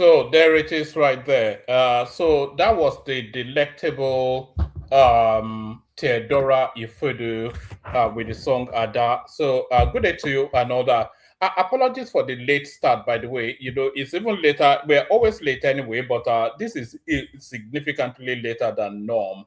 So there it is right there. So that was the delectable Theodora Ifudu with the song Ada. So good day to you and all that. Apologies for the late start, by the way. You know, it's even later. We're always late anyway, but this is significantly later than norm.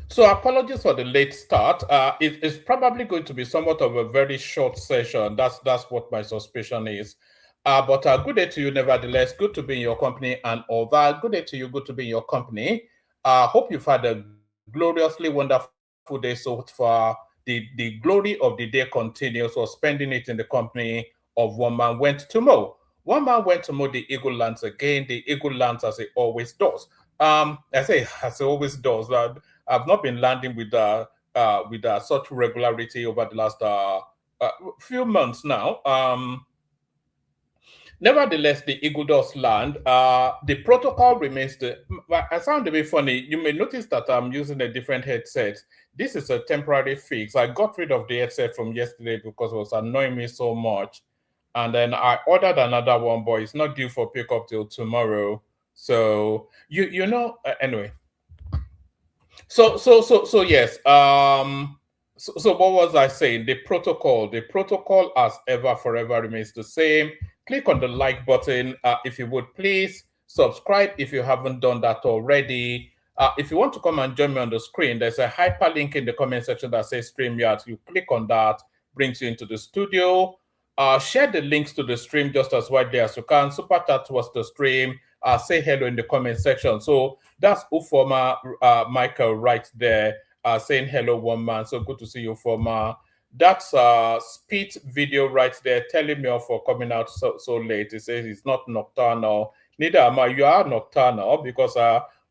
So apologies for the late start. It's probably going to be somewhat of a very short session. That's what my suspicion is. But good day to you, nevertheless. Good to be in your company and all that. Good day to you. Good to be in your company. Hope you've had a gloriously wonderful day so far. The glory of the day continues. Or spending it in the company of one man went to mow. One man went to mow the eagle lands again. The eagle lands as it always does. I say as it always does. I've not been landing with such regularity over the last few months now. Nevertheless, the eagle does land. The protocol remains the. I sound a bit funny. You may notice that I'm using a different headset. This is a temporary fix. I got rid of the headset from yesterday because it was annoying me so much, and then I ordered another one, but it's not due for pickup till tomorrow. So you know anyway. So yes. So what was I saying? The protocol as ever forever remains the same. Click on the like button if you would please. Subscribe if you haven't done that already. If you want to come and join me on the screen, there's a hyperlink in the comment section that says StreamYard. You click on that, brings you into the studio. Share the links to the stream just as widely as you can. Super chat towards the stream. Say hello in the comment section. So that's Ufoma Michael right there saying hello, one man. So good to see you, Ufoma. That's Speed video right there telling me off for coming out so late. It says it's not nocturnal. Neither am I. You are nocturnal because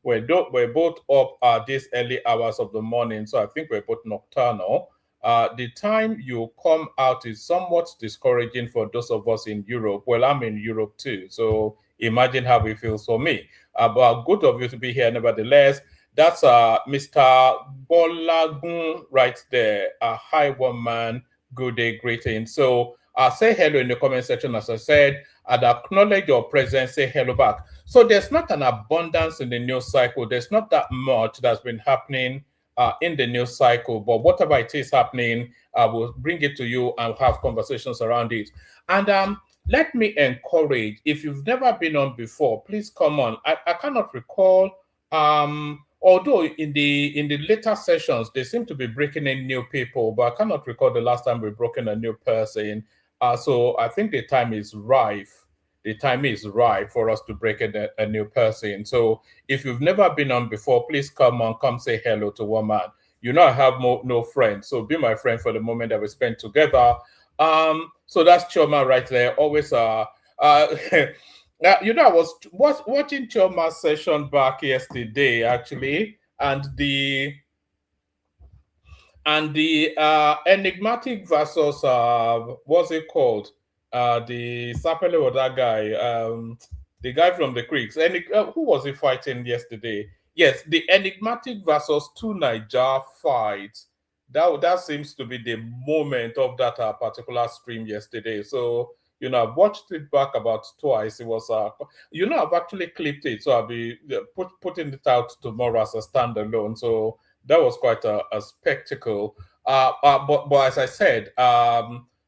we're both up these early hours of the morning. So I think we're both nocturnal. The time you come out is somewhat discouraging for those of us in Europe. Well, I'm in Europe too. So imagine how it feels for me. But good of you to be here nevertheless. That's Mr. Bolagun right there. Hi, one man. Good day, greeting. So say hello in the comment section, as I said, and acknowledge your presence. Say hello back. So there's not an abundance in the news cycle. There's not that much that's been happening in the news cycle, but whatever it is happening, I will bring it to you and have conversations around it. And let me encourage, if you've never been on before, please come on. I cannot recall. Although in the later sessions they seem to be breaking in new people, but I cannot recall the last time we broke in a new person. So I think the time is ripe. The time is ripe for us to break in a new person. So if you've never been on before, please come on, come say hello to one man. You know I have no friends, so be my friend for the moment that we spend together. So that's Choma right there. Always you know, I was watching Choma's session back yesterday, actually, and the enigmatic versus what's it called? The Sapele or that guy, the guy from the Creeks. Who was he fighting yesterday? Yes, the enigmatic versus two Niger fight. That seems to be the moment of that particular stream yesterday. So you know, I've watched it back about twice. It was, you know, I've actually clipped it, so I'll be putting it out tomorrow as a standalone. So that was quite a spectacle. But as I said,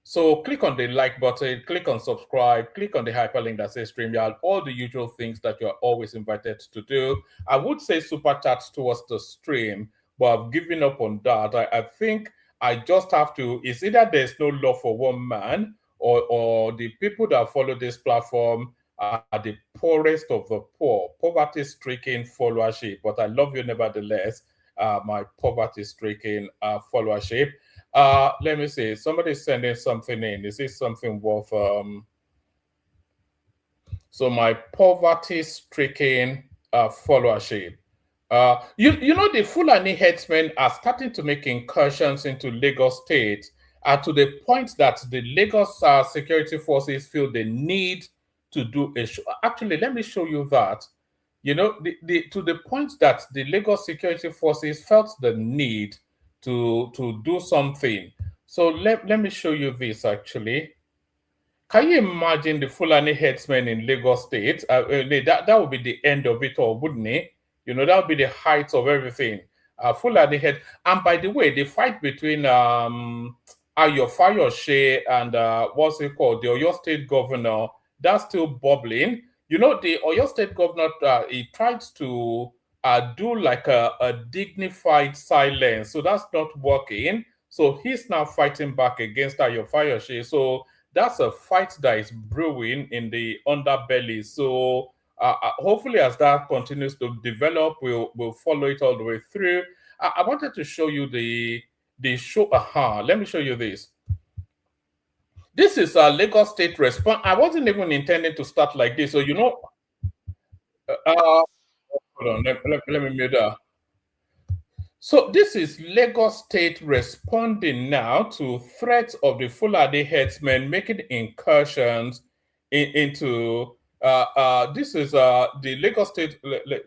so click on the like button, click on subscribe, click on the hyperlink that says StreamYard, all the usual things that you're always invited to do. I would say super chats towards the stream, but I've given up on that. I think I just have to, it's either there's no love for one man, or the people that follow this platform are the poorest of the poor, poverty-stricken followership. But I love you nevertheless, my poverty-stricken followership. Let me see. Somebody's sending something in. Is this something worth? So my poverty-stricken followership. You know, the Fulani headsmen are starting to make incursions into Lagos State to the point that the Lagos security forces feel the need to do a show. Actually, let me show you that. You know, to the point that the Lagos security forces felt the need to do something. So let me show you this actually. Can you imagine the Fulani headsmen in Lagos State? That would be the end of it all, wouldn't it? You know, that would be the height of everything. Fulani head. And by the way, the fight between Ayo Fayose and what's it called, the Oyo State governor, that's still bubbling. You know, the Oyo State governor, he tried to do like a dignified silence, so that's not working. So he's now fighting back against Ayo Fayose. So that's a fight that is brewing in the underbelly. So hopefully, as that continues to develop, we'll follow it all the way through. I wanted to show you the show. Let me show you this. This is a Lagos State response. I wasn't even intending to start like this. So you know, hold on. Let me mute that. So this is Lagos State responding now to threats of the Fulani headsmen making incursions into. This is the Lagos State.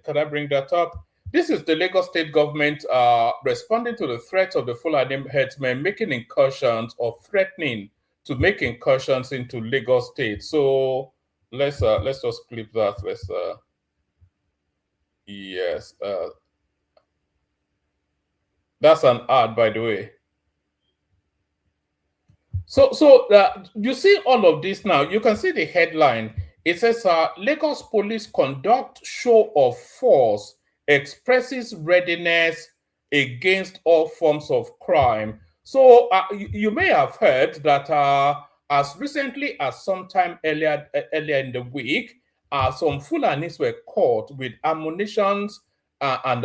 Can I bring that up? This is the Lagos State government responding to the threats of the Fulani headsmen making incursions or threatening to make incursions into Lagos State. So let's just clip that. Yes. That's an ad, by the way. So you see all of this now. You can see the headline. It says, Lagos police conduct show of force, expresses readiness against all forms of crime. So you may have heard that as recently as sometime earlier in the week, some Fulanis were caught with ammunitions and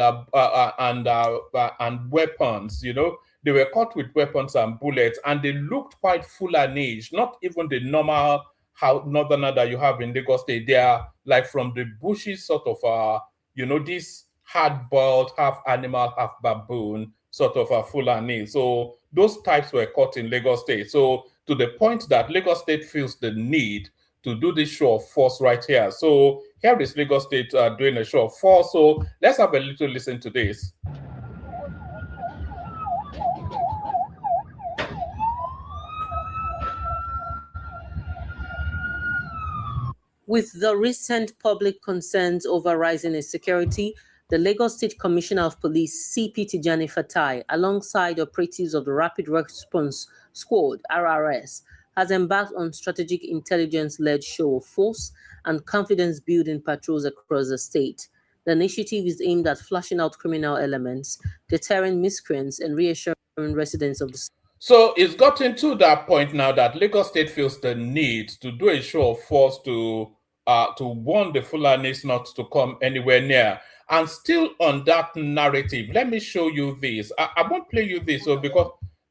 weapons. You know, they were caught with weapons and bullets, and they looked quite Fulanish, not even the normal how northerner that you have in Lagos State. They are like from the bushes, sort of you know, this hard-boiled, half animal, half baboon sort of a Fulani. So those types were caught in Lagos State. So to the point that Lagos State feels the need to do this show of force right here. So here is Lagos State doing a show of force. So let's have a little listen to this. With the recent public concerns over rising insecurity, the Lagos State Commissioner of Police, CP Tijani Fatai, alongside operatives of the Rapid Response Squad, RRS, has embarked on strategic intelligence-led show of force and confidence-building patrols across the state. The initiative is aimed at flashing out criminal elements, deterring miscreants, and reassuring residents of the state. So it's gotten to that point now that Lagos State feels the need to do a show of force to warn the Fulanis not to come anywhere near. And still on that narrative, let me show you this. I won't play you this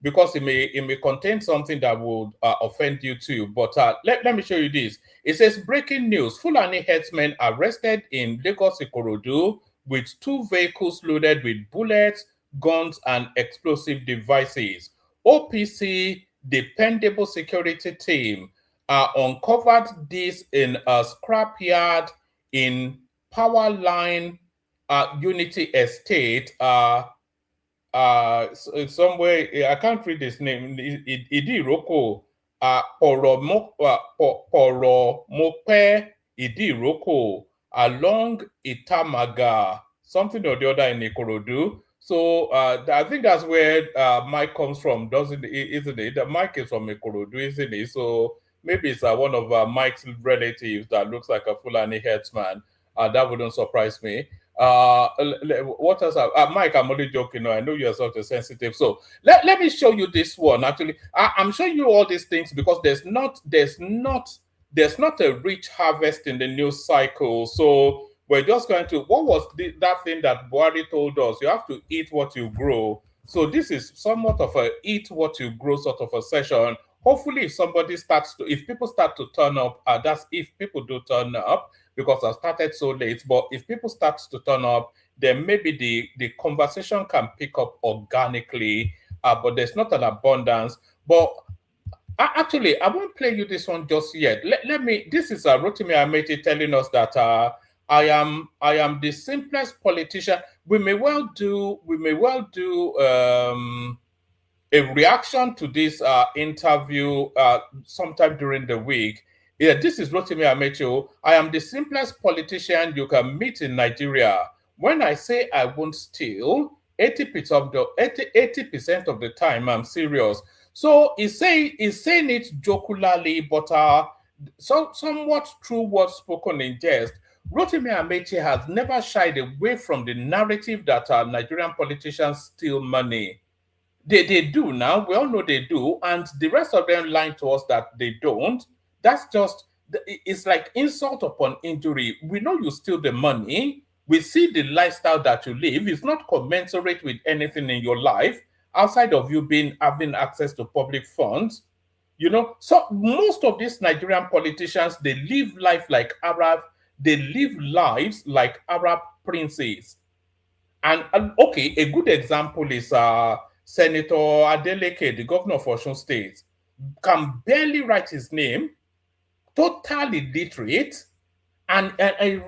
because it may contain something that would offend you too. But let me show you this. It says, breaking news: Fulani headsmen arrested in Lagos Ikorodu with 2 vehicles loaded with bullets, guns, and explosive devices. OPC dependable security team uncovered this in a scrapyard in Powerline Unity Estate. Somewhere, I can't read his name. Idiroko Poromope Idiroko along Itamaga, something or the other in Ikorodu. So I think that's where Mike comes from, isn't it? The Mike is from Ikorodu, isn't it? So maybe it's one of Mike's relatives that looks like a Fulani headsman. That wouldn't surprise me. What else? Mike, I'm only joking. I know you're such a sensitive. So let me show you this one. Actually, I'm showing you all these things because there's not a rich harvest in the news cycle. So we're just going to, what was that thing that Buhari told us? You have to eat what you grow. So this is somewhat of a eat what you grow sort of a session. Hopefully, if people start to turn up, that's if people do turn up, because I started so late. But if people start to turn up, then maybe the conversation can pick up organically. But there's not an abundance. But actually, I won't play you this one just yet. Let me. This is Rotimi Ameti telling us that I am the simplest politician. We may well do a reaction to this interview sometime during the week. Yeah, this is Rotimi Amecho. I am the simplest politician you can meet in Nigeria. When I say I won't steal, 80% of the time I'm serious. So he's saying it jocularly, but somewhat true words spoken in jest. Rotimi Amechi has never shied away from the narrative that Nigerian politicians steal money. They do now. We all know they do, and the rest of them lying to us that they don't. That's just it's like insult upon injury. We know you steal the money. We see the lifestyle that you live. It's not commensurate with anything in your life outside of you having access to public funds. You know, so most of these Nigerian politicians, they live life like Arab. They live lives like Arab princes. And okay, a good example is Senator Adeleke, the governor of Osun State, can barely write his name, totally illiterate, and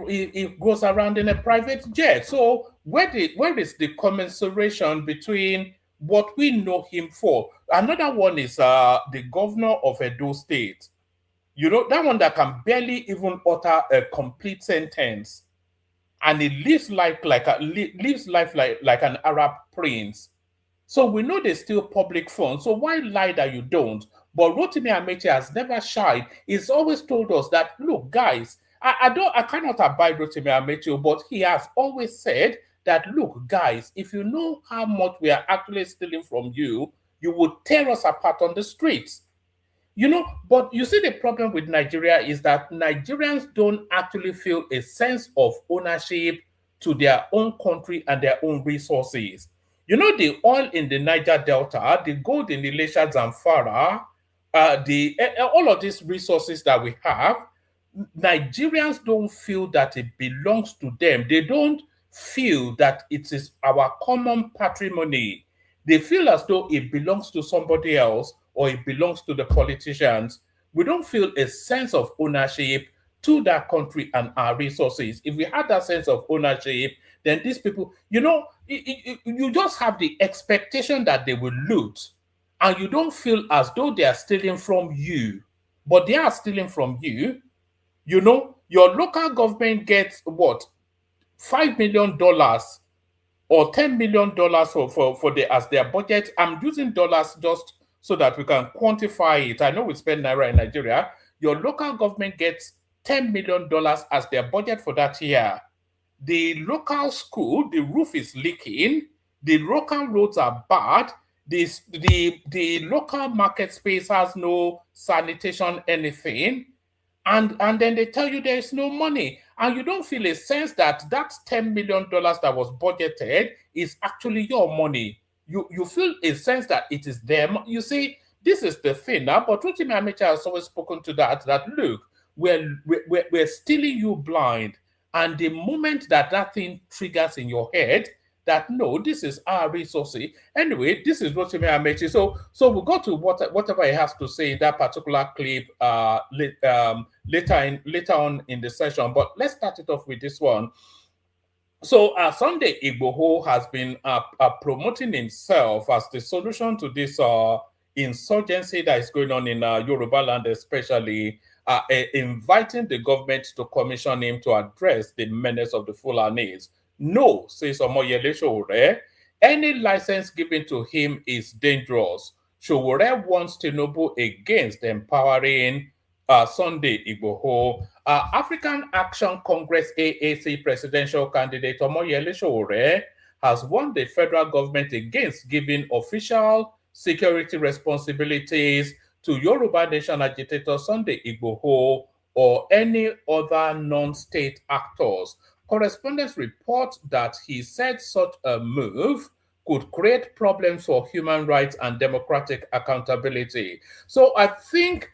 he goes around in a private jet. So where is the commensuration between what we know him for? Another one is the governor of Edo State. You know, that one that can barely even utter a complete sentence, and he lives life like an Arab prince. So we know they steal public funds. So why lie that you don't? But Rotimi Amechi has never shied. He's always told us that, look, guys, I cannot abide Rotimi Amechi, but he has always said that, look, guys, if you know how much we are actually stealing from you, you would tear us apart on the streets. You know, but you see, the problem with Nigeria is that Nigerians don't actually feel a sense of ownership to their own country and their own resources. You know, the oil in the Niger Delta, the gold in the Elisha Zamfara, all of these resources that we have, Nigerians don't feel that it belongs to them. They don't feel that it is our common patrimony. They feel as though it belongs to somebody else or it belongs to the politicians. We don't feel a sense of ownership to that country and our resources. If we had that sense of ownership, then these people, you know, you just have the expectation that they will loot, and you don't feel as though they are stealing from you, but they are stealing from you. You know, your local government gets what, $5 million or $10 million for the as their budget. I'm using dollars just so that we can quantify it. I know we spend naira in Nigeria. Your local government gets $10 million as their budget for that year. The local school, the roof is leaking. The local roads are bad. The local market space has no sanitation, anything. And then they tell you there is no money. And you don't feel a sense that that $10 million that was budgeted is actually your money. You feel a sense that it is them. You see, this is the thing now. But Rotimi Amechi has always spoken to that look, we're stealing you blind. And the moment that thing triggers in your head, that no, this is our resources. Anyway, this is Rotimi Amechi. So we'll go to whatever he has to say in that particular clip later on in the session. But let's start it off with this one. So Sunday Igboho has been promoting himself as the solution to this insurgency that is going on in Yoruba land, especially inviting the government to commission him to address the menace of the Fulanis. No, says Omoyele Sowore, any license given to him is dangerous. Sowore wants Tinubu against empowering Sunday Igboho. African Action Congress AAC presidential candidate Omoyele Sowore has warned the federal government against giving official security responsibilities to Yoruba Nation agitator Sunday Igboho or any other non-state actors. Correspondents report that he said such a move could create problems for human rights and democratic accountability. So I think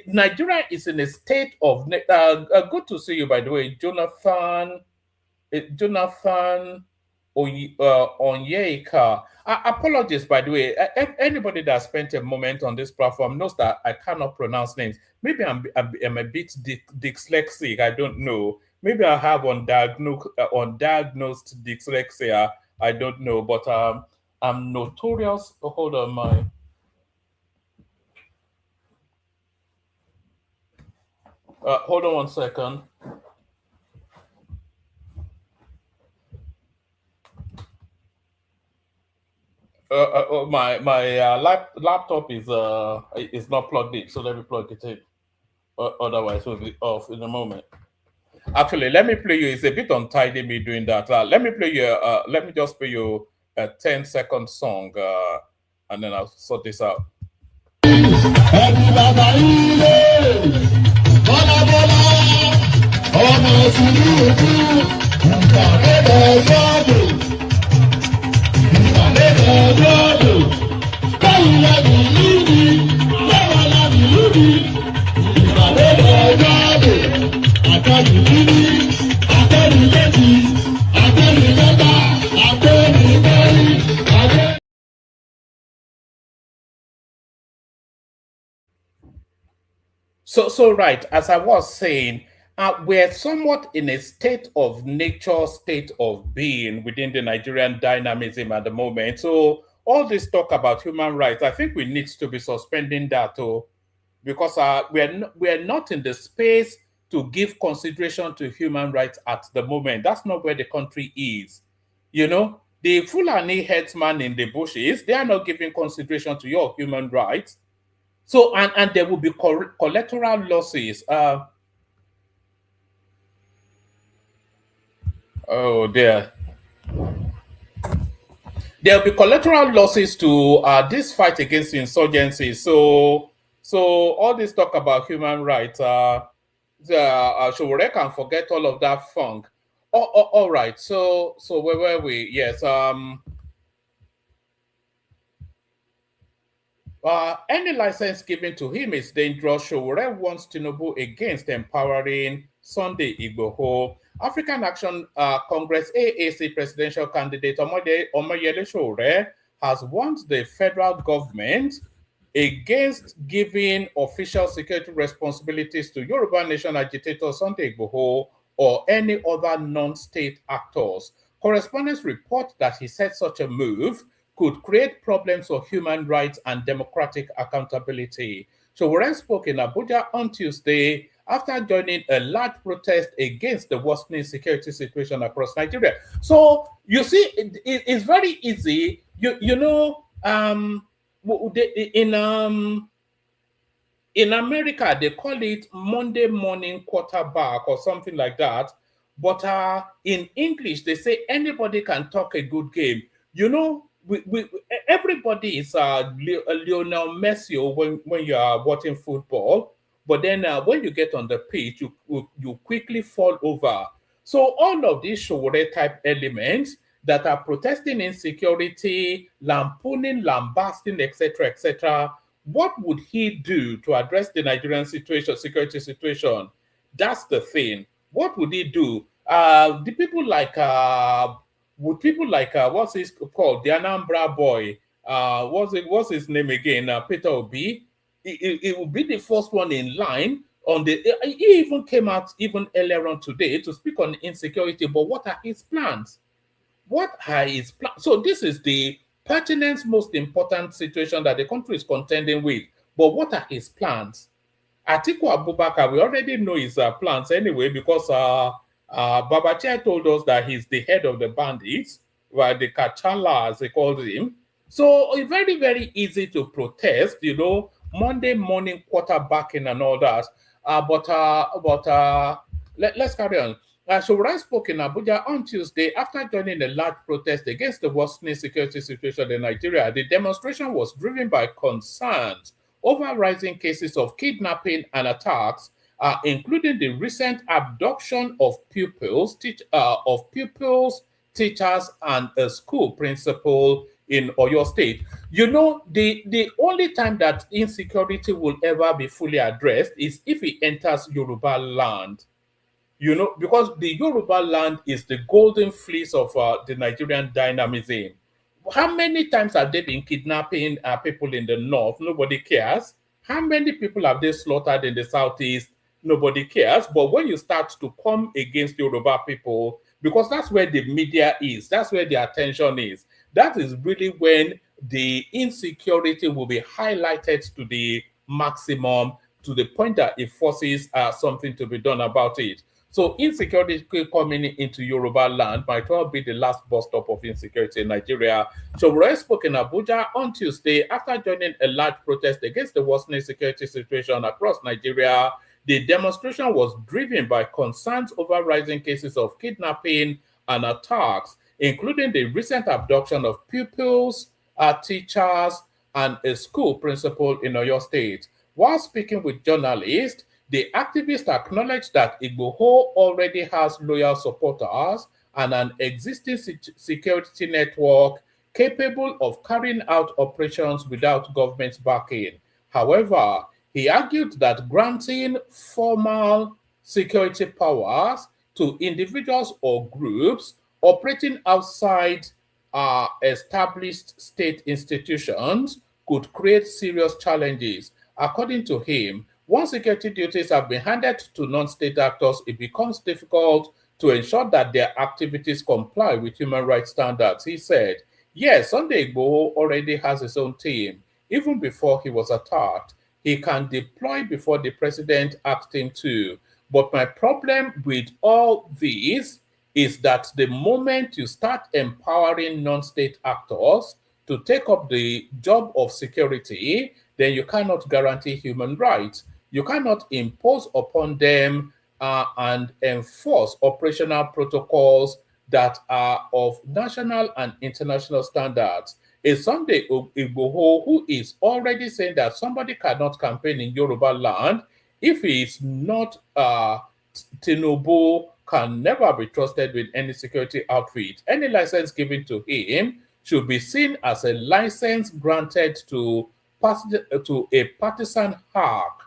Nigeria is in a state of good to see you, by the way, Jonathan Onyeka. Apologies, by the way. Anybody that spent a moment on this platform knows that I cannot pronounce names. Maybe I'm a bit dyslexic. I don't know. Maybe I have undiagnosed dyslexia. I don't know, but I'm notorious. Oh, hold on, my. Hold on 1 second. My laptop is not plugged in, so let me plug it in. Otherwise, we'll be off in a moment. Actually, let me play you. It's a bit untidy me doing that. Let me play you. Let me just play you a 10-second song, and then I'll sort this out. So right, as I was saying, we're somewhat in a state of nature, state of being within the Nigerian dynamism at the moment. So all this talk about human rights, I think we need to be suspending that too, because we're not in the space to give consideration to human rights at the moment. That's not where the country is. You know, the Fulani headsman in the bushes, they are not giving consideration to your human rights. So, and there will be collateral losses. Oh dear. There will be collateral losses to this fight against insurgency. So all this talk about human rights, Showore can forget all of that funk. All right. So where were we? Yes. Any license given to him is dangerous. Showore wants Tinubu against empowering Sunday Igboho. African Action Congress AAC presidential candidate Omoyele Showore has warned the federal government against giving official security responsibilities to Yoruba Nation agitator Sunday Igboho or any other non-state actors. Correspondents report that he said such a move could create problems for human rights and democratic accountability. So Warren spoke in Abuja on Tuesday after joining a large protest against the worsening security situation across Nigeria. So you see, it's very easy. In America, they call it Monday morning quarterback or something like that. But in English, they say anybody can talk a good game. You know, everybody is Lionel Messi when you are watching football. But then when you get on the pitch, you quickly fall over. So all of these Showore type elements that are protesting insecurity, lampooning, lambasting, etc., what would he do to address the Nigerian situation, security situation? That's the thing. What would he do? The people like would people like what's his called, the Anambra boy? What's his name again? Peter Obi. It would be the first one in line on the. He even came out even earlier on today to speak on insecurity. But what are his plans? What are his plans? So this is the pertinent, most important situation that the country is contending with. But what are his plans? Atiku Abubakar, we already know his plans anyway, because Babachia told us that he's the head of the bandits, well, the Kachala, as they called him. So it's very, very easy to protest, Monday morning quarterbacking and all that. Let's carry on. Showore spoke in Abuja on Tuesday after joining a large protest against the worsening security situation in Nigeria. The demonstration was driven by concerns over rising cases of kidnapping and attacks, including the recent abduction of pupils, teachers, and a school principal in Oyo State. The only time that insecurity will ever be fully addressed is if it enters Yoruba land. Because the Yoruba land is the golden fleece of the Nigerian dynamism. How many times have they been kidnapping people in the north? Nobody cares. How many people have they slaughtered in the southeast? Nobody cares. But when you start to come against Yoruba people, because that's where the media is, that's where the attention is. That is really when the insecurity will be highlighted to the maximum, to the point that it forces something to be done about it. So insecurity coming into Yoruba land might well be the last bus stop of insecurity in Nigeria. Showore spoke in Abuja on Tuesday after joining a large protest against the worsening security situation across Nigeria. The demonstration was driven by concerns over rising cases of kidnapping and attacks, including the recent abduction of pupils, teachers, and a school principal in Oyo State. While speaking with journalists, the activist acknowledged that Igboho already has loyal supporters and an existing security network capable of carrying out operations without government backing. However, he argued that granting formal security powers to individuals or groups operating outside established state institutions could create serious challenges. According to him, once security duties have been handed to non-state actors, it becomes difficult to ensure that their activities comply with human rights standards. He said, yes, Sunday Igboho already has his own team. Even before he was attacked, he can deploy before the president asked him to. But my problem with all this is that the moment you start empowering non-state actors to take up the job of security, then you cannot guarantee human rights. You cannot impose upon them and enforce operational protocols that are of national and international standards. A Sunday Igboho who is already saying that somebody cannot campaign in Yoruba land if he is not Tinubu, can never be trusted with any security outfit. Any license given to him should be seen as a license granted to a partisan hack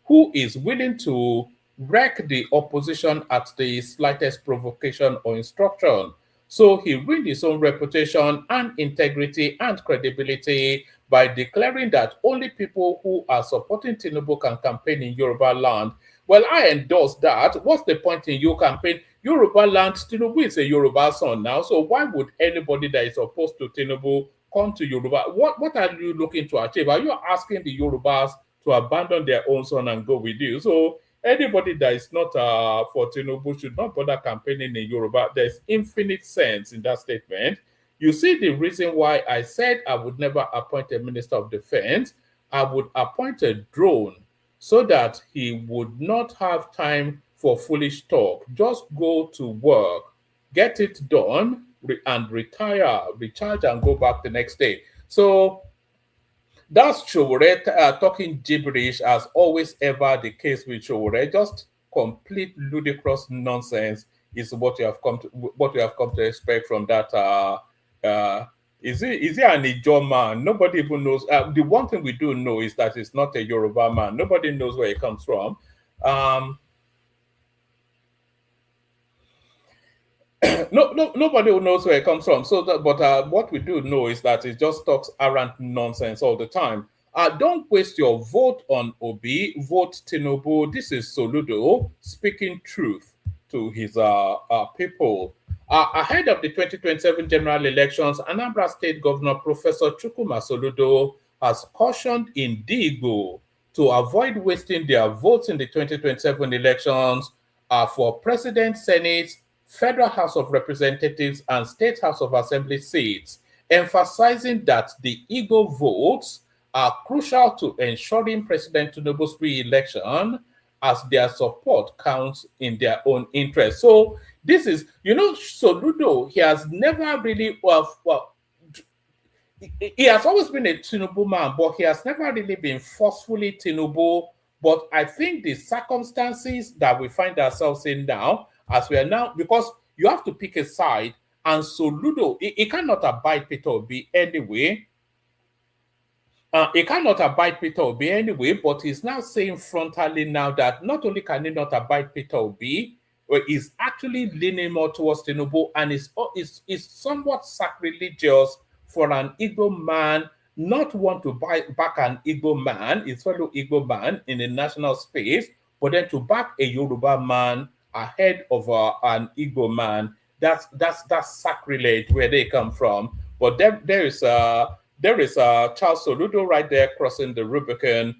who is willing to wreck the opposition at the slightest provocation or instruction. So he ruined his own reputation and integrity and credibility by declaring that only people who are supporting Tinubu can campaign in Yoruba land. Well, I endorse that. What's the point in you campaign? Yoruba land, Tinubu is a Yoruba son now. So why would anybody that is opposed to Tinubu come to Yoruba? What are you looking to achieve? Are you asking the Yorubas to abandon their own son and go with you? So anybody that is not for Tinubu should not bother campaigning in Yoruba. There's infinite sense in that statement. You see the reason why I said I would never appoint a minister of defense. I would appoint a drone so that he would not have time for foolish talk. Just go to work, get it done, and retire, recharge, and go back the next day. So that's Showore talking gibberish, as always ever the case with Showore. Just complete ludicrous nonsense is what you have come to expect from that. Is he an Ijaw man? Nobody even knows. The one thing we do know is that it's not a Yoruba man. Nobody knows where he comes from. Nobody knows where it comes from. So, but what we do know is that it just talks arrant nonsense all the time. Don't waste your vote on Obi. Vote Tinubu. This is Soludo speaking truth to his people. Ahead of the 2027 general elections, Anambra State Governor Professor Chukwuma Soludo has cautioned Ndigbo to avoid wasting their votes in the 2027 elections for President, Senate, Federal House of Representatives, and State House of Assembly seats, emphasizing that the Igbo votes are crucial to ensuring President Tinubu's re-election, as their support counts in their own interest. So this is, Soludo, he has never really, he has always been a Tinubu man, but he has never really been forcefully Tinubu. But I think the circumstances that we find ourselves in now, as we are now, because you have to pick a side, and Soludo, he cannot abide Peter Obi anyway. He cannot abide Peter Obi anyway, but he's now saying frontally now that not only can he not abide Peter Obi, but he's actually leaning more towards Tinubu, and is somewhat sacrilegious for an Igbo man not want to back an Igbo man, his fellow Igbo man in the national space, but then to back a Yoruba man ahead of an Igbo man. that's sacrilege where they come from. But there is Charles Soludo right there crossing the Rubicon.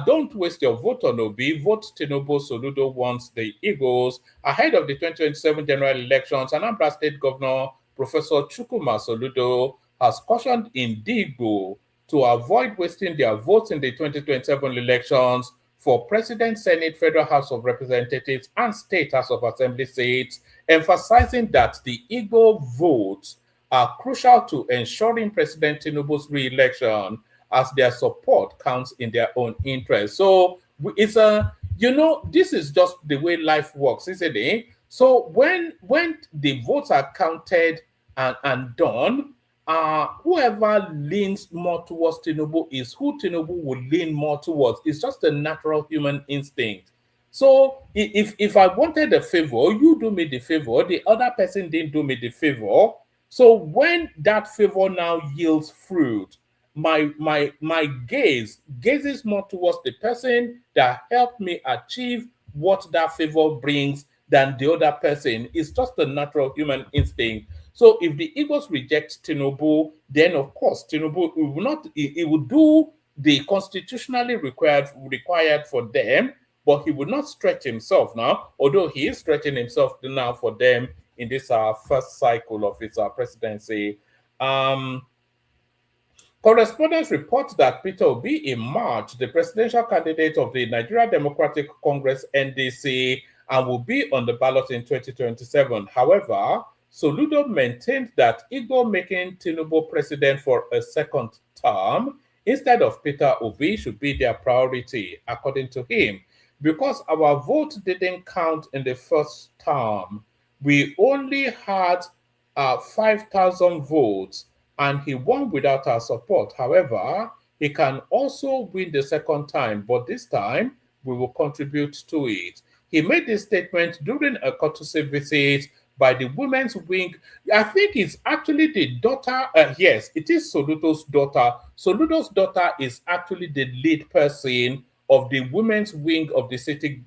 Don't waste your vote on Obi. Vote Tinubu. Soludo wants the Eagles ahead of the 2027 general elections. Anambra State Governor Professor Chukuma Soludo has cautioned Ndigbo to avoid wasting their votes in the 2027 elections for President, Senate, Federal House of Representatives, and State House of Assembly seats, emphasizing that the Igbo votes are crucial to ensuring President Tinubu's re-election, as their support counts in their own interest. So it's this is just the way life works, isn't it? So when the votes are counted and done, whoever leans more towards Tinubu is who Tinubu would lean more towards. It's just a natural human instinct. So if I wanted a favor, you do me the favor, the other person didn't do me the favor. So when that favor now yields fruit, my gaze gazes more towards the person that helped me achieve what that favor brings than the other person. It's just a natural human instinct. So if the Eagles reject Tinubu, then of course Tinubu will not. It will do the constitutionally required for them, but he would not stretch himself now. Although he is stretching himself now for them in this first cycle of his presidency. Correspondents report that Peter Obi in March, the presidential candidate of the Nigeria Democratic Congress (NDC), and will be on the ballot in 2027. However, Soludo maintained that Igbo making Tinubu president for a second term instead of Peter Obi should be their priority, according to him. Because our vote didn't count in the first term, we only had 5,000 votes, and he won without our support. However, he can also win the second time, but this time we will contribute to it. He made this statement during a courtesy visit by the women's wing. I think it's actually the daughter. Yes, it is Soludo's daughter. Soludo's daughter is actually the lead person of the women's wing of the City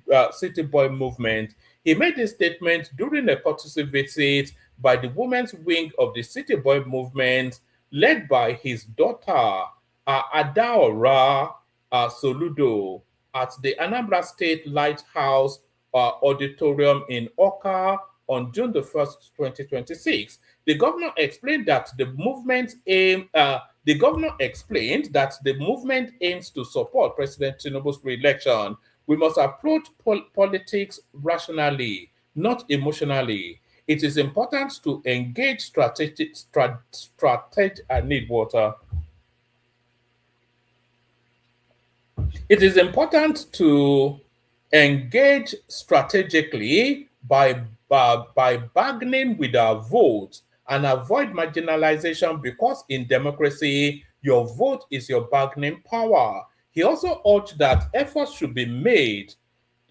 Boy movement. He made this statement during a courtesy visit by the women's wing of the City Boy movement, led by his daughter, Adaora Soludo, at the Anambra State Lighthouse Auditorium in Oka on June the 1st, 2026. The governor explained that the movement aims to support President Tinubu's re-election. We must approach politics rationally, not emotionally. It is important to engage I need water. It is important to engage strategically by bargaining with our votes and avoid marginalization, because in democracy, your vote is your bargaining power. He also urged that efforts should be made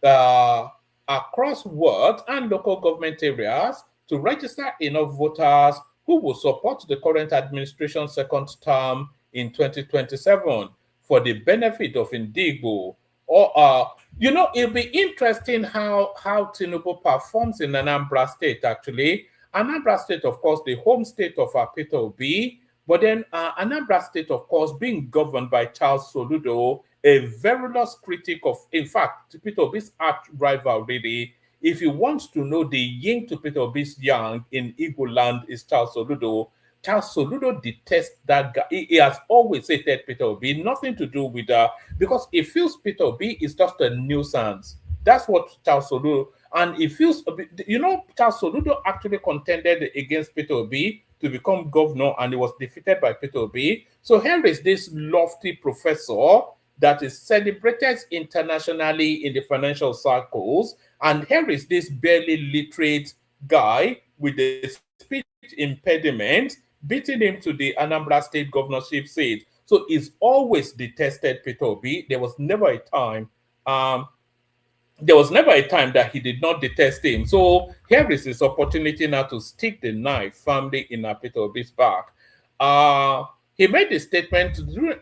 across ward and local government areas to register enough voters who will support the current administration's second term in 2027 for the benefit of Ndigbo. Or, it'll be interesting how Tinubu performs in Anambra State, actually. Anambra State, of course, the home state of Peter Obi, but then Anambra State, of course, being governed by Charles Soludo, a virulent critic of, in fact, Peter Obi's arch rival, really. If you want to know the yin to Peter Obi's yang in Igbo land is Charles Soludo. Charles Soludo detests that guy. He has always hated Peter Obi, nothing to do with because he feels Peter Obi is just a nuisance. That's what Charles Soludo, and he feels, Charles Soludo actually contended against Peter Obi to become governor, and he was defeated by Peter Obi. So here is this lofty professor that is celebrated internationally in the financial circles, and here is this barely literate guy with a speech impediment beating him to the Anambra State governorship seat. So he's always detested Peter Obi. There was never a time that he did not detest him. So here is his opportunity now to stick the knife firmly in Peter Obi's back. He made a statement during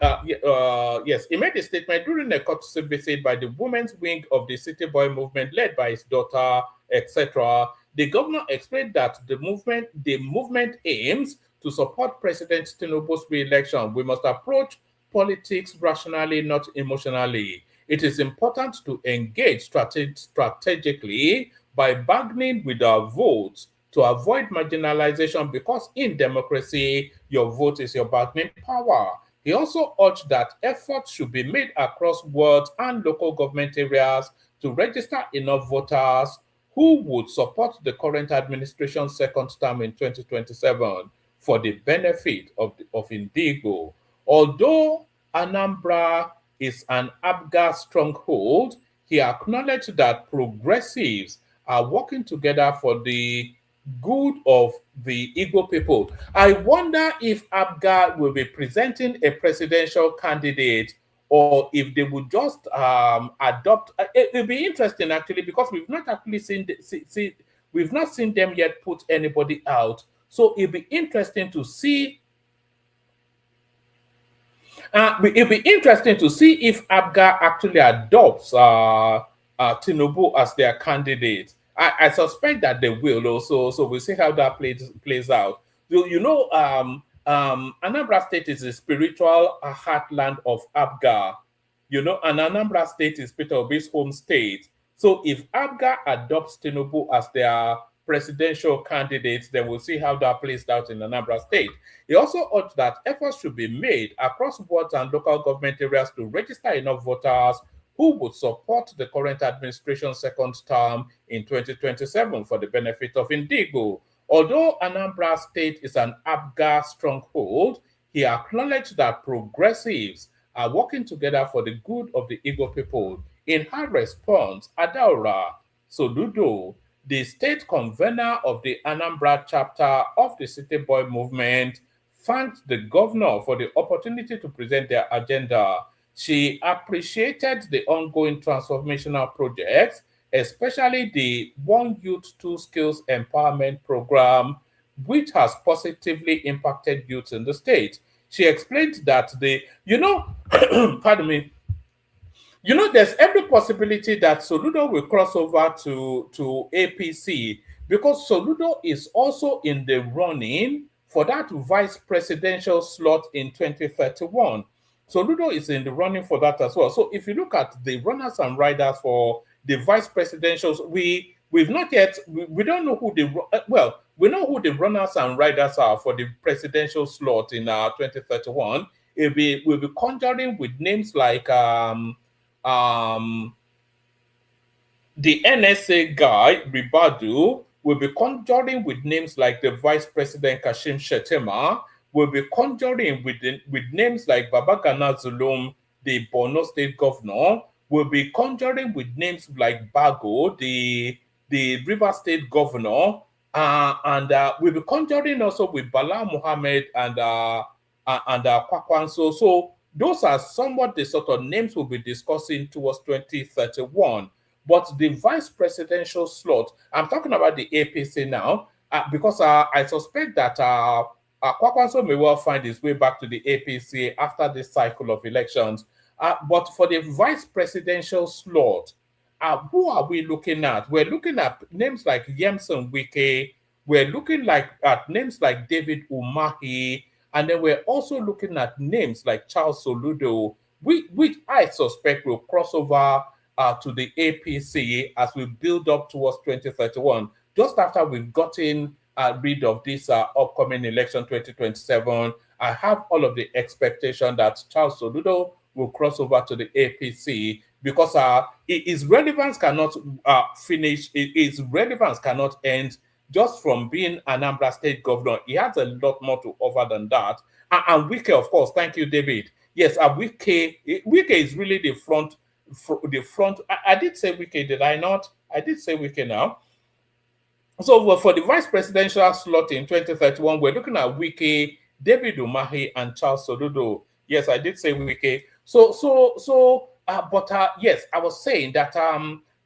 a courtesy visit by the women's wing of the City Boy movement, led by his daughter, etc. The governor explained that the movement aims to support President Tinubu's re-election. We must approach politics rationally, not emotionally. It is important to engage strategically by bargaining with our votes to avoid marginalization because in democracy, your vote is your bargaining power. He also urged that efforts should be made across wards and local government areas to register enough voters who would support the current administration's second term in 2027 for the benefit of Ndigbo. Although Anambra is an Abga stronghold, he acknowledged that progressives are working together for the good of the Igbo people. I wonder if Abga will be presenting a presidential candidate or if they would just adopt. It'll be interesting actually because we've not actually we've not seen them yet put anybody out. So it'll be interesting to see it'll be interesting to see if Abga actually adopts Tinubu as their candidate. I suspect that they will also. So we'll see how that plays out. Anambra State is the spiritual heartland of Abga. And Anambra State is Peter Obi's home state. So if Abga adopts Tinubu as their presidential candidates, then we'll see how that plays out in Anambra State. He also urged that efforts should be made across wards and local government areas to register enough voters who would support the current administration's second term in 2027 for the benefit of Ndigbo. Although Anambra State is an Abga stronghold, he acknowledged that progressives are working together for the good of the Igbo people. In her response, Adaura Soludo, the state convener of the Anambra chapter of the City Boy movement, thanked the governor for the opportunity to present their agenda. She appreciated the ongoing transformational projects, especially the One Youth, Two Skills Empowerment Program, which has positively impacted youth in the state. She explained that pardon me, there's every possibility that Soludo will cross over to APC because Soludo is also in the running for that vice presidential slot in 2031. Soludo is in the running for that as well. So if you look at the runners and riders for the vice presidentials, we don't know who we know who the runners and riders are for the presidential slot in 2031. We'll be conjuring with names like the NSA guy, Ribadu, will be conjuring with names like the Vice President Kashim Shettima, will be conjuring with names like Babagana Zulum, the Borno State Governor, will be conjuring with names like Bago, the River State Governor, and we'll be conjuring also with Bala Muhammad and Kwakwanso. So those are somewhat the sort of names we'll be discussing towards 2031. But the vice presidential slot, I'm talking about the APC now, because I suspect that Kwakwanso may well find his way back to the APC after this cycle of elections. But for the vice presidential slot, who are we looking at? We're looking at names like Yemson Wike. We're looking at names like David Umahi. And then we're also looking at names like Charles Soludo, which I suspect will cross over to the APC as we build up towards 2031, just after we've gotten rid of this upcoming election 2027. I have all of the expectation that Charles Soludo will cross over to the APC because his relevance cannot finish, his relevance cannot end just from being Anambra State Governor. He has a lot more to offer than that. And Wike, of course, thank you, David. Yes, Wike is really the front. I did say Wike, did I not? I did say Wike now. So for the vice presidential slot in 2031, we're looking at Wike, David Umahi, and Charles Soludo. Yes, I did say Wike. Yes, I was saying that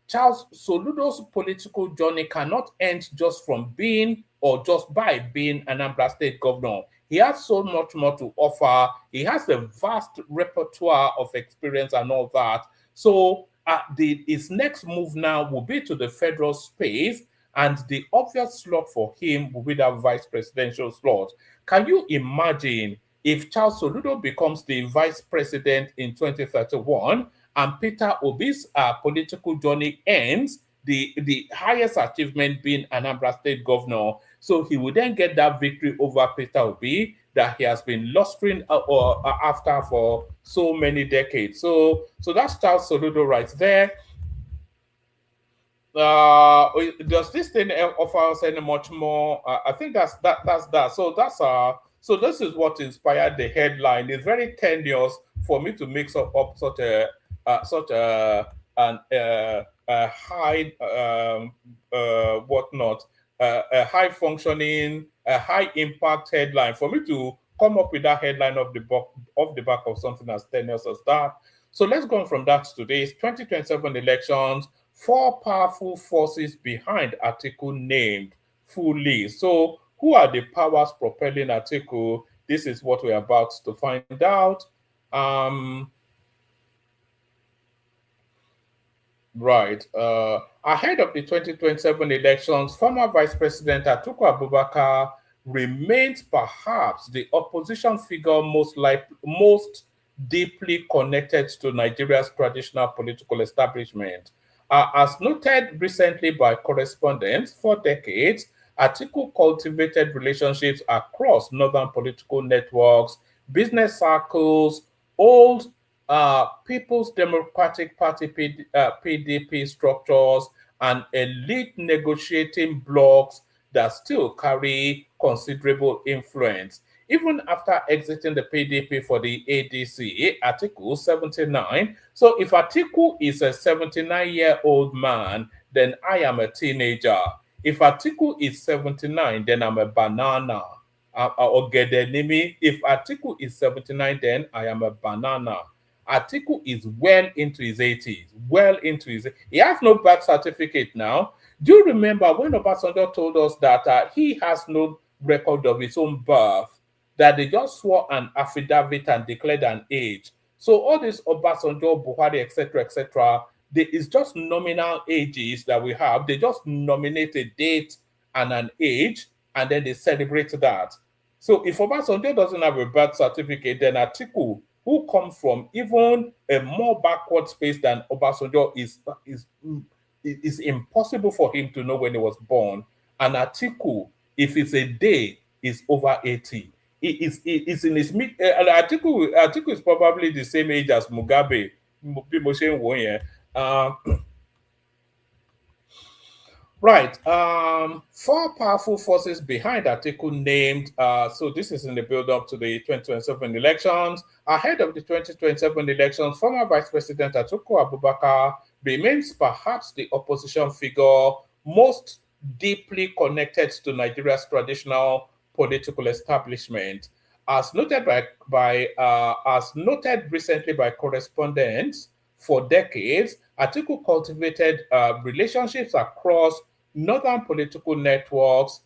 Charles Soludo's political journey cannot end just from being or just by being Anambra State Governor. He has so much more to offer. He has a vast repertoire of experience and all that. So his next move now will be to the federal space. and the obvious slot for him will be that vice presidential slot. Can you imagine if Charles Soludo becomes the vice president in 2031 and Peter Obi's political journey ends, the highest achievement being Anambra State governor. So he will then get that victory over Peter Obi that he has been lustering after for so many decades. So that's Charles Soludo right there. Does this thing offer us any much more? I think that's that. So this is what inspired the headline. It's very tenuous for me to mix up such a high whatnot, a high functioning, a high impact headline. For me to come up with that headline off the back of something as tenuous as that. So let's go on from that to today's 2027 elections. Four powerful forces behind Atiku named fully. So, who are the powers propelling Atiku? This is what we're about to find out. Right. Ahead of the 2027 elections, former Vice President Atiku Abubakar remains perhaps the opposition figure most deeply connected to Nigeria's traditional political establishment. As noted recently by correspondents, for decades, Atiku cultivated relationships across northern political networks, business circles, old People's Democratic Party PDP structures, and elite negotiating blocs that still carry considerable influence. Even after exiting the PDP for the ADC, Atiku 79. So if Atiku is a 79-year-old man, then I am a teenager. If Atiku is 79, then I'm a banana. Or Gedenimi. If Atiku is 79, then I am a banana. Atiku is well into his 80s. Well into his. He has no birth certificate now. Do you remember when Obasanjo told us that he has no record of his own birth? That they just swore an affidavit and declared an age. So all this Obasanjo, Buhari, etc., there is just nominal ages that we have. They just nominate a date and an age, and then they celebrate that. So if Obasanjo doesn't have a birth certificate, then Atiku, who comes from even a more backward space than Obasanjo, is impossible for him to know when he was born. And Atiku, if it's a day, is over 80. It's in his mid. Atiku is probably the same age as Mugabe. Uh, Right. Four powerful forces behind Atiku named. So this is in the build-up to the 2027 elections. Ahead of the 2027 elections, former Vice President Atiku Abubakar remains perhaps the opposition figure most deeply connected to Nigeria's traditional political establishment. As noted recently by correspondents, for decades, Atiku cultivated relationships across northern political networks,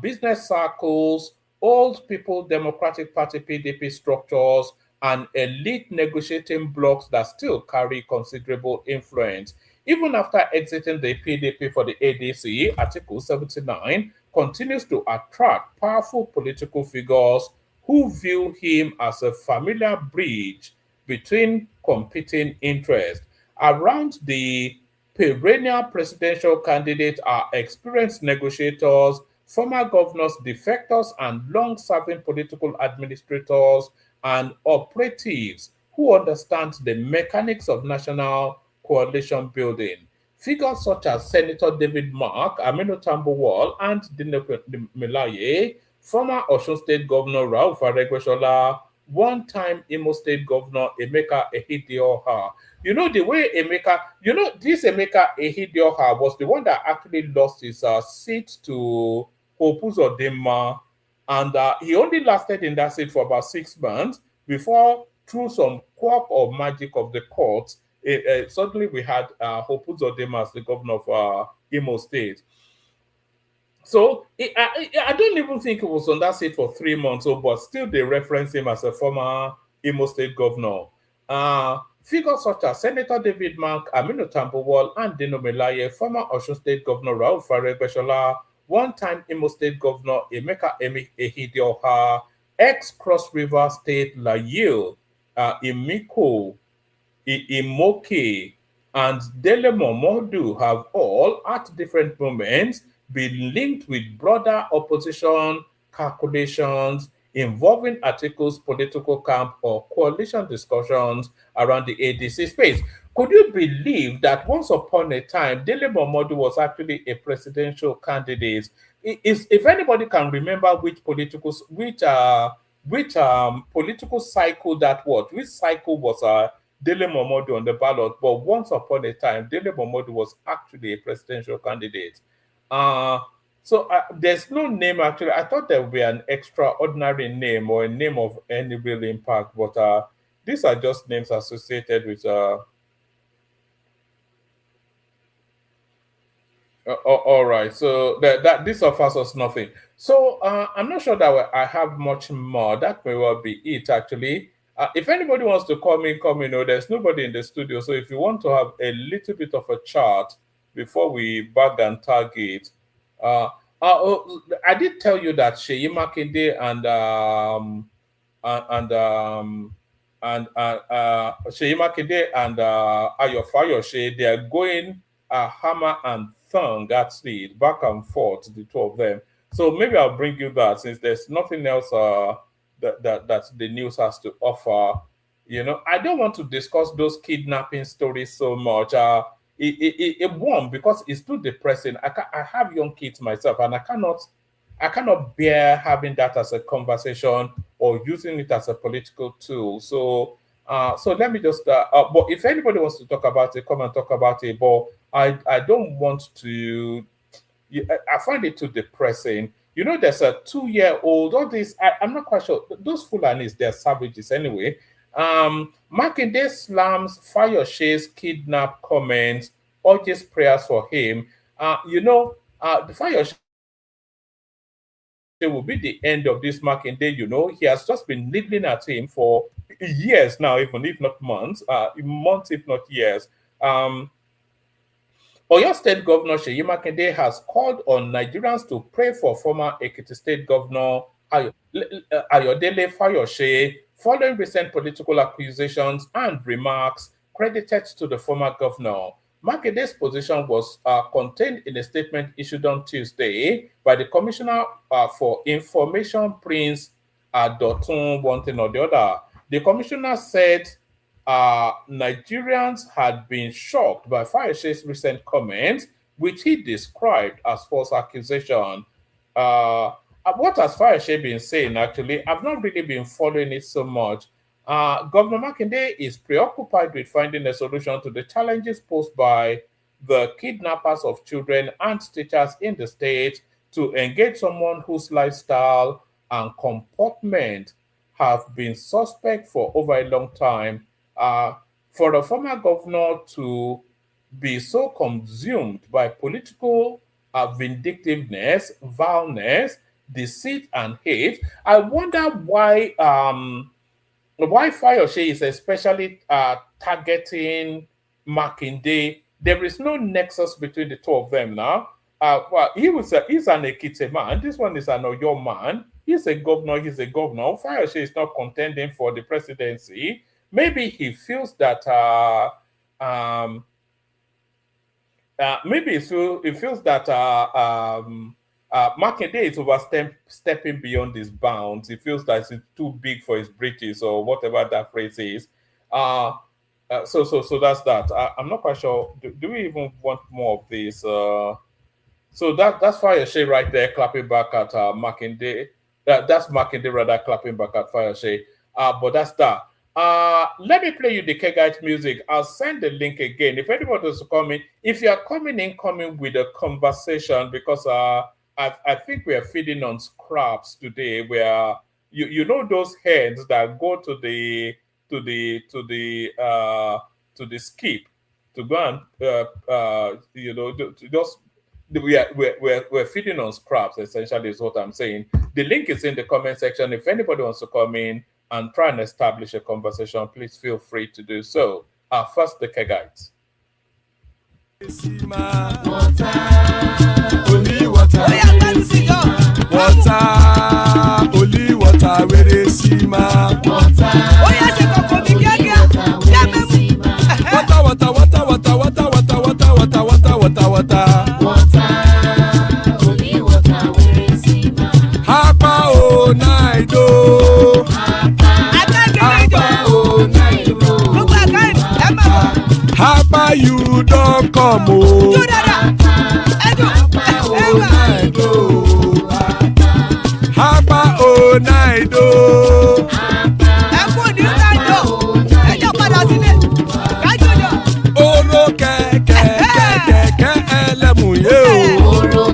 business circles, old People Democratic Party PDP structures, and elite negotiating blocs that still carry considerable influence. Even after exiting the PDP for the ADC, Article 79 continues to attract powerful political figures who view him as a familiar bridge between competing interests. Around the perennial presidential candidate are experienced negotiators, former governors, defectors, and long serving political administrators and operatives who understand the mechanics of national coalition building. Figures such as Senator David Mark, Aminu Tambuwal, and Dino Melaye, former Osun State Governor Rauf Aregbesola, one-time Imo State Governor Emeka Ehidioha. You know the way this Emeka Ehidioha was the one that actually lost his seat to Hope Uzodinma, and he only lasted in that seat for about 6 months before, through some quirk or magic of the court, suddenly we had Hope Uzodinma as the governor of Imo State. So I don't even think he was on that seat for 3 months, but still they reference him as a former Imo State governor. Figures such as Senator David Mark, Aminu Tambuwal, and Dino Melaye, former Osun State Governor Raul Faregbeshola, one-time Imo State Governor Emeka Ehidioha, ex-Cross River State Layil, Imiko, Imoke, and Dele Momodu have all, at different moments, been linked with broader opposition calculations involving articles, political camp, or coalition discussions around the ADC space. Could you believe that once upon a time, Dele Momodu was actually a presidential candidate? If anybody can remember which political cycle that was, which cycle was Dele Momodu on the ballot, but once upon a time, Dele Momodu was actually a presidential candidate. Uh, so there's no name actually. I thought there would be an extraordinary name or a name of any real impact, but these are just names associated with. All right, so that this offers us nothing. So I'm not sure that I have much more. That may well be it actually. If anybody wants to call me, come. There's nobody in the studio. So if you want to have a little bit of a chat before we bag and target, I did tell you that Sheyi Makinde and Sheyi Makinde and Ayo Fayoshe, they are going hammer and thong actually back and forth, the two of them. So maybe I'll bring you that since there's nothing else that the news has to offer. I don't want to discuss those kidnapping stories so much. It won't, because it's too depressing. I have young kids myself, and I cannot bear having that as a conversation or using it as a political tool. So let me just. But if anybody wants to talk about it, come and talk about it. But I don't want to. I find it too depressing. There's a 2-year-old. All this, I'm not quite sure. Those Fulanis, they're savages anyway. Makinde slams Fayoshe's kidnap comments, urges prayers for him. The Fayoshe will be the end of this Makinde. He has just been niggling at him for years now, even if not months, if not years. Oyo State Governor Sheyi Makinde has called on Nigerians to pray for former Ekiti State Governor Ayodele Fayoshe following recent political accusations and remarks credited to the former governor. Makinde's position was contained in a statement issued on Tuesday by the Commissioner for Information, Prince Dotun, one thing or the other. The commissioner said Nigerians had been shocked by Fayoshe's recent comments, which he described as false accusation. What has Fayoshe been saying, actually? I've not really been following it so much. Governor Makinde is preoccupied with finding a solution to the challenges posed by the kidnappers of children and teachers in the state to engage someone whose lifestyle and comportment have been suspect for over a long time. For the former governor to be so consumed by political vindictiveness, vileness, deceit, and hate, I wonder why Fayoshe is especially targeting Makinde. There is no nexus between the two of them now. Well, he's an Ekiti man. This one is an Oyo man. He's a governor. Fayoshe is not contending for the presidency. Maybe he feels that Makinde is overstepping beyond his bounds. He feels that it's too big for his britches or whatever that phrase is. So that's that. I'm not quite sure. Do we even want more of this? So that's Fayoshe right there clapping back at Makinde. That's Makinde rather clapping back at Fayoshe. But that's that. Let me play you the Kegite music. I'll send the link again. If anybody wants to come in, if you are coming with a conversation, because I think we are feeding on scraps today, where those hens that go to the skip to go and to just we're feeding on scraps, essentially, is what I'm saying. The link is in the comment section. If anybody wants to come in and try and establish a conversation, please feel free to do so. First, the Kegites. Only water, where they see ma. Water, Hapa o naido. Hapa you don't come o. Hapa o naido. Oro kẹ̀kẹ́ ẹlẹ́mù yé o.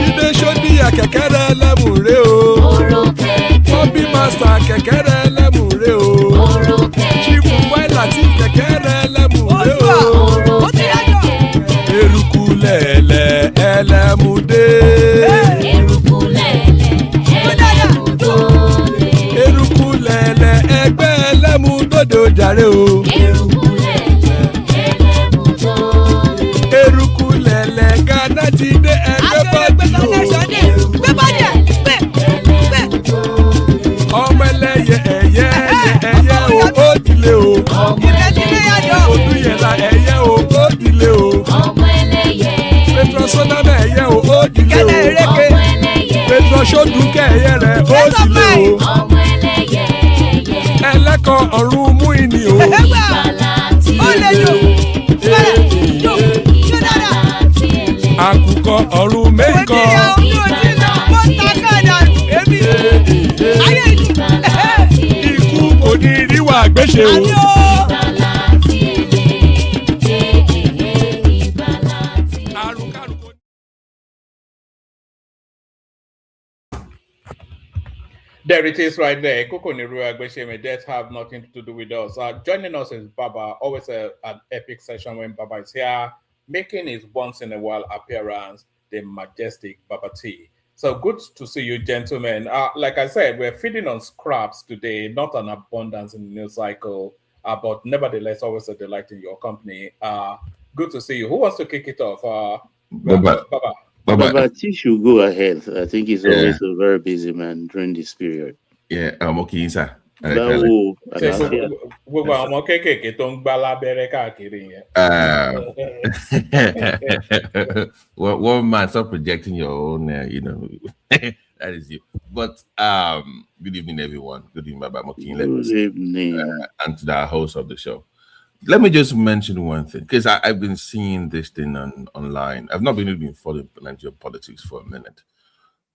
Ibe sodi akẹ̀kẹ́ ẹlẹ́mù rẹ o. Bobby master kẹ̀kẹ́ ẹlẹ́mù rẹ o. Chief Wẹ́lá ti kẹ̀kẹ́ ẹlẹ́mù rẹ o. Eruku lẹ̀lẹ̀ ẹlẹ́mù dé. Eruku lẹ̀lẹ̀ ẹgbẹ́ ẹlẹ́mù dòde ojàre o. Eruku lẹ̀lẹ̀ Ghana ti dé ẹgbẹ́ bọ́ọ̀dì o. Ọmọ ẹlẹ́yẹ ẹyẹ o ó dìlé o. Odúyẹ̀lá ẹyẹ o ó dìlé o. Petrosonana ẹyẹ o ó dìlé o. Petrosodúnkẹ́ ẹyẹ rẹ̀ ó dìlé o. Ẹlẹ́kọ̀ ọ̀run mú ìní o. Àkùkọ ọ̀run mẹ́kọ̀. Ikú kò ní ríwà gbéṣe o. There it is right there. Koko Niru Agbesheme, death have nothing to do with us. Joining us is Baba, always an epic session when Baba is here, making his once in a while appearance, the majestic Baba T. So good to see you, gentlemen. Like I said, we're feeding on scraps today, not an abundance in the news cycle, but nevertheless, always a delight in your company. Good to see you. Who wants to kick it off? Baba. Baba. Baba T should go ahead. I think he's always a very busy man during this period. Yeah, I'm okay, sir. Well, one man, stop projecting your own, that is you. But good evening, everyone. Good evening, Baba Mokin. Good evening. And to the host of the show. Let me just mention one thing, because I've been seeing this thing online. I've not really been following Nigerian politics for a minute.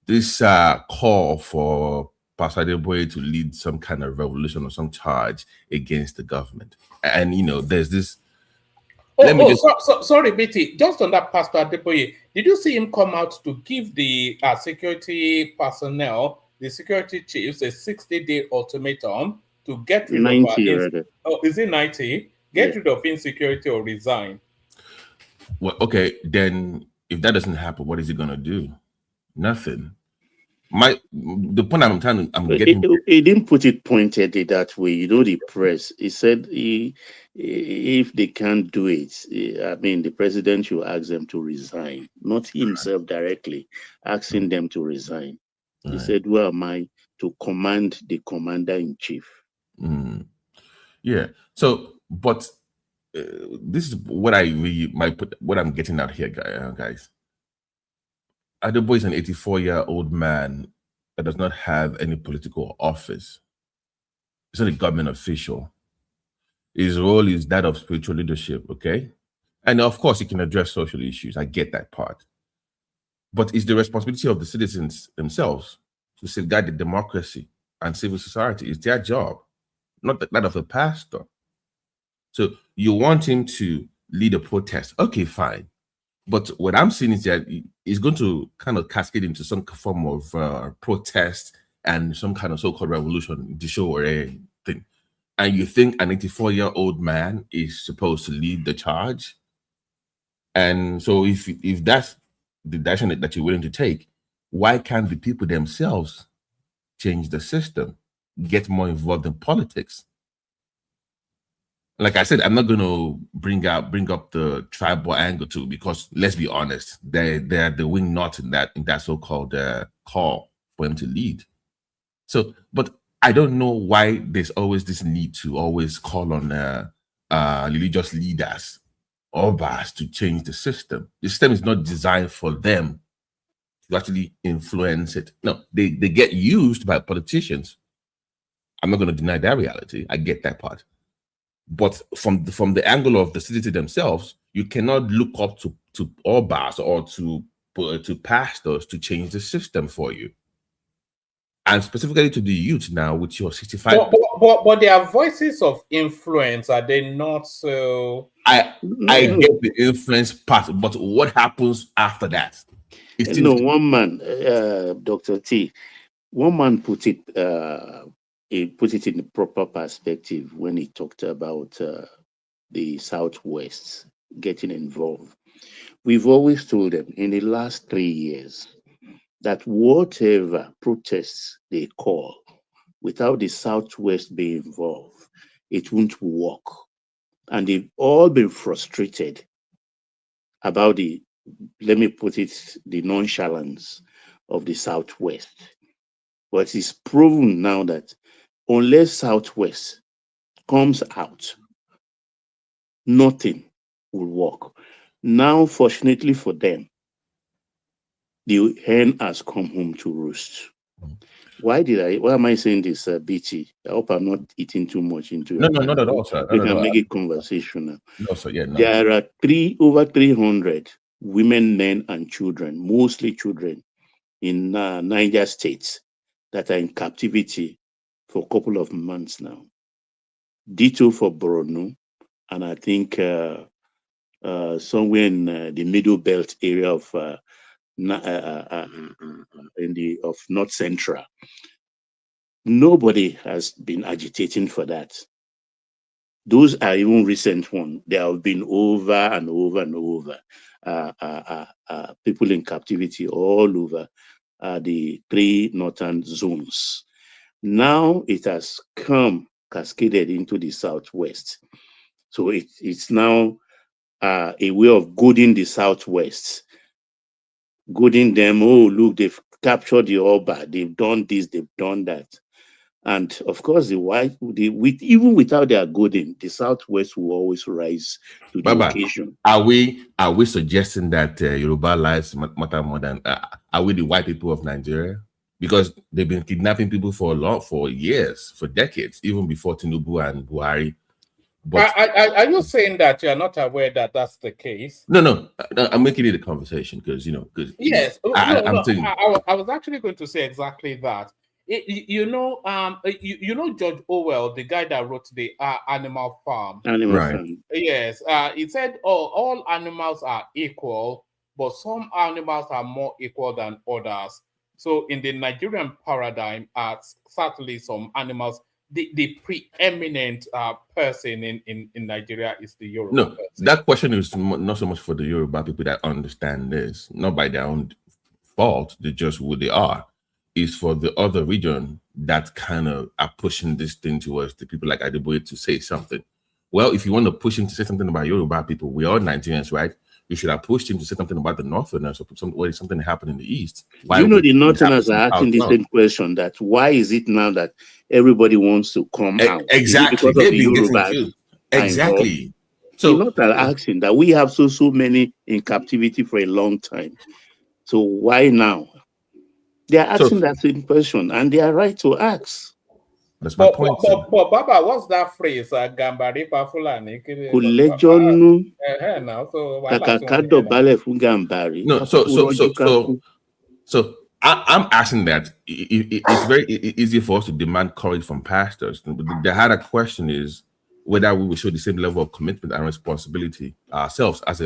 This call for Pastor Adeboye to lead some kind of revolution or some charge against the government. And, there's this... Sorry, Betty. Just on that, Pastor Adeboye, did you see him come out to give the security personnel, the security chiefs, a 60-day ultimatum to get rid 90 of... is it 90? Get rid of insecurity or resign. Well, okay, then if that doesn't happen, what is he going to do? Nothing. The point I'm getting... He didn't put it pointedly that way. The press. He said if they can't do it, the president should ask them to resign. Not himself directly, asking them to resign. Right. He said, who am I to command the commander-in-chief? Yeah. So, but this is what what I'm getting out here, guys. Adeboye is an 84-year-old man that does not have any political office. He's not a government official. His role is that of spiritual leadership, okay? And of course, he can address social issues. I get that part. But it's the responsibility of the citizens themselves to safeguard the democracy and civil society. It's their job, not that of the pastor. So you want him to lead a protest. Okay, fine. But what I'm seeing is that he's going to kind of cascade into some form of protest and some kind of so-called revolution, the show or anything. And you think an 84-year-old man is supposed to lead the charge? And so if that's the direction that you're willing to take, why can't the people themselves change the system, get more involved in politics? like I said, I'm not going to bring up the tribal angle too, because let's be honest, they're the wing nut in that so-called call for him to lead. So, but I don't know why there's always this need to always call on religious leaders or bars to change the system. The system is not designed for them to actually influence it. No, they get used by politicians. I'm not going to deny that reality. I get that part. But from the angle of the city themselves, you cannot look up to Obas or to pastors to change the system for you. And specifically to the youth now, with your 65. But their voices of influence, are they not so? I get the influence part, but what happens after that? One man, Dr. T, one man put it in the proper perspective when he talked about the Southwest getting involved. We've always told them in the last 3 years that whatever protests they call, without the Southwest being involved, it won't work. And they've all been frustrated about the nonchalance of the Southwest. But it's proven now that unless Southwest comes out, nothing will work. Now, fortunately for them, the hen has come home to roost. Why am I saying this, BT? I hope I'm not eating too much into it. No, not at all, sir. We can make it conversational. No, sir. Yeah, no. There are over 300 women, men, and children, mostly children, in Niger State that are in captivity for a couple of months now. Ditto for Borno, and I think somewhere in the middle belt area of North Central. Nobody has been agitating for that. Those are even recent ones. There have been over and over and over people in captivity all over the 3 northern zones. Now it has come cascaded into the Southwest. So it's now a way of goading the Southwest. Goading them, oh, look, they've captured the Oba, they've done this, they've done that. And of course, even without their goading, the Southwest will always rise to the occasion. Are we suggesting that Yoruba lives matter more than are we the white people of Nigeria? Because they've been kidnapping people for years, for decades, even before Tinubu and Buhari. But are you saying that you are not aware that that's the case? No, I'm making it a conversation because yes, I was actually going to say exactly that. George Orwell, the guy that wrote the Animal Farm. Farm. Yes, he said, all animals are equal, but some animals are more equal than others. So in the Nigerian paradigm, certainly some animals. The preeminent person in Nigeria is the Yoruba person. That question is not so much for the Yoruba people that understand this, not by their own fault, they're just who they are. It's for the other region that kind of are pushing this thing towards the people like Ndigbo to say something. Well, if you want to push him to say something about Yoruba people, we are Nigerians, right? You should have pushed him to say something about the Northerners or something happened in the East. Why the Northerners are asking the same question, that why is it now that everybody wants to come out? Exactly. Because of the Yoruba. Exactly. So the North are asking that we have so many in captivity for a long time. So why now? They are asking that same question, and they are right to ask. That's my point. But Baba, what's that phrase? Gambari pa Fulani. So I'm asking that. It's very easy for us to demand courage from pastors. The harder question is whether we will show the same level of commitment and responsibility ourselves as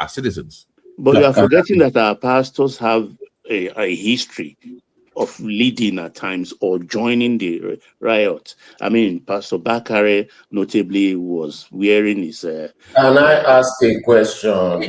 citizens. But you are forgetting that our pastors have a history of leading at times or joining the riot. I mean, Pastor Bakare notably was wearing his... Can I ask a question? Hold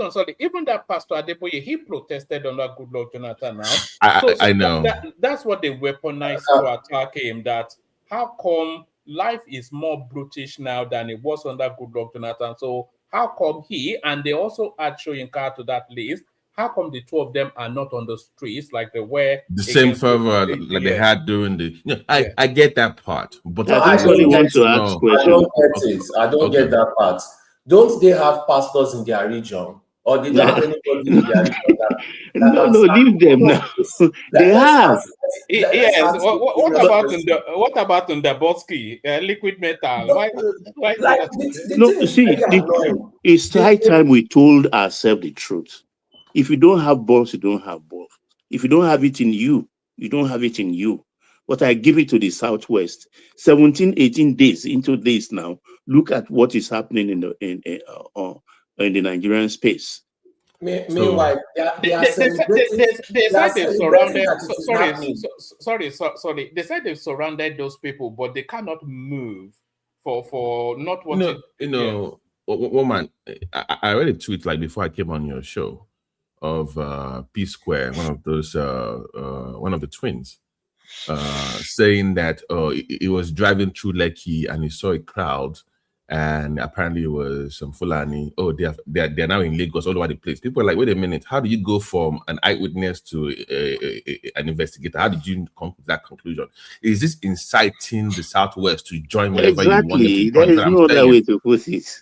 on, sorry. Even that Pastor Adeboye, he protested under Goodluck Jonathan now. I know. That's what they weaponized to attack him, that how come life is more brutish now than it was under Goodluck Jonathan. So how come he, and they also add Soyinka to that list, how come the two of them are not on the streets like they were? The same fervor like they had during the. I get that part, but I think somebody wants to ask I question. don't get it. I don't get that part. Don't they have pastors in their region? Or they don't have anybody in their region No, leave them now. They have. Yes. What about Ndigbo? Liquid metal? Why No, see, it's high time we told ourselves the truth. If you don't have balls, you don't have balls. If you don't have it in you, you don't have it in you. But I give it to the Southwest. 17, 18 days into this now. Look at what is happening in the Nigerian space. Meanwhile, they are celebrating. They said they've surrounded. Sorry. They said they've surrounded those people, but they cannot move for not wanting. Woman, I read a tweet like before I came on your show of P Square, one of the twins, saying that he was driving through Lekki and he saw a crowd, and apparently it was some Fulani. Oh, they're now in Lagos all over the place. People are like, wait a minute, how do you go from an eyewitness to an investigator? How did you come to that conclusion? Is this inciting the Southwest to join whatever you want them to join? There is no other way to put it.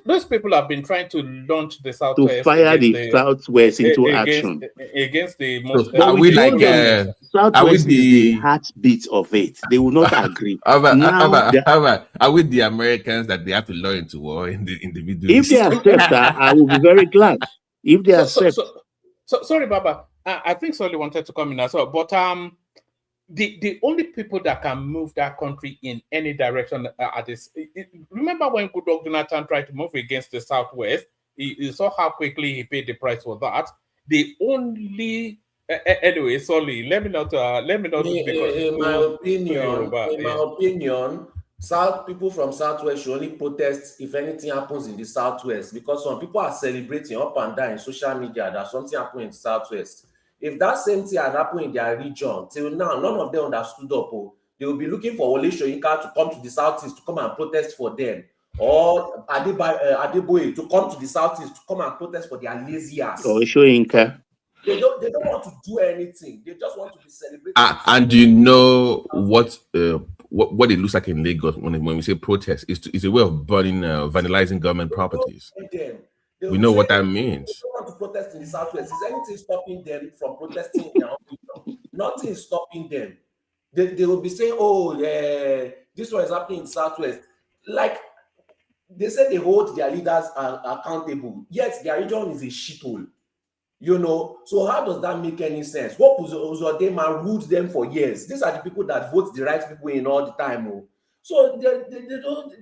Those people have been trying to launch the Southwest, to fire the Southwest into action against the most. Are we like Southwest is the heartbeat of it? They will not agree. Are we the Americans that they have to lure into war in the Middle East? If they accept that, I will be very glad. If they accept. Sorry, Baba. I think Solly wanted to come in as well, but the only people that can move that country in any direction are this. Remember when Goodluck Jonathan tried to move against the Southwest? You saw how quickly he paid the price for that. The only anyway, Solly, let me not. In my opinion, people from Southwest should only protest if anything happens in the Southwest, because some people are celebrating up and down in social media that something happened in the Southwest. If that same thing had happened in their region, till now, none of them understood up. They will be looking for Wole Soyinka to come to the Southeast to come and protest for them, or Adeboye to come to the Southeast to come and protest for their lazy ass. Or Soyinka. They don't want to do anything. They just want to be celebrating. And do you know what it looks like in Lagos when we say protest? It's a way of vandalizing government properties. We know what that means. They don't want to protest in the Southwest. Is anything stopping them from protesting in their own region? Nothing is stopping them. They will be saying, "Oh, this one is happening in the Southwest." Like they say, they hold their leaders accountable. Yet their region is a shithole. So how does that make any sense? What Uzodinma ruled them for years? These are the people that vote the right people in all the time. So they don't.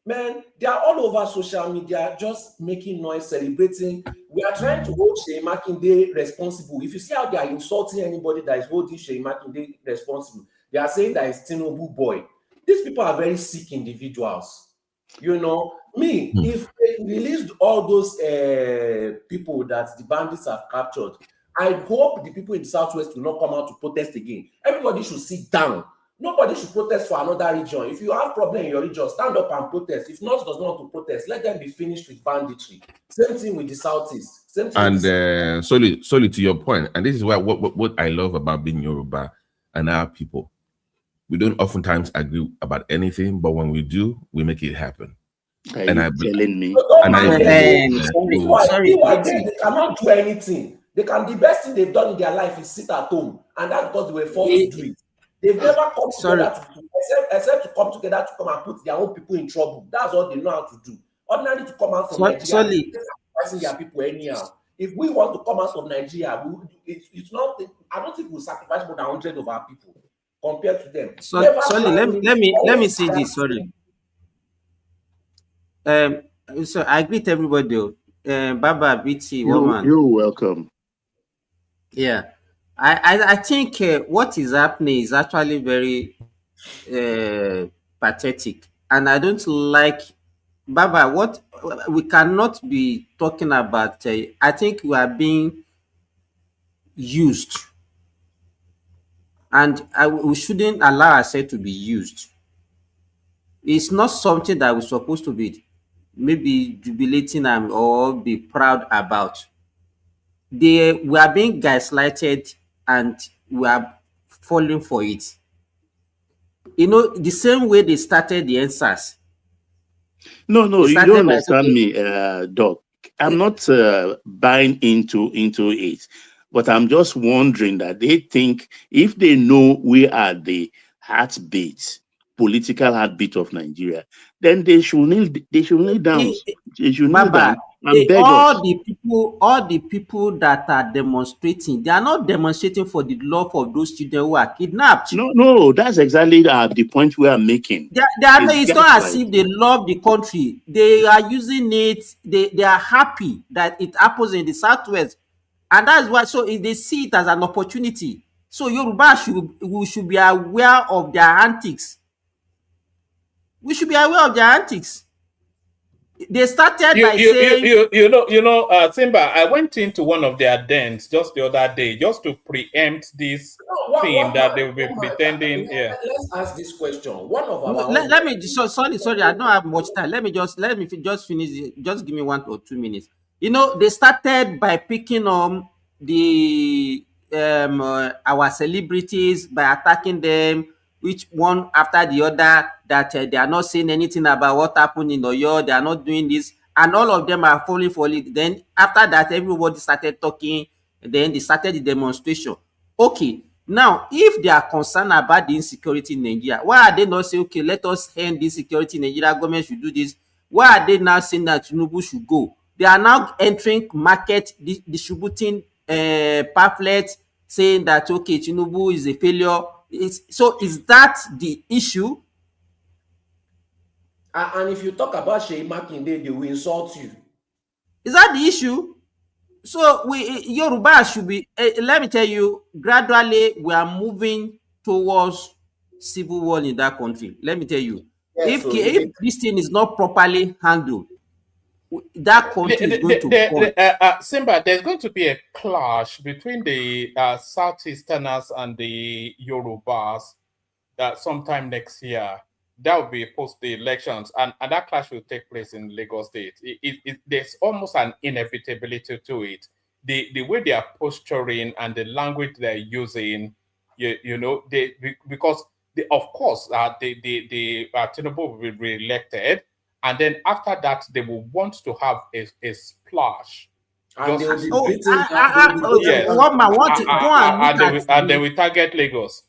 Man, they are all over social media, just making noise, celebrating. We are trying to hold Seyi Makinde responsible. If you see how they are insulting anybody that is holding Seyi Makinde responsible, they are saying that it's Tinubu boy. These people are very sick individuals. If they released all those people that the bandits have captured, I hope the people in the Southwest will not come out to protest again. Everybody should sit down. Nobody should protest for another region. If you have problem in your region, stand up and protest. If North does not want to protest, let them be finished with banditry. Same thing with the Southeast. Same thing. And solely to your point, and this is what I love about being Yoruba and our people. We don't oftentimes agree about anything, but when we do, we make it happen. They cannot do anything. The best thing they've done in their life is sit at home, and that's because they were forced to do it. They've never come together except to come together to come and put their own people in trouble. That's all they know how to do. Ordinarily, to come out from Nigeria, sacrificing their people anyhow. If we want to come out of Nigeria, it's not. I don't think we'll sacrifice more than 100 of our people compared to them. Let me say this. Sorry. So I greet everybody. Baba, BT, woman. You're welcome. Yeah. I think what is happening is actually very pathetic, and I don't like Baba. What we cannot be talking about. I think we are being used, and we shouldn't allow ourselves to be used. It's not something that we're supposed to be maybe jubilating or be proud about. We are being gaslighted and we are falling for it. You know, the same way they started the answers. No, They you don't started by understand saying, me, Doc. I'm not buying into it, but I'm just wondering that they think if they know we are the heartbeat, political heartbeat of Nigeria, then they should kneel down. They should kneel Baba, down and beg all us. the people that are demonstrating, they are not demonstrating for the love of those children who are kidnapped. No, that's exactly the point we are making. It's It's not as if they gaslighting. love the country. They are using it. They are happy that it happens in the southwest, and that's why. So if they see it as an opportunity, so Yoruba we should be aware of their antics. We should be aware of their antics. They started by saying, Simba, I went into one of their dens just the other day just to preempt this No, thing that they will be pretending. Yeah. let's ask this question. One of our let, own. let me sorry, I don't have much time. Let me just finish just give me 1 or 2 minutes. You know, they started by picking on the our celebrities by attacking them, which one after the other, that they are not saying anything about what happened in Oyo, they are not doing this, and all of them are falling for it. Then after that, everybody started talking, then they started the demonstration. Okay, now if they are concerned about the insecurity in Nigeria, why are they not saying, okay, let us end this security in Nigeria, government should do this? Why are they now saying that Tinubu should go? They are now entering market, distributing pamphlets saying that, okay, Tinubu is a failure. So is that the issue? And if you talk about Sheyi Makinde, they will insult you. Is that the issue? So Yoruba should be, let me tell you, gradually we are moving towards civil war in that country. Let me tell you, Yes, so if this thing is not properly handled, that country is going to fall. Simba, there's going to be a clash between the Southeasterners and the Yorubas sometime next year. That will be post the elections, and that clash will take place in Lagos State. There's almost an inevitability to it. The way they are posturing and the language they're using, because of course the Tinubu will be re-elected, and then after that they will want to have a splash. And they will be Oh, Yes. one man want to go and look at they will target Lagos.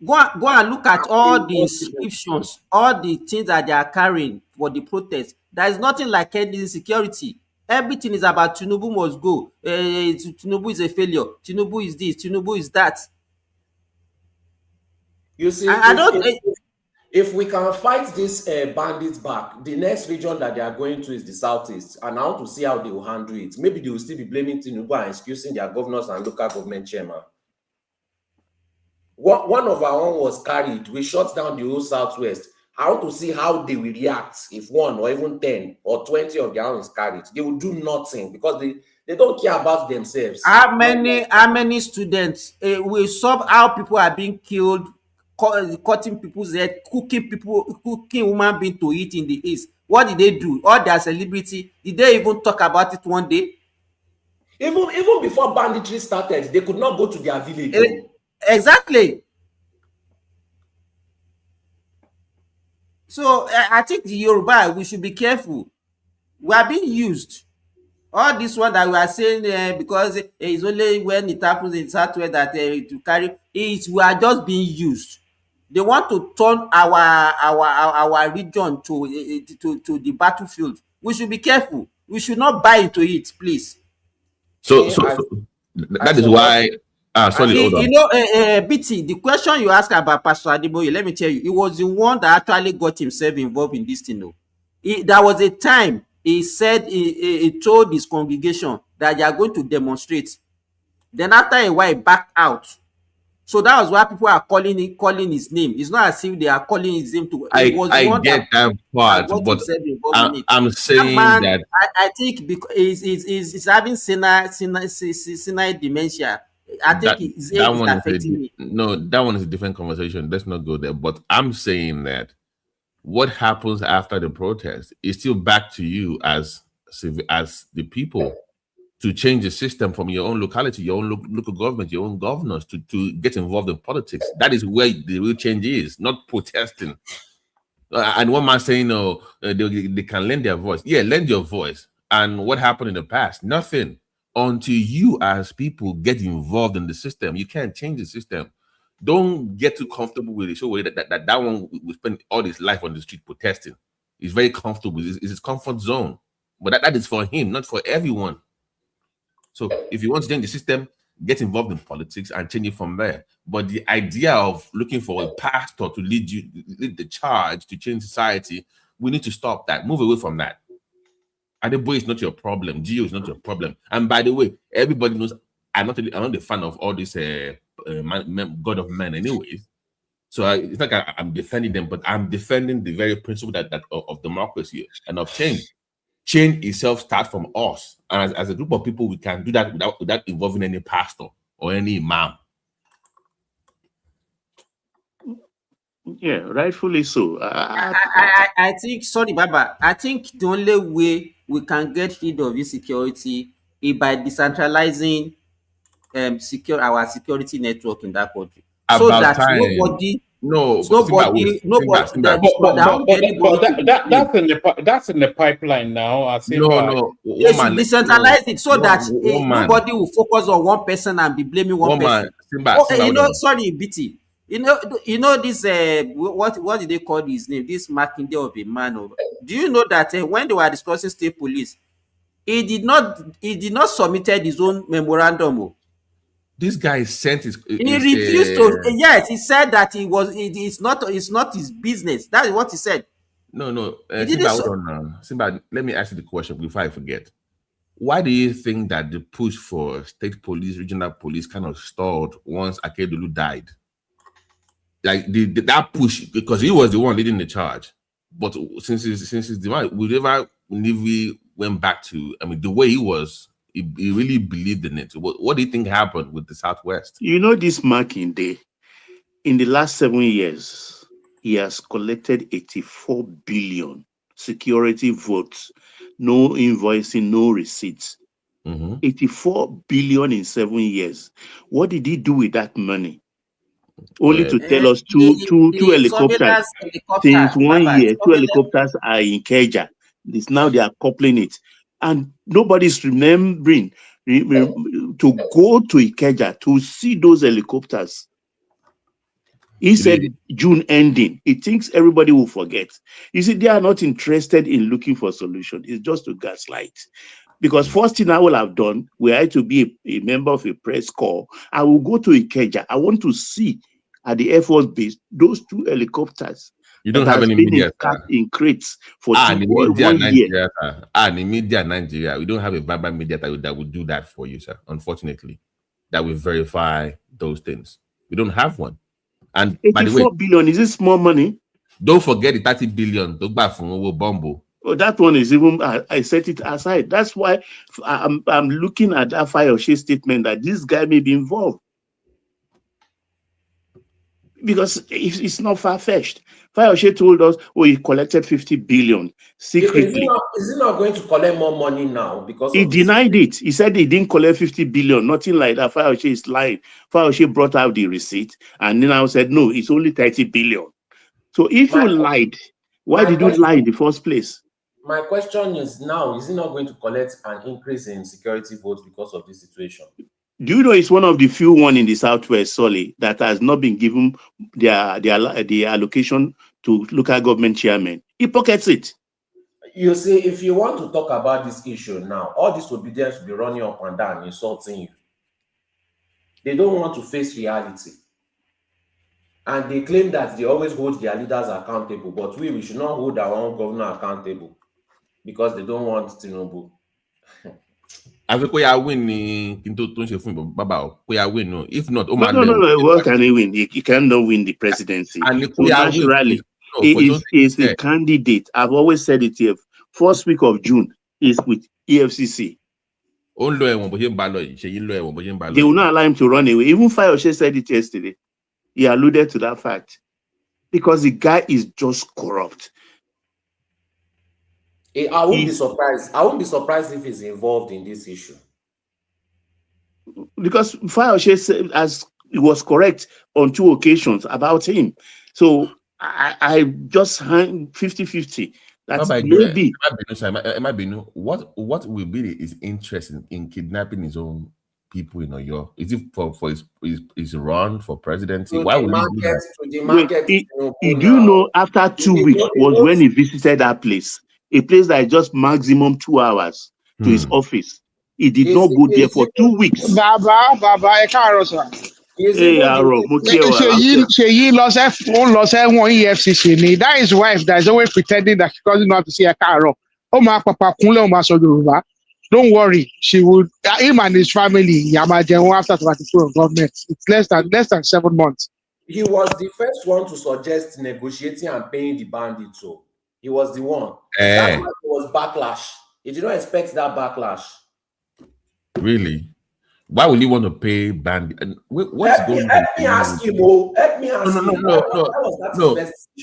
go and look at all the inscriptions, all the things that they are carrying for the protest. There is nothing like any security. Everything is about Tinubu must go. Tinubu is a failure. Tinubu is this. Tinubu is that. You see, I don't. if we can fight these bandits back, the next region that they are going to is the southeast, and I want to see how they will handle it. Maybe they will still be blaming Tinubu and excusing their governors and local government chairman. One of our own was carried. We shut down the whole southwest. I want to see how they will react if 1 or even 10 or 20 of their own is carried. They will do nothing because they don't care about themselves. How many students will solve how people are being killed, cutting people's head, cooking human being to eat in the east? What did they do? All their celebrity, did they even talk about it one day? Even before banditry started, they could not go to their village. Exactly. So I think the Yoruba, we should be careful. We are being used. All this one that we are saying because it's only when it happens in Southwest that to carry it, we are just being used. They want to turn our region to the battlefield. We should be careful. We should not buy into it, please. So that is why. Sorry, hold on. You know, BT, the question you asked about Pastor Adeboye, let me tell you, he was the one that actually got himself involved in this thing. There was a time he said he told his congregation that they are going to demonstrate. Then after a while, he backed out. So that was why people are calling his name. It's not as if they are calling his name to. I get that part, but I'm saying that I think because he's having senile dementia. I think his age is affecting me. No, that one is a different conversation. Let's not go there. But I'm saying that what happens after the protest is still back to you as the people to change the system from your own locality, your own local government, your own governors to get involved in politics. That is where the real change is, not protesting. And one man saying, "No, they can lend their voice." Yeah, lend your voice. And what happened in the past? Nothing. Until you, as people, get involved in the system, you can't change the system. Don't get too comfortable with it. So that one will spend all his life on the street protesting. He's very comfortable. It's his comfort zone. But that is for him, not for everyone. So if you want to change the system, get involved in politics and change it from there. But the idea of looking for a pastor to lead the charge to change society, we need to stop that. Move away from that. Adebo is not your problem. Geo is not your problem. And by the way, everybody knows I'm not a fan of all this God of men anyways. So it's like I'm defending them, but I'm defending the very principle that of democracy and of change. Change itself starts from us. And as a group of people, we can do that without involving any pastor or any imam. Yeah, rightfully so. I think, sorry, Baba, I think the only way we can get rid of insecurity is by decentralizing our security network in that country. So About that time. nobody that's in the pipeline now. They should decentralize it so that nobody will focus on one person and be blaming one person. Sorry, BT. You know this what did they call his name? This Makinde of a man. Do you know that when they were discussing state police, he did not submitted his own memorandum. This guy sent his. He refused to. Yes, he said that it's not his business. That is what he said. No. Simba, let me ask you the question before I forget. Why do you think that the push for state police, regional police, kind of stalled once Akedolu died? Like that push, because he was the one leading the charge. But since his demise, we went back to, the way he was. He really believed in it. What do you think happened with the Southwest? You know, this Makinde, in the last 7 years, he has collected 84 billion security votes, no invoicing, no receipts. 84 billion in 7 years. What did he do with that money? Only to tell us two helicopters. Since 1 year, 2 helicopters are in Keja. Now they are coupling it. And nobody's remembering to go to Ikeja to see those helicopters. He said June ending. He thinks everybody will forget. You see, they are not interested in looking for a solution. It's just to gaslight. Because first thing I will have done, were I to be a member of a press corps, I will go to Ikeja. I want to see at the Air Force base those 2 helicopters. You don't have any media in crates for 1 year. In media Nigeria, we don't have a vibrant media that would do that for you, sir. Unfortunately, that will verify those things. We don't have one. And 84 by the way, billion, is it small money? Don't forget the 30 billion. Bombo. Oh, that one is even. I set it aside. That's why I'm looking at that Fayoshe statement that this guy may be involved. Because it's not far-fetched. Fayoshe told us, he collected 50 billion secretly. Is he not going to collect more money now? Because he denied it. He said he didn't collect 50 billion. Nothing like that. Fayoshe is lying. Fayoshe brought out the receipt and then I said, no, it's only 30 billion. So if you lied, why did you lie in the first place? My question is now, is he not going to collect an increase in security votes because of this situation? Do you know it's one of the few one in the Southwest, Solly, that has not been given the allocation to local government chairman? He pockets it. You see, if you want to talk about this issue now, all this obedience will be running up and down, insulting you. They don't want to face reality. And they claim that they always hold their leaders accountable, but we should not hold our own governor accountable because they don't want Tinubu. I think we are winning. If not, no. What can he win? He cannot win the presidency. And so naturally, he is a candidate. I've always said it here. First week of June is with EFCC. They will not allow him to run away. Even Fayoshe said it yesterday. He alluded to that fact. because the guy is just corrupt. I won't be surprised. I won't be surprised if he's involved in this issue. Because Fayose said, as he was correct on 2 occasions about him. So I just hang 50-50. That's maybe. What will be his interest in kidnapping his own people in Oyo? Is it for his run for presidency? Why would he do that? Do you know after 2 weeks was when he visited that place? A place that is just maximum 2 hours to his office. He did not go there for 2 weeks. Baba, Hey, Aro, Sheyi lost one EFCC ni. That is wife that is always pretending that she doesn't know how to see a car. Oh my papa, don't worry, she would. Him and his family, Yamajen, after 24 government. It's less than 7 months. He was the first one to suggest negotiating and paying the bandits. So he was the one. That's why there was backlash. He did not expect that backlash. Really? Why would he want to pay bandit? What's going on? Let me ask him. No.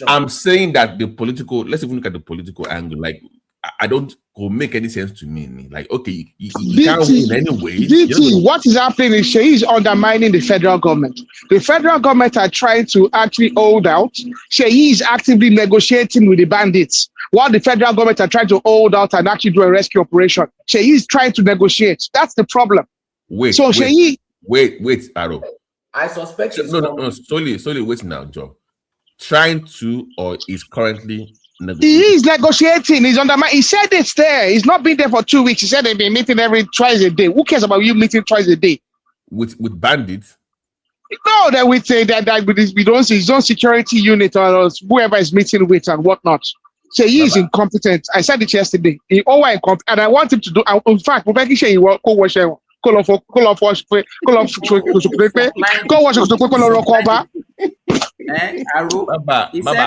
I'm saying that the political. Let's even look at the political angle. Like, I don't make any sense to me. Like, okay, you can't win anyway. What is happening is Sheyi is undermining the federal government. The federal government are trying to actually hold out. Sheyi is actively negotiating with the bandits, while the federal government are trying to hold out and actually do a rescue operation. Sheyi is trying to negotiate. That's the problem. Wait, Aro. I suspect no. Solely wait now, Joe. Trying to, or is currently negotiating? He is negotiating. He's undermining. He said it's there. He's not been there for 2 weeks. He said they've been meeting twice a day. Who cares about you meeting twice a day? With bandits? No, that we say that with his own security unit or whoever is meeting with and whatnot. So he is incompetent. I said it yesterday. He incompetent, and I want him to do. In fact, he will go wash He said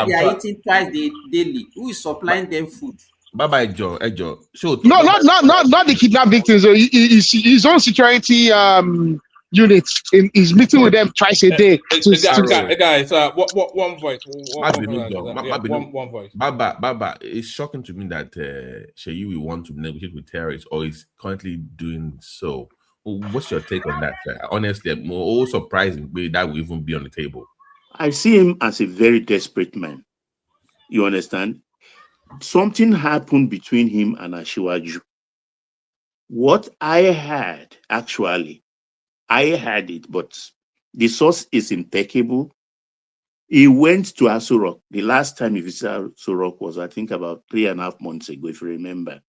they are eating twice daily. Who is supplying them food? Bye, Joe. No, not the kidnapped victims. His own security unit. He's meeting with them twice a day. Guys, one voice. One voice. Baba, it's shocking to me that Sheyi will want to negotiate with terrorists, or is currently doing so. What's your take on that, sir? Honestly, I'm more surprising that will even be on the table. I see him as a very desperate man. You understand? Something happened between him and Asiwaju. What I had, actually, I had it, but the source is impeccable. He went to Aso Rock. The last time he visited Aso Rock was, I think, about 3.5 months ago, if you remember.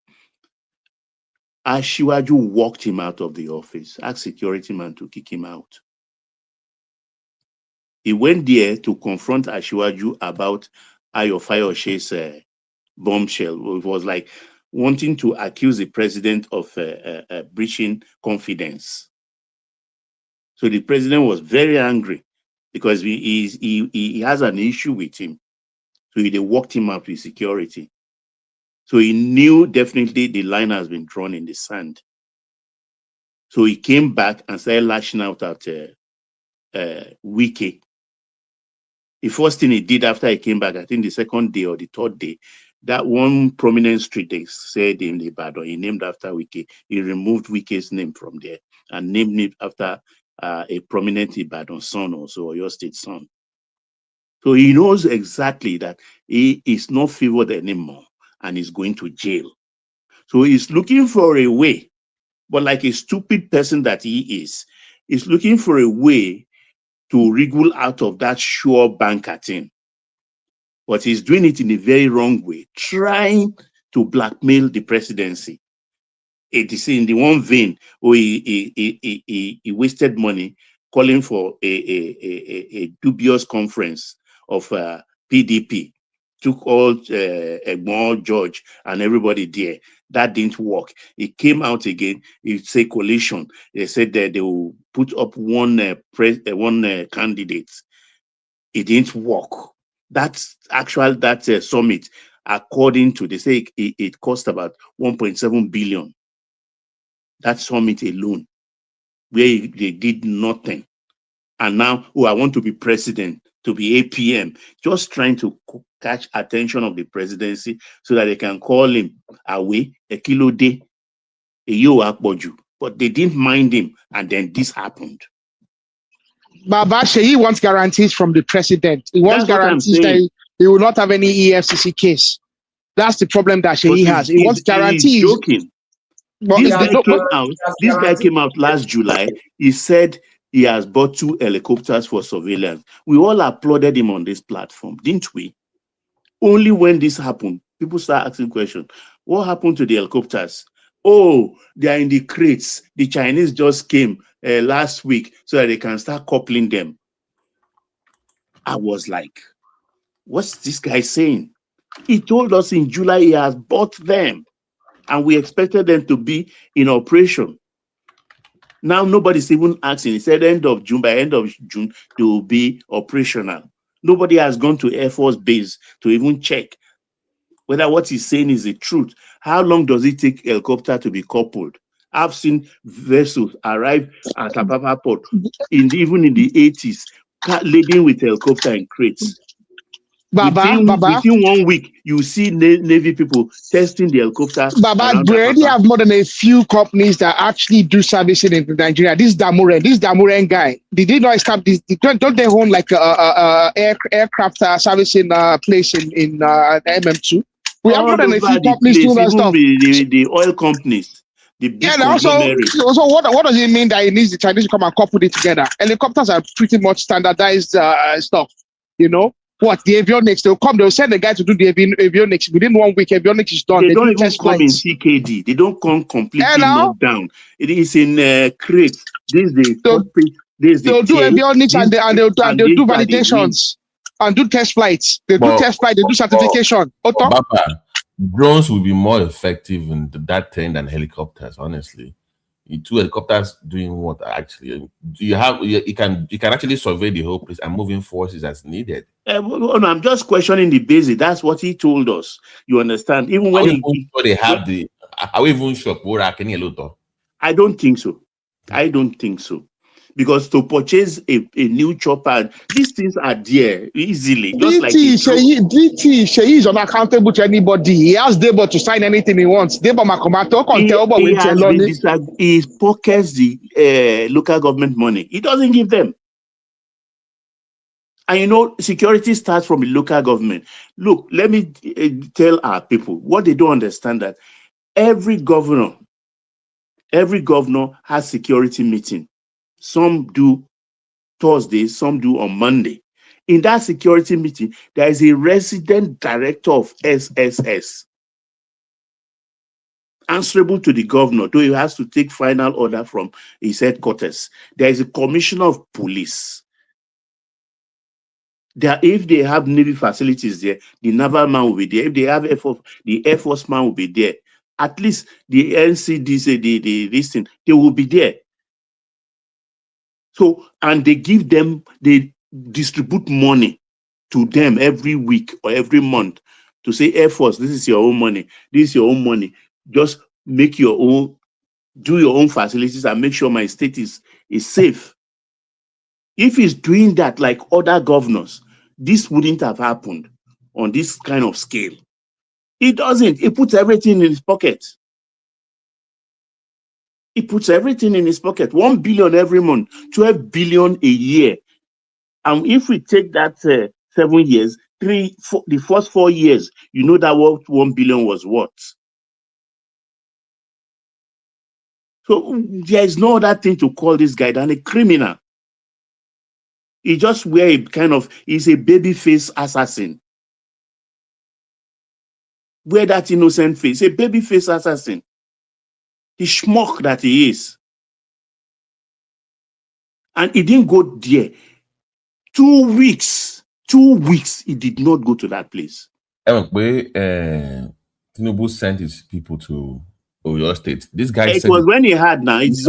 Asiwaju walked him out of the office, asked security man to kick him out. He went there to confront Asiwaju about Ayo Fayoshe's bombshell. It was like wanting to accuse the president of breaching confidence. So the president was very angry because he has an issue with him. So they walked him out with security. So he knew definitely the line has been drawn in the sand. So he came back and started lashing out at Wike. The first thing he did after he came back, I think the second day or the third day, that one prominent street they said in Ibadan, he named after Wike. He removed Wike's name from there and named it after a prominent Ibadan son, also your state son. So he knows exactly that he is not favored anymore and is going to jail. So he's looking for a way, but like a stupid person that he is, he's looking for a way to wriggle out of that sure banker thing. But he's doing it in a very wrong way, trying to blackmail the presidency. It is in the one vein where he wasted money calling for a dubious conference of PDP. Took all Egbon, George, and everybody there. That didn't work. It came out again. It's a coalition. They said that they will put up one candidate. It didn't work. That's that summit, according to, they say it cost about 1.7 billion. That summit alone, where they did nothing. And now, oh, I want to be president, to be APM, just trying to catch attention of the presidency so that they can call him away, a kilo day, a yo akboju. But they didn't mind him, and then this happened. Baba Sheyi wants guarantees from the president. He wants That's what I'm guarantees that saying. he will not have any EFCC case. That's the problem that Sheyi has. He wants He's guarantees. joking. But This they guy don't- came out. This guy came out last July. He said he has bought 2 helicopters for surveillance. We all applauded him on this platform, didn't we? Only when this happened, people start asking questions. What happened to the helicopters? Oh, they are in the crates. The Chinese just came last week so that they can start coupling them. I was like, what's this guy saying? He told us in July he has bought them, and we expected them to be in operation. Now nobody's even asking. He said end of June, by end of June, they will be operational. Nobody has gone to Air Force Base to even check whether what he's saying is the truth. How long does it take a helicopter to be coupled? I've seen vessels arrive at Apapa Port even in the 80s, laden with helicopter and crates. Baba, Within 1 week, you see Navy people testing the helicopter. Baba, we already have more than a few companies that actually do servicing in Nigeria. This Damuren guy, did they not establish? Don't they own like a aircraft servicing place in MM2? We have more than a few companies doing that stuff. The oil companies. The big conglomerates. So what does it mean that it needs the Chinese to come and couple it together? Helicopters are pretty much standardized stuff, you know. What, the avionics, they'll send the guy to do the avionics. Within 1 week, avionics is done. They don't even come in CKD. They don't come completely knocked down. It is in crates. This is the cockpit. They'll do avionics and they'll do validations and do test flights. They do test flights, they do certification. Baba, drones will be more effective in that thing than helicopters, honestly. 2 helicopters doing what actually? You can actually survey the whole place and moving forces as needed. I'm just questioning the basic. That's what he told us. You understand? Even when are we even sure? I don't think so. I don't think so. Because to purchase a new chopper, these things are there easily. Just Sheyi is unaccountable to anybody. He has Ndigbo to sign anything he wants. He pockets the local government money. He doesn't give them. And you know, security starts from the local government. Look, let me tell our people what they don't understand, that every governor has security meeting. Some do Thursday, some do on Monday. In that security meeting, there is a resident director of SSS answerable to the governor, though he has to take final order from his headquarters. There is a commissioner of police. If they have Navy facilities there, the naval man will be there. If they have Air Force, the Air Force man will be there. At least the NCDC, this thing, they will be there. So, and they distribute money to them every week or every month to say, Air Force, this is your own money. This is your own money. Just make your own, do your own facilities and make sure my state is safe. If he's doing that like other governors, this wouldn't have happened on this kind of scale. He doesn't. He puts everything in his pocket. He puts everything in his pocket. 1 billion every month, 12 billion a year. And if we take that 7 years, the first 4 years, you know that what 1 billion was what? So there is no other thing to call this guy than a criminal. He just he's a baby face assassin. Wear that innocent face, a baby face assassin. The schmuck that he is. And he didn't go there. 2 weeks, he did not go to that place. Tinubu sent his people to Oyo State. This guy it was when he had now. It's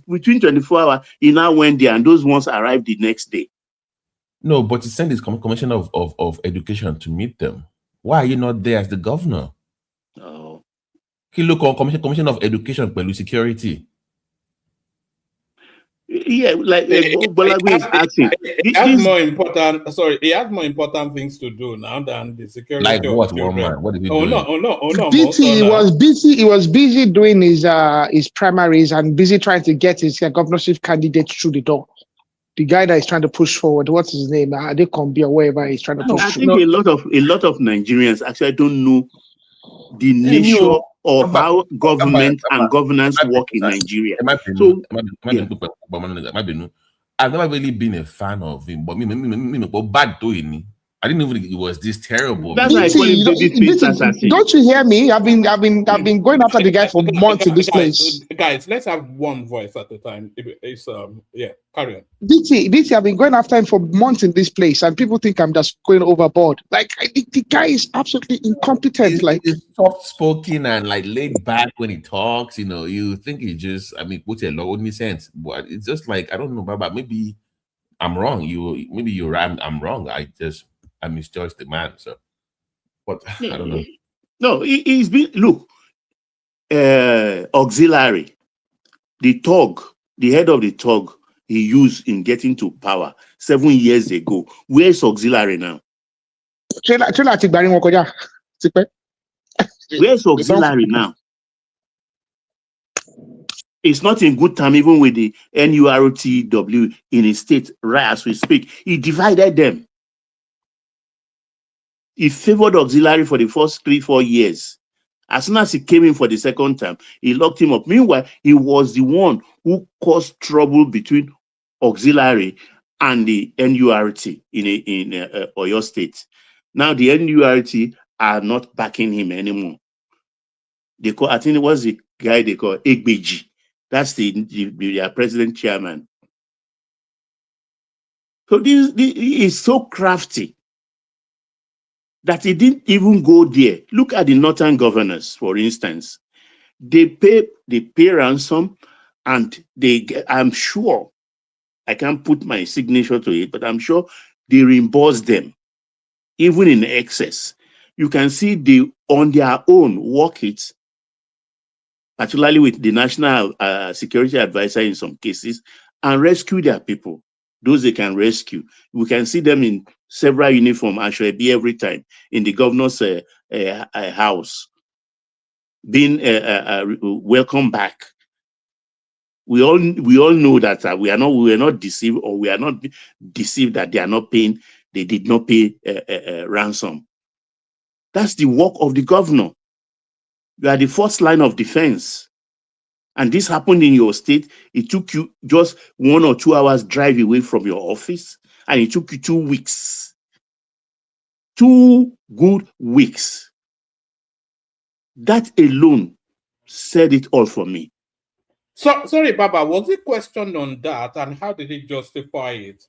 between 24 hours, he now went there and those ones arrived the next day. No, but he sent his commissioner of education to meet them. Why are you not there as the governor? Oh. He look on commissioner of education, but security. Yeah, like Bolagwe is asking. He has more important. Sorry, he has more important things to do now than the security Like of what, children. woman? What did he Oh do? no! Oh no! Oh no! BT, he was busy. He was busy doing his primaries and busy trying to get his governorship candidate through the door. The guy that is trying to push forward, what's his name? Adekombi or wherever he's trying to push. I think a lot of Nigerians actually don't know the nature of how government and governance work in Nigeria. So I've never really been a fan of him, but bad to him. I didn't even think it was this terrible. That's why I call him babyface assassin. Don't you hear me? I've been going after the guy for months in this place. Guys, let's have one voice at a time. It's yeah, carry on. DT, I've been going after him for months in this place, and people think I'm just going overboard. Like the guy is absolutely incompetent. He's soft spoken and like laid back when he talks. You know, you think he just, I mean, put a lot of sense, but it's just like I don't know, but maybe I'm wrong. Maybe you're right. I'm wrong. I misjudged the man. So, but I don't know. No, he's been auxiliary, the thug, the head of the thug he used in getting to power 7 years ago. Where's auxiliary now? Where's auxiliary now? It's not in good time, even with the NURTW in his state, right as we speak. He divided them. He favored auxiliary for the first 3-4 years. As soon as he came in for the second time, he locked him up. Meanwhile, he was the one who caused trouble between auxiliary and the NURT in Oyo State. Now the NURT are not backing him anymore. They call, I think it was the guy they call Egbeji. That's the president chairman. So this is so crafty that he didn't even go there. Look at the northern governors, for instance. They pay ransom, and I'm sure, I can't put my signature to it, but I'm sure they reimburse them, even in excess. You can see they, on their own, work it, particularly with the National Security Advisor in some cases, and rescue their people, those they can rescue. We can see them in several uniform, Ashwebi every time, in the governor's house, being welcome back. We all know that we are not deceived, or we are not deceived that they did not pay ransom. That's the work of the governor. You are the first line of defense. And this happened in your state. It took you just 1 or 2 hours drive away from your office, and it took you 2 weeks. 2 good weeks. That alone said it all for me. So sorry, Baba, was he questioned on that, and how did he justify it?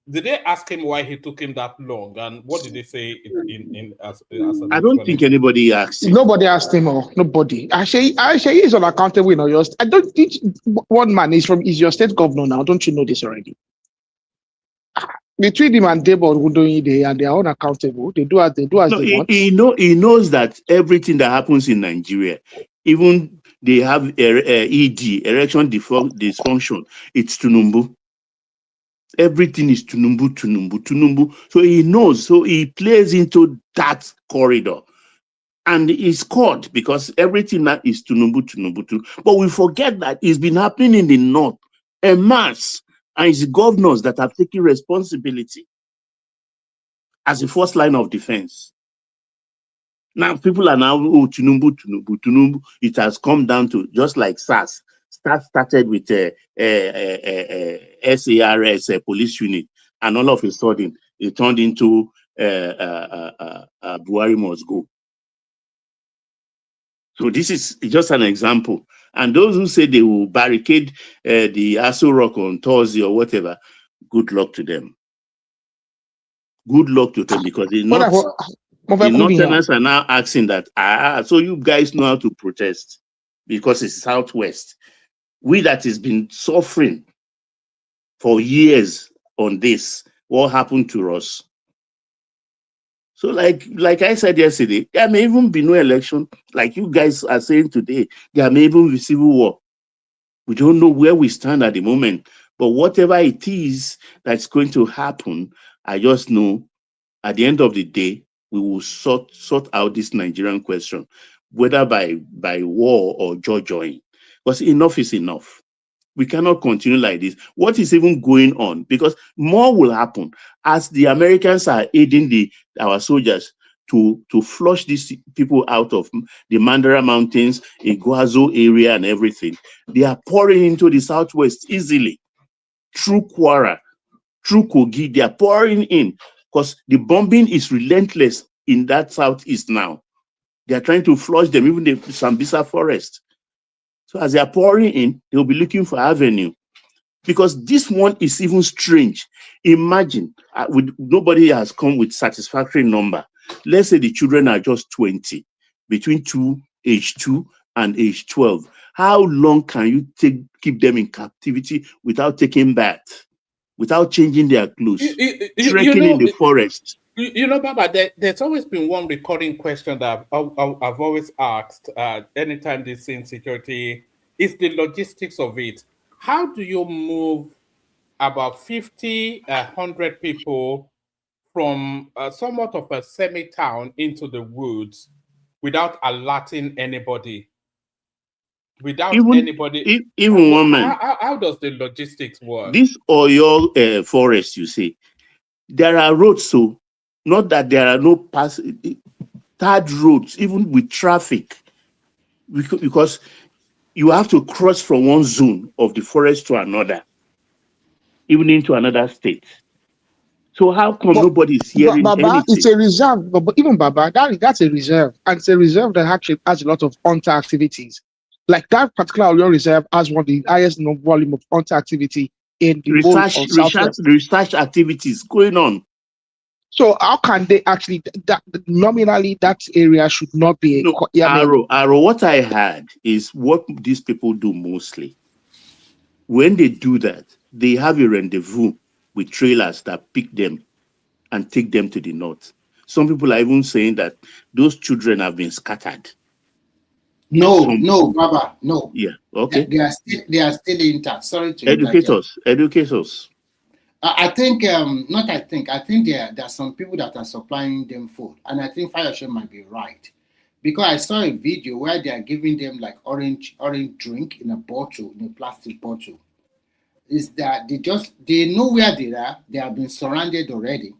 Did they ask him why he took him that long, and what did they say as I don't think anybody asked him. Nobody asked him, or nobody. Actually, he's unaccountable. I don't think one man is your state governor now. Don't you know this already? Between him and Ndigbo, they are unaccountable. They do as they want. He knows that everything that happens in Nigeria, even they have ED, erection dysfunction, it's Tinubu. Everything is Tinubu. So he knows. So he plays into that corridor. And he's caught because everything that is Tinubu. But we forget that it's been happening in the north en masse. And it's the governors that have taken responsibility as the first line of defense. Now people are now, Tinubu. It has come down to just like SARS. SARS started with SARS, police unit, and all of a sudden it turned into Buhari must go. So this is just an example. And those who say they will barricade the Aso Rock on Thursday or whatever, good luck to them. Good luck to them, because the Northerners are now asking that, so you guys know how to protest because it's Southwest. We that has been suffering for years on this, what happened to us? So like I said yesterday, there may even be no election. Like you guys are saying today, there may even be civil war. We don't know where we stand at the moment. But whatever it is that's going to happen, I just know at the end of the day, we will sort out this Nigerian question, whether by war or join. Because enough is enough. We cannot continue like this. What is even going on? Because more will happen as the Americans are aiding our soldiers to flush these people out of the Mandara Mountains, Iguazu area, and everything. They are pouring into the southwest easily through Kwara, through Kogi. They are pouring in because the bombing is relentless in that southeast now. They are trying to flush them, even the Sambisa forest. So as they are pouring in, they'll be looking for avenue. Because this one is even strange. Imagine, nobody has come with satisfactory number. Let's say the children are just 20, between age 2 and age 12. How long can you keep them in captivity without taking bath, without changing their clothes, trekking in the forest? Baba, there's always been one recurring question that I've always asked anytime this insecurity is the logistics of it. How do you move about 50, 100 people from somewhat of a semi-town into the woods without alerting anybody? Even one man. How does the logistics work? This Oyo forest, you say, there are roads, so not that there are no third roads, even with traffic, because you have to cross from one zone of the forest to another, even into another state. So how come nobody is hearing anything? It's a reserve, but even Baba, that's a reserve, and it's a reserve that actually has a lot of hunter activities. Like that particular Oyo reserve has one of the highest volume of hunter activity in the research activities going on. So how can they actually nominally that area should not be Arrow, what I heard is what these people do mostly. When they do that, they have a rendezvous with trailers that pick them and take them to the north. Some people are even saying that those children have been scattered. No, Baba, no. Yeah, okay. They are still intact. Sorry to educate us. I think there are some people that are supplying them food, and I think Fayoshe might be right, because I saw a video where they are giving them like orange drink in a bottle, in a plastic bottle. Is that they know where they are? They have been surrounded already,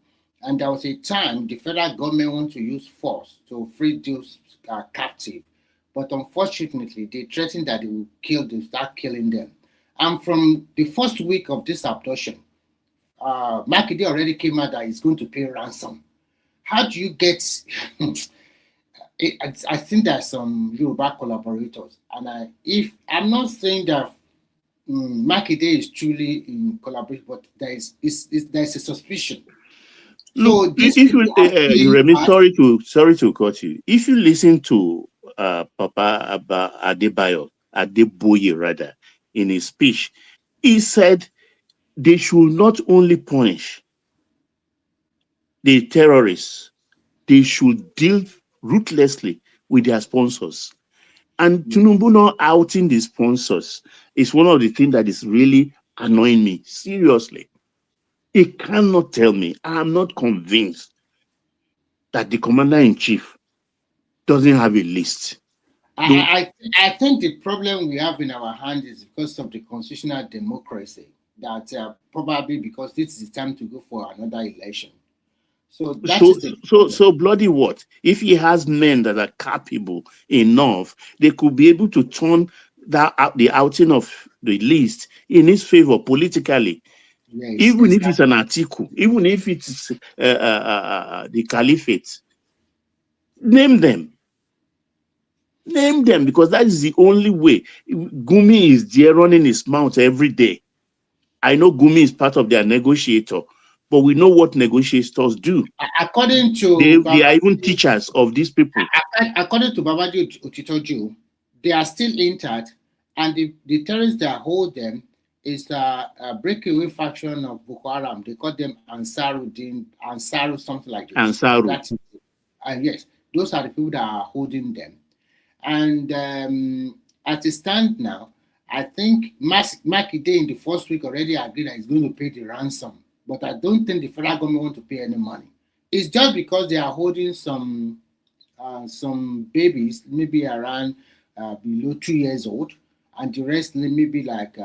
and there was a time the federal government want to use force to free those captive, but unfortunately they threatened that they will start killing them. And from the first week of this abduction, Makinde already came out that he's going to pay ransom. How do you get? I think there's some Yoruba collaborators, and I'm not saying that Makinde is truly in collaboration, but there's a suspicion. Look, so sorry to cut you. If you listen to Papa Adeboye rather, in his speech, he said they should not only punish the terrorists, they should deal ruthlessly with their sponsors. And Tinubu not outing the sponsors is one of the things that is really annoying me. Seriously. He cannot tell me, I'm not convinced that the commander-in-chief doesn't have a list. I think the problem we have in our hand is because of the constitutional democracy, that probably because this is the time to go for another election. So bloody what? If he has men that are capable enough, they could be able to turn the outing of the list in his favor politically. Yes, even if it's an article, even if it's the caliphate, name them, because that is the only way. Gumi is there running his mouth every day. I know Gumi is part of their negotiator, but we know what negotiators do. According to they are even teachers of these people. According to Babadi Otitoju, they are still intact, and the terrorists that hold them is a breakaway faction of Boko Haram. They call them Ansaru, something like this. Ansaru. Yes, those are the people that are holding them. And as it stands now, I think Makinde in the first week already agreed that he's going to pay the ransom, but I don't think the federal government want to pay any money. It's just because they are holding some babies, maybe around below 2 years old, and the rest maybe like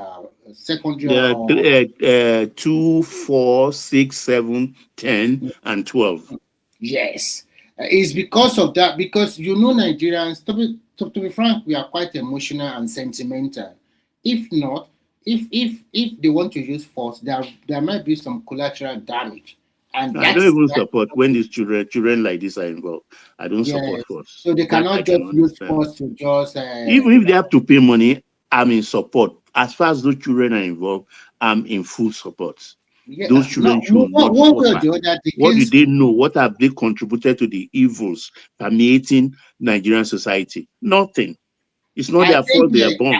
secondary or 2, 4, 6, 7, 10, and 12. Yes, it's because of that. Because Nigerians, to be frank, we are quite emotional and sentimental. If not, if they want to use force, there might be some collateral damage. And I don't even support when these children like this are involved. I don't support force. So they cannot just use force to just. Even if they have to pay money, I'm in support. As far as those children are involved, I'm in full support. Yeah, those children should not suffer. What do they know? What have they contributed to the evils permeating Nigerian society? Nothing. It's not their fault they are born.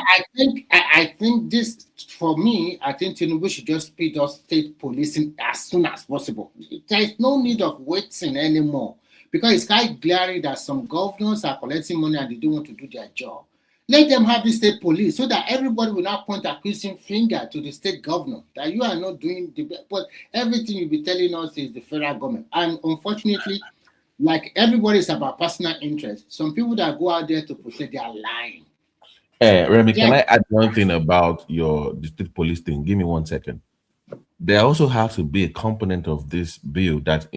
I think this, for me, I think Tinubu should just speed up state policing as soon as possible. There is no need of waiting anymore, because it's quite glaring that some governors are collecting money and they don't want to do their job. Let them have the state police so that everybody will not point accusing finger to the state governor that you are not doing the best. But everything you'll be telling us is the federal government. And unfortunately, like everybody is about personal interest. Some people that go out there to protect, they are lying. Remy, can I add one thing about the state police thing? Give me 1 second. There also has to be a component of this bill that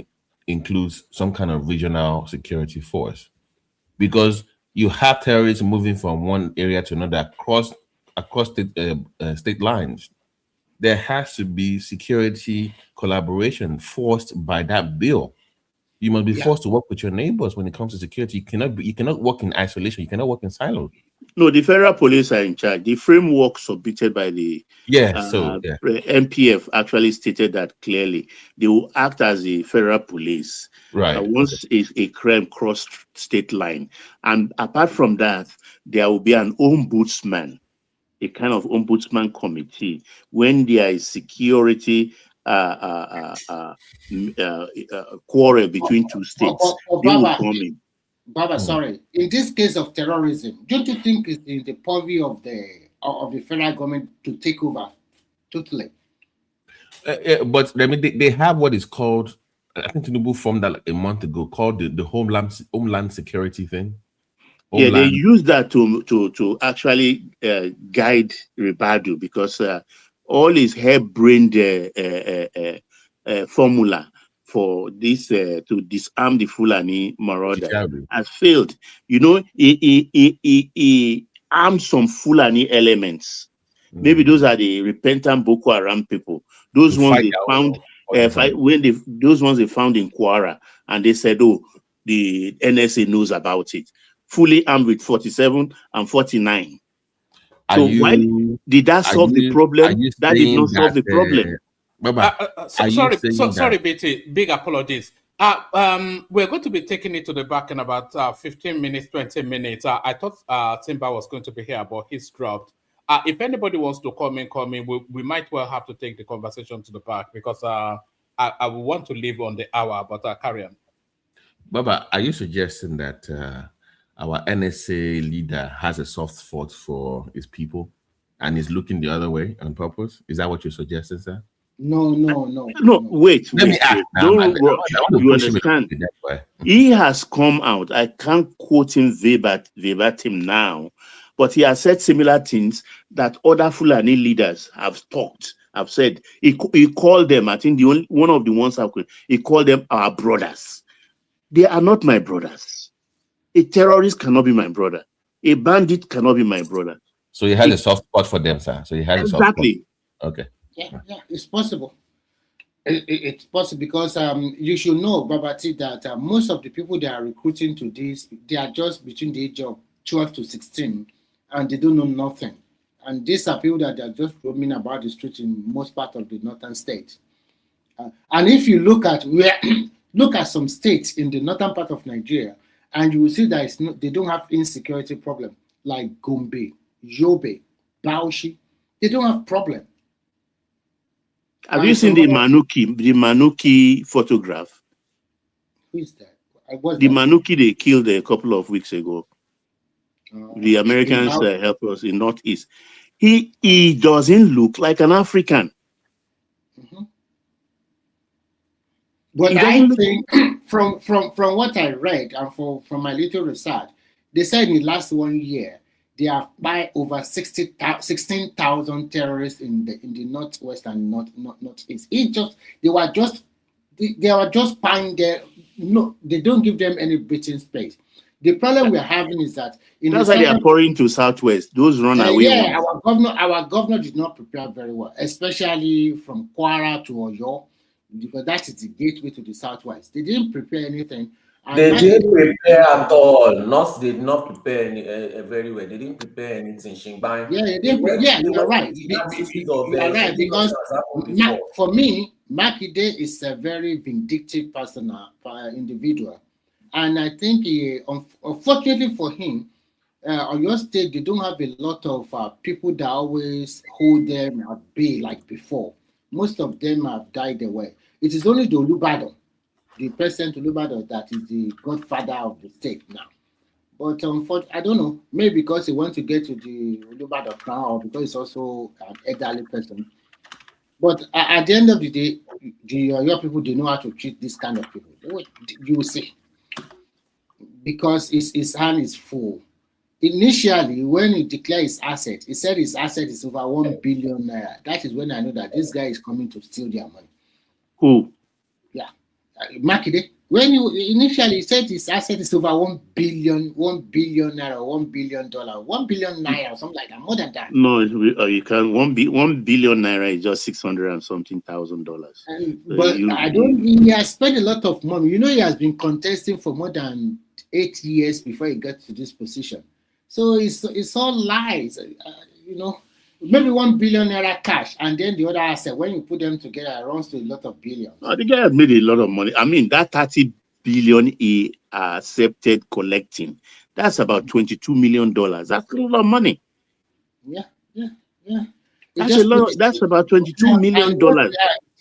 includes some kind of regional security force, because you have terrorists moving from one area to another across state lines. There has to be security collaboration forced by that bill. You must be forced to work with your neighbors when it comes to security. You cannot work in isolation. You cannot work in silos. No, the federal police are in charge. The framework submitted by the MPF actually stated that clearly. They will act as the federal police once a crime crossed state line. And apart from that, there will be an ombudsman, a kind of ombudsman committee. When there is security quarrel between two states, they will come in. Baba, sorry. In this case of terrorism, don't you think it's in the purview of the federal government to take over totally? But I mean, they have what is called, I think Tinubu formed that like a month ago, called the Homeland Security thing. Yeah, they use that to actually guide Ribadu, because all his hair-brained formula for this to disarm the Fulani marauder has failed. He armed some Fulani elements. Maybe those are the repentant Boko Haram people. Those ones they found those ones they found in Kwara, and they said, "Oh, the NSA knows about it." Fully armed with 47 and 49. So why did that solve the problem? That did not solve the problem. Sorry, BT. Big apologies. We're going to be taking it to the back in about 15 minutes, 20 minutes. I thought Timber was going to be here, but he's dropped. If anybody wants to come in, we might well have to take the conversation to the back, because I will want to leave on the hour, but carry on. Baba, are you suggesting that our NSA leader has a soft spot for his people and is looking the other way on purpose? Is that what you're suggesting, sir? No. Wait. Don't rush. You understand? He has come out. I can't quote him verbatim now, but he has said similar things that other Fulani leaders have talked. I've said he called them. I think one of the ones he called them our brothers. They are not my brothers. A terrorist cannot be my brother. A bandit cannot be my brother. So he has a soft spot for them, sir. So he has a soft spot. Okay. Yeah, it's possible. It's possible, because you should know, Babati, that most of the people they are recruiting to this, they are just between the age of 12 to 16, and they don't know nothing. And these are people that are just roaming about the street in most part of the northern states. And if you look at some states in the northern part of Nigeria, and you will see that they don't have insecurity problem, like Gombe, Yobe, Bauchi. They don't have problem. Have you seen the Manuki photograph? Who is that? Manuki they killed a couple of weeks ago. The Americans helped us in Northeast. He doesn't look like an African. But He I doesn't look. think from what I read and from my little research, they said in the last 1 year they have by over 16,000 terrorists in the northwest and northeast. They were just spying there. No, they don't give them any breathing space. The problem we're having is that That's why they are pouring to southwest. Those runaway yeah, ones. our governor did not prepare very well, especially from Kwara to Oyo, because that is the gateway to the southwest. They didn't prepare anything. They didn't prepare at all. They did not prepare very well. They didn't prepare anything. Shingban. Yeah, they didn't. You're right. You're right, because for me, Makinde is a very vindictive individual, and I think unfortunately for him, on your state, they don't have a lot of people that always hold them at bay like before. Most of them have died away. It is only the Olubado, the president Olubado, that is the godfather of the state now. But unfortunately, I don't know, maybe because he wants to get to the Olubado crown, or because he's also an elderly person. But at the end of the day, your people, they know how to treat this kind of people. You will see. Because his hand is full. Initially, when he declared his asset, he said his asset is over 1 billion naira. That is when I know that this guy is coming to steal their money. Who? Yeah. Makinde. When you initially said his asset is over 1 billion naira, $1 billion, 1 billion naira, or something like that, more than that. No, you can 1 billion naira is just $600 and something thousand. But he has spent a lot of money. You know, he has been contesting for more than 8 years before he got to this position. So it's all lies, you know. Maybe 1 billion naira cash, and then the other asset, when you put them together, it runs to a lot of billions. Oh, the guy has made a lot of money. I mean, that 30 billion he accepted collecting, that's about $22 million. That's a lot of money. Yeah. That's a lot. That's about $22 million.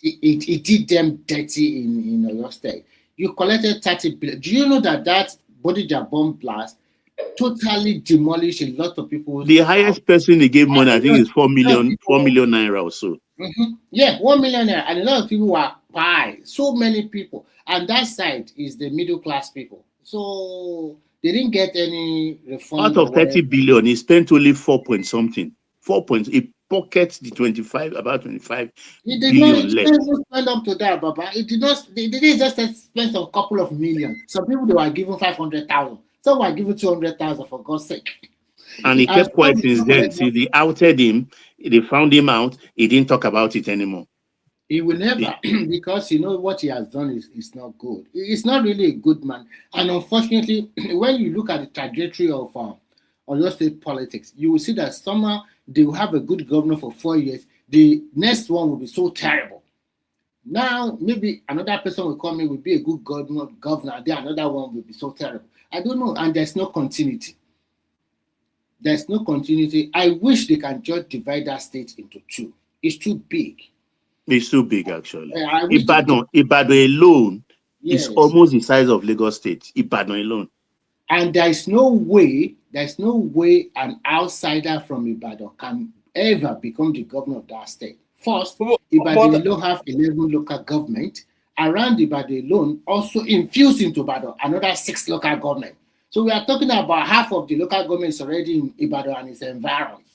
It did them dirty in your state. You collected 30 billion. Do you know that Bodija bomb blast totally demolished a lot of people? The highest person they gave money, I think, is 4 million naira or so. Yeah, 1 million naira, and a lot of people were pie. So many people, and that side is the middle class people. So they didn't get any refund. Out of 30 billion, he spent only 4 point something. 4 points. He pockets the 25 billion left. He didn't spend up to that, Baba. It did not. They didn't just spend a couple of million. Some people, they were given 500,000. Some were given 200,000, for God's sake. And he kept quiet since then. See, they outed him. They found him out. He didn't talk about it anymore. He will never, because you know what he has done is not good. He's not really a good man. And unfortunately, when you look at the trajectory of your state politics, you will see that somehow they will have a good governor for 4 years. The next one will be so terrible. Now, maybe another person will come in, will be a good governor, then another one will be so terrible. I don't know, and there's no continuity. There's no continuity. I wish they can just divide that state into two. It's too big. It's too big, actually. Ibadan alone is almost the size of Lagos State. Ibadan alone. And there's no way an outsider from Ibadan can ever become the governor of that state. First, Ibadan alone have 11 local government. Around Ibadan alone, also infused into Ibadan, another 6 local government. So we are talking about half of the local governments already in Ibadan and its environs.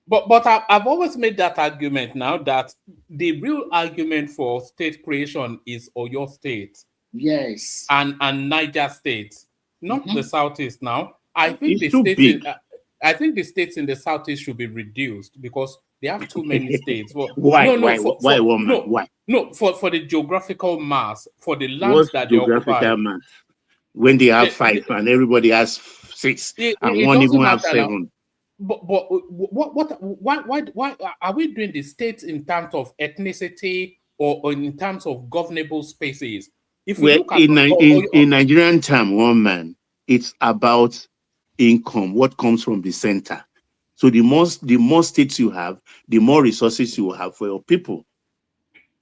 But I've always made that argument now that the real argument for state creation is Oyo State. Yes. And Niger State, not the Southeast now. I think the states in the Southeast should be reduced because they have too many states. Well, Why? No, for the geographical mass, for the lands that they occupy. Mass? When they have 5 and everybody has 6 and one even have 7. But why are we doing the states in terms of ethnicity or in terms of governable spaces? If we look at in Nigerian term, one man, it's about income, what comes from the center. So the more states you have, the more resources you will have for your people.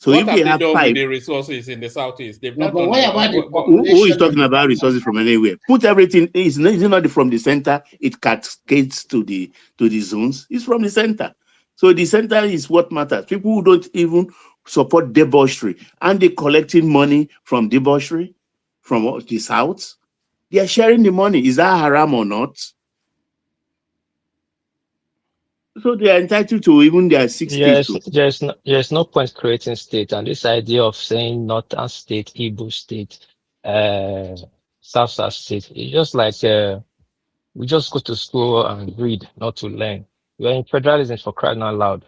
So what if have they they have done 5, with the resources in the southeast? They've No, not but done what about the who is population talking of about that resources from anywhere? Put everything, is not from the center, it cascades to the zones. It's from the center. So the center is what matters. People who don't even support debauchery and they collecting money from debauchery from the south, they are sharing the money. Is that haram or not? So they are entitled to even their 6 states. Yes, there's no point creating state, and this idea of saying northern state, Igbo state, uh, South state, it's just like we just go to school and read, not to learn. We're in federalism for crying out loud.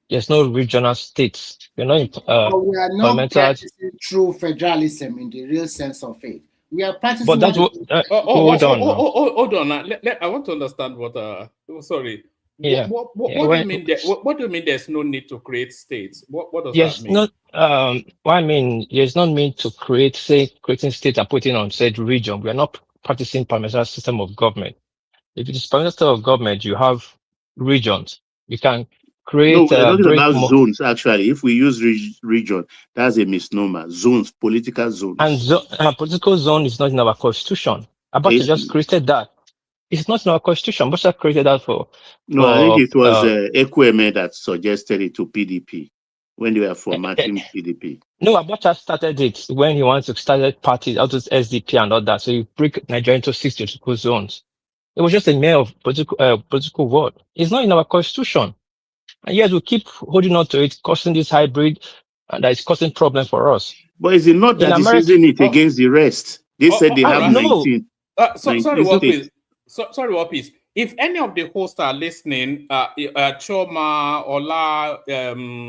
There's no regional states. We're not in But we are not parliamentary. practicing true federalism in the real sense of it. We are practicing But that's what what. Hold on now. Hold on. I want to understand what. Sorry. Yeah. What do you mean? What do you mean? There's no need to create states. What does that Yes, mean? not what I mean, there's not mean to creating state and putting on said region. We are not practicing parliamentary system of government. If it is parliamentary system of government, you have regions. You can No, create we're talking bring about more zones, actually. If we use region, that's a misnomer. Zones, political and zones. political zone is not in our constitution. Abacha It's, just created that. It's not in our constitution. Abacha created that no, I think it was for Ekweme that suggested it to PDP when they were formatting PDP. no, Abacha started it when he wanted to start parties out of SDP and all that. So you break Nigeria into 6 political zones. It was just a mere of political word. It's not in our constitution. And yet we keep holding on to it, causing this hybrid, and that is causing problem for us. But is it not In that is America, using it against the rest? They said they all have right. 19. Sorry, 19 what states. please? Sorry, what please? If any of the hosts are listening, Choma, Ola,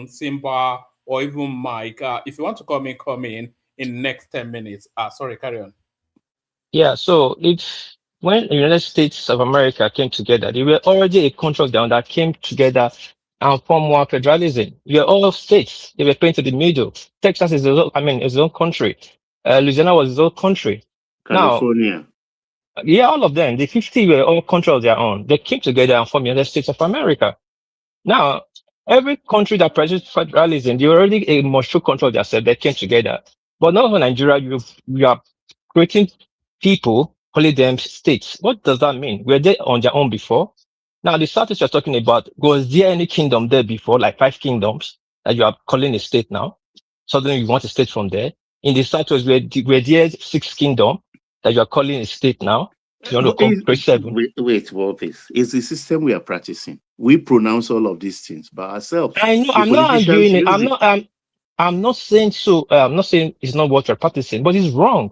Simba, or even Mike, if you want to come in next 10 minutes. Sorry, carry on. yeah. So when the United States of America came together, they were already a country of their own that came together and formed one federalism. We are all states. They were playing to the middle. Texas is its own country. Louisiana was its own country. California. Now, yeah, all of them, the 50 were all country of their own. They came together and formed the United States of America. Now, every country that practices federalism, they already a mature country of themselves. They came together. But now in Nigeria, you are creating people, calling them states. What does that mean? Were they on their own before? Now, the Southeast you're talking about, was there any kingdom there before, like 5 kingdoms that you are calling a state now? Suddenly you want a state from there. In the Southwest, were there 6 kingdoms that you are calling a state now? You want to create 7? Wait, what is? It's the system we are practicing. We pronounce all of these things by ourselves. I know, The I'm not politicians arguing it. use it. I'm not saying so. I'm not saying it's not what you're practicing, but it's wrong.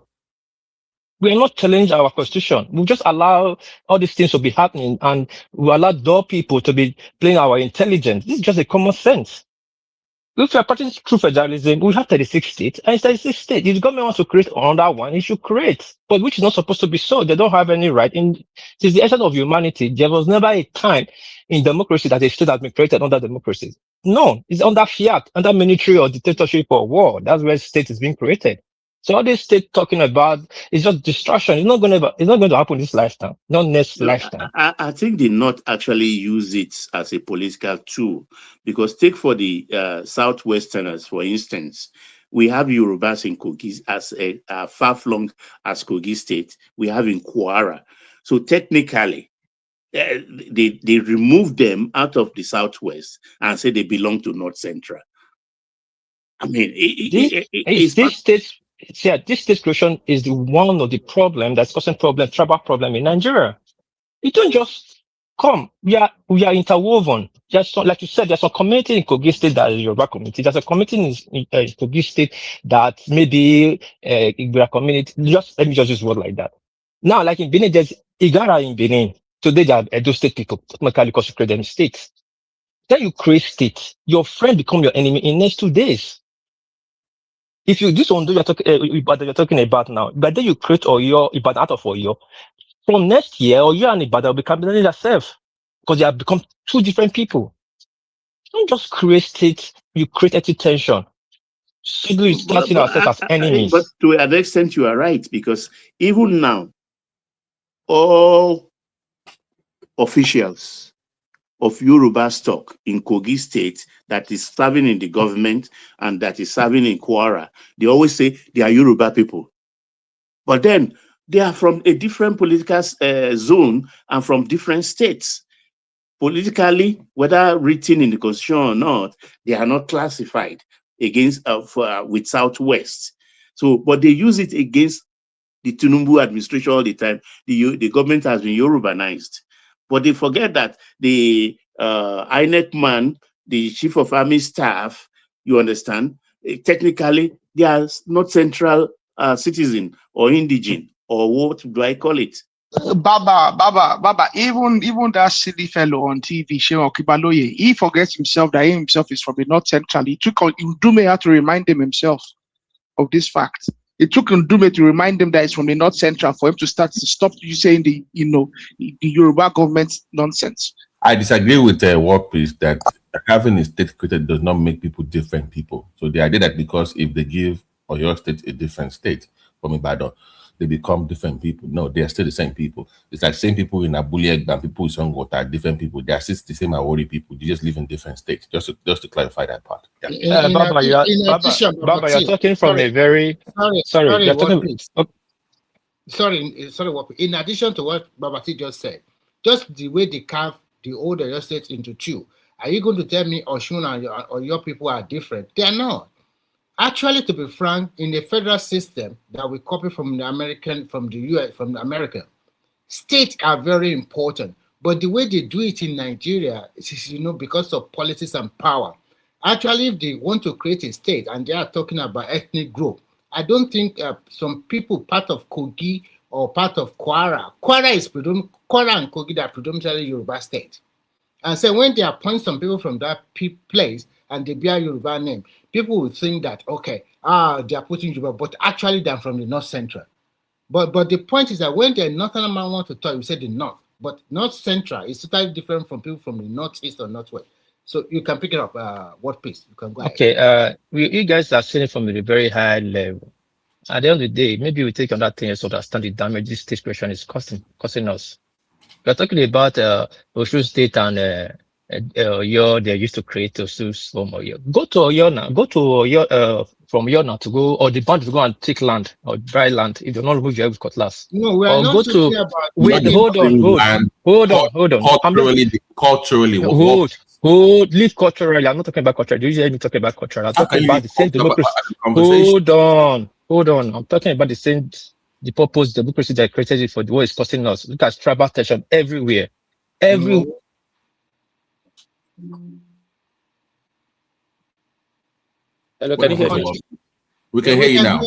We are not challenging our constitution. We just allow all these things to be happening, and we allow dull people to be playing our intelligence. This is just a common sense. If we are practicing true federalism, we have 36 states, and it's 36 states. If the government wants to create another one, it should create, but which is not supposed to be so. They don't have any right. Since the essence of humanity, there was never a time in democracy that a state has been created under democracy. No, it's under fiat, under military or dictatorship or war. That's where state is being created. So all this state talking about is just distraction. It's not going to happen this lifetime, not next lifetime. I think they not actually use it as a political tool, because take for the Southwesterners, for instance, we have Yorubas in Kogi as far-flung as Kogi State. We have in Kwara. So technically, they remove them out of the Southwest and say they belong to North Central. I mean, this state creation is one of the problem that's causing tribal problem in Nigeria. It don't just come. We are interwoven. Just like you said, there's a community in Kogi State that is Yoruba community. There's a community in Kogi State that maybe Igbo community. Let me just use word like that. Now, like in Benin, there's Igara in Benin. Today, they are Edo State people, technically because you create them states. Then you create states. Your friend become your enemy in next 2 days. If you this one you're talking about now, but then you create Ibadan out of Oyo. From next year, Oyo and Ibadan will become themselves because they have become 2 different people. You don't just create states, you create a tension. So you start seeing ourselves as enemies. But to an extent, you are right, because even now, all officials of Yoruba stock in Kogi State that is serving in the government and that is serving in Kwara, they always say they are Yoruba people. But then they are from a different political zone and from different states. Politically, whether written in the constitution or not, they are not classified against with Southwest. So, but they use it against the Tinubu administration all the time. The government has been Yorubanized, but they forget that the INEC man, the chief of army staff, you understand, technically they are not central citizen or indigene, or what do I call it? Baba, even that silly fellow on TV, Sheon Kibaloye, he forgets himself that he himself is from the North Central. He took on Ndume to remind him himself of this fact. It took Ndume to remind him that it's from the North Central for him to stop you saying the Yoruba government nonsense. I disagree with War Peace that having a state created does not make people different people. So the idea that because if they give Oyo State a different state from Ibadan, they become different people. No, they are still the same people. It's like same people in Abule and people in Songota are different people. They are still the same Awori people. They just live in different states. Just to clarify that part. Yeah. Baba, you're talking from a very sorry. You're talking. Sorry. In addition to what Babati just said, just the way they carve the old Oyo State into two, are you going to tell me Oshun or your people are different? They are not. Actually, to be frank, in the federal system that we copy from the US, from the American, states are very important. But the way they do it in Nigeria is, because of politics and power. Actually, if they want to create a state and they are talking about ethnic group, I don't think some people part of Kogi or part of Kwara and Kogi are predominantly Yoruba state. And so when they appoint some people from that place and they bear Yoruba name, people will think that, okay, they are putting Yoruba, but actually they're from the North Central. But the point is that when the Northern man want to talk, you say the North, but North Central is totally different from people from the Northeast or Northwest. So you can pick it up, what piece? You can go ahead. Okay, you guys are saying it from a very high level. At the end of the day, maybe we take on that thing to understand the damage this state question is causing us. We're talking about Osun State and Oyo. They used to create Osun from Oyo. Go to Oyo now. Go to Oyo from Oyo now to go, or the band to go and take land or dry land if you're not moving your cutlass. No, we are not talking about. Wait, hold on. Culturally, leave culturally. I'm not talking about culture. Do you hear me talking about culture? I'm talking about the same democracy. Hold on. I'm talking about the purpose democracy that created it for the way it's costing us. Look at tribal tension everywhere. Hello, can you hear me? We can hear you now.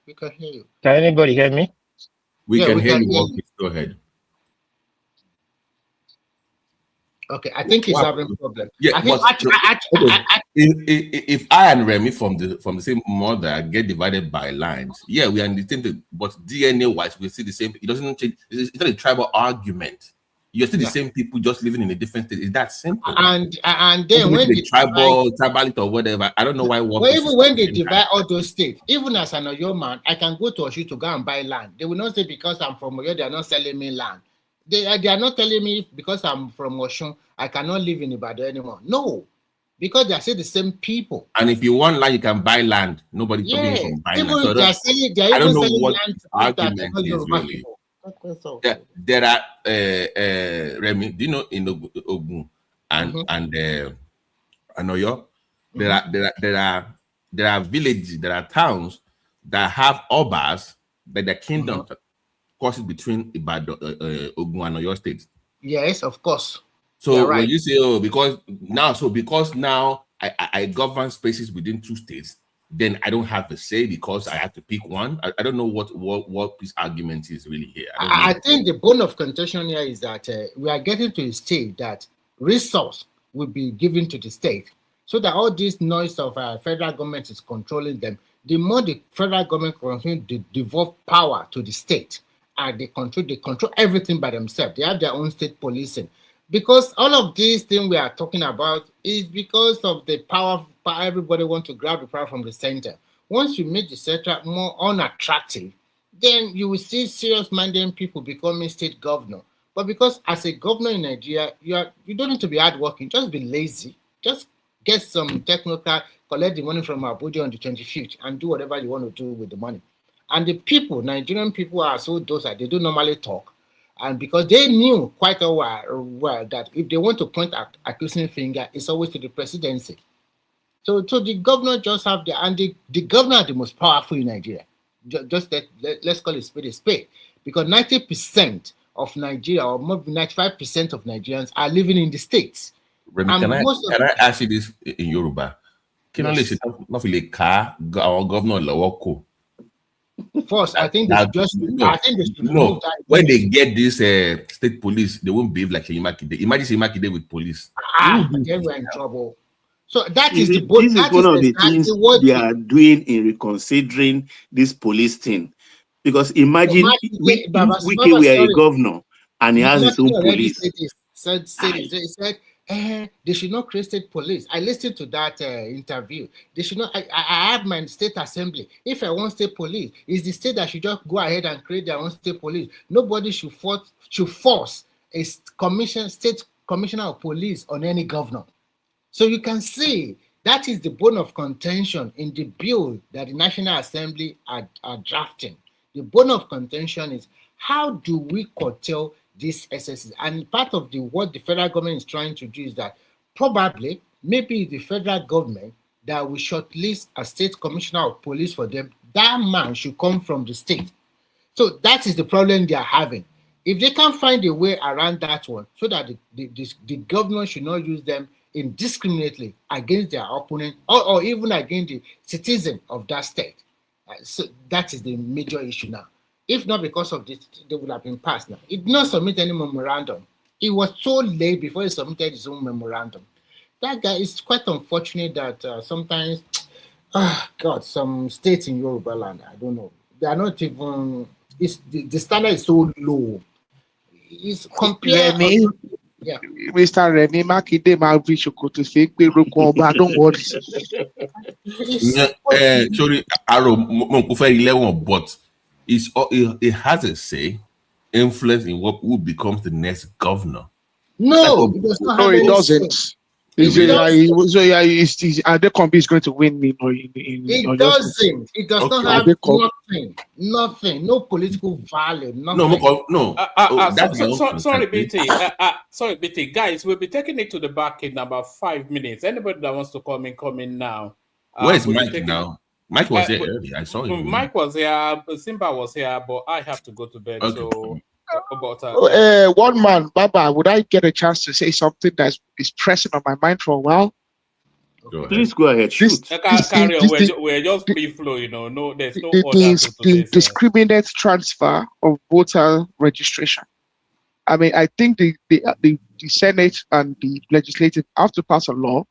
We can hear you. Can anybody hear me? We can hear you. Go ahead. Okay, I think he's having a problem. Yeah, if I and Remy from the same mother get divided by lines, yeah, we understand. But DNA wise, we see the same. It doesn't change. It's not a tribal argument. You're still the same people, just living in a different state. It's that simple. And then when the tribality or whatever, I don't know why. Even when they divide all those states, even as an Oyo man, I can go to Osun to go and buy land. They will not say because I'm from Oyo, they are not selling me land. They are not telling me because I'm from Osun, I cannot live in Ibadan anymore. No, because they are still the same people. And if you want land, you can buy land. Nobody coming from buying land. So I don't know what argument is really. Yeah, there are Remy. Do you know in Ogun and Oyo, there are villages, there are towns that have obas, but the kingdom crosses between Ibadan, Ogun and Oyo State. Yes, of course. So when you say because now I govern spaces within two states, then I don't have a say because I have to pick one. I don't know what this argument is really here. I think the bone of contention here is that we are getting to a state that resource will be given to the state, so that all this noise of federal government is controlling them. The more the federal government continues to devolve power to the state, and they control everything by themselves. They have their own state policing. Because all of these things we are talking about is because of the power. Everybody wants to grab the power from the center. Once you make the center more unattractive, then you will see serious-minded people becoming state governor. But because as a governor in Nigeria, you don't need to be hardworking. Just be lazy. Just get some technocrat, collect the money from Abuja on the 25th, and do whatever you want to do with the money. And the people, Nigerian people, are so docile. They don't normally talk. And because they knew quite a while that if they want to point at accusing finger, it's always to the presidency. So the governor just have and the governor are the most powerful in Nigeria. Just let's call it a spade. Because 90% of Nigeria, or maybe 95% of Nigerians are living in the states. Remy, can I ask you this in Yoruba? Can I listen? Not really car our governor Lawoko. First, I think they should no. When they get this state police, they won't behave like Imakide. Imagine Imakide with police. Then we're in trouble. So this is one of the things they are doing in reconsidering this police thing. Because imagine Wike were a governor and he has his own police. He said they should not create state police. I listened to that interview. They should not. I have my state assembly. If I want state police, it's the state that should just go ahead and create their own state police. Nobody should force a state commissioner of police on any governor. So you can see that is the bone of contention in the bill that the National Assembly are drafting. The bone of contention is how do we curtail these excesses? And part of what the federal government is trying to do is that probably, maybe the federal government that will shortlist a state commissioner of police for them, that man should come from the state. So that is the problem they are having. If they can find a way around that one, so that the governor should not use them indiscriminately against their opponent or even against the citizen of that state. So that is the major issue now. If not because of this, they would have been passed now. It did not submit any memorandum. It was so late before he submitted his own memorandum. That guy is quite unfortunate that sometimes, some states in Yoruba land, I don't know, they are not even, the standard is so low. It's compared. Yeah. Mr. Remy Makinde Malvishokoto say don't worry. Sorry, but it has a say, influence in who becomes the next governor. No, it does not. No, it doesn't. Adekombi is going to win in it doesn't. It does not have nothing, no political value, nothing. Sorry, BT. Sorry, BT. Guys, we'll be taking it to the back in about 5 minutes. Anybody that wants to come in now. Where's Mike now? Mike was here earlier. I saw him. Mike was here, Simba was here, but I have to go to bed. Okay. So one man, Baba, would I get a chance to say something that is pressing on my mind for a while? Please go ahead. Shoot. We're just free flow, No, there's no order to this. Discriminate transfer of voter registration. I mean, I think the Senate and the legislative have to pass a law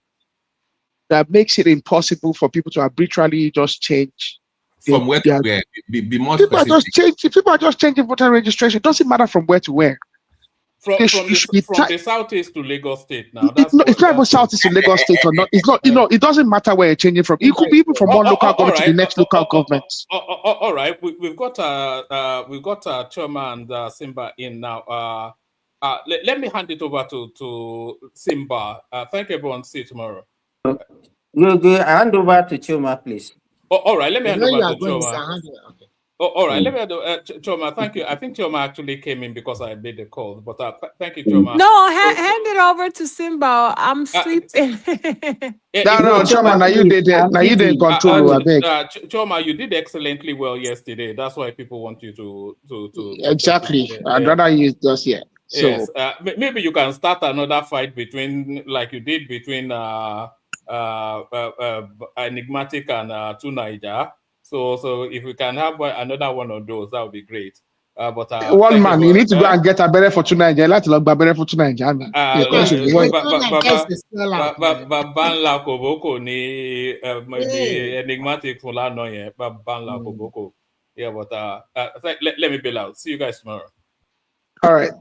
that makes it impossible for people to arbitrarily just change. From where to where? Be more people specific. People are just changing voter registration. It doesn't matter from where to where. From the southeast to Lagos State now. It's not even southeast to Lagos State or not. It's not. It doesn't matter where you're changing from. It could be even from one local government to the next local government. All right, we've got Choma and Simba in now. Let me hand it over to Simba. Thank you, everyone. See you tomorrow. Good. I hand over to Choma, please. All right, let me hand over to Choma. All right, let me Choma, thank you. I think Choma actually came in because I made the call, but thank you, Choma. No, hand it over to Simba. I'm sleeping. No, Choma, now you did control. Choma, you did excellently well yesterday. That's why people want you to exactly. I'd rather use just here. So yes, maybe you can start another fight like you did between Enigmatic and Tunaija. So if we can have another one of those, that would be great. But one man, you need to go and get a better for Tunaija. Let's look better for Tunaija. Banla Koboko ni Enigmatic for Lanoye, Banla Koboko. Yeah, but let me bail out. See you guys tomorrow. All right.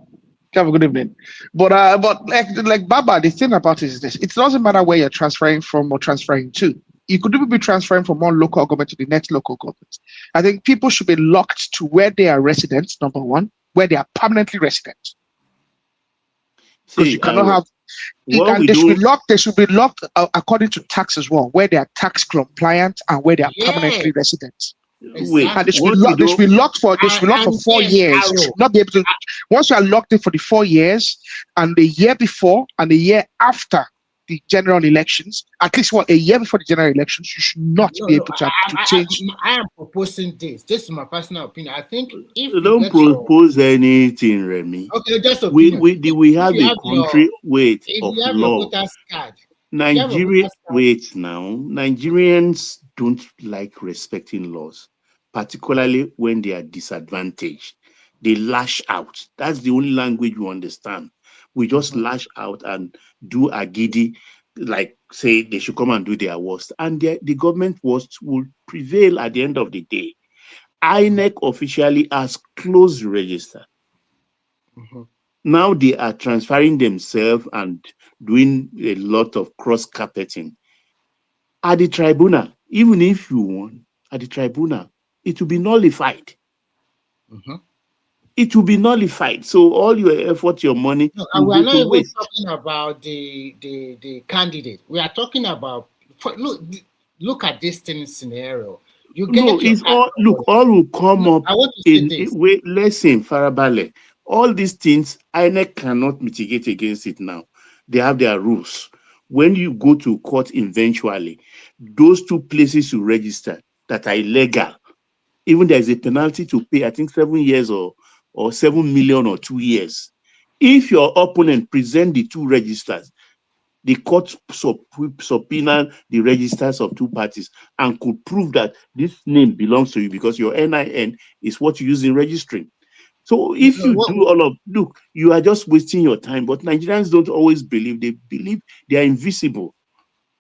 Have a good evening. But like Baba, the thing about it is this: it doesn't matter where you're transferring from or transferring to. You could even be transferring from one local government to the next local government. I think people should be locked to where they are residents, number one, where they are permanently resident. because you cannot have. And they should be locked according to tax as well, where they are tax compliant and where they are permanently resident. Wait, and they should be locked for 4 years. You should not be able to. Once you are locked in for the 4 years, and the year before and the year after the general elections, at least a year before the general elections, you should not be able to change. I am proposing this. This is my personal opinion. I think if you don't propose anything, Remy. Okay, just we have a country of law. Nigerians don't like respecting laws, particularly when they are disadvantaged. They lash out. That's the only language you understand. We just lash out and do a giddy, like say they should come and do their worst. And the government worst will prevail at the end of the day. INEC officially has closed the register. Now they are transferring themselves and doing a lot of cross-carpeting. At the tribunal, even if you won, at the tribunal, it will be nullified. It will be nullified. So all your effort, your money. No, we are not even talking about the candidate. We are talking about look at this scenario. You get all will come up. I want to say this. Listen, Farabale. All these things, INEC cannot mitigate against it now. They have their rules. When you go to court eventually, those two places you register that are illegal, even there is a penalty to pay, I think 7 years or 7 million or 2 years. If your opponent present the two registers, the court subpoena the registers of two parties and could prove that this name belongs to you because your NIN is what you use in registering. So if you are just wasting your time. But Nigerians don't always believe. They believe they are invisible.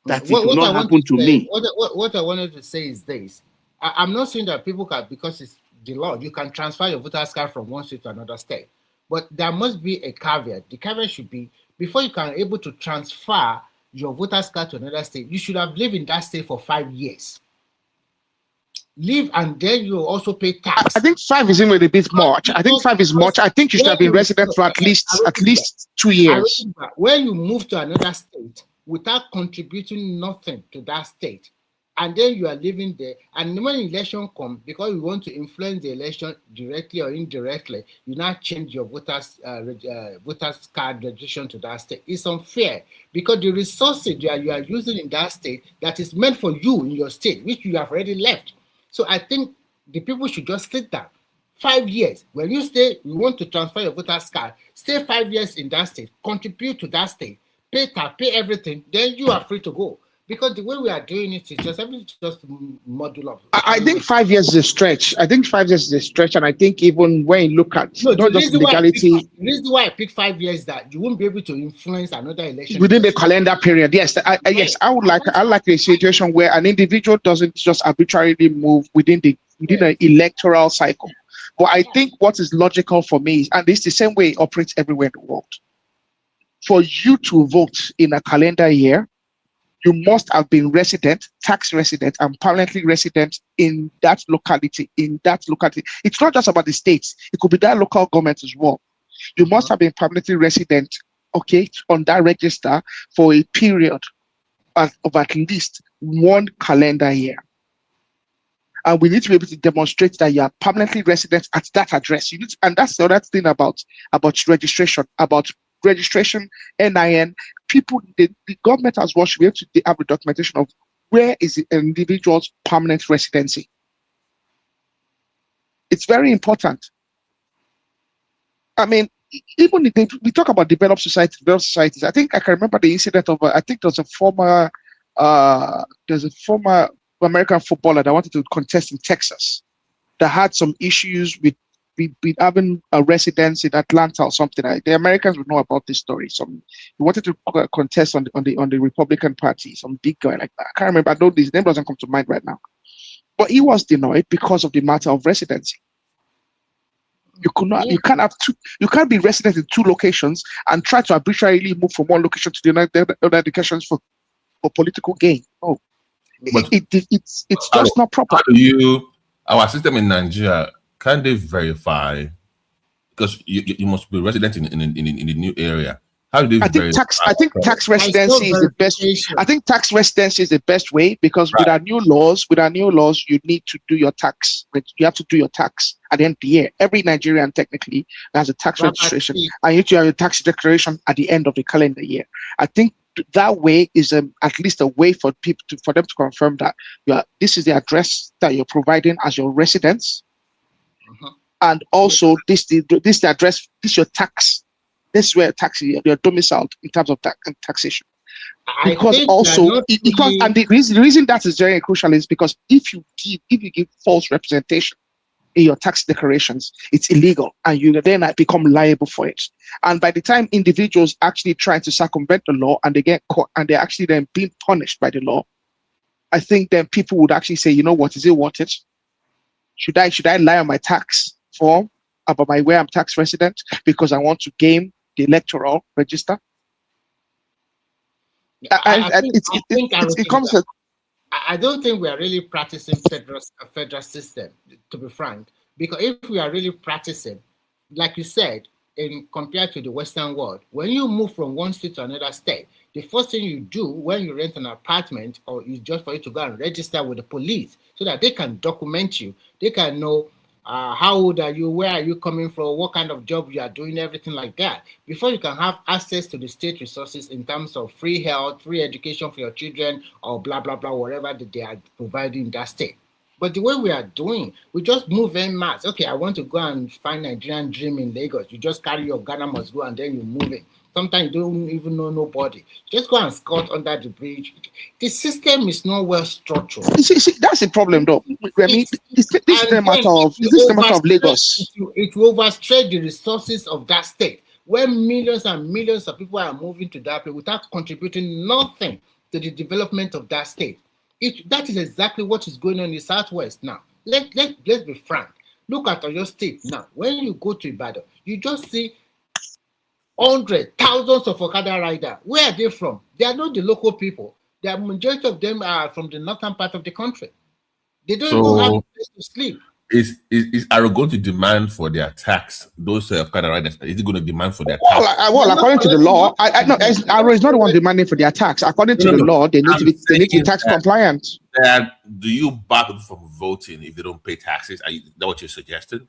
That it will not happen to me. What I wanted to say is this. I'm not saying that people can, because it's the law, you can transfer your voter's card from one state to another state. But there must be a caveat. The caveat should be, before you can able to transfer your voter's card to another state, you should have lived in that state for 5 years. Live, and then you also pay tax. I think 5 is even a bit much. I think 5 is much. I think you should have been resident for at least 2 years. When you move to another state without contributing nothing to that state, and then you are living there, and when election comes, because you want to influence the election directly or indirectly, you now change your voters card registration to that state. It's unfair because the resources you are using in that state that is meant for you in your state, which you have already left. So I think the people should just sit down. 5 years. When you want to transfer your voter's card, stay 5 years in that state, contribute to that state, pay tax, pay everything, then you are free to go. Because the way we are doing it is just module up. I think 5 years is a stretch. And I think even when you look at not just legality. The reason why I picked 5 years is that you won't be able to influence another election within the calendar period. Yes, I would like a situation where an individual doesn't just arbitrarily move within an electoral cycle. But I think what is logical for me, and it's the same way it operates everywhere in the world, for you to vote in a calendar year, you must have been tax resident, and permanently resident in that locality. It's not just about the states. It could be that local government as well. You must have been permanently resident, on that register for a period of at least 1 calendar year. And we need to be able to demonstrate that you are permanently resident at that address. And that's the other thing about registration, NIN. People, the government as well should be able to have the documentation of where is the individual's permanent residency. It's very important. I mean, even if we talk about developed societies, I think I can remember the incident of I think there's a former American footballer that wanted to contest in Texas that had some issues with having a residence in Atlanta or something. The Americans would know about this story. He wanted to contest on the Republican Party, some big guy like that. I can't remember. I know his name doesn't come to mind right now. But he was denied because of the matter of residency. You can't be resident in 2 locations and try to arbitrarily move from one location to the other locations for political gain. No, it's just not proper. Our system in Nigeria, can they verify? Because you must be resident in the new area. How do I think tax residency is the best. I think tax residency is the best way, because with our new laws, you need to do your tax. You have to do your tax at the end of the year. Every Nigerian technically has a tax registration, and you need to have your tax declaration at the end of the calendar year. I think that way is at least a way for people for them to confirm that this is the address that you're providing as your residence, and also this the address. This is your tax. This is where you're domiciled in terms of taxation. Because also, and the reason that is very crucial is because if you give false representation in your tax declarations, it's illegal, and you then become liable for it. And by the time individuals actually try to circumvent the law and they get caught and they're actually then being punished by the law, I think then people would actually say, you know what, is it worth it? Should I lie on my tax form about where I'm tax resident because I want to game the electoral register? I don't think we are really practicing federal system, to be frank, because if we are really practicing, like you said, compared to the Western world, when you move from one state to another state, the first thing you do when you rent an apartment or is just for you to go and register with the police so that they can document you, they can know how old are you, where are you coming from, what kind of job you are doing, everything like that, before you can have access to the state resources in terms of free health, free education for your children, or blah, blah, blah, whatever that they are providing in that state. But the way we are doing, we just move en masse. Okay, I want to go and find Nigerian dream in Lagos. You just carry your Ghana must go and then you move it. Sometimes you don't even know nobody. Just go and scout under the bridge. The system is not well structured. See, that's the problem, though. I mean, this is the matter of Lagos. It will overstretch the resources of that state, where millions and millions of people are moving to that place without contributing nothing to the development of that state. That is exactly what is going on in the Southwest now. Let's be frank. Look at your state now. When you go to Ibadan, you just see hundreds, thousands of Okada riders. Where are they from? They are not the local people. The majority of them are from the northern part of the country. They don't even have a place to sleep. Is Aro going to demand for their tax? Those Okada riders, is it going to demand for their tax? Well, according to the law, Aro is not the one demanding for their tax. According to the law, they need to be tax compliant. Do you bar people from voting if they don't pay taxes? Is that what you're suggesting?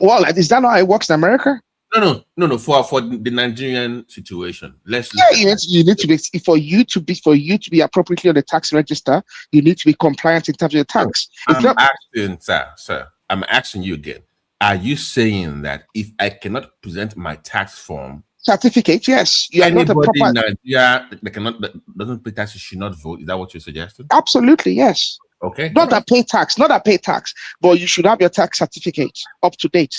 Well, is that not how it works in America? No. For the Nigerian situation, you need to be for you to be appropriately on the tax register. You need to be compliant in terms of the tax. I'm asking you again. Are you saying that if I cannot present my tax form certificate, yes, you are not a proper in Nigeria that doesn't pay taxes should not vote? Is that what you're suggesting? Absolutely, yes. Okay. Not that pay tax, but you should have your tax certificate up to date.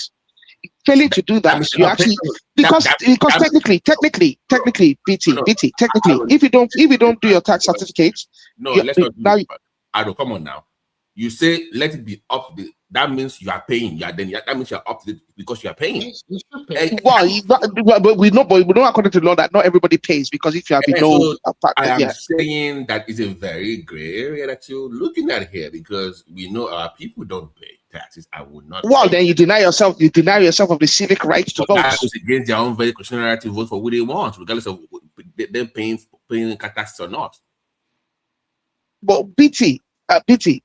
Failing to do that, you actually because technically, BT, if you don't do your tax certificate, let's not do I don't come on now. You say let it be up. That means you are paying. That means you are up because you are paying. But we know according to the law that not everybody pays, because if you have I am saying that is a very gray area that you're looking at here, because we know our people don't pay taxes. I would not. Well, then you deny yourself of the civic right to vote. That is against their own very constitutional right to vote for who they want, regardless of them paying taxes or not. But BT,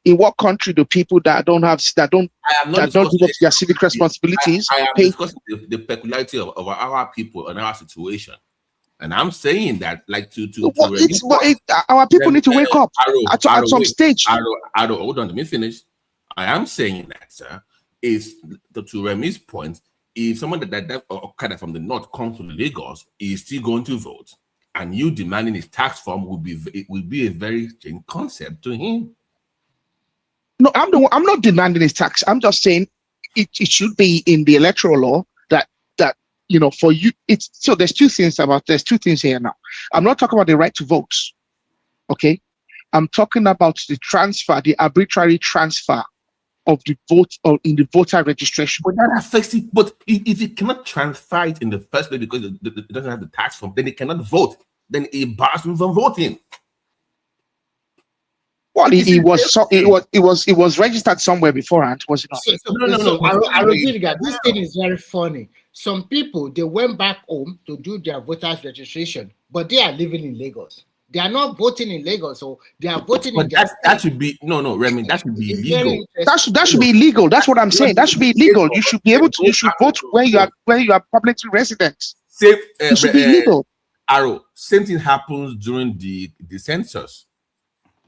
in what country do people that don't live up to their civic responsibilities I am discussing the peculiarity of our people and our situation, and I'm saying that our people need to wake up at some stage. Hold on, let me finish. I am saying that, sir, is to Remi's point. If someone that from the north comes to Lagos, is still going to vote, and you demanding his tax form will be a very strange concept to him. No, I'm not demanding his tax. I'm just saying it should be in the electoral law that for you. There's two things here now. I'm not talking about the right to vote. Okay, I'm talking about the arbitrary transfer of the vote in the voter registration. But that affects it. But if it cannot transfer it in the first place because it doesn't have the tax form, then it cannot vote. Then it bars him from voting. Well, it was registered somewhere beforehand, was it not? No. This thing is very funny. some people, they went back home to do their voters registration, but they are living in Lagos. They are not voting in Lagos, so they are voting in their that should be Remy. That should be It's very illegal. interesting. That should be illegal. That's what I'm saying. That should be illegal. You should be able to. You should vote where you are permanently resident. Same, It should be illegal. Arrow. Same thing happens during the census.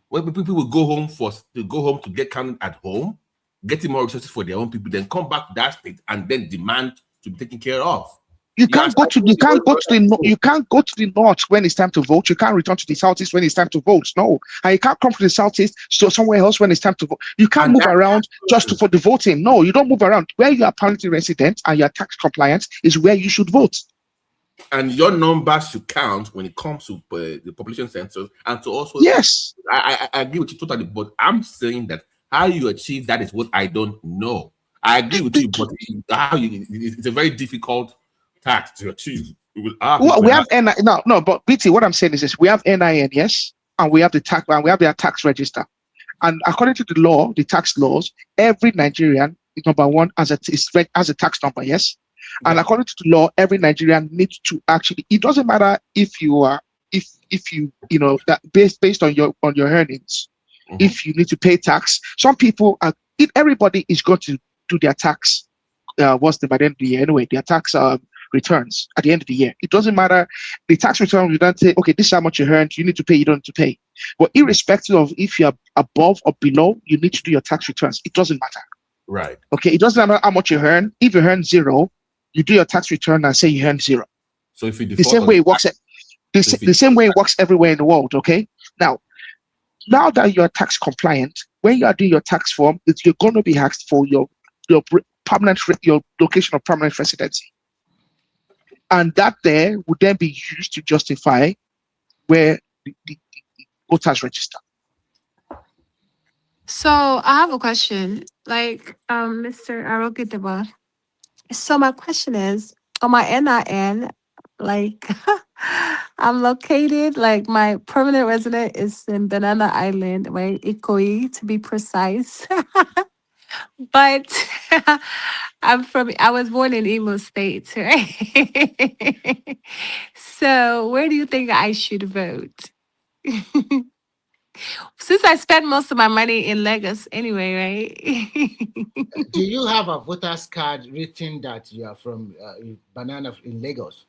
When people will go home to get counted at home, getting more resources for their own people, then come back to that state and then demand to be taken care of. You can't go to the north when it's time to vote. You can't return to the southeast when it's time to vote. No, and you can't come to the southeast so somewhere else when it's time to vote. You can't move around just for the voting. No, you don't move around. Where you are permanently resident and your tax compliance is where you should vote. And your numbers should count when it comes to the population census, and to also yes, I agree with you totally. But I'm saying that how you achieve that is what I don't know. I agree with you, but it's a very difficult tax to achieve. Well, we have NIN. No, but BT, what I'm saying is this: we have NIN, yes, and we have the tax, and we have their tax register. And according to the law, the tax laws, every Nigerian is number one as a tax number, yes. Yeah. And according to the law, every Nigerian needs to actually. It doesn't matter if you are, if you that based on your earnings, if you need to pay tax. Some people are. Everybody is going to do their tax. What's the by the end of the year anyway? Their tax returns at the end of the year. It doesn't matter. The tax return, you don't say, okay, this is how much you earned, you need to pay, you don't need to pay. But irrespective of if you're above or below, you need to do your tax returns. It doesn't matter. Right. Okay, it doesn't matter how much you earn. If you earn zero, you do your tax return and say you earn zero. So if you the same way it works, the same way it works everywhere in the world. Okay. Now that you're tax compliant, when you are doing your tax form, you're going to be asked for your location of permanent residency. And that there would then be used to justify where the voters register. So I have a question, like Mr. Arogideba. So my question is, on my NIN, like I'm located, like my permanent resident is in Banana Island, right? Ikoyi to be precise. But I was born in Imo State, right? So where do you think I should vote? Since I spend most of my money in Lagos anyway, right? Do you have a voter's card written that you are from Banana in Lagos?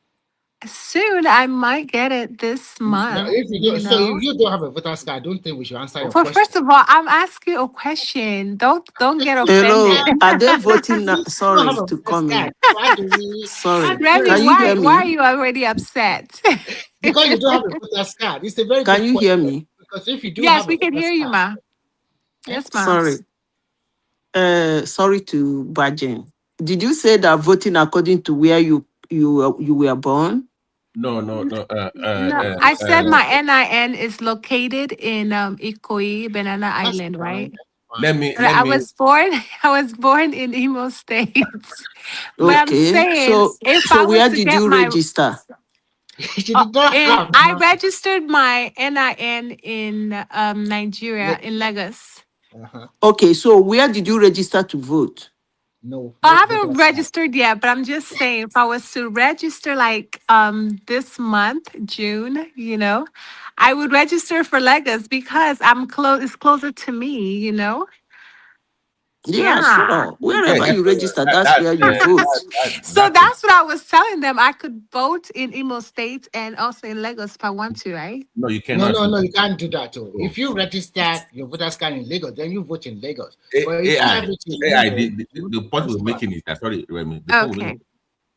Soon, I might get it this month. No, if you do, so if you don't have a voter's card, I don't think we should answer your question. First of all, I'm asking a question. Don't get offended. Hello, are they voting now? Sorry to come in. Sorry, Remy, can you hear me? Why are you already upset? Because you don't have a voter's card. It's a very. Can you hear me? Because if you do, yes, we can hear you, ma. Yes, ma. Sorry. Sorry to bargain. Did you say that voting according to where you were born? No. No, I said my NIN is located in Ikoyi, Banana Island, right? I was born in Imo State. But I'm saying, so where did you register? I registered my NIN in Nigeria, in Lagos. Okay, so where did you register to vote? No, I haven't registered yet, but I'm just saying, if I was to register like this month, June, I would register for Lagos because it's closer to me, Yeah, sure. Wherever you register, that's where you vote. So that's what I was telling them. I could vote in Imo State and also in Lagos if I want to, right? No, you cannot. No, you can't do that. If you register your voter's card in Lagos, then you vote in Lagos. The point we're making is that, sorry, Remy,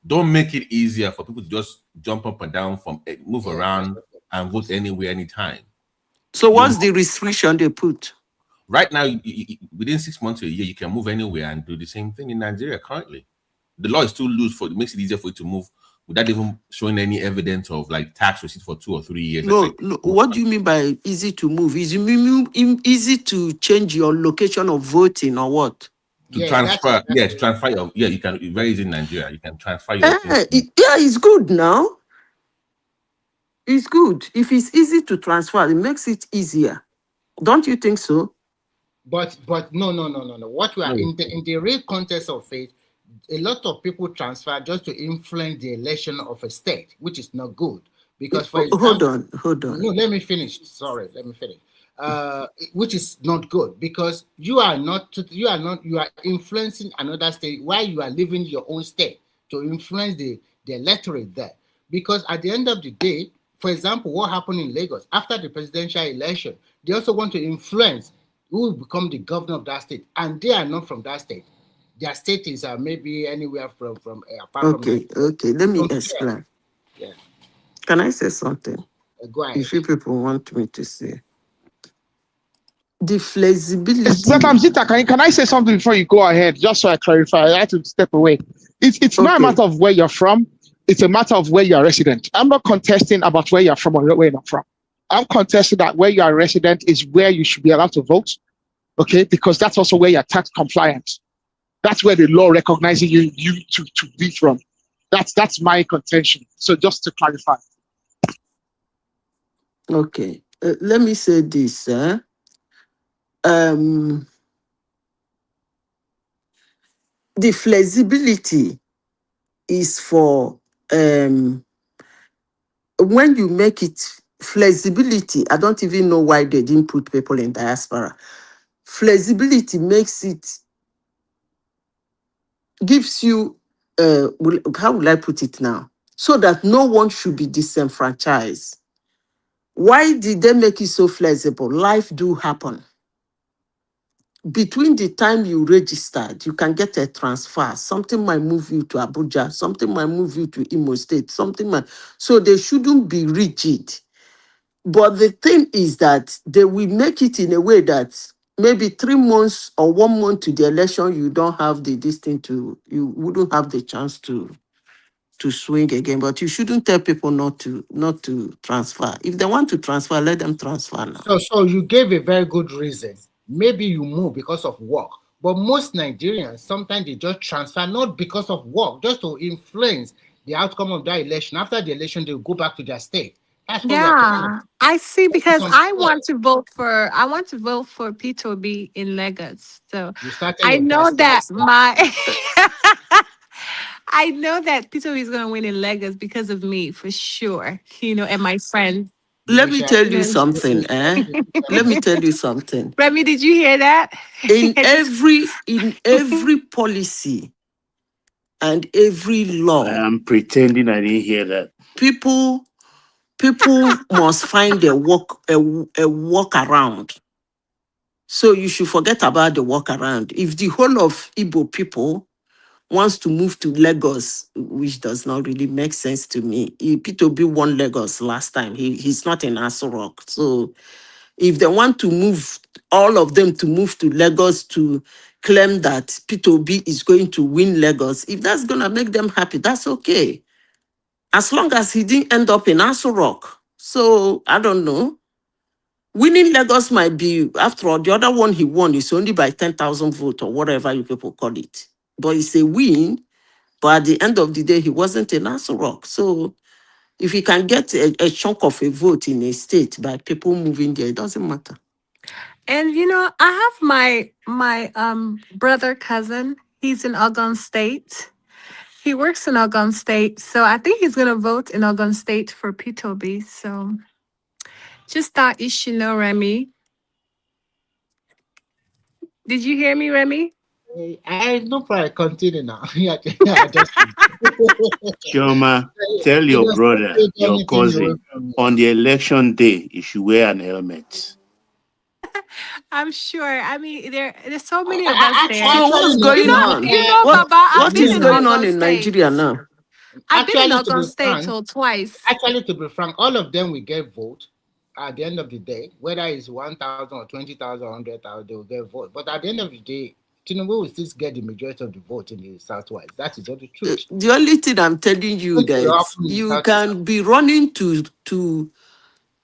don't make it easier for people to just jump up and down, move around and vote anywhere, anytime. So what's the restriction they put? Right now, within 6 months to a year, you can move anywhere and do the same thing in Nigeria currently. The law is too loose it makes it easier for you to move without even showing any evidence of like tax receipt for 2 or 3 years. No. What do you mean by easy to move? Is it easy to change your location of voting or what? To transfer your you can very easy in Nigeria. You can transfer your it's good now. It's good. If it's easy to transfer, it makes it easier. Don't you think so? But no. What we are in the real context of faith, a lot of people transfer just to influence the election of a state, which is not good. Because, for Hold example, on. no, let me finish. Sorry, let me finish. Which is not good because you are influencing another state while you are living your own state to influence the electorate there. Because at the end of the day, for example, what happened in Lagos after the presidential election, they also want to influence who will become the governor of that state, and they are not from that state. Their state is maybe anywhere from apart from Okay. Nigeria. Let They me don't care. explain. Yeah, Can I say something? go ahead. If you people want me to say, the flexibility. But Zita, can I say something before you go ahead? Just so I clarify, I had to step away. It's not a Okay. matter of where you're from. It's a matter of where you're resident. I'm not contesting about where you're from or where you're not from. I'm contesting that where you are resident is where you should be allowed to vote. Okay, because that's also where you're tax compliant. That's where the law recognizes you to be from. That's my contention. So just to clarify. Okay. Let me say this. The flexibility is for when you make it flexibility. I don't even know why they didn't put people in diaspora. Flexibility makes it, gives you how will I put it now? So that no one should be disenfranchised. Why did they make it so flexible? Life do happen. Between the time you registered, you can get a transfer. Something might move you to Abuja, something might move you to Imo State, so they shouldn't be rigid. But the thing is that they will make it in a way that maybe 3 months or 1 month to the election, you don't have you wouldn't have the chance to swing again. But you shouldn't tell people not to transfer. If they want to transfer, let them transfer now. So you gave a very good reason. Maybe you move because of work, but most Nigerians sometimes they just transfer not because of work, just to influence the outcome of that election. After the election, they will go back to their state. That's what we are talking about. Yeah, I see That is because unfair. I want to vote for P2B in Lagos. So You started I your know gaslight. that I know that P2B is going to win in Lagos because of me for sure. And my friend. Let We me shall, tell You you know, something. Let me tell you something. Remy, did you hear that? In I just every policy and every I law, am pretending I didn't hear that. people must find a workaround. So you should forget about the workaround. If the whole of Igbo people wants to move to Lagos, which does not really make sense to me. P2B won Lagos last time. He's not in Aso Rock. So if they want to move, all of them to move to Lagos to claim that P2B is going to win Lagos, if that's going to make them happy, that's okay. As long as he didn't end up in Aso Rock. So I don't know. Winning Lagos might be, after all, the other one he won is only by 10,000 votes or whatever you people call it. But it's a win. But at the end of the day, he wasn't in Aso Rock. So if he can get a chunk of a vote in a state by people moving there, it doesn't matter. and I have my brother cousin. He's in Ogun State. He works in Ogun State, so I think he's gonna vote in Ogun State for P2B. So just that you should know, Remy. Did you hear me, Remy? I no problem. Continue now. Yeah, just Chioma, tell you your just don't brother, take your anything away cousin, from me. on the election day, you should wear an helmet. I'm sure. I mean, there's so many of us there. So what's Actually, no, You going know, no. on? What Baba, I've what been is in going on Ogun in State. Nigeria now? I've been in Actually, to be Ogun State frank, twice. all of them will get vote at the end of the day, whether it's 1,000 or 20,000 or 100,000, they will get vote. But at the end of the day, Tinubu will still get the majority of the vote in the Southwest. That is all the truth. The only thing I'm telling you Which will that happen in the you Southwest. can be running to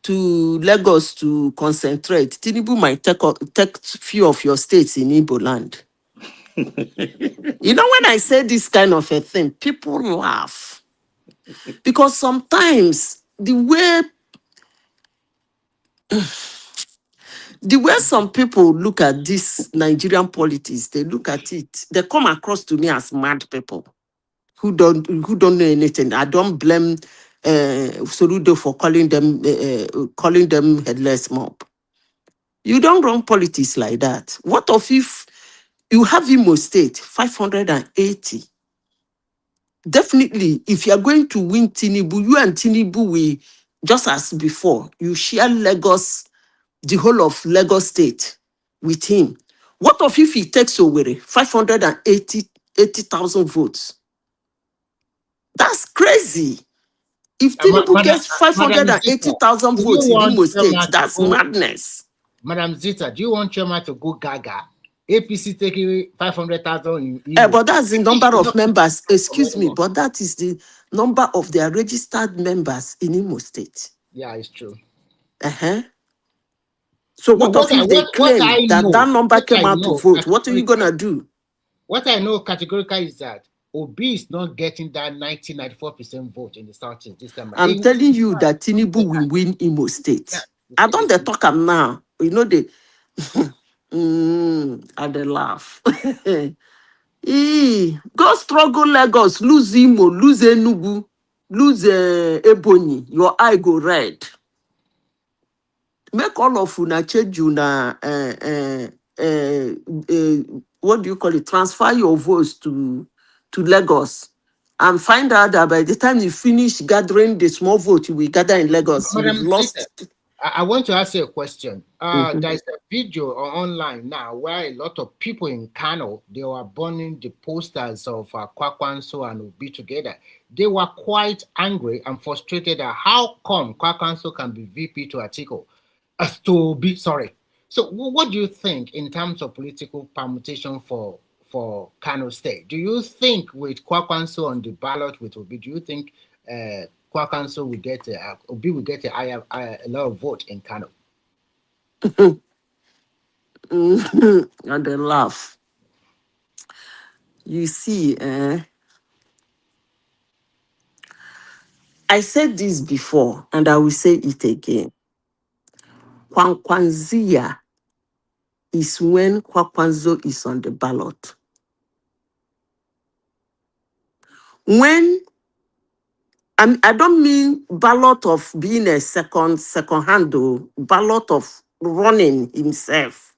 Lagos to concentrate. Tinubu might take few of your states in Igbo land. When I say this kind of a thing, people laugh. Because sometimes the way The way some people look at this Nigerian politics, they look at it, they come across to me as mad people who don't know anything. I don't blame Soludo for calling them headless mob. You don't run politics like that. What if you have Imo State 580? Definitely, if you are going to win Tinubu, you and Tinubu will, just as before, you share Lagos, the whole of Lagos State with him. What if he takes Owerri 580,000 votes? That's crazy. If Tinubu gets Madam Zita, 580,000 do you votes in want Imo State, Chema to that's go? madness. Madam Zita, do you want Chema to go gaga? APC taking 500,000 in Imo. But that's the number It's of not members. Excuse me, anymore. but that is the number of their registered members in Imo State. Yeah, it's true. So No, what if they claim that number came out to vote? What are you gonna do? What I know categorically is that Obi is not getting that 94% vote in the Southeast this time. I'm telling you that Tinubu will win Imo State. Yeah, I don't they talk am now. You know they and they laugh. Go struggle Lagos, lose Imo, lose Enugu, lose Ebonyi. Your eye go red. Make all of una change una what do you call it? Transfer your votes to Lagos and find out that by the time you finish gathering the small vote you will gather in Lagos, you've Madam lost. Zita, I want to ask you a question. Mhm. There's a video online now where a lot of people in Kano, they were burning the posters of Kwakwanso and Obi together. They were quite angry and frustrated at how come Kwakwanso can be VP to Atiku, to Obi, sorry. So what do you think in terms of political permutation for Kano State? Do you think with Kwakwanso on the ballot with Obi, do you think Kwakwanso will get Obi will get a lot of vote in Kano? And they laugh. You see, I said this before and I will say it again. Kwankwanzia is when Kwakwanzo is on the ballot. When I don't mean ballot of being a second handle, ballot of running himself.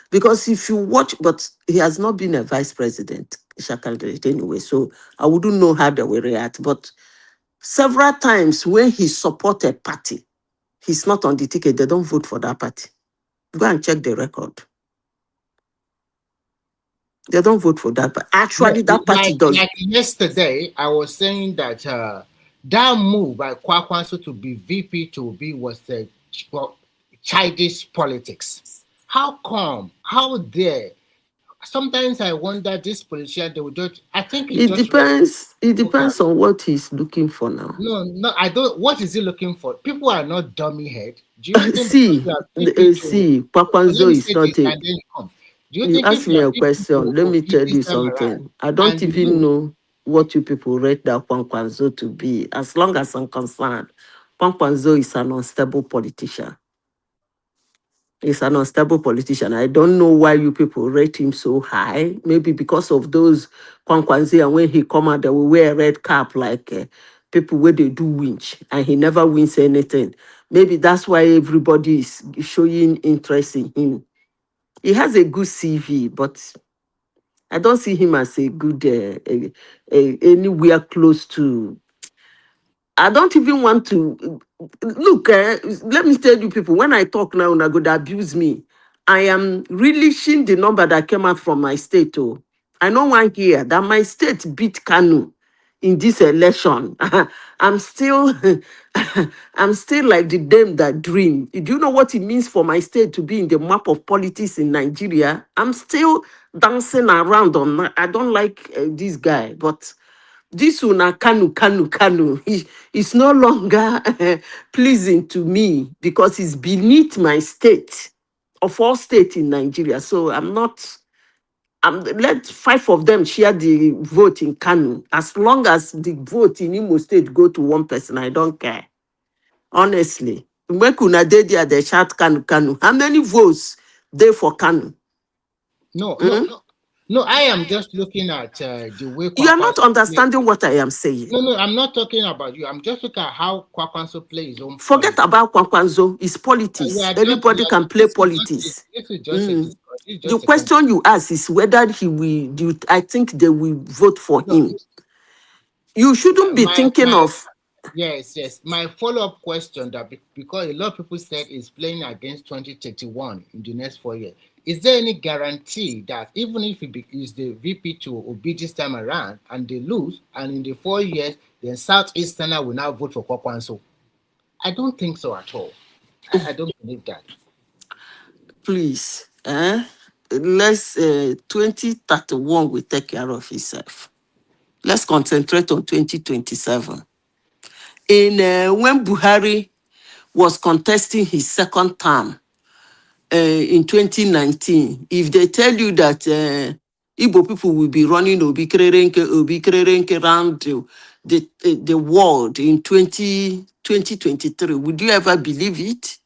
Because if you watch, but he has not been a vice president candidate anyway, so I wouldn't know how they will react. But several times when he support a party, he's not on the ticket, they don't vote for that party. Go and check the record. They don't vote for that, but actually that party does. Like yesterday, I was saying that that move by Kwakwanso to be VP to Obi was childish politics. How come? How dare? Sometimes I wonder this politician, they would just, I think it depends. It depends on what he's looking for now. No, I don't. What is he looking for? People are not dummy head. Do you think Kwakwanzo is not a. Do you think ask me a question? Let me tell you something. I don't even know what you people rate that Kwakwanzo to be. As long as I'm concerned, Kwakwanzo is an unstable politician. He's an unstable politician. I don't know why you people rate him so high. Maybe because of those Kwankwanzi, and when he come out, they will wear a red cap like people where they do winch, and he never wins anything. Maybe that's why everybody is showing interest in him. He has a good CV, but I don't see him as a good anywhere close to. I don't even want to look. Let me tell you, people. When I talk now, you're going to abuse me. I am relishing the number that came out from my state. Oh, I know one here that my state beat Kanu in this election. I'm still, I'm still like the dame that dream. Do you know what it means for my state to be in the map of politics in Nigeria? I'm still dancing around on. I don't like this guy, but. This una Kanu. It's no longer pleasing to me because it's beneath my state, of all states in Nigeria. So let 5 of them share the vote in Kanu. As long as the vote in Imo State go to one person, I don't care. Honestly. Make una dey there, they shout Kanu Kanu. How many votes they for Kanu? No, I am just looking at the way You are not Kwakwanso play. understanding what I am saying. No, I'm not talking about you. I'm just looking at how Kwakwanso play his own Forget politics. about Kwankwanzo. It's politics. Anybody can play politics. This is just a discussion. This is The just a question you ask is whether he will do. I think they will vote for no, him. You shouldn't be thinking of. Yes. My follow-up question that because a lot of people said is playing against 2031 in the next 4 years. Is there any guarantee that even if he is the VP to Obi this time around and they lose, and in the 4 years, then Southeasterner will now vote for Kwakwanso? I don't think so at all. I don't believe that. Please, let's 2031 will take care of itself. Let's concentrate on 2027. When Buhari was contesting his second term in 2019, if they tell you that Igbo people will be running Obi Kerenke around the world in 2023, would you ever believe it?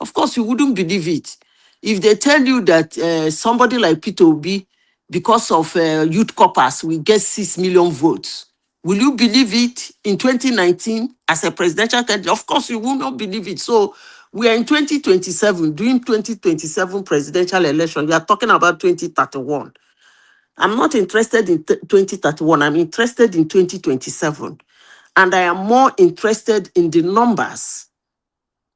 Of course, you wouldn't believe it. If they tell you that somebody like Peter Obi, because of youth corpus, will get 6 million votes, will you believe it in 2019 as a presidential candidate? Of course, you will not believe it. So we are in 2027, doing 2027 presidential election. You are talking about 2031. I'm not interested in 2031. I'm interested in 2027. And I am more interested in the numbers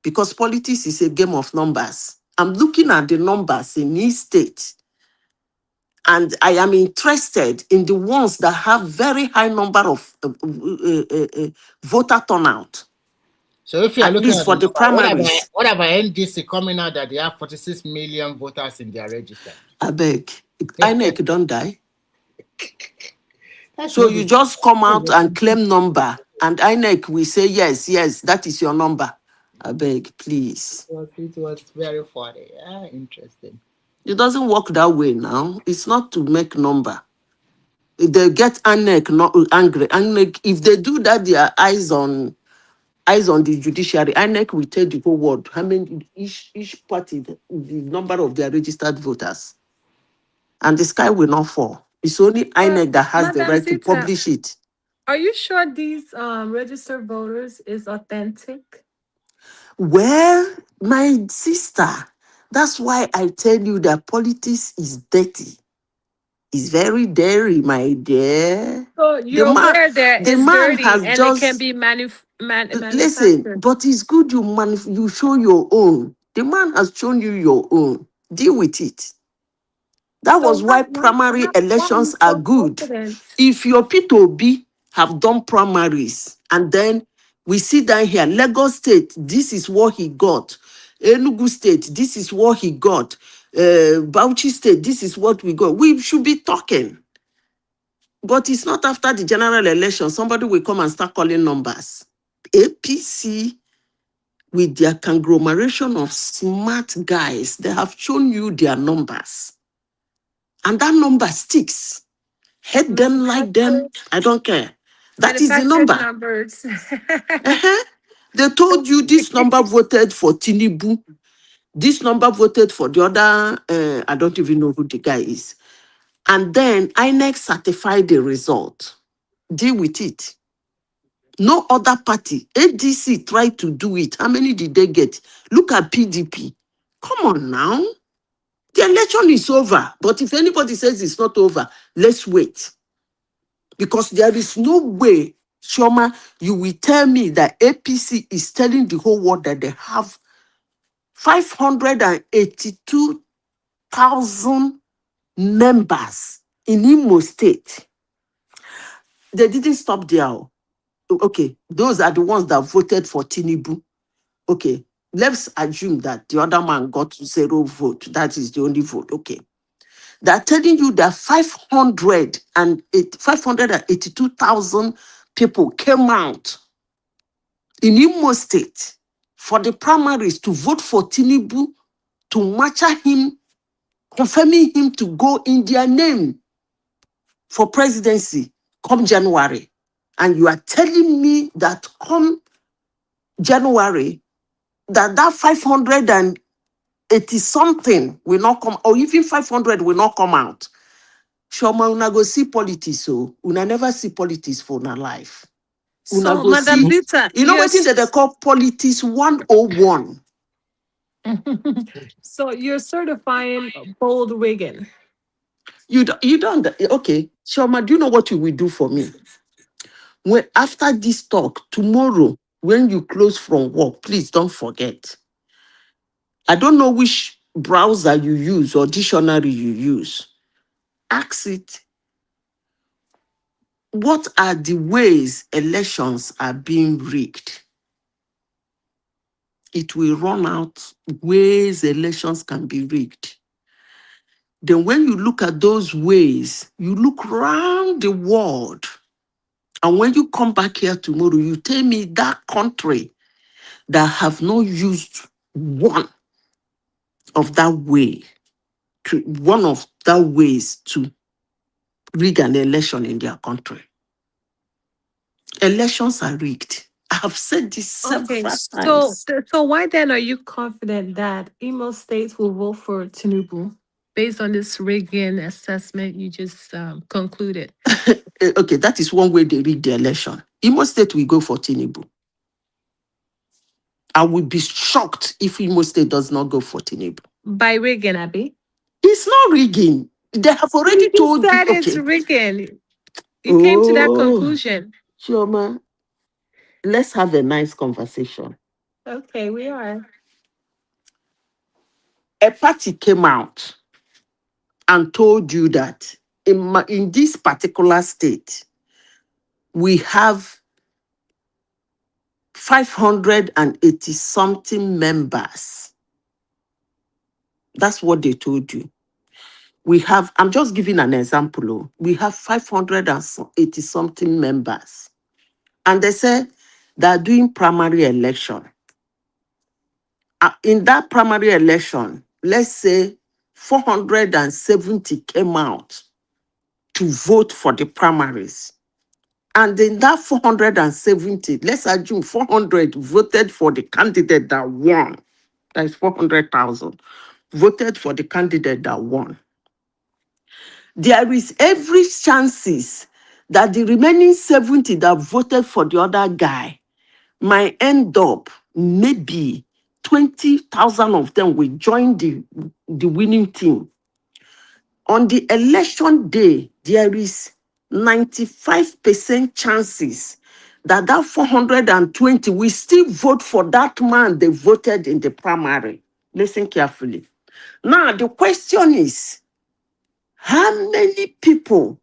because politics is a game of numbers. I'm looking at the numbers in each state. And I am interested in the ones that have very high number of voter turnout. So if you are At looking least at for the primaries. what about NDC coming out that they have 46 million voters in their register? I beg. INEC don't die. That's So not you the- just come out and claim number, and INEC will say, yes, that is your number. I beg, please. It was very funny. Interesting. It doesn't work that way now. It's not to make number. If they get INEC not angry, INEC, if they do that, their eyes on the judiciary, INEC will tell the whole world how many each party, the number of their registered voters. And the sky will not fall. It's only INEC that has the Madam right to Sita, publish it. Are you sure these registered voters is authentic? Well, my sister, that's why I tell you that politics is dirty. It's very dirty, my dear. So you're aware that The it's man dirty has and it can just be listen, manufactured. but it's good you show your own. The man has shown you your own. Deal with it. That So was why primary why are you elections are so good. confident? If your P2B have done primaries and then we sit down here, Lagos State, this is what he got. Enugu State, this is what he got. Bauchi State, this is what we got. We should be talking. But it's not after the general election. Somebody will come and start calling numbers. APC, with their conglomeration of smart guys, they have shown you their numbers. And that number sticks. Hate them, like them, I don't care. That is the Manufactured number. numbers. They told you this number voted for Tinubu. This number voted for the other, I don't even know who the guy is. And then INEC certified the result. Deal with it. No other party. ADC tried to do it. How many did they get? Look at PDP. Come on now. The election is over. But if anybody says it's not over, let's wait. Because there is no way, Shoma, you will tell me that APC is telling the whole world that they have 582,000 members in Imo State. They didn't stop there. Okay, those are the ones that voted for Tinubu. Okay, let's assume that the other man got 0 vote. That is the only vote. Okay. They're telling you that 582,000 people came out in Imo State for the primaries to vote for Tinubu, to match him, confirming him to go in their name for presidency come January. And you are telling me that come January, that 580 something will not come, or even 500 will not come out. Shoma, una go see politics, so una never see politics for una life. Una So, go Madam see, Zita, you know what thing that they call politics 101. so you're certifying bold rigging. You don't, okay, Shoma, do you know what you will do for me? When after this talk, tomorrow, when you close from work, please don't forget. I don't know which browser you use or dictionary you use. Ask it, what are the ways elections are being rigged? It will run out ways elections can be rigged. Then when you look at those ways, you look around the world. And when you come back here tomorrow, you tell me that country that have not used one of that way, one of that ways to rig an election in their country. Elections are rigged. I have said this Okay, several so times. so why then are you confident that Imo states will vote for Tinubu based on this rigging assessment you just concluded? Okay, that is one way they rig the election. Imo State will go for Tinubu. I will be shocked if Imo State does not go for Tinubu. By rigging, Abby? It's not rigging. They have already You told you, said it's okay. rigging. You came to that Oh, conclusion. Chioma, let's have a nice conversation. Okay, we are. A party came out and told you that in this particular state, we have 580 something members. That's what they told you. We have, I'm just giving an example. We have 580 something members. And they said they're doing primary election. In that primary election, let's say 470 came out to vote for the primaries. And in that 470, let's assume 400 voted for the candidate that won. That is 400,000 voted for the candidate that won. There is every chances that the remaining 70 that voted for the other guy might end up, maybe 20,000 of them will join the winning team. On the election day, there is 95% chances that 420 will still vote for that man they voted in the primary. Listen carefully. Now, the question is, how many people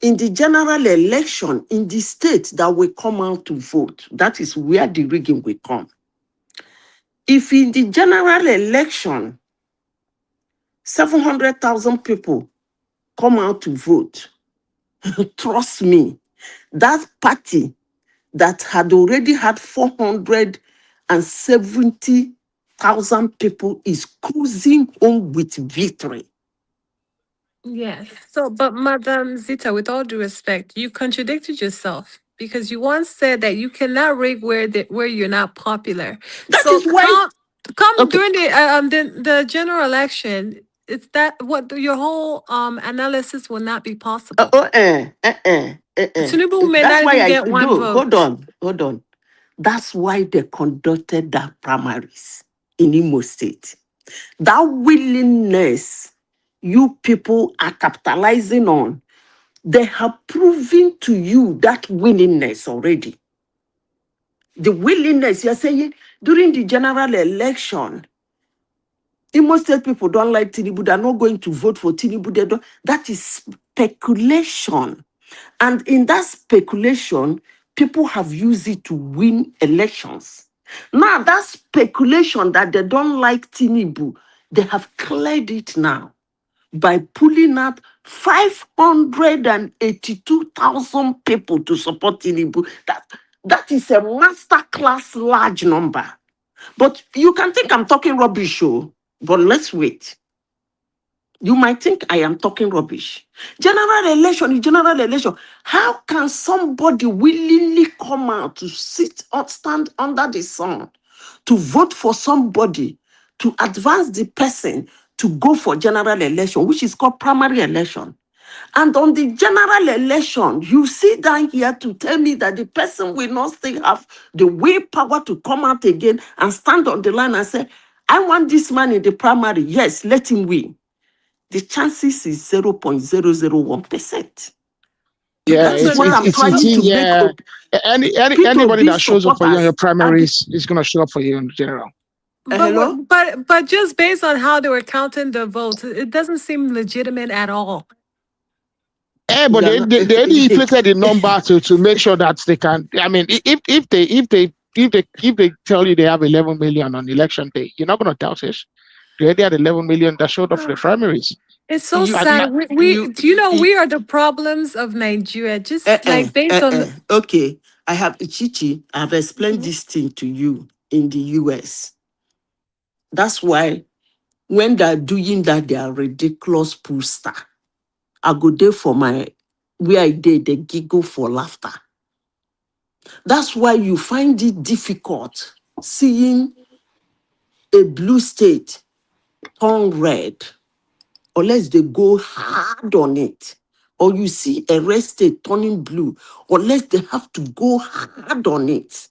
in the general election in the state that will come out to vote? That is where the rigging will come. If in the general election, 700,000 people come out to vote, trust me, that party that had already had 470,000 people is cruising home with victory. Yes. So, but Madam Zita, with all due respect, you contradicted yourself because you once said that you cannot rig where you're not popular. That So is why, come okay, during the general election. It's that what your whole analysis will not be possible. Tinubu may that's not why even I get one do. Hold vote. on. That's why they conducted that primaries in Imo State. That willingness you people are capitalizing on, they have proven to you that willingness already. The willingness, you're saying, during the general election, Imo State people don't like Tinubu, they're not going to vote for Tinubu. They don't. That is speculation. And in that speculation, people have used it to win elections. Now, that speculation that they don't like Tinubu, they have cleared it now by pulling out 582,000 people to support Tinubu. That is a masterclass large number. But you can think I'm talking rubbish, but let's wait. You might think I am talking rubbish. General election is general election. How can somebody willingly come out to sit or stand under the sun to vote for somebody to advance the person to go for general election, which is called primary election. And on the general election, you sit down here to tell me that the person will not still have the willpower to come out again and stand on the line and say, I want this man in the primary. Yes, let him win. The chances is 0.001%. Yeah, That is what I'm trying to make up. Anybody that shows up for you on your supporters primaries is going to show up for you in general. Hello? But just based on how they were counting the votes, it doesn't seem legitimate at all. But they inflated the number to make sure that they can. I mean, if they tell you they have 11 million on election day, you're not going to doubt it. They already had 11 million that showed up for the primaries. It's so sad. Do you know we are the problems of Nigeria? Just like based on. Okay, I have Chichi. I have explained this thing to you in the US. That's why when they're doing that, they are ridiculous poster. I go there for my where I did the giggle for laughter. That's why you find it difficult seeing a blue state turn red, unless they go hard on it. Or you see a red state turning blue, unless they have to go hard on it.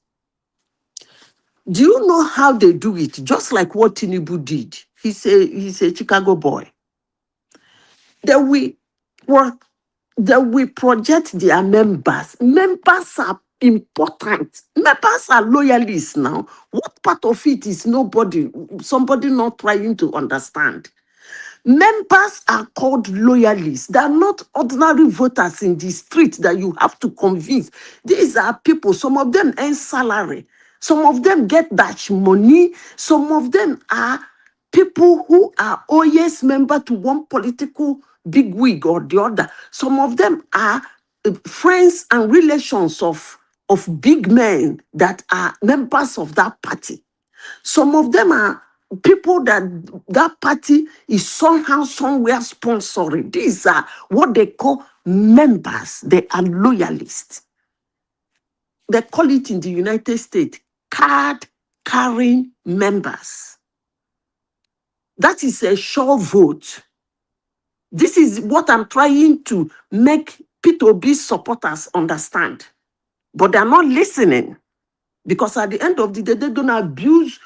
Do you know how they do it? Just like what Tinubu did. He's a Chicago boy. They will project their members. Members are important. Members are loyalists now. What part of it is somebody not trying to understand? Members are called loyalists. They are not ordinary voters in the street that you have to convince. These are people, some of them earn salary. Some of them get Dutch money. Some of them are people who are always member to one political bigwig or the other. Some of them are friends and relations of big men that are members of that party. Some of them are people that party is somehow, somewhere sponsoring. These are what they call members. They are loyalists. They call it in the United States card-carrying members. That is a sure vote. This is what I'm trying to make P2B supporters understand. But they're not listening. Because at the end of the day, they don't abuse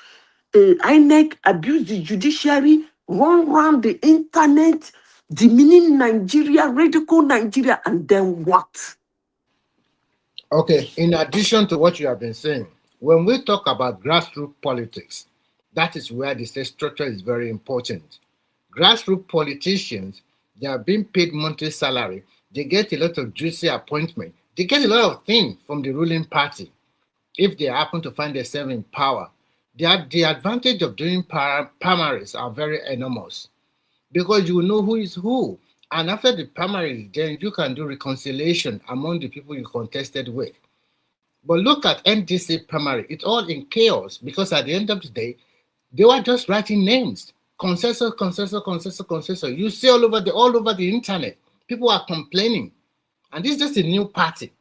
INEC, abuse the judiciary, run around the internet, demeaning Nigeria, ridicule Nigeria, and then what? Okay, in addition to what you have been saying, when we talk about grassroots politics, that is where the state structure is very important. Grassroots politicians, they are being paid monthly salary. They get a lot of juicy appointment. They get a lot of things from the ruling party. If they happen to find themselves in power, the advantage of doing primaries are very enormous because you know who is who. And after the primaries, then you can do reconciliation among the people you contested with. But look at NDC primary, it's all in chaos because at the end of the day, they were just writing names. Consensus. You see all over the internet, people are complaining. And this is just a new party.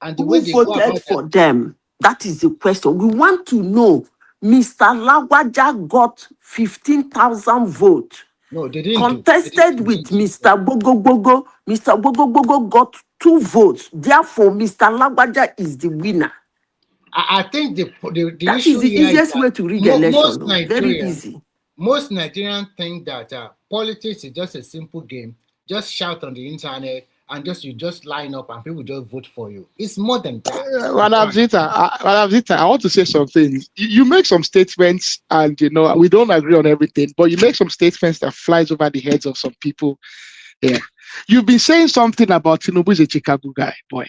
And the way they Who voted for them? That is the question. We want to know. Mr. Lagwaja got 15,000 votes. No, they didn't. Contested with Mr. Bogo. Mr. Bogo got 2 votes. Therefore, Mr. Lagwaja is the winner. I think the that issue is the easiest way to rig election. Very easy. Most Nigerians think that politics is just a simple game. Just shout on the internet and you just line up and people just vote for you. It's more than that. Madam Zita, I want to say something. You make some statements and, we don't agree on everything, but you make some statements that flies over the heads of some people. Yeah. You've been saying something about Tinubu is a Chicago guy, boy.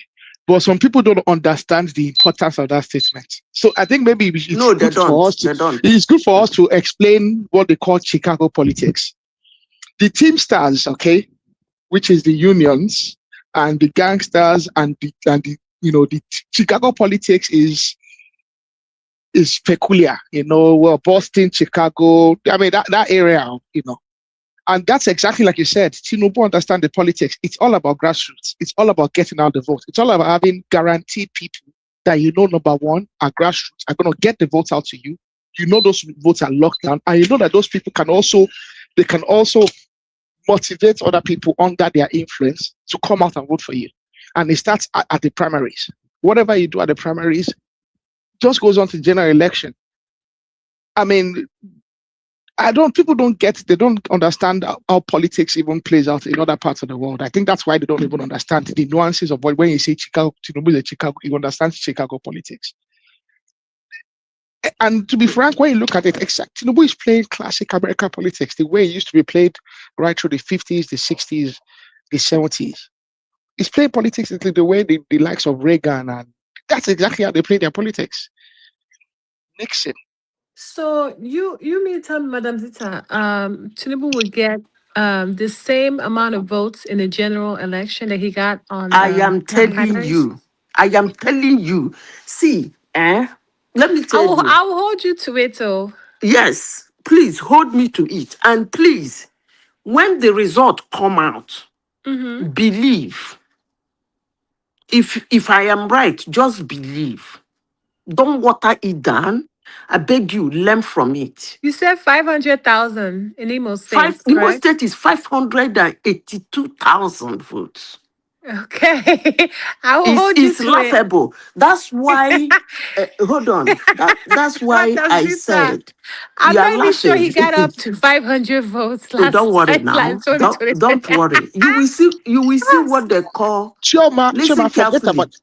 But some people don't understand the importance of that statement. So I think maybe it's good for us to explain what they call Chicago politics. The Teamsters, okay, which is the unions and the gangsters and the Chicago politics is peculiar. Well, Boston, Chicago, I mean that area, And that's exactly like you said, Tinubu understand the politics. It's all about grassroots. It's all about getting out the vote. It's all about having guaranteed people that you know, number one, are grassroots, are going to get the votes out to you. You know those votes are locked down, and you know that those people can also motivate other people under their influence to come out and vote for you. And it starts at the primaries. Whatever you do at the primaries just goes on to the general election. I mean, people they don't understand how politics even plays out in other parts of the world. I think that's why they don't even understand the nuances of when you say Chicago, you understand Chicago politics. And to be frank, when you look at it, Tinubu is playing classic American politics, the way it used to be played right through the 50s, the 60s, the 70s. He's playing politics the way the likes of Reagan, and that's exactly how they play their politics. Nixon. So you mean tell me, Madam Zita, Tinubu would get the same amount of votes in the general election that he got on the I am telling primaries? you. See, let me tell you. I will hold you to it, though. Yes, please hold me to it. And please, when the result come out, believe. If I am right, just believe. Don't water it down. I beg you, learn from it. You said 500,000 in Imo State, Imo right? State is 582,000 votes. Okay, I will hold you It's to laughable. That's why. Hold on. That's why Madam I Zita, said. I'm You are not even sure he got laughing. up to 500 votes So don't last worry time, now. like 2023. Don't worry. You will see what they call. Chioma, Listen forget carefully. about.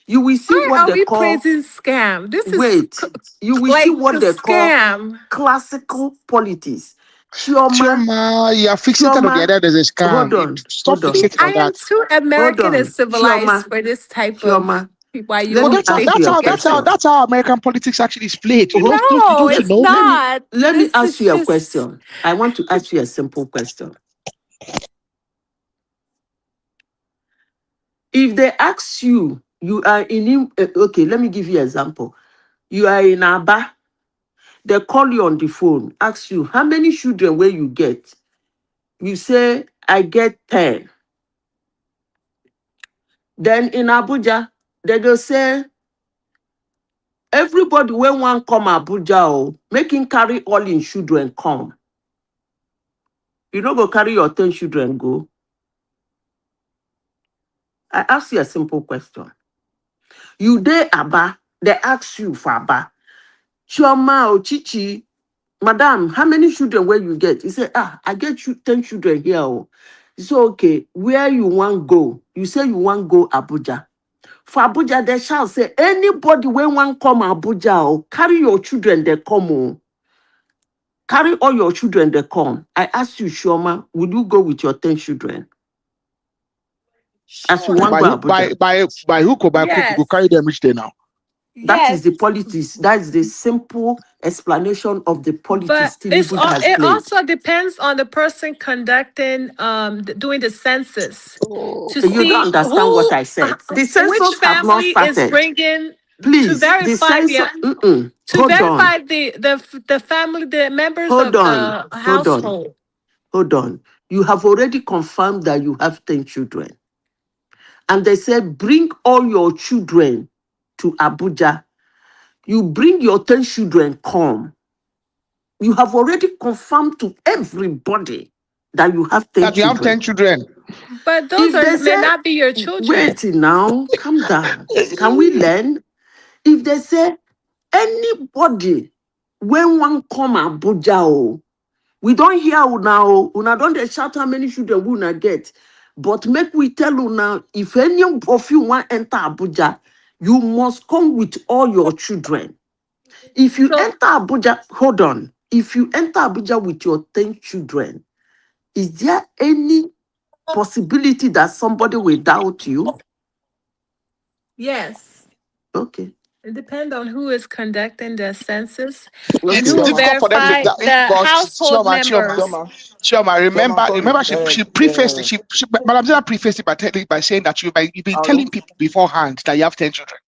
You will see Why what are they we call. praising scam? This is Wait. You will like see what a they call scam. classical politics. Chioma, you are fixated on the Chioma, idea there's a scam. hold on. Stop See, fixating I on am that. too Hold American and on. civilized Chioma, for this type of why you let But me won't ask take you a it. question. that's how American politics actually is played. Hold- No, Don't you it's know? not. Let me This ask is you a just question. I want to ask you a simple question. If they ask you, you are in, okay, let me give you an example. You are in Aba, they call you on the phone, ask you, how many children will you get? You say, I get 10. Then in Abuja, they go say, everybody when one come Abuja, make him carry all in children come. You don't go carry your 10 children go. I ask you a simple question. You dey Aba, they ask you for Aba. Chioma or Chichi, madam, how many children will you get? He say, I get you 10 children here. Oh. He say, okay, where you want go? You say you want go Abuja. For Abuja, they shall say, anybody when one come Abuja, carry your children, they come. Oh. Carry all your children, they come. I ask you, Chioma, will you go with your 10 children? As you want By go hook, Abuja. by hook or by crook, you yes, go carry them each day now. That is yes. the politics. That is the simple explanation of the But politics Tinubu has it played. also depends on the person conducting doing the census to You don't see understand what I said. The which census have not family is started. bringing to Please, the verify census. to Hold on. verify the family, the members Hold of on. the Hold on. household. Hold on. You have already confirmed that you have 10 children. And they said, bring all your children to Abuja. You bring your 10 children, come. You have already confirmed to everybody that you have 10 That you have children. 10 children. But those If they may say, not be your children. wait now, calm down. Can we learn? If they say, anybody, when one come Abuja, we don't hear now. Una don't they shout how many children we una get. But make we tell you now, if any of you want enter Abuja, you must come with all your children. If you So enter Abuja, hold on. If you enter Abuja with your 10 children, is there any possibility that somebody will doubt you? yes. Okay. It depends on who is conducting the census and It's who Okay. will difficult for them to verify the but household members. Chioma, Chioma, remember sorry. she prefaced it, Madam Zena prefaced it by saying that you've been telling people beforehand that you have 10 children.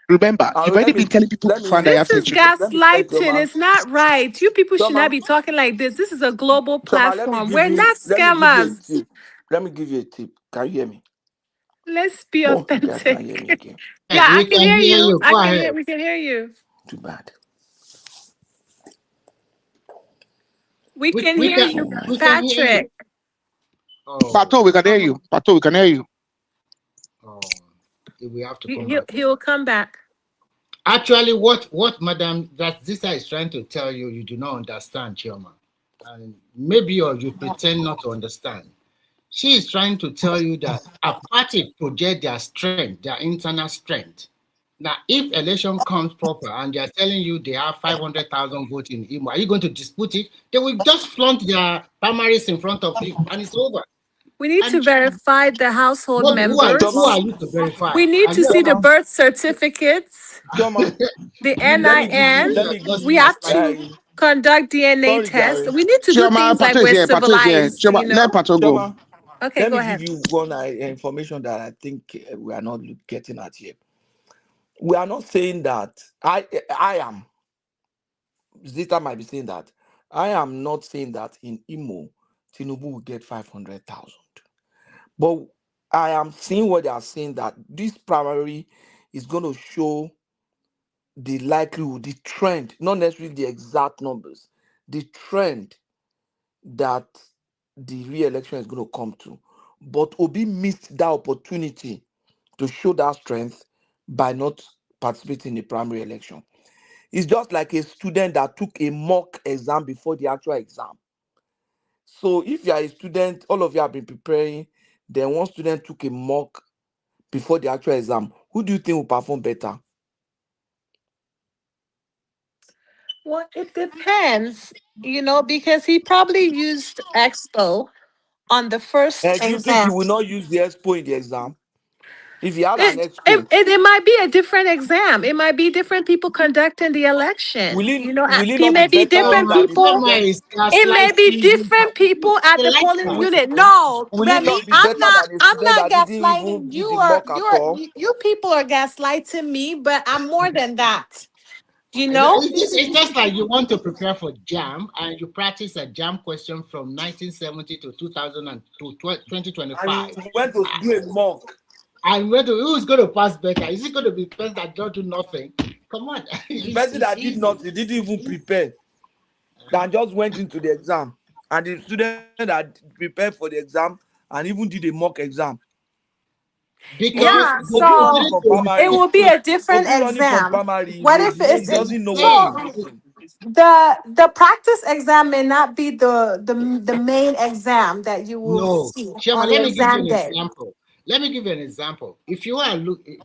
Remember, you've already been telling people beforehand that you have This 10 is children. let me tell gaslighting. Chioma. It's not right. You people should not Chioma, be talking like this. This is a global Chioma, let me platform. give We're you not let me give you a scammers. tip. Let me give you a tip. Can you hear me? Let's be Oh, you guys can't authentic. hear me again. Yeah, I We can can hear hear you. you. Go ahead. We can hear you. Too bad. We We, can we hear can you, we can hear you. Patrick. Oh, Pato, we can hear you. Pato, we can hear you. oh, we have to He, come he, back. he will come back. Actually, what Madam that Zisa is trying to tell you, you do not understand, Chioma. And maybe or you pretend not to understand. She is trying to tell you that a party project their strength, their internal strength. Now, if election comes proper and they are telling you they have 500,000 votes in Imo, are you going to dispute it? They will just flaunt their primaries in front of you and it's over. We need to And verify the household members. who are Choma, you to verify? We need Are to you see the Choma, birth certificates, Choma. the Let me give you. NIN. Let me give We you. have to conduct DNA Sorry, tests. Gary. We need to do Chioma, things like Pato is we're here. Pato is here. civilized, Chioma, you let know? Pato go. Choma. Okay, Let go me ahead. give you one information that I think we are not getting at here. We are not saying that I am. Zita might be saying that. I am not saying that in Imo, Tinubu will get 500,000. But I am seeing what they are saying that this primary is going to show the likelihood, the trend, not necessarily the exact numbers, the trend that the re-election is going to come to. But Obi missed that opportunity to show that strength by not participating in the primary election. It's just like a student that took a mock exam before the actual exam. So if you are a student, all of you have been preparing, then one student took a mock before the actual exam. Who do you think will perform better? Well, it depends, you know, because he probably used Expo on the first And do you think he exam. will not use the expo in the exam? If he had an It, it, expo, it, it might be a different exam. It might be different people conducting the election. You know, will it it not be may be better different than the people. Chioma student? is It may be gaslighting you. different people at the polling Will, unit. No, will it Remy, not be better than a I'm student not that didn't even gaslighting do you. the Are mock at all? you people are gaslighting me, but I'm more than that. You You know, know? it's just like you want to prepare for JAM and you practice a JAM question from 1970 to 2000 and to And 2025. you went to do a mock. And who's going to pass better? Is it going to be the person that don't do nothing? Come on, The person it's that did easy. not, he didn't even prepare, that just went into the exam. And the student that prepared for the exam and even did a mock exam. Because Yeah, Obi running so from it primary. will be a different Obi running from exam. primary, What if he it's doesn't know what he's so missing. the practice exam may not be the main exam that you will no, see Sherman, on the let me give you exam an day. example. Let me give you an example. If you are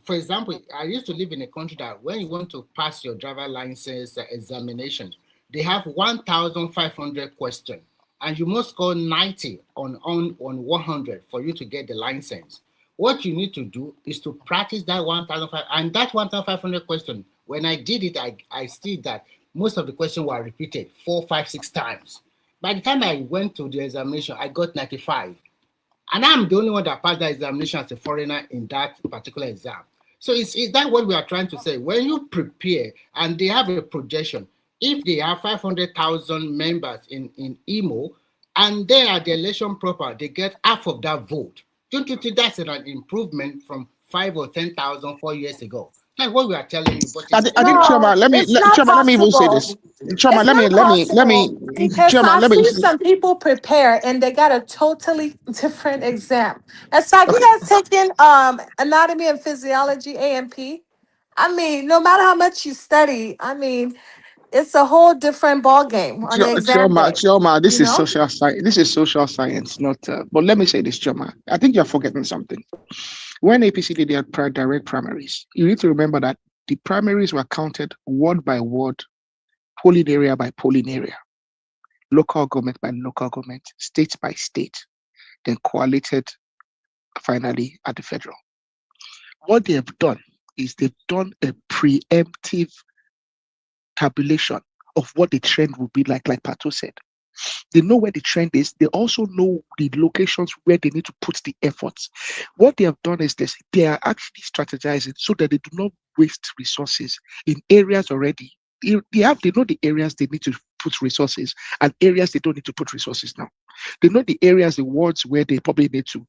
for example, I used to live in a country that when you want to pass your driver license examination, they have 1,500 questions, and you must score 90 on 100 for you to get the license. What you need to do is to practice that 1,500 and that 1,500 question. When I did it, I see that most of the questions were repeated 4, 5, 6 times. By the time I went to the examination, I got 95. And I'm the only one that passed that examination as a foreigner in that particular exam. So is that what we are trying to say? When you prepare and they have a projection, if they have 500,000 members in Imo and they are the election proper, they get half of that vote. Don't you think that's an improvement from 5 or 10,000 4 years ago? That's what we are telling you. But it's I think No, Chioma, it's not Chioma, let me even say possible. this. Chioma, It's not let possible me, because Chioma, I've let me. seen some people prepare and they got a totally different exam. In fact, you guys taking anatomy and physiology AMP. I mean, no matter how much you study, I mean, it's a whole different ball game on the exam day. Chioma, You this is know? social science. This is social science, not. But let me say this, Chioma. I think you're forgetting something. When APC did their direct primaries, you need to remember that the primaries were counted ward by ward, polling area by polling area, local government by local government, state by state, then collated finally at the federal. What they have done is they've done a preemptive tabulation of what the trend will be like Pato said. They know where the trend is. They also know the locations where they need to put the efforts. What they have done is this: they are actually strategizing so that they do not waste resources in areas already. They know the areas they need to put resources and areas they don't need to put resources now. They know the areas, the wards where they probably need to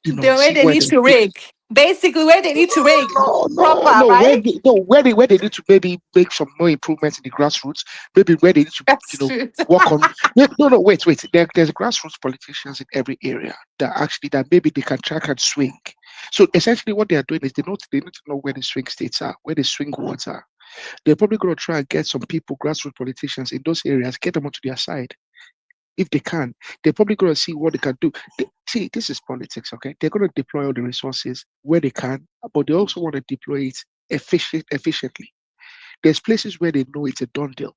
You know, The way see they where need they to rig. Basically, where they need to rig proper, right? where they need to maybe make some more improvements in the grassroots. Maybe where they need to That's true. work on. Wait. There's grassroots politicians in every area that maybe they can track and swing. So essentially, what they are doing is they need to know where the swing states are, where the swing wards are. They're probably going to try and get some people, grassroots politicians in those areas, get them onto their side. If they can, they're probably going to see what they can do. See, this is politics, okay? They're going to deploy all the resources where they can, but they also want to deploy it efficiently. There's places where they know it's a done deal.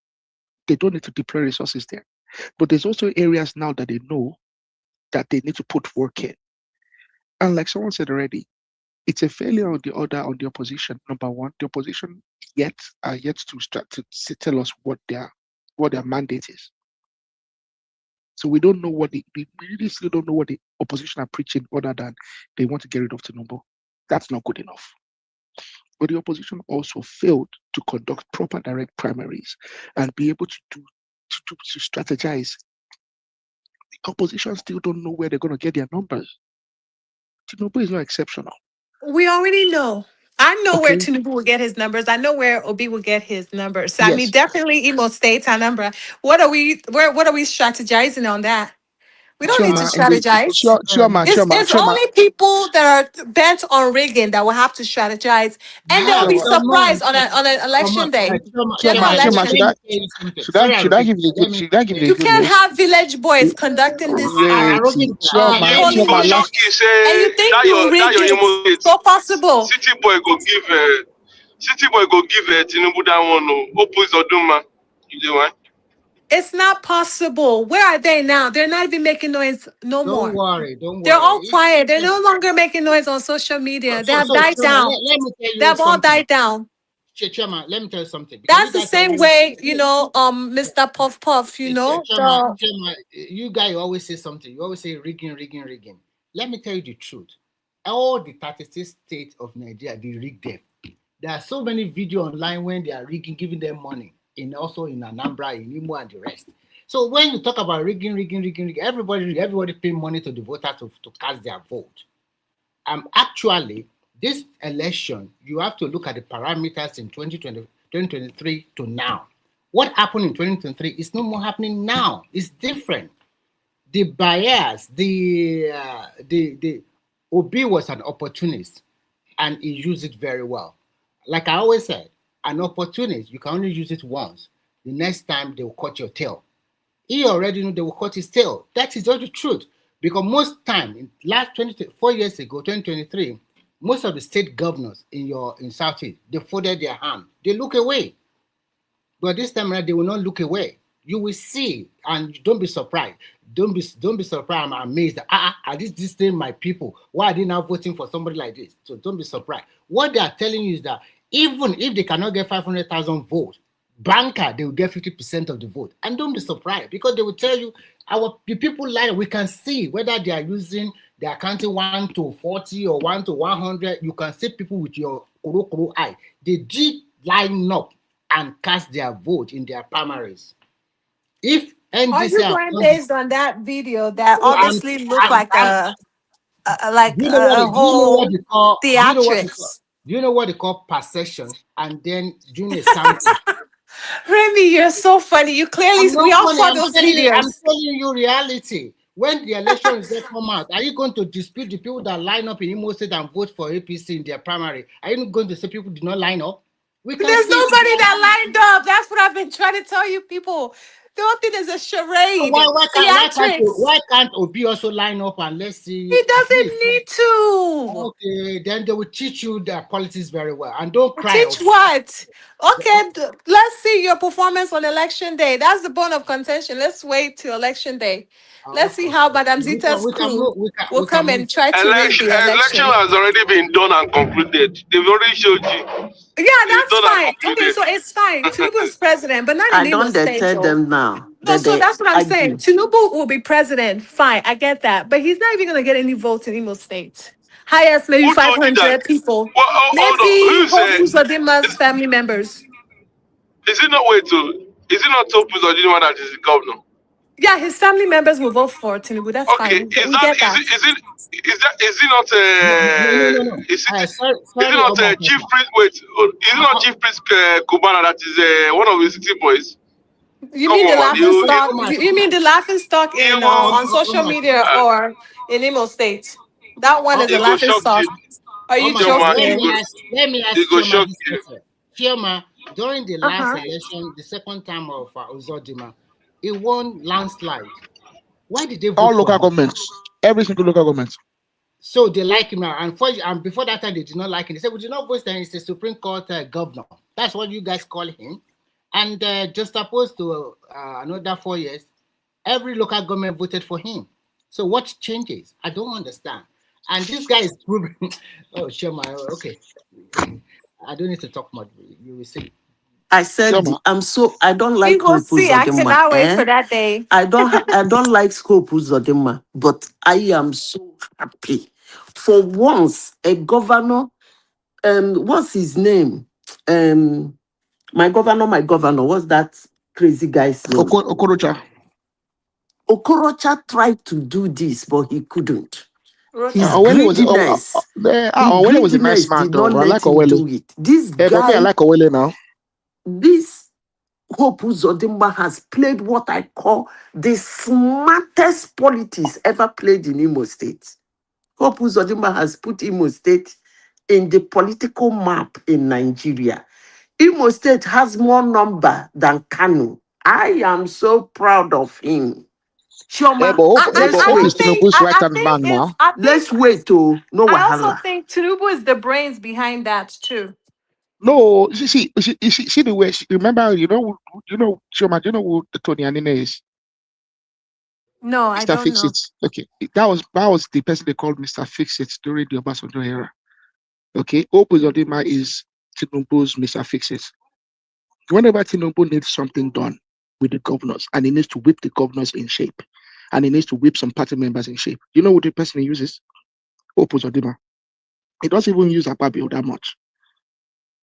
They don't need to deploy resources there. But there's also areas now that they know that they need to put work in. And like someone said already, it's a failure on the opposition. Number one, the opposition are yet to start to tell us what their mandate is. So we don't know we really still don't know what the opposition are preaching, other than they want to get rid of Tinubu. That's not good enough. But the opposition also failed to conduct proper direct primaries and be able to strategize. The opposition still don't know where they're going to get their numbers. Tinubu is not exceptional. We already know. I know where Okay. Tinubu will get his numbers. I know where Obi will get his numbers. I mean, Yes. definitely Imo State, Anambra. What are we strategizing on that? We don't need to Chioma, and strategize. It's Chioma. only people that are bent on rigging that will have to strategize, and they'll be surprised on an election day. General Chioma, election. should I give you a You good can't news? have village boys conducting this Wait, Chioma, polling, Shoki say and you think that you rig your it. Imo State So possible. City boy go give Tinubu that one. No, Opus Oduma. You do what? It's not possible. Where are they now? They're not even making noise no more. Don't worry. They're all quiet. They're no longer making noise on social media. They have died down. Let me tell you They have all something. died down. Chema, let me tell you something. Because That's the same way, Mr. Puff Puff, Chema, you guys always say something. You always say rigging. Let me tell you the truth. All the 36 states of Nigeria, they rig them. There are so many videos online when they are rigging, giving them money. Also in Anambra, in Imo, and the rest. So when you talk about rigging, everybody pay money to the voter to cast their vote. Actually, this election, you have to look at the parameters in 2023 to now. What happened in 2023 is no more happening now. It's different. The bias, the Obi was an opportunist, and he used it very well. Like I always said, an opportunist, you can only use it once. The next time, they will cut your tail. He already knew they will cut his tail. That is not the truth. Because most time, in last 4 years ago, 2023, most of the state governors in Southeast, they folded their hand. They look away. But this time around, they will not look away. You will see, and don't be surprised. Don't be surprised. I'm amazed. Are this thing my people? Why are they now voting for somebody like this? So don't be surprised. What they are telling you is that even if they cannot get 500,000 votes, banker, they will get 50% of the vote. And don't be surprised, because they will tell you, the people line, we can see whether they are counting 1 to 40 or 1 to 100. You can see people with your kuro eye. They did line up and cast their vote in their primaries. If NDC are you going based on that video that obviously looked like a whole theatrics? Do you know what they call perceptions and then doing a sample? Remy, you're so funny. You clearly, we all saw those videos. I'm telling you reality. When the election is going to come out, are you going to dispute the people that line up in Imo State and vote for APC in their primary? Are you going to say people did not line up? There's nobody that lined up. That's what I've been trying to tell you people. The whole thing is a charade. Why can't Obi also line up and let's see? He doesn't need to. Okay, then they will teach you their politics very well. And don't cry. Teach what? Okay, let's see your performance on election day. That's the bone of contention. Let's wait till election day. Let's see how Madam Zita's crew will come and try to rig the election. Has already been done and concluded. They've already showed you. Yeah, that's fine. Okay, so it's fine. Tinubu is president, but not in Imo State. I don't tell them now. No, so that's what I'm saying. Tinubu will be president. Fine, I get that. But he's not even going to get any votes in Imo State. Highest, maybe 500 people. Well, maybe Ofu's family members. Is it not Opus Odinma that is the governor? Yeah, his family members will vote for Tinubu. That's Okay, fine. We get that. is it not No. is it Sorry, not Omar. Chief Priest? Wait, is it not Chief Priest Kubana that is one of his city boys? You Come mean the on, laughing stock? Omar, You mean the laughing stock you in will on social Omar, media or in Imo State? That one is a it go laughing shock stock. you. Are you Omar, Chioma, joking? let me it ask go Chioma shock this you. question. Chioma, during the last Uh-huh. election, the second time of Uzodima, he won landslide. Why did they All vote for local him? governments, every single local government. So they like him now. And before that time, they did not like him. They said, we did not vote him. He's the Supreme Court governor. That's what you guys call him. And just opposed to another 4 years, every local government voted for him. So what changes? I don't understand. And this guy is proving. Oh, sure, okay. I don't need to talk much. You will see. I said Chioma, I don't We like will Hope see. I Uzodinma. cannot wait for that day. I don't like Hope Uzodinma, but I am so happy. For once, a governor, what's his name? My governor, what's that crazy guy's name? Okorocha. Okorocha tried to do this, but he couldn't. His Rota. greediness, Owele was a nice man, did though. not I like let him Owele. do it. This But me, I guy, like Owele now. this Hope Uzodinma has played what I call the smartest politics ever played in Imo State. Hope Uzodinma has put Imo State in the political map in Nigeria. Imo State has more number than Kano. I am so proud of him. Chioma, let's Hope is wait. Tinubu's right I hand think man it's. now. Let's wait to no I also wahala. think Tinubu is the brains behind that too. No, see the way. Remember, Chioma, do you know who Tony Anine is? No, I Mr. don't Fix know. It. Okay, that was the person they called Mr. Fix It during the Obasanjo era. Okay, Hope Uzodinma is Tinubu's Mr. Fix It. Whenever Tinubu needs something done with the governors, and he needs to whip the governors in shape, and he needs to whip some party members in shape, you know what the person he uses? Hope Uzodinma. He doesn't even use Akpabio that much.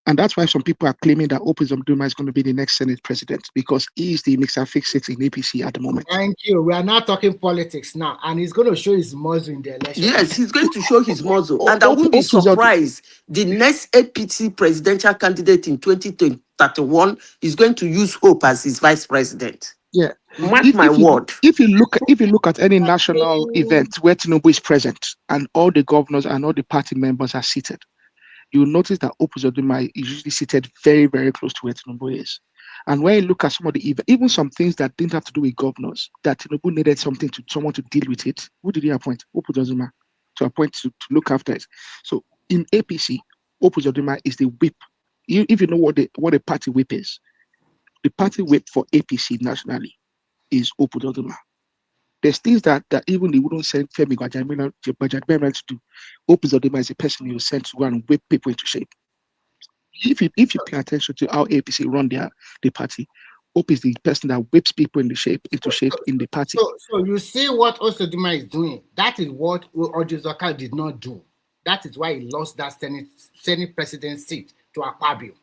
And that's why some people are claiming that Hope Uzodinma is going to be the next Senate president, because he is the Mr. Fix It in APC at the moment. Thank you. We are not talking politics now. And he's going to show his muscle in the election. Yes, he's going to show his muscle. And I won't be surprised. The next APC presidential candidate in 2031 is going to use Hope as his vice president. Yeah. Mark my word. If you look at any national event where Tinubu is present and all the governors and all the party members are seated, you will notice that Hope Uzodinma is usually seated very, very close to where Tinubu is. And when you look at some of the even some things that didn't have to do with governors, that Tinubu needed someone to deal with it, who did he appoint? Hope Uzodinma to appoint to look after it. So in APC, Hope Uzodinma is the whip. If you know what a party whip is, the party whip for APC nationally is Hope Uzodinma. There's things that even they wouldn't send Femi Gbajabiamila to do. Hope Uzodinma is a person you send to go and whip people into shape. If you pay attention to how APC run the party, Hope is the person that whips people into shape in the party. So you see what Uzodinma is doing. That is what Ojuzoka did not do. That is why he lost that Senate president seat to Akpabio.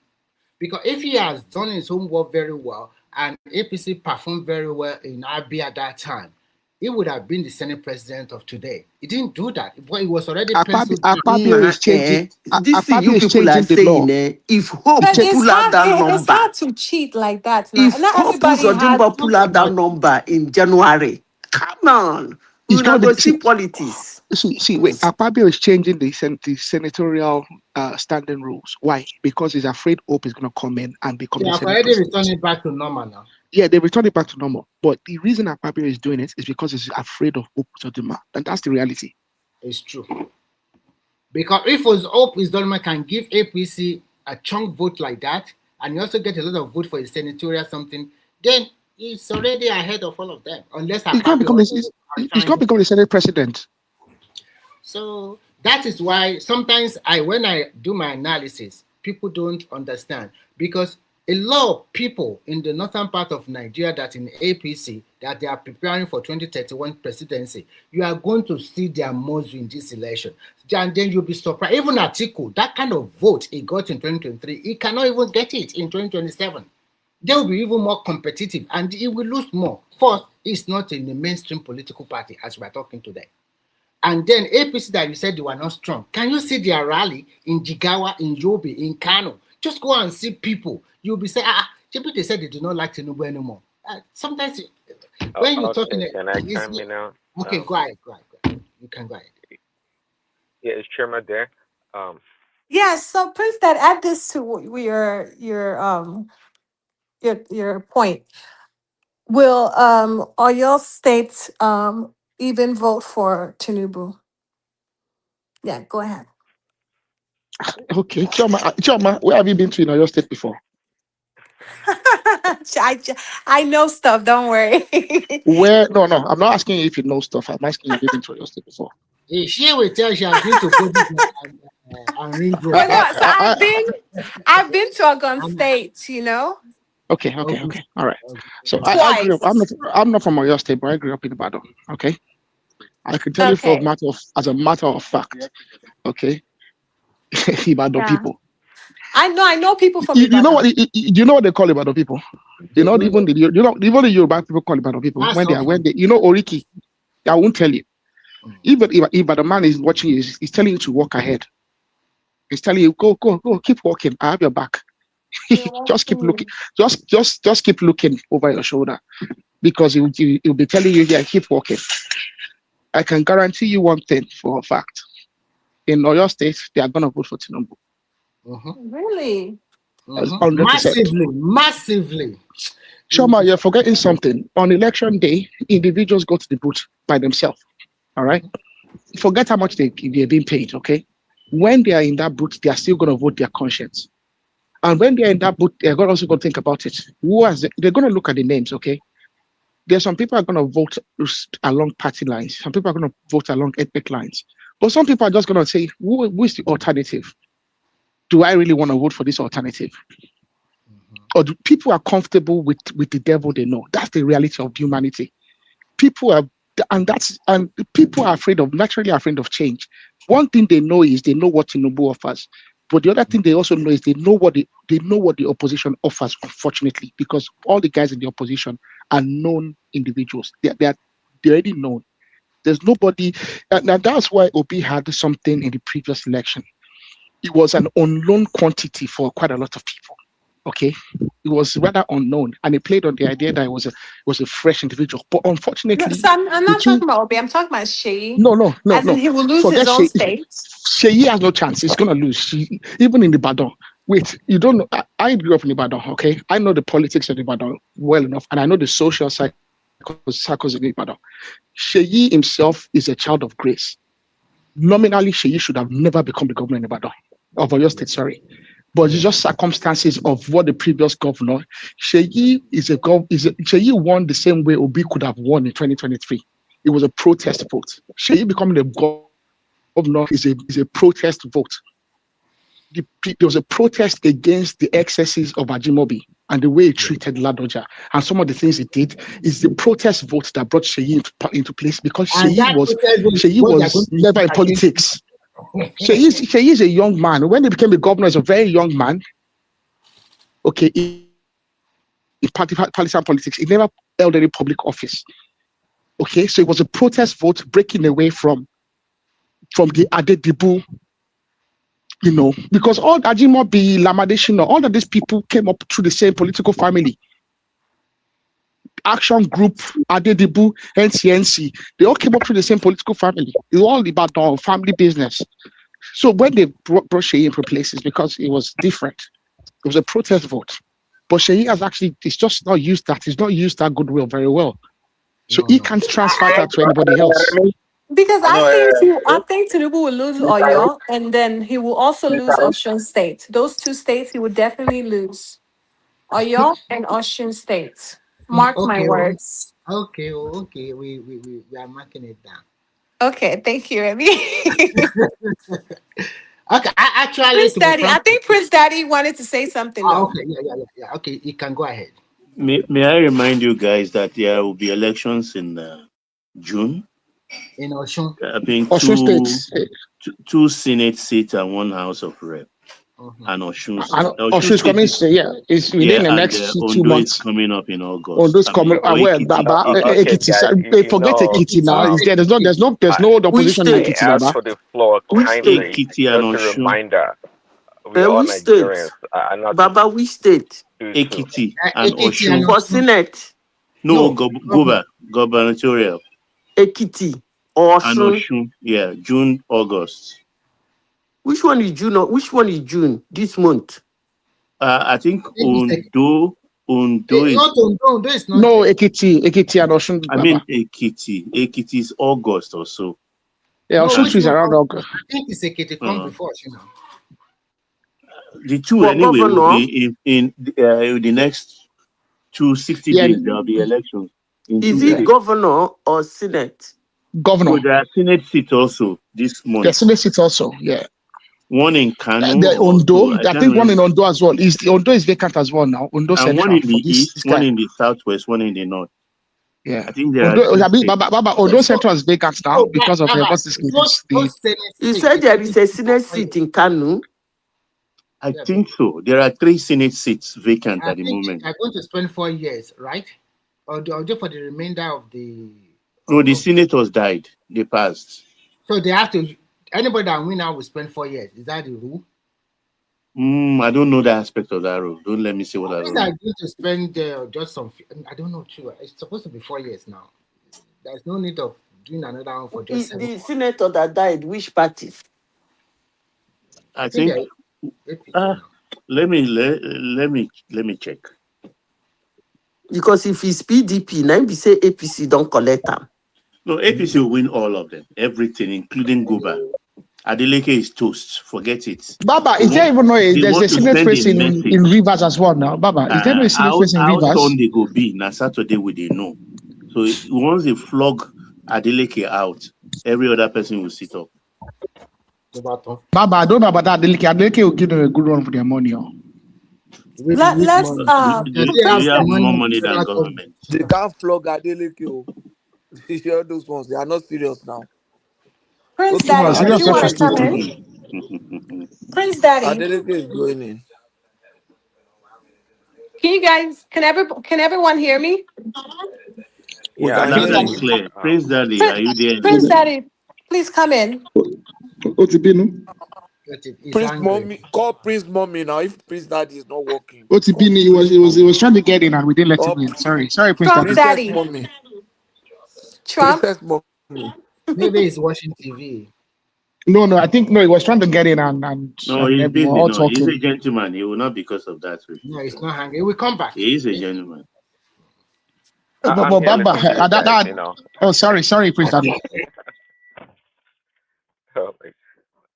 Because if he has done his homework very well and APC performed very well in Abia at that time, he would have been the Senate president of today. He didn't do that. He was already penciled down. Akpabio is changing. This thing you people are saying, if Hope But pull out that it's number, hard to cheat like that. Now. if Not Hope everybody has. Uzodinma pull out that number in January, come on, It's we're not not going the- to see politics. Wait, Akpabio is changing the senatorial standing rules. Why? Because he's afraid Hope is going to come in and become They the have Senate already president. returned it back to normal now. Yeah, they returned it back to normal. But the reason Akpabio is doing it is because he's afraid of Hope Uzodinma. And that's the reality. It's true. Because if Hope Uzodinma can give APC a chunk vote like that, and you also get a lot of vote for his senatorial something, then he's already ahead of all of them. Unless He's going to become the Senate president. So that is why sometimes when I do my analysis, people don't understand, because a lot of people in the northern part of Nigeria that in APC that they are preparing for 2031 presidency, you are going to see their muscle in this election. And then you'll be surprised. Even Atiku, that kind of vote he got in 2023, he cannot even get it in 2027. they will be even more competitive and it will lose more. First, it's not in the mainstream political party as we're talking today. And then APC that you said they were not strong. Can you see their rally in Jigawa, in Yobe, in Kano? Just go and see people. You'll be saying, people they said they do not like Tinubu anymore. Sometimes when you're talking, Can I chime in now? Okay, go ahead. You can go ahead. Yeah, is Chairman there? Yeah, so Prince, that add this to your point. Will Oyo State even vote for Tinubu? Yeah, go ahead. Okay, Choma, where have you been to in Oyo State before? I know stuff. Don't worry. Where? No, I'm not asking you if you know stuff. I'm asking you have you been to Oyo State before? She will tell she has been to Kogi and Ring Road. You know, so I've been to Ogun State. You know. Okay. All right. So I grew up. I'm not from Oyo State, but I grew up in Ibadan. Okay. I can tell you as a matter of fact. Okay. Ibadan people. I know people from Ibadan. You know what they call Ibadan people? Even the Yoruba people call Ibadan people when they Oriki. I won't tell you. Even if the man is watching you, he's telling you to walk ahead. He's telling you, go, keep walking. I have your back. Just keep looking. Just keep looking over your shoulder, because he'll be telling you, yeah, keep walking. I can guarantee you one thing for a fact: in Oyo State, they are gonna vote for Tinubu. Really? 100%. Massively. Shoma, you're forgetting something. On election day, individuals go to the booth by themselves. All right. Forget how much they're being paid. Okay. When they are in that booth, they are still going to vote their conscience. And when they're in that booth, they're also going to think about it. They're going to look at the names. Okay. There's some people are going to vote along party lines. Some people are going to vote along ethnic lines. But some people are just going to say, who is the alternative? Do I really want to vote for this alternative? Or do people are comfortable with the devil they know? That's the reality of humanity. People are naturally afraid of change. One thing they know is they know what Tinubu offers, but the other thing they also know is they know what the opposition offers. Unfortunately, because all the guys in the opposition are known individuals. They're already known. There's nobody, and that's why Obi had something in the previous election. It was an unknown quantity for quite a lot of people. Okay, it was rather unknown, and it played on the idea that it was a fresh individual. But unfortunately, so I'm not talking about Obi. I'm talking about Sheyi. No. He will lose his own state. Sheyi has no chance. He's gonna lose. Even in Ibadan. Wait, you don't know? I grew up in Ibadan. Okay, I know the politics of Ibadan well enough, and I know the social cycles in Ibadan. Sheyi himself is a child of grace. Nominally, Sheyi should have never become the governor in Ibadan of Oyo State. Sorry. But it's just circumstances of what the previous governor, Sheyi won the same way Obi could have won in 2023. It was a protest vote. Sheyi becoming the governor is a protest vote. There was a protest against the excesses of Ajimobi and the way he treated Ladoja. And some of the things he did is the protest vote that brought Sheyi into place, because Sheyi was never in politics. Sheyi is a young man. When he became the governor, he's a very young man. Okay, in partisan politics, he never held any public office. Okay, so it was a protest vote breaking away from the Adedibu, because all Ajimobi, Lamadeshino, all of these people came up through the same political family. Action Group, Adedibu, NCNC, they all came up through the same political family. It was all about our family business. So when they brought Sheyi into places, because it was different, it was a protest vote. But Sheyi he's just not used that. He's not used that goodwill very well. So he can't transfer that to anybody else. Because I think Tinubu will lose Oyo, and then he will also lose Osun State. Those two states he would definitely lose. Oyo and Osun State. Mark my words. Okay, we are marking it down. Okay, thank you, Remy. Okay, I think Prince Daddy wanted to say something. Okay, yeah. Okay, you can go ahead. May I remind you guys that there will be elections in June? In Osun. I think Osun State. two Senate seats and one House of Rep. and Oshun. Oshun is coming. Yeah, it's within the and next 2 Ondo is months. coming up in August. Ondo's coming. or Well, Ekiti. Baba, Okay, Ekiti. guys, Forget Ekiti now. um, There's no other Which position in I state? Ekiti, asked Baba. for the floor Which state? kindly. Ekiti and Just a Oshun. reminder, we all Which Nigerians state? are not to Baba, which state? do too. Ekiti and Ekiti and Oshun. For Osun. Senate, No, Governor. gubernatorial Ekiti or and Osun. Oshun. Yeah, June, August. Which one is June? Which one is June this month? I think Maybe it's Ondo is. not Ondo is not No, there. Ekiti and Oshun, I Baba. mean Ekiti. Ekiti is August or so. Yeah, No, Oshun which is one around come? August. I think it's Ekiti come before, you know. The two For anyway will governor, be in the next 260 Yeah, days. There will be elections in is 2 yeah. it states. governor or Senate? Governor. So there are Senate seats also this The month. Senate seats also. Yeah. One in Kano The or two. Ondo. I I can't think one remember. in Ondo as well. The Ondo is vacant as well now. Ondo And one Central in for the this east, one guy. in the southwest, one in the north. Yeah. I think there are Ondo, three I mean, states. Baba, Ondo Central is vacant now because of Baba, what's this? those The Senate You seats, said they there give is it a to Senate for you. seat in Kanu. I Yeah, think so. There are 3 Senate seats vacant I at the think moment. they're going to spend 4 years, right? Or just for the remainder of the No, the of senators died. They passed. so they have to anybody that win now will spend 4 years. Is that the rule? I don't know the aspect of that rule. Don't let me say what I I think don't know. they're going to spend just some. I don't know too. It's supposed to be 4 years now. There's no need of doing another one for just 7 The months. senator that died, which party? I I think think they're APC uh, now. let me check. Because if it's PDP, now we say APC don't collect them. No, APC will win all of them, everything, including Goba. Adeleke is toast. Forget it. Baba, They is there want, even they there's a want to Senate send a race in message. Rivers as well now? Baba, is there no Senate race in How Rivers? Sunday go be? Now Saturday we they know. So once they flog Adeleke out, every other person will sit up. Baba, I don't know about that. Adeleke will give them a good run for their money. Oh. With which Let's money? Does Do he have you Prince the have Daddy. more money? money than Federal government? government? They can't flog Adeleke. You hear those ones? They are not serious now. Prince Okay, No, Daddy, now do serious you not want for to state. come Oh. in? Prince Daddy, Adeleke is going in. can everyone hear me? We Yeah, I can can hear Loud hear and you. you. clear. Um, Praise Daddy, are Prince, you there? Prince Daddy, please come in. OTP, no? He's Prince angry. Mommy, call Prince Mommy now. If Prince Daddy is not working, OTP, call Prince he Mommy. was trying to get in and we didn't let him Call in. Sorry, Prince Trump Daddy. Princess Daddy, Mommy. Trump. Princess Mommy. Maybe he's watching TV. No, I think no, he was trying to get in No, and he's then we were busy. all No, he's a talking. gentleman. He will not because of that No, refuse. he's not hungry. He will come back. He is a gentleman. But I'm here Baba, listening to you guys. You know. oh sorry, Prince Daddy.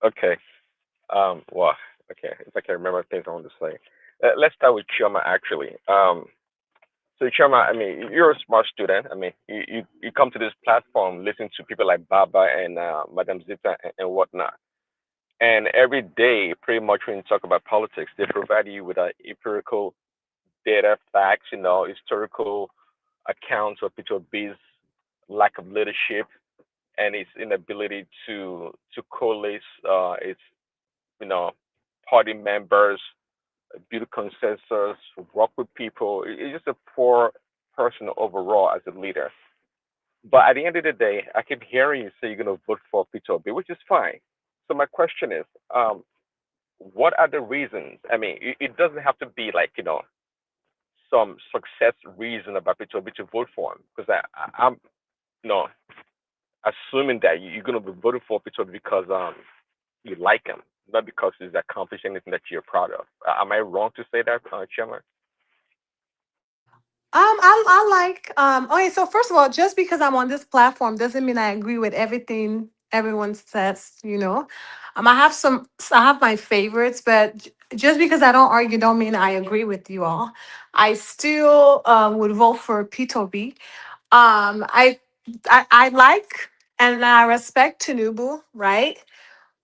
Okay. Well, okay. If I can remember things I want to say. Let's start with Chioma actually. So Chioma, I mean, you're a smart student. I mean, you come to this platform, listen to people like Baba and Madam Zita and whatnot. And every day, pretty much when you talk about politics, they provide you with empirical data, facts, historical accounts of Peter B's lack of leadership and its inability to coalesce its you know party members, build consensus, work with people. It's just a poor person overall as a leader. But at the end of the day, I keep hearing you say you're going to vote for Peter B, which is fine. So my question is, what are the reasons? I mean, it doesn't have to be like some success reason about Peter B to vote for him, because I'm you know assuming that you're going to be voting for Peter because you like him, not because he's accomplished anything that you're proud of. Am I wrong to say that, Chairman? I like okay, so first of all, just because I'm on this platform doesn't mean I agree with everything everyone says, you know. I have my favorites, but just because I don't argue don't mean I agree with you all. I still would vote for Peter B. I like and I respect Tinubu, right?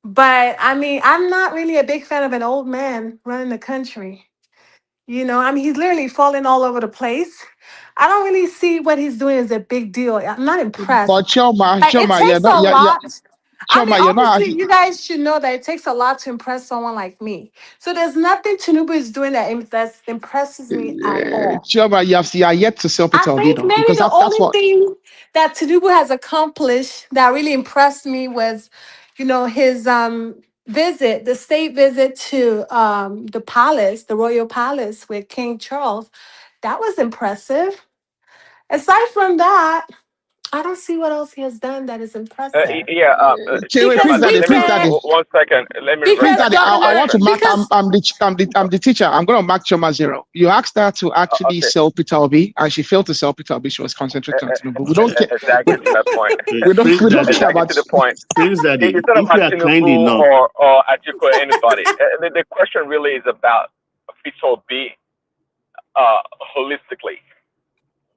But I mean, I'm not really a big fan of an old man running the country. You know, I mean, he's literally falling all over the place. I don't really see what he's doing as a big deal. I'm not impressed. But Choma, Like, it yeah, takes no, a yeah, lot. I mean, Chioma, you're not obviously, you guys should know that it takes a lot to impress someone like me. So there's nothing Tinubu is doing that impresses me at all. Chioma, you are yet to sell I Peter think Obi, maybe because the that's only what. thing that Tinubu has accomplished that really impressed me was, his visit, the state visit to the palace, the royal palace with King Charles. That was impressive. Aside from that, I don't see what else he has done that is impressive. Yeah. Wait, Because Prince Chairman, Daddy, we let me Prince said, Daddy, 1 second. Let me Prince because respect Daddy, my I Governor, want to question. mark. because I'm the teacher. I'm going to mark Chioma 0. You asked her to actually Okay. sell Peter Obi, and she failed to sell Peter Obi. She was concentrating on Tinubu. We don't care. Exactly to that point. We don't. Prince We don't care Daddy, Exactly about. to the point. Prince Daddy, It's not if about you are kind Tinubu enough, or Atiku or anybody. The question really is about Peter B. Holistically.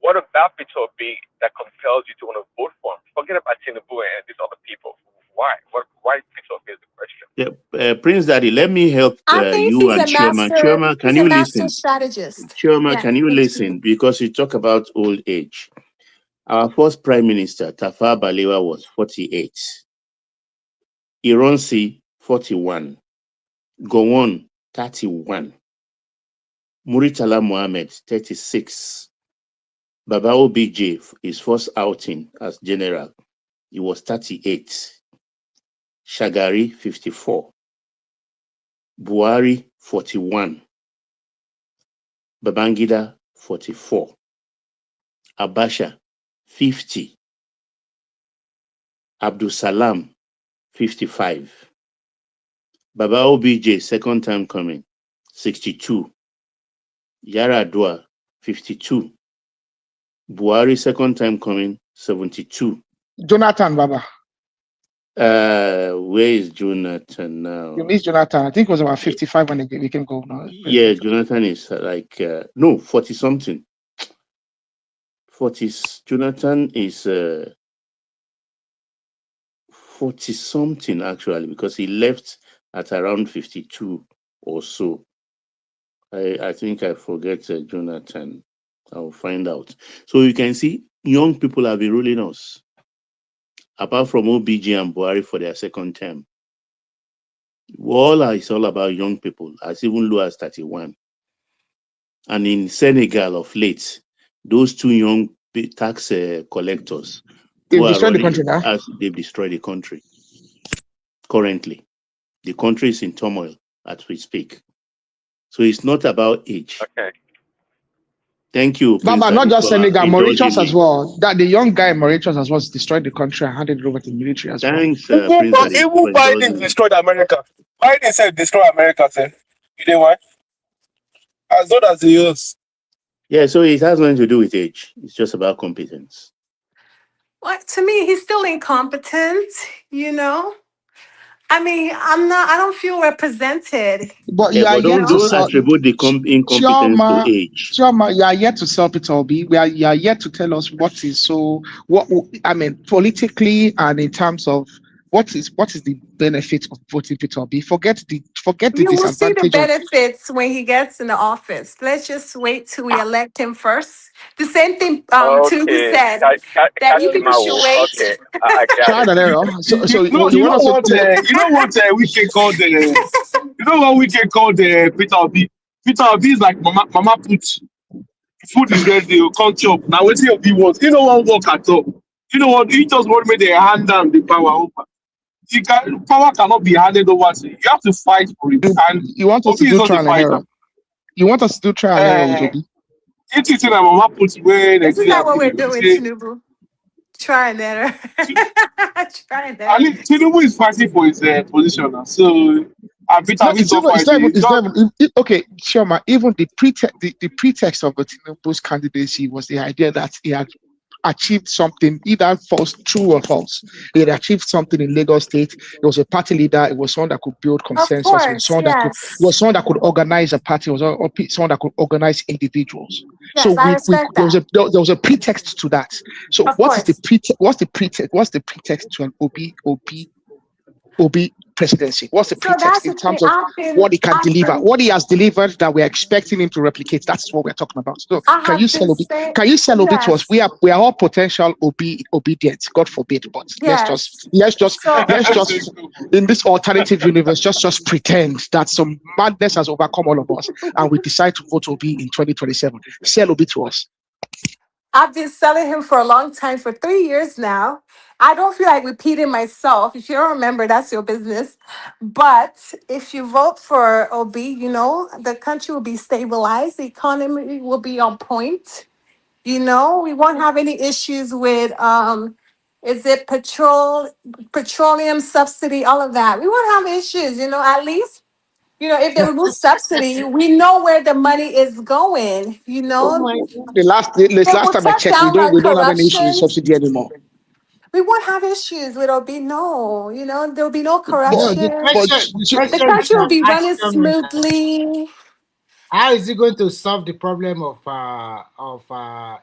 What about Peter B that compels you to want to vote for him? Forget about Tinubu and these other people. Why? Why Peter B is the question? yeah, Prince Daddy, let me help I think you he's and a Chioma. master, Chioma, can he's a you master listen? strategist. Chioma, Yeah, can you thank you. listen? Because you talk about old age. Our first Prime Minister, Tafawa Balewa, was 48. Ironsi, 41. Gowon, 31. Muritala Mohammed, 36. Baba OBJ, his first outing as general, he was 38. Shagari, 54. Buhari, 41. Babangida, 44. Abacha, 50. Abdul Salam, 55. Baba OBJ, second time coming, 62. Yaradua, 52. Buhari, second time coming, 72. Jonathan, Baba. Where is Jonathan now? You missed Jonathan. I think it was about 55 when he became governor. Yeah, Jonathan is no, 40 something. 40. Jonathan is 40 something actually, because he left at around 52 or so. I think I forget Jonathan. I'll find out. So you can see young people have been ruling us, apart from OBG and Buhari for their second term. It's all about young people, as even low as 31. And in Senegal of late, those two young tax collectors They've who are destroyed the running, country now. as they've destroyed the country. Currently, the country is in turmoil as we speak. So it's not about age. Okay. Thank you, Prince Baba, not Daddy, just for Senegal, indulging Mauritius as me. well. That the young guy in Mauritius as well destroyed the country and handed it over to the military as well. Thanks, Even Prince Daddy, for Biden indulging me. destroyed America. Biden said destroy America, sir. You know why? As good as he is. Yeah, so it has nothing to do with age. It's just about competence. Well, to me, he's still incompetent, I mean, I don't feel represented. But Yeah, you are but yet to don't sell. attribute the incompetence to age. Chioma, you are yet to sell Peter Obi. You are yet to tell us what is I mean, politically and in terms of what is the benefit of voting Peter Obi. Forget the You will see the disadvantage of. benefits when he gets in the office. Let's just wait till we elect him first. The same thing Tinubu Okay. said, that you people should Katimawo. wait. Okay. I got Trial it. and error. So No, you you want know us what? to. You know what we called the. You know what we called Peter Obi. Peter Obi is like Mama put food is ready. You can't chop. Now what's your Obi wants? You know what work at all. You know what? He just want me to hand down the power over. Power cannot be handed over to you. You have to fight for it. And You want us to Obi is do not a trial and fighter. error. You want us to do trial and error with Obi. It's a thing that Mama puts where Isn't Nigeria that what we're people doing, say. Tinubu? Try that. Try I mean, that. Tinubu is fighting for his position now. So, Peter No, Obi is not fighting. Okay, Shoma, even the pretext of the Tinubu's candidacy was the idea that he had achieved something, either false, true or false. He had achieved something in Lagos State. He was a party leader. It was someone that could build Of consensus. It was course, yes. someone that could organize a party. It was someone that could organize individuals. Yes, I respect There that. was a pretext to that. So Of what is the course. pretext? What's the pretext to an Obi presidency? What's the So pretext that's in the thing. terms of what he can deliver? What he has delivered that we're expecting him to replicate? That's what we're talking about. So I can you have sell been Obi? saying, Can you sell Obi to us? yes, We are all potential obedient, God forbid, but yes. let's just So in this alternative universe, just pretend that some madness has overcome all of us and we decide to vote Obi in 2027. Sell Obi to us. I've been selling him for a long time, for 3 years now. I don't feel like repeating myself. If you don't remember, that's your business. But if you vote for OB, the country will be stabilized, the economy will be on point. We won't have any issues with is it petroleum subsidy, all of that. We won't have issues, at least. If they remove subsidy, we know where the money is going, Oh my God. The It last will time I cut checked, we down don't on have any issues with corruption. subsidy anymore. We won't have issues with OB. No, there will be no No, the corruption. question, the The question country will that be asked running smoothly. how is it going to solve the problem of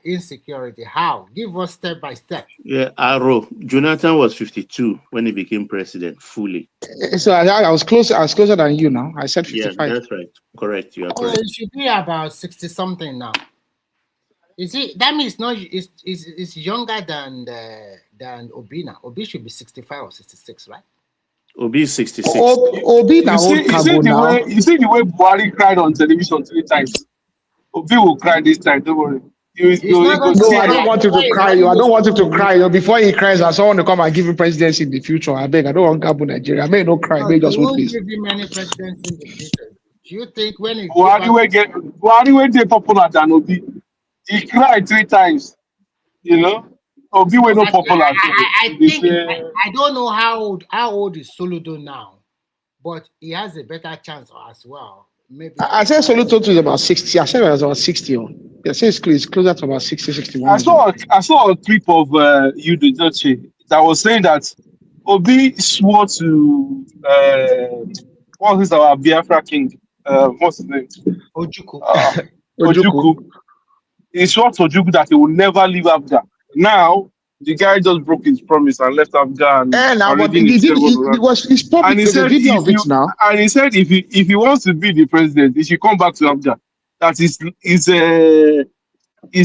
insecurity? How? Give us step by step. Yeah, Arrow. Jonathan was 52 when he became president fully. So I was closer. I was closer than you now. I said Yeah, 55. that's right. Correct. You are Oh, correct. it should be about 60 something now. Is it that means not is younger than Obina? Obi should be 65 or 66, right? Obi is 66. Obi now old You see cargo now. the way Buhari cried on television 3 times. Obi will cry this time. Don't worry. It's not You go going to No, see I don't them. want him to cry. I don't want him to cry. Before he cries, I want to come and give him presidency in the future. I beg. I don't want Gabo Nigeria. I may not cry. No, May they just hold won't please. give him any presidency in the future. Do you think when he go back? Buhari will get popular than Obi. He cried 3 times. Obi will not popular. I think I don't know how old is Soludo now, but he has a better chance as well. Maybe I said Soludo is about 60. I said it was about 60. I said it's closer to about 60, 61. I saw a clip of Yudu Jochi that was saying that Obi swore to what is our Biafra king? What's his name? Ojuku. Ojuku. He swore to Ojuku that he will never leave Abga. Now the guy just broke his promise and left Abga and already it was his public. and he There's a said video of it now. if he wants to be the president, he should come back to Abga. That is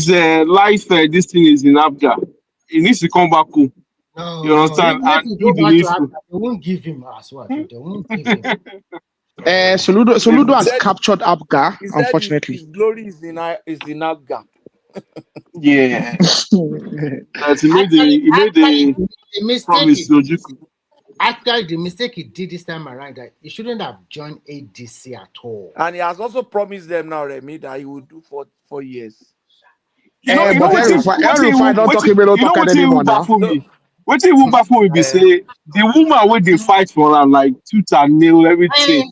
a life. This thing is in Abga. He needs to come back home. No, You understand? If And he do go the back to needful. Africa, they won't give him as well. They won't give him. Soludo has captured Abga, He said unfortunately. his glory is in Abga. Yeah. That he made the mistake promise to Ojuku. actually the mistake he did this time around that he shouldn't have joined ADC at all. And he has also promised them now, Remy, that he will do for 4 years. But what baffle me? What even baffle me be say the woman when they fight for her like tooth and nail everything.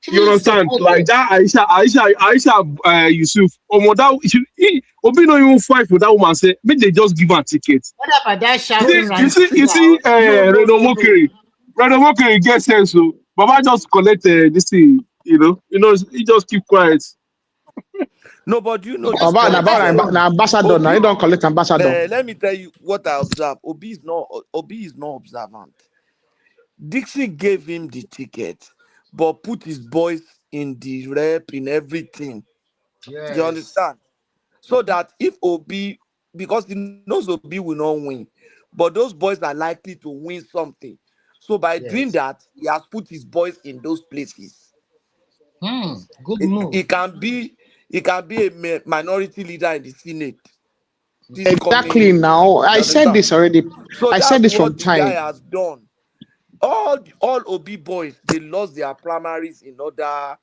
You understand? Like that Aisha Yusuf. Obi no even fight for that woman. Say, make they just give her tickets. What about that shouting right? You see, Redo Mokere get sense. So Baba just collect this thing. He just keep quiet. No, but you know, About ambassador now. You don't collect ambassador. let me tell you what I observe. Obi is not observant. Dixie gave him the ticket, but put his boys in the rep, in everything. Yes. You understand? So that if Obi, because he knows Obi will not win, but those boys are likely to win something. So by doing that, he has put his boys in those places. Good move. He can be a minority leader in the Senate. Exactly. Now I said this already. So I said this from the time. guy has done. All OB boys, they lost their primaries in order,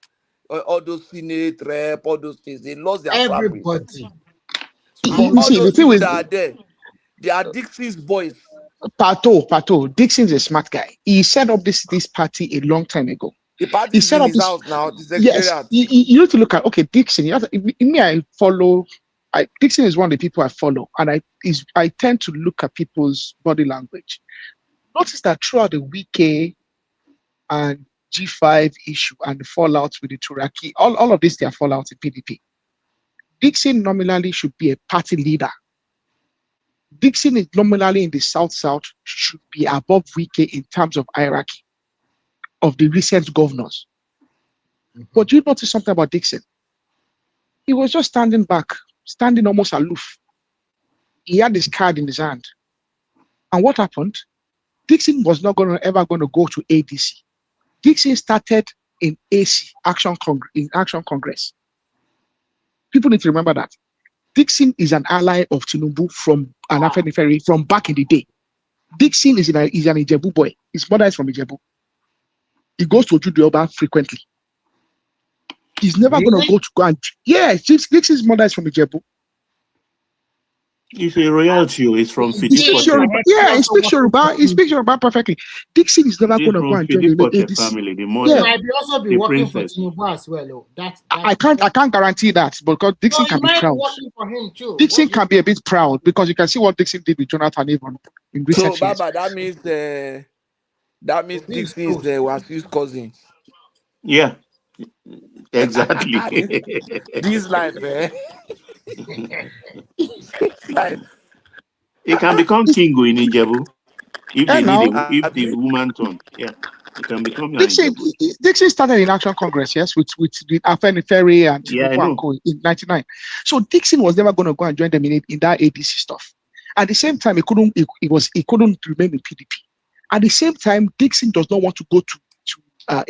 all those Senate rep, all those things. They lost their primaries. Everybody. But all those people that are there, they are Dixie's boys. Pato. Dixon's a smart guy. He set up this party a long time ago. The party is in his house now. The yes, you need to look at Dixon. I follow. Dixon is one of the people I follow, and I tend to look at people's body language. Notice that throughout the Wike and G5 issue and the fallout with the Turaki, all of this, they are fallout in PDP. Dixon nominally should be a party leader. Dixon is nominally in the South should be above Wike in terms of hierarchy. of the recent governors. But you notice something about Dixon? He was just standing back, standing almost aloof. He had his card in his hand. And what happened? Dixon was not ever going to go to ADC. Dixon started in AC, Action Congress. People need to remember that. Dixon is an ally of Tinubu from Anafeniferi from back in the day. Dixon is an Ijebu boy. His mother is from Ijebu. He goes to Ojude frequently. He's never going to go and... Yeah, Dixon's mother is from Ijebu. He's a royalty. He's from He speaks Yoruba. Yeah, he speaks Yoruba. He speaks Yoruba perfectly. Dixon is never going to go and join the ADC. Family, the mother, He might also be working princess. for Tinubu as well. I can't guarantee that, because Dixon can be proud. For him too. Dixon can be a bit proud, because you can see what Dixon did with Jonathan even in recent So, years. Baba, that means Dixon is Wasiu's cousin. Yeah, exactly. This life, eh? Life. He can become king in Ijebu if the now, woman turn. Yeah, he can become Dixon started in Action Congress, yes, with Afenifere and Tinubu in '99. So Dixon was never going to go and join them in that ADC stuff. At the same time, he couldn't remain in PDP. At the same time, Dixon does not want to go to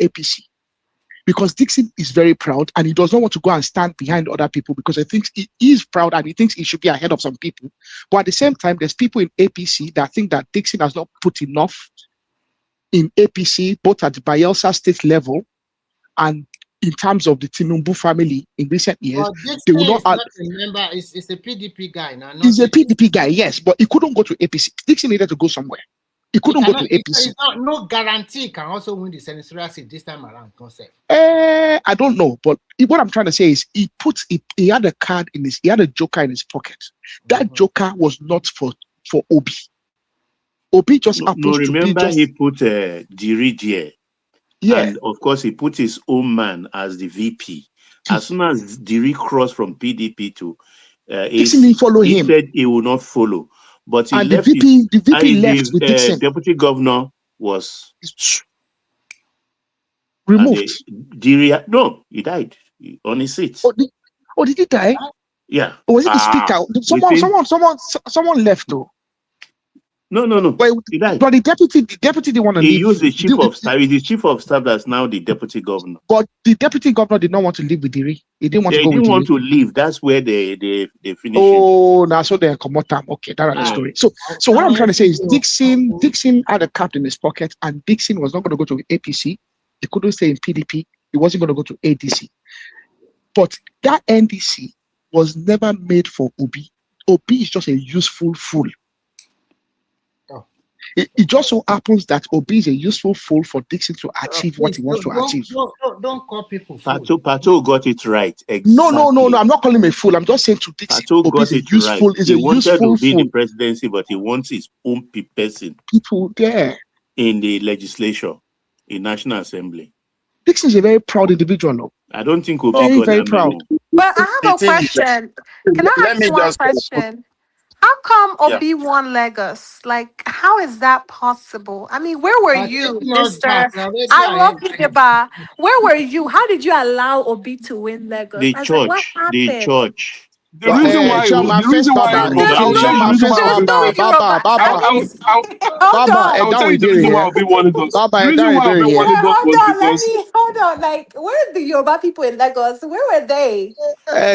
APC, because Dixon is very proud and he does not want to go and stand behind other people, because he thinks he is proud and he thinks he should be ahead of some people. But at the same time, there's people in APC that think that Dixon has not put enough in APC, both at the Bayelsa state level and in terms of the Tinubu family in recent years. They will not remember, it's a PDP guy now. He's a PDP guy, yes, but he couldn't go to APC. Dixon needed to go somewhere. He couldn't go to APC. No guarantee he can also win the senatorial seat this time around. I don't know, but what I'm trying to say is he had a card he had a joker in his pocket. That joker was not for Obi. Obi just happens to be remember he put Diri there. Yeah. And of course he put his own man as the VP. As soon as Diri crossed from PDP to Dixon didn't follow him. He said he will not follow. But he and left the VP left with Dixon. Deputy governor was removed. No, he died on his seat. Did he die? Yeah. Or was it the speaker? Someone left though. No. But he died. But the deputy didn't want to leave. He used the chief of staff. He's the chief of staff that's now the deputy governor. But the deputy governor did not want to leave with Diri. He didn't want to go with Diri. He didn't want Diri. to leave. That's where they finished. Oh, now so they come out. Okay, that's the story. So what I'm trying to say is Dixon had a card in his pocket, and Dixon was not going to go to APC. He couldn't stay in PDP. He wasn't going to go to ADC. But that NDC was never made for Obi. Obi is just a useful fool. It just so happens that Obi is a useful fool for Dixon to achieve what he wants to achieve. Don't call people fools. Pato got it right. Exactly. No. I'm not calling him a fool. I'm just saying to Dixon, Obi is a useful, right. He wanted to be the presidency, but he wants his own person. People there in the legislature, in National Assembly. Dixon is a very proud individual. No? I don't think Obi very proud. But I have a question. Can I ask one question? How come Obi won Lagos? Like, how is that possible? I mean, where were you, Mr. Arokideba? Where were you? How did you allow Obi to win Lagos? The church. The reason why Obi won Lagos. Hold on. Like, where are the Yoruba people in Lagos? Where were they?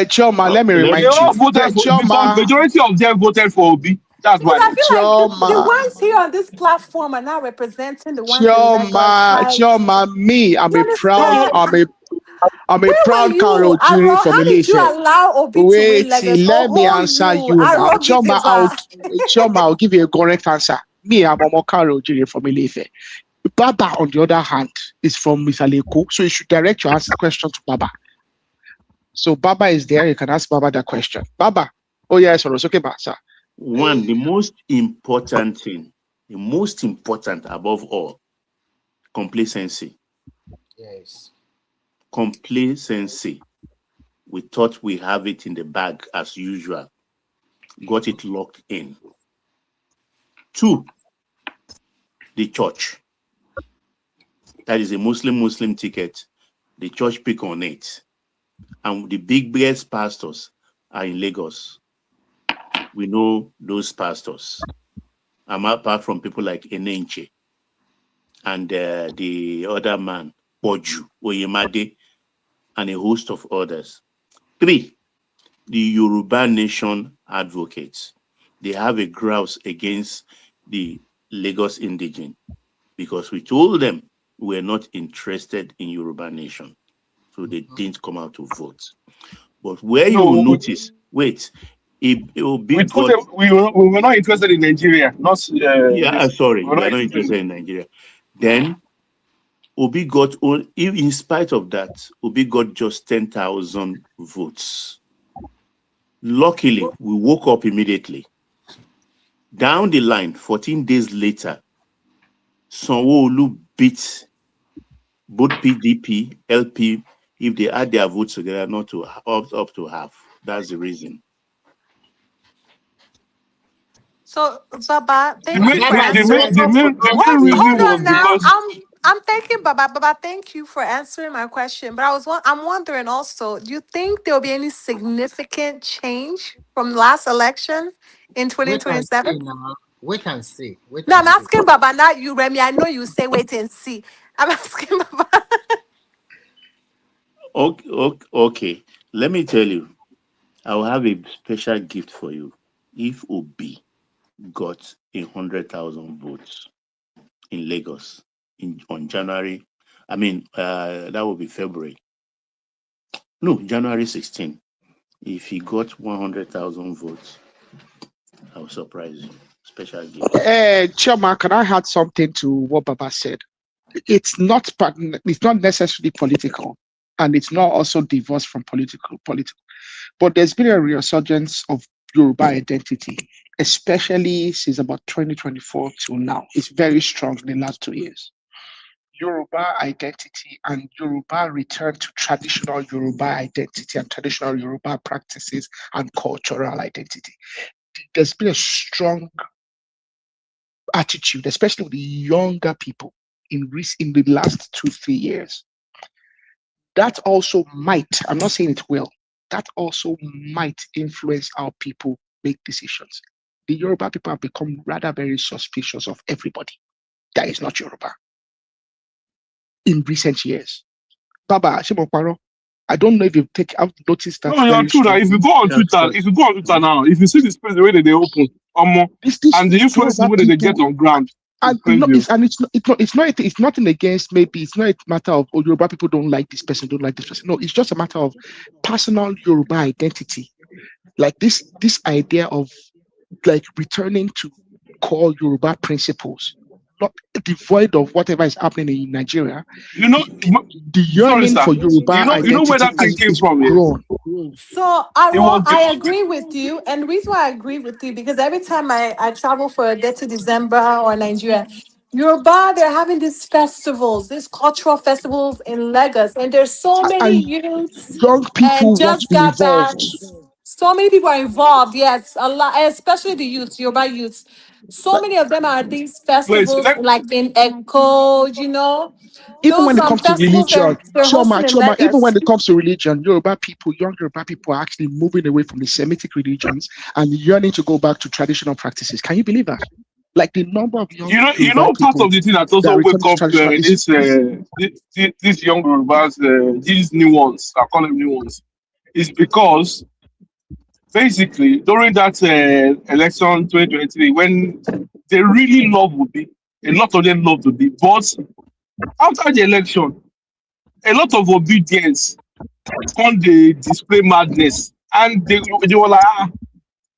Choma, let me remind you. Majority of them voted for Obi. That's why. I feel like the ones here on this platform are not representing the ones in Lagos. Choma, me, I'm a proud Carol Jiri from How did you allow Obi to win Lagos? Let me answer you now. Choma, I'll give you a correct answer. Me, I'm a Carol Jiri from Ilefe. Baba, on the other hand, is from Misaleko, so you should direct your question to Baba. So Baba is there. You can ask Baba that question. Baba, oh yes, okay, sir. One, the most important thing, above all, complacency. Yes. Complacency. We thought we have it in the bag as usual. Got it locked in. 2, the church. That is a Muslim ticket. The church pick on it. And the biggest pastors are in Lagos. We know those pastors. Apart from people like Enenche and the other man, Boju, Oyemade, and a host of others. 3, the Yoruba Nation advocates. They have a grouse against the Lagos indigene because we told them we're not interested in Yoruba Nation. So they didn't come out to vote. But where you will notice, wait, it will be we told them we were not interested in Nigeria. Not sorry, we are not interested in Nigeria. Then Obi got, in spite of that, Obi got just 10,000 votes. Luckily, we woke up immediately. Down the line, 14 days later, Sanwo-Olu beat both PDP, LP, if they add their votes together, not to up to half. That's the reason. So, Baba, The thank you for answering. main reason was because I'm thanking Baba. Baba, thank you for answering my question. But I'm wondering also, do you think there will be any significant change from last election in Wait and 2027? see now. Wait and see. Wait No, and I'm see. asking Baba, not you, Remy. I know you say wait and see. I'm asking Baba. Okay. Let me tell you, I'll have a special gift for you. If Obi got 100,000 votes in Lagos on January, that will be February. No, January 16. If he got 100,000 votes, I'll surprise you. Special gift. Chioma, can I add something to what Baba said? It's not necessarily political, and it's not also divorced from political. But there's been a resurgence of Yoruba identity, especially since about 2024 till now. It's very strong in the last 2 years. Yoruba identity and Yoruba return to traditional Yoruba identity and traditional Yoruba practices and cultural identity. There's been a strong attitude, especially with the younger people in the last 2-3 years. That also might, I'm not saying it will, that also might influence how people make decisions. The Yoruba people have become rather very suspicious of everybody that is not Yoruba in recent years. Baba, Shimoparo, I don't know if I've noticed that. No, you're true that if you go on Twitter now, if you see the space the way that they open, and the influence the way that they get on ground. And it's nothing against, maybe it's not a matter of Yoruba people don't like this person. No, it's just a matter of personal Yoruba identity. Like this idea of like returning to core Yoruba principles, not devoid of whatever is happening in Nigeria. The yearning for Yoruba identity, you know where that thing came from. So I agree with you, and the reason why I agree with you because every time I travel for a day to December or Nigeria, Yoruba, they're having these festivals, these cultural festivals in Lagos, and there's so many youths young people and just Jagaban. So many people are involved. Yes, a lot, especially the youths, Yoruba youths. So many of them are at these festivals, like in Echo, Even when it comes to festivals religion, they're hosting in Lagos. even when it comes to religion, young Yoruba people are actually moving away from the Semitic religions and yearning to go back to traditional practices. Can you believe that? Like the number of young part of the thing that also wake up these young Yorubas, these new ones, I call them new ones, is because basically during that election 2023, when they really love Obi, a lot of them love Obi, but after the election, a lot of obedience on the display madness, and they were like,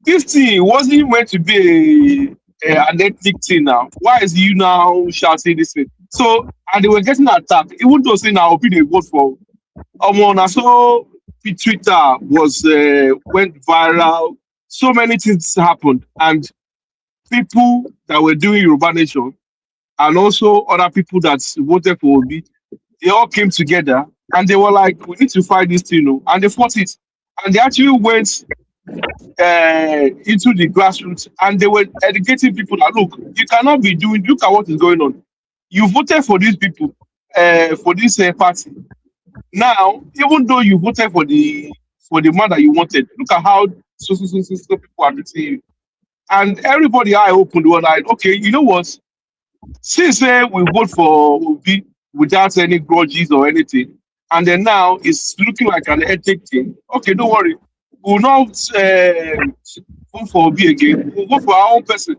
this thing wasn't meant to be an ethnic thing now. Why is you now shouting this thing? So, and they were getting attacked. Even though saying now Obi they vote for so Twitter was went viral. So many things happened, and people that were doing Yoruba Nation and also other people that voted for Obi, they all came together and they were like, we need to fight this thing, and they fought it. And they actually went into the grassroots and they were educating people that, look, you cannot be look at what is going on. You voted for these people. for this party. Now, even though you voted for the man that you wanted, look at how so people are treating you. And everybody I opened was like, okay, you know what? Since we vote for Obi without any grudges or anything, and then now it's looking like an ethnic thing. Okay, don't worry. We'll not vote for Obi again. We'll vote for our own person.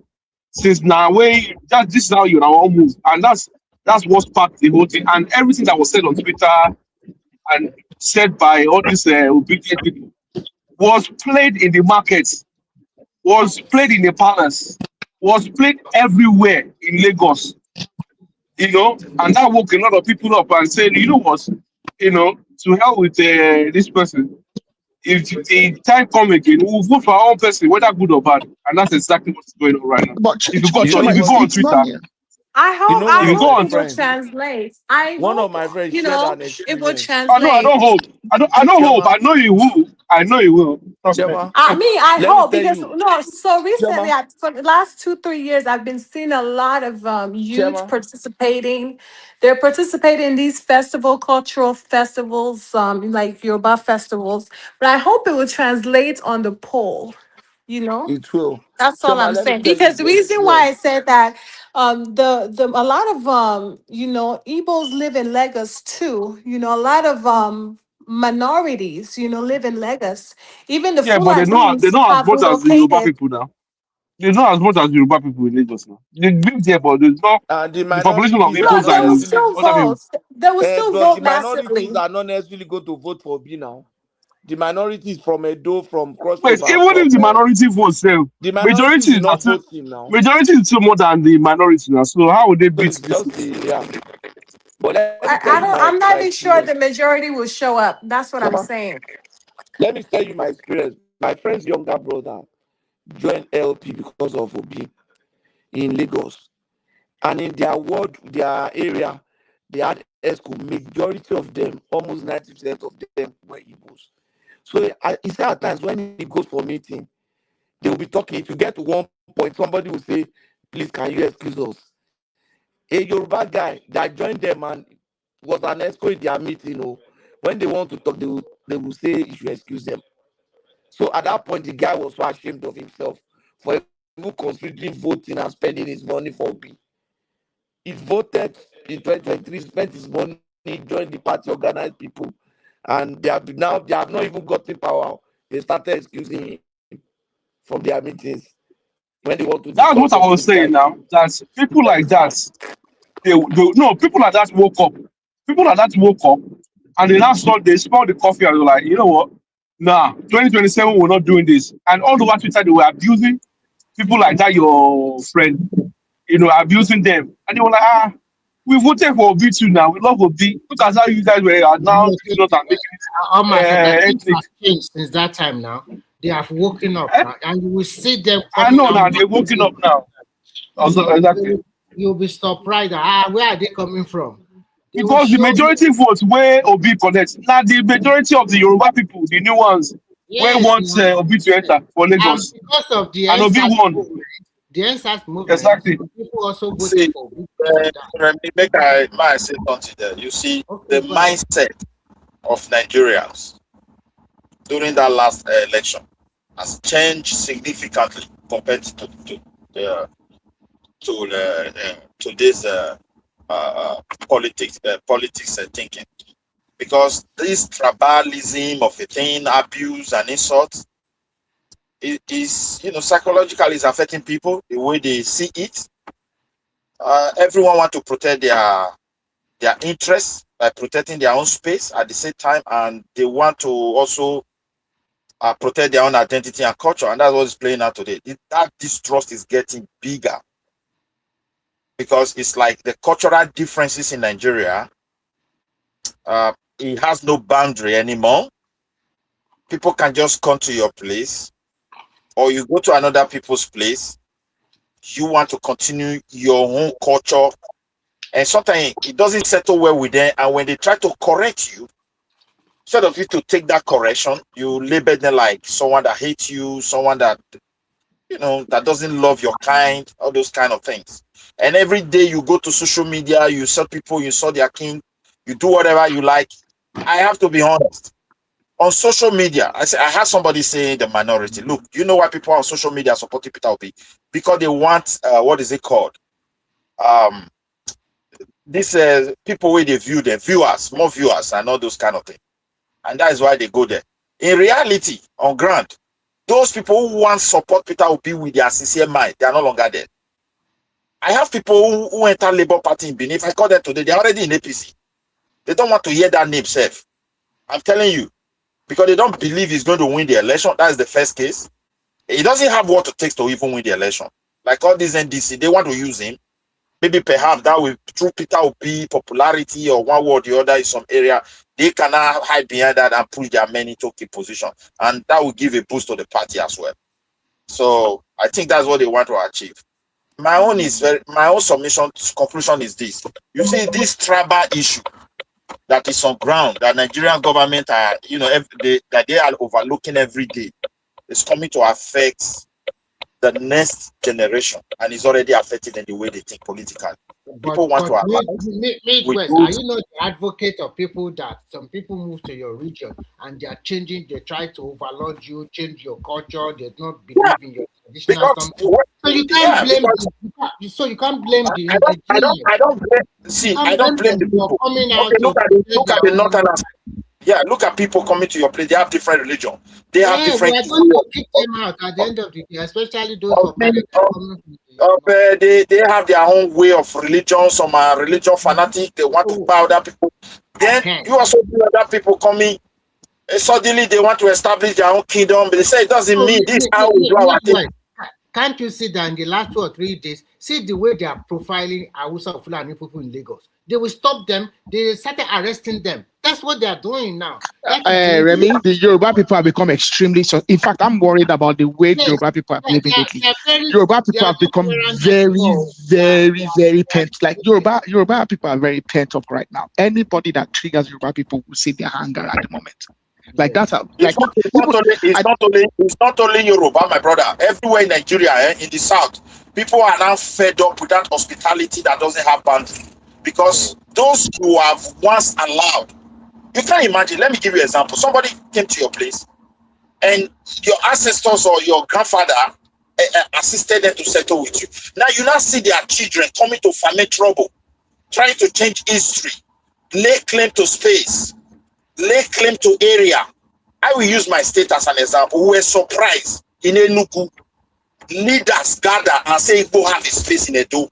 Since now, this is how you're our own move, and that's what sparked the whole thing. And everything that was said on Twitter and said by all these obedient people was played in the markets, was played in the palace, was played everywhere in Lagos. And that woke a lot of people up and said, you know what, to hell with this person. If the time come again, we'll vote for our own person, whether good or bad. And that's exactly what's going on right now. But If you go on Twitter, I hope my if you go on, friend, translate. I one of hope my friends shared an it will experience. I translate. don't hope. I don't hope. Chema, I know you will. I know you will. Trust me. Chema, I let me hope tell because you, so recently, Chema, for the last 2-3 years, I've been seeing a lot of youth Chema, participating. They're participating in these cultural festivals, like Yoruba festivals. But I hope it will translate on the poll. You know. it will. That's all Chema, I'm let me saying. tell Because you the this. reason why I Yes. said that, the a lot of Igbos live in Lagos too. A lot of minorities, live in Lagos. Even the Yeah, but they're Fulanis not as have much as the Yoruba relocated. people now. They're not as much as Yoruba people in Lagos now. They live there, but there's not And the the population of minorities are No, Igbos not they will and necessarily, still other people. vote. They will still but the vote minorities massively. are not necessarily going to vote for B now. The minorities from Edo, from Cross Wait, River, even from if the minority votes, the minorities majority will is not not vote him now. majority is still more than the minority now. So how would they So beat it's this? just yeah. But let me tell I you don't. my, I'm not my even sure the experience. majority will show up. That's what I'm Chema, saying. let me tell you my experience. My friend's younger brother joined LP because of Obi in Lagos. And in their ward, their area, they had ESCO. Majority of them, almost 90% of them were Igbos. So he said at times when he goes for meeting, they will be talking. To get to one point, somebody will say, please, can you excuse us? A Yoruba guy that joined them and was an ESCO in their meeting, when they want to talk, they will say you should excuse them. So at that point, the guy was so ashamed of himself for even considering voting and spending his money for B. He voted in 2023, spent his money, joined the party, organized people, and they have not even gotten power. They started excusing him from their meetings when they want to That's discuss what I something was saying besides. now. That people like that, people like that woke up. People like that woke up, and they now saw they smelled the coffee and they were like, you know what? Nah, 2027 we're not doing this. And all over Twitter they were abusing people like that. Your friend, abusing them, and they were like, we voted for Obi2 now. We love Obi. Look at how you guys are now doing us and making Oh my God, it that things ethnic. have changed since that time now. They have woken up now, and you will see them I coming know out now they're waking up massively. now. Also, exactly. You'll be surprised. Where are they coming from? They will Because the show you. majority votes where Obi connects. Now the majority of the Yoruba people, the new ones, where Yes, want now. Obi to enter for And Lagos. because of the And Obi NSAS won. movement, Exactly. some people also voted see, for because of that. let me make I say something there. You see, Okay, the go ahead. mindset of Nigerians during that last election has changed significantly compared to this politics thinking, because this tribalism of a thing, abuse and insult, is psychologically is affecting people the way they see it. Everyone want to protect their interests by protecting their own space at the same time, and they want to also protect their own identity and culture, and that's what is playing out today. That distrust is getting bigger because it's like the cultural differences in Nigeria. It has no boundary anymore. People can just come to your place, or you go to another people's place. You want to continue your own culture, and sometimes it doesn't settle well with them. And when they try to correct you, instead of you to take that correction, you label them like someone that hates you, someone that that doesn't love your kind, all those kind of things. And every day you go to social media, you saw people, you saw their king, you do whatever you like. I have to be honest. On social media, I had somebody say in the minority, look, do you know why people on social media supporting Peter Obi? Because they want, what is it called? This people where they view them, more viewers and all those kind of things. And that is why they go there. In reality, on ground, those people who want support Peter Obi with their sincere mind, they are no longer there. I have people who enter Labour Party in Benin. If I call them today, they're already in APC. They don't want to hear that name, Chef. I'm telling you. Because they don't believe he's going to win the election. That is the first case. He doesn't have what it takes to even win the election. Like all these NDC, they want to use him. Maybe perhaps that will, through Peter Obi popularity or one way or the other in some area, they cannot hide behind that and push their men into key position. And that will give a boost to the party as well. So I think that's what they want to achieve. My own conclusion is this. You see, this tribal issue that is on ground, that Nigerian government are, that they are overlooking every day, is coming to affect the next generation, and it's already affected in the way they think politically. People want to Are you not the advocate of people that some people move to your region and they are changing, they try to overload you, change your culture, they don't believe in your traditional something. So you can't blame the I don't blame the people. Look at the northerners. Yeah, look at people coming to your place. They have different religion. They have different. We're going to kick them out at the end of the day, especially those they have their own way of religion. Some are religion fanatic. They want to bow other people. Then you also see other people coming. Suddenly they want to establish their own kingdom. But they say it doesn't mean this is how we do our thing. Can't you see that in the last 2 or 3 days? See the way they are profiling Hausa Fulani people in Lagos. They will stop them. They started arresting them. That's what they are doing now. Remy, the Yoruba people have become extremely. So, in fact, I'm worried about the way Yoruba people are behaving lately. Yoruba people have become very pent. Like Yoruba people are very pent up right now. Anybody that triggers Yoruba people will see their anger at the moment. Like that's how. Like, it's not only Yoruba, my brother. Everywhere in Nigeria, in the south, people are now fed up with that hospitality that doesn't have boundaries. Because those who have once allowed, you can't imagine. Let me give you an example. Somebody came to your place, and your ancestors or your grandfather assisted them to settle with you. Now you now see their children coming to ferment trouble, trying to change history, lay claim to space, lay claim to area. I will use my state as an example. We were surprised in Enugu. Leaders gather and say Igbo have a space in Edo.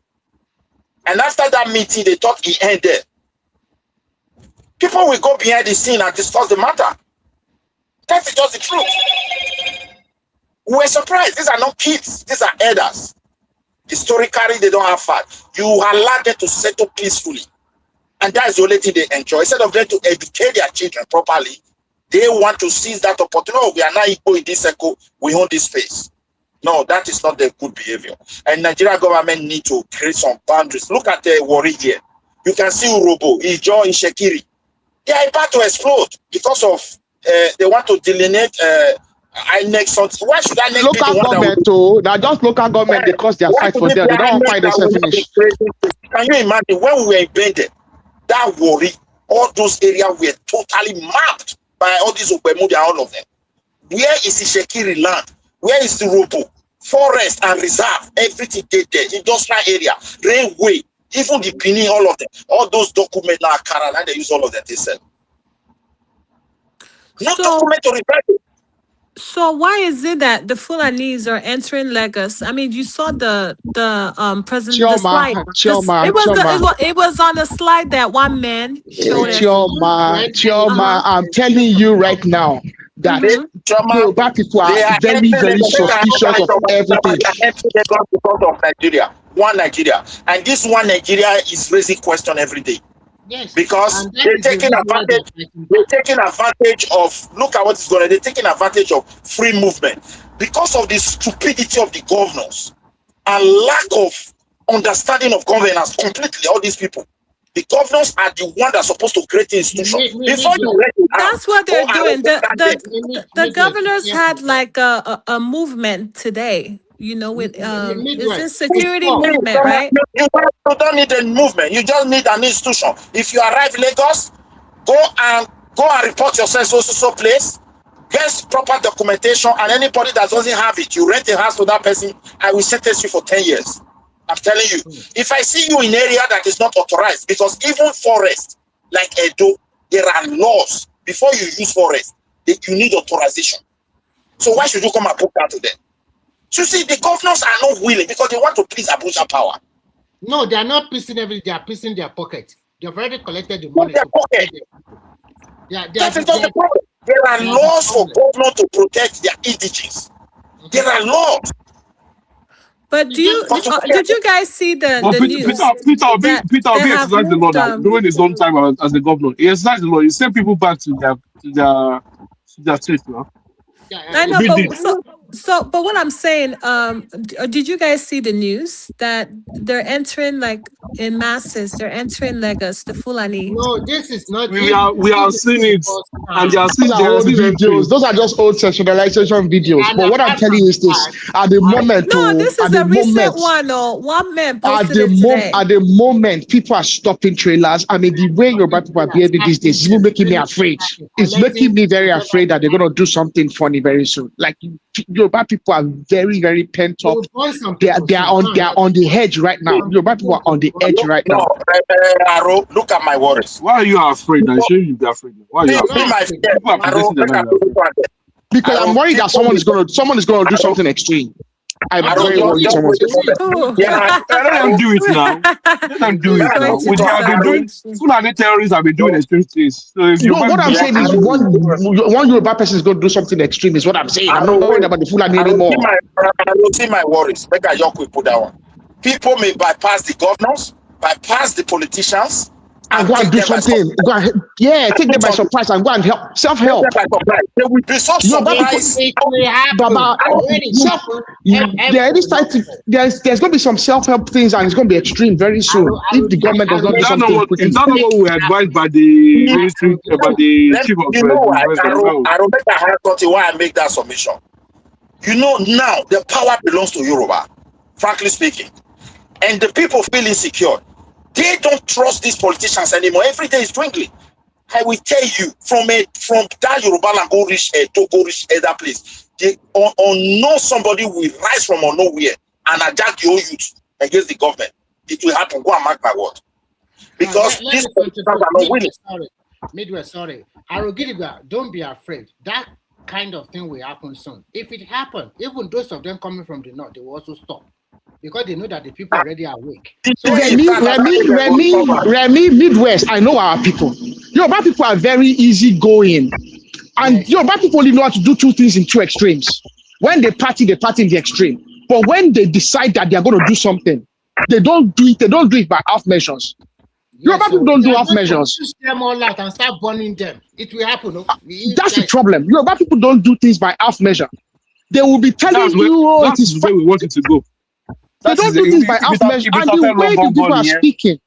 And after that meeting, they thought it ended. People will go behind the scene and discuss the matter. That is just the truth. We were surprised. These are not kids. These are elders. Historically, they don't have fat. You allow them to settle peacefully. And that is the only thing they enjoy. Instead of them to educate their children properly, they want to seize that opportunity. Oh, we are now equal in this circle. We own this space. No, that is not the good behavior. And Nigerian government need to create some boundaries. Look at the worry here. You can see Urobo, Ijo, Ishekiri. They are about to explode because of they want to delineate INEC something. Why should INEC local government too? Now just local government because they are fight for them. They don't fight themselves finish. Can you imagine when we were invaded? That worry, all those areas were totally mapped by all these Obemudia, all of them. Where is Ishekiri land? Where is the Urobo? Forest and reserve, everything they there, industrial area, railway, even the Benin, all of them, all those documents now, Carolina, they use all of them, they sell. No document to repair it. So why is it that the Fulanese are entering Lagos? I mean, you saw the president the slide. It was on the slide that one man showed us. Chioma, I'm telling you right now that Yoruba people are very suspicious of everything. Because of Nigeria, one Nigeria, and this one Nigeria is raising question every day. Yes, because they're taking advantage. They're taking advantage of. Look at what is going on. They're taking advantage of free movement because of the stupidity of the governors and lack of understanding of governance. Completely, all these people. The governors are the one that's supposed to create the institution. That's what they're doing. The governors had like a movement today with it's Midwest. insecurity Before. movement, right? You don't need a movement. You just need an institution. If you arrive in Lagos, go and report yourself so place. Get proper documentation, and anybody that doesn't have it, you rent a house to that person. I will sentence you for 10 years. I'm telling you. If I see you in area that is not authorized, because even forest like Edo, there are laws before you use forest. You need authorization. So why should you come and put that to them? So you see, the governors are not willing because they want to please Abuja power. No, they are not piecing everything. They are piecing their pocket. They've already collected the money. Their pocket. That is not the problem. There are laws for governors to protect their indigenous. There are laws. But did you guys see the news? Peter Obi exercised the law now during his own time as the governor. He exercised the law. He sent people back to their state now. I know, but what I'm saying, did you guys see the news that they're entering like in masses? They're entering Lagos, the Fulani. No, this is not. We are seeing it, and they are seeing the old videos. Those are just old sectionalization videos. But what I'm telling you is this: at the moment, this is a recent one. One man posted at the moment, people are stopping trailers. I mean, the way Yoruba people are behaving these days is making me afraid. It's making me very afraid that they're going to do something funny very soon. Like Yoruba people are very, very pent up. They are on the edge right now. Yoruba people are on the edge right now. Look at my worries. Why are you afraid? I shouldn't you be afraid. Why are you afraid? Because I'm worried that someone is going to do something extreme. I'm very worried someone's going to. Yeah, let them do it now. Let them do it now. Which have been doing. Fulani terrorists have been doing extreme things. So if what I'm saying is one Yoruba person is going to do something extreme. Is what I'm saying. I'm not worried about the Fulani anymore. I don't see my worries. Make a yoke we put that one. People may bypass the governors, bypass the politicians, and go and do something. Take them by surprise and go and help. Self-help. They will be so surprised. There's going to be some self-help things, and it's going to be extreme very soon if the government does not do something. Is that not what we advised by the ministry, by the chief of I don't make that why I make that submission. Now the power belongs to Yoruba, frankly speaking, and the people feel insecure. They don't trust these politicians anymore. Every day is dwindling. I will tell you, from that Yoruba land go reach that place. They know somebody will rise from nowhere and attack your youth against the government. It will happen. Go and mark my word. Because these politicians are not winning. Midwest, sorry. Arogidiba, don't be afraid. That kind of thing will happen soon. If it happens, even those of them coming from the north, they will also stop. Because they know that the people are already awake. So Remy, Midwest, I know our people. Yoruba people are very easygoing. And Yoruba people only know how to do two things in two extremes. When they party in the extreme. But when they decide that they are going to do something, they don't do it by half measures. Yoruba people don't do half measures. Push them all out and start burning them. It will happen. That's the problem. Yoruba people don't do things by half measure. They will be telling you, it is where we want it to go. They don't do things by half measure. And the way the people are speaking,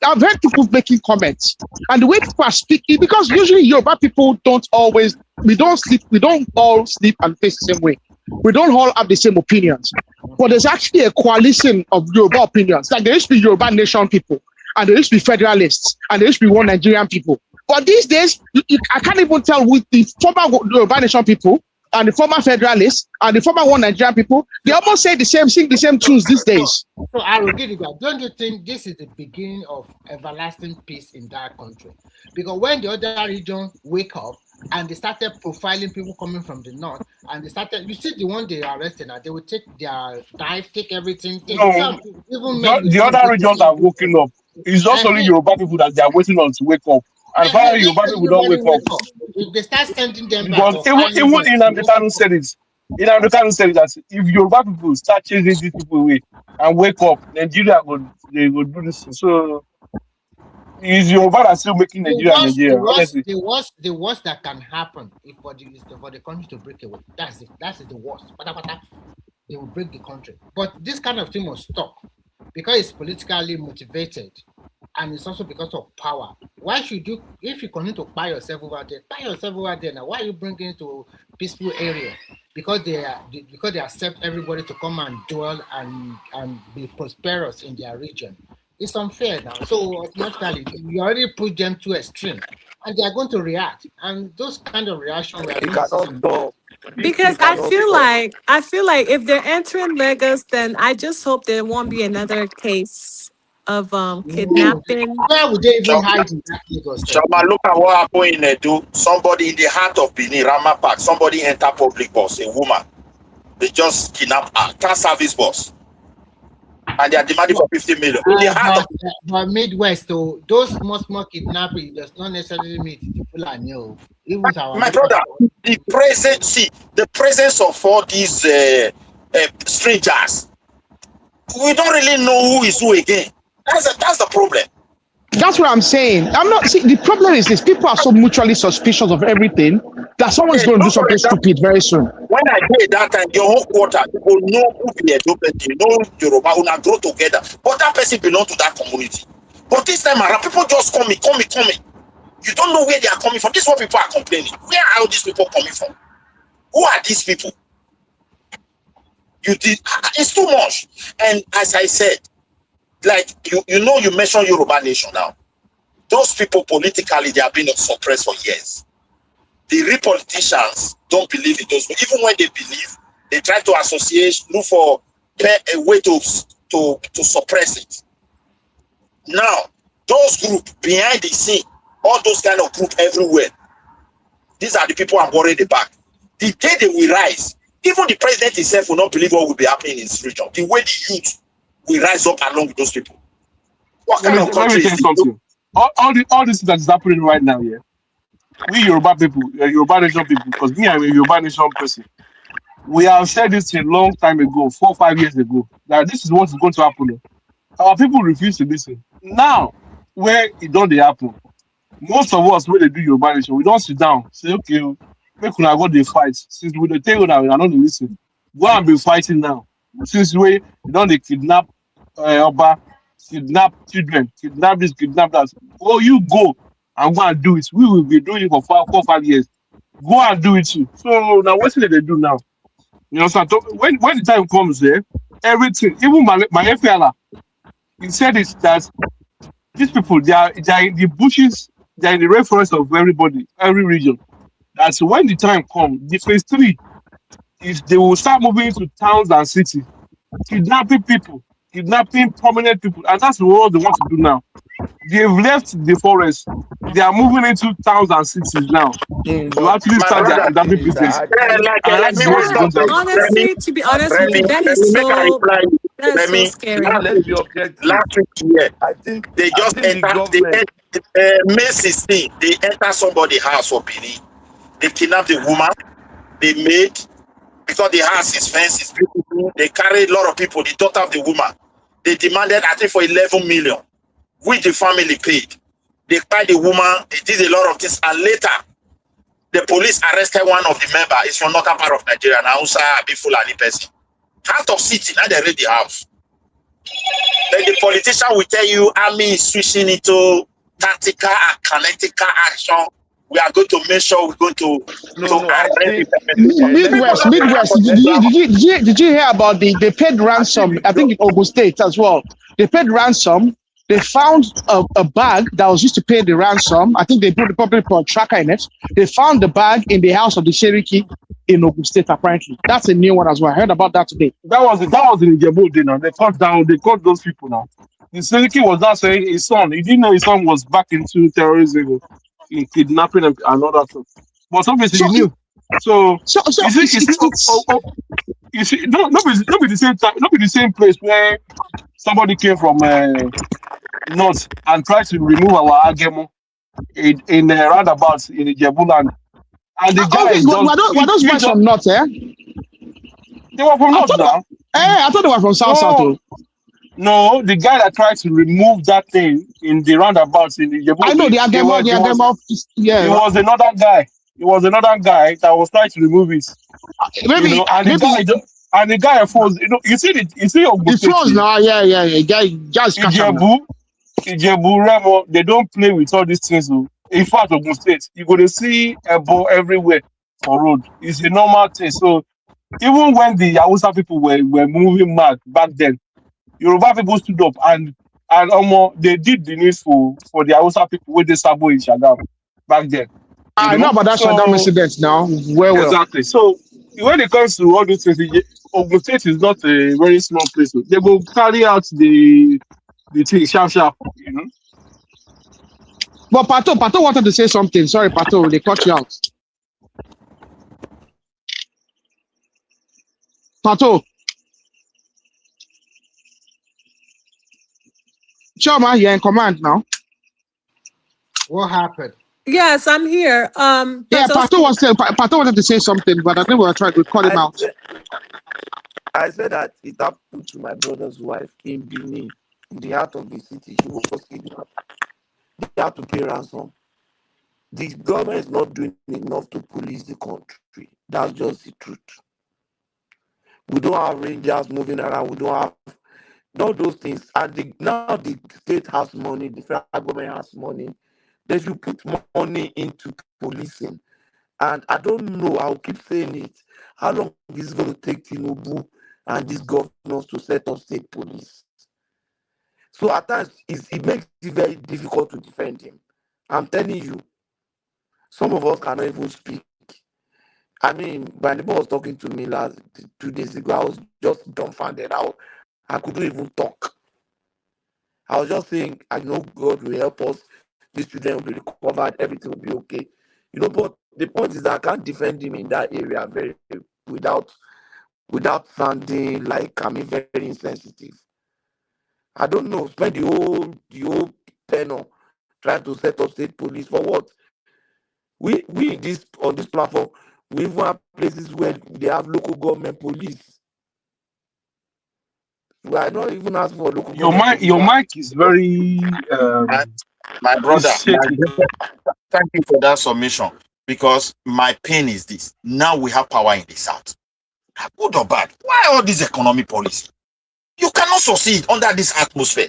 I've heard people making comments, and the way people are speaking, because usually Yoruba people we don't all sleep and face the same way. We don't all have the same opinions. But there's actually a coalition of Yoruba opinions. Like there used to be Yoruba nation people, and there used to be federalists, and there used to be one Nigerian people. But these days, I can't even tell with the former Yoruba nation people and the former federalists and the former one Nigerian people, they almost say sing the same tunes these days. So, Arogidiba, don't you think this is the beginning of everlasting peace in that country? Because when the other regions wake up and they started profiling people coming from the north, and they started, you see the one they arrested, they will take their knife, take everything. The other regions are waking up. It's just only Yoruba people that they are waiting on to wake up. And finally, Yoruba people don't wake up. If they start sending them back. Because even Anambra said it. Anambra said that if Yoruba people start chasing these people away and wake up, Nigeria will do this. So is Yoruba that still making Nigeria? The worst that can happen is for the country to break away. That's it. That's the worst. They will break the country. But this kind of thing must stop because it's politically motivated. And it's also because of power. Why should you, if you continue to buy yourself over there now? Why are you bringing it to a peaceful area? because they accept everybody to come and dwell and be prosperous in their region. It's unfair now. So automatically you already put them to extreme, and they are going to react. And those kind of reaction we are He going to see. cannot stop. Because I feel like if they're entering Lagos, then I just hope there won't be another case of kidnapping. Where would they even hide in that Lagos? Shama, look at what happened in Edo. Somebody in the heart of Benin, Rama Park, somebody enter public bus, a woman. They just kidnapped her, car service bus. And they are demanding for 50 million. In the heart of but Midwest, though, those small kidnapping does not necessarily mean the Fulani. Even my brother, the presence of all these strangers, we don't really know who is who again. That's the problem. That's what I'm saying. The problem is this: people are so mutually suspicious of everything that someone's going to do something stupid very soon. When I did that time, your whole quarter, people know who be a person, you know Yoruba, una grow together. But that person belongs to that community. But this time around, people just coming. You don't know where they are coming from. This is what people are complaining. Where are all these people coming from? Who are these people? It's too much. And as I said, like you mentioned Yoruba Nation now. Those people politically, they have been suppressed for years. The real politicians don't believe in those. Even when they believe, they try to associate, look for a way to suppress it. Now, those groups behind the scene, all those kind of groups everywhere, these are the people I'm worried about. The day they will rise, even the president himself will not believe what will be happening in his region. The way the youth will rise up along with those people. What kind of country is something? All this that is happening right now, yeah. We Yoruba people, Yoruba Nation people, because me, I'm a Yoruba Nation person. We have said this a long time ago, 4 or 5 years ago, that this is what is going to happen. Our people refuse to listen. Now, where it don't happen, most of us, when they do Yoruba Nation, we don't sit down, say, okay, make una go dey fight. Since we dey tell you now, we are not listen. Go and be fighting now. Since we don't kidnap Oba, kidnap children, kidnap this, kidnap that. Oh, you go and go and do it. We will be doing it for 4 or 5 years. Go and do it too. So now what should they do now? You know, so when the time comes there, everything, even my FLA, he said it that these people they are in the bushes, they are in the reference of everybody, every region. That's when the time comes, the phase 3 is they will start moving into towns and cities, kidnapping people, kidnapping prominent people, and that's what they want to do now. They've left the forest. They are moving into towns and cities now to actually start their kidnapping business. Honestly, to be honest with you, that is so scary. Let's be objective. Last week here, I think they just enter May 16. They enter somebody's house for Benin. They kidnap the woman. They made, because the house is fenced, it's beautiful. They carried a lot of people. The daughter of the woman. They demanded, I think, for 11 million, which the family paid. They tied the woman. They did a lot of things, and later, the police arrested one of the members. It's from northern part of Nigeria. Now, be Fulani person. Out of city, now they raid the house. Then the politician will tell you, army is switching into tactical and kinetical action. We are going to make sure we're going to Midwest. Did you hear about they paid ransom? I think in Ogun State as well. They paid ransom. They found a bag that was used to pay the ransom. I think they put the public tracker in it. They found the bag in the house of the Cherokee in Ogun State. Apparently, that's a new one as well. I heard about that today. That was in Ndigbo. Now they caught those people now. The Cherokee was not saying his son. He didn't know his son was back into terrorism, in kidnapping and all that stuff. But obviously he knew. So you see, not be the same time, not be the same place where somebody came from north and tried to remove our agemo in roundabouts in the Jebu land. And the guy were those guys from north, eh? They were from north now. I thought they were from south. No, the guy that tried to remove that thing in the roundabouts in the Jebu. I know the agemo. Yeah, it was another guy. It was another guy that was trying to remove it. Maybe, and the guy froze. You see Ogun State. Froze now. Yeah. Guy just Ijebu, Remo, they don't play with all these things. In fact, Ogun State, you're going to see a ball everywhere for road. It's a normal thing. So even when the Hausa people were moving mad back then, Yoruba people stood up and they did the needful for the Hausa people with the Sabo in Shagam back then. I know about that Shagam So incident now. Well. exactly. So when it comes to all these things, Ogun State is not a very small place. They will carry out the thing sharp, you know. But Pato wanted to say something. Sorry, Pato, they cut you out. Pato. Choma, you're in command now. What happened? Yes, I'm here. Yeah, Pato, Pato wanted to say something, but I think we were trying to cut him out. I said that it happened to my brother's wife in Benin, in the heart of the city. She was kidnapped. They had to pay ransom. The government is not doing enough to police the country. That's just the truth. We don't have rangers moving around. We don't have all those things. And now the state has money, the federal government has money. They should put money into policing. And I don't know, I'll keep saying it, how long is it going to take Tinubu and these governors to set up state police? So at times, it makes it very difficult to defend him. I'm telling you, some of us cannot even speak. I mean, my neighbor was talking to me 2 days ago. I was just dumbfounded. I couldn't even talk. I was just saying, I know God will help us. These children will be recovered. Everything will be okay. But the point is that I can't defend him in that area without sounding like I'm very insensitive. I don't know. Spend the whole tenor trying to set up state police for what? We on this platform, we even have places where they have local government police. We are not even asking for local government police. Your mic is very my brother, shaky. thank you for that submission. Because my pain is this. Now we have power in the South. Good or bad? Why all this economic policy? You cannot succeed under this atmosphere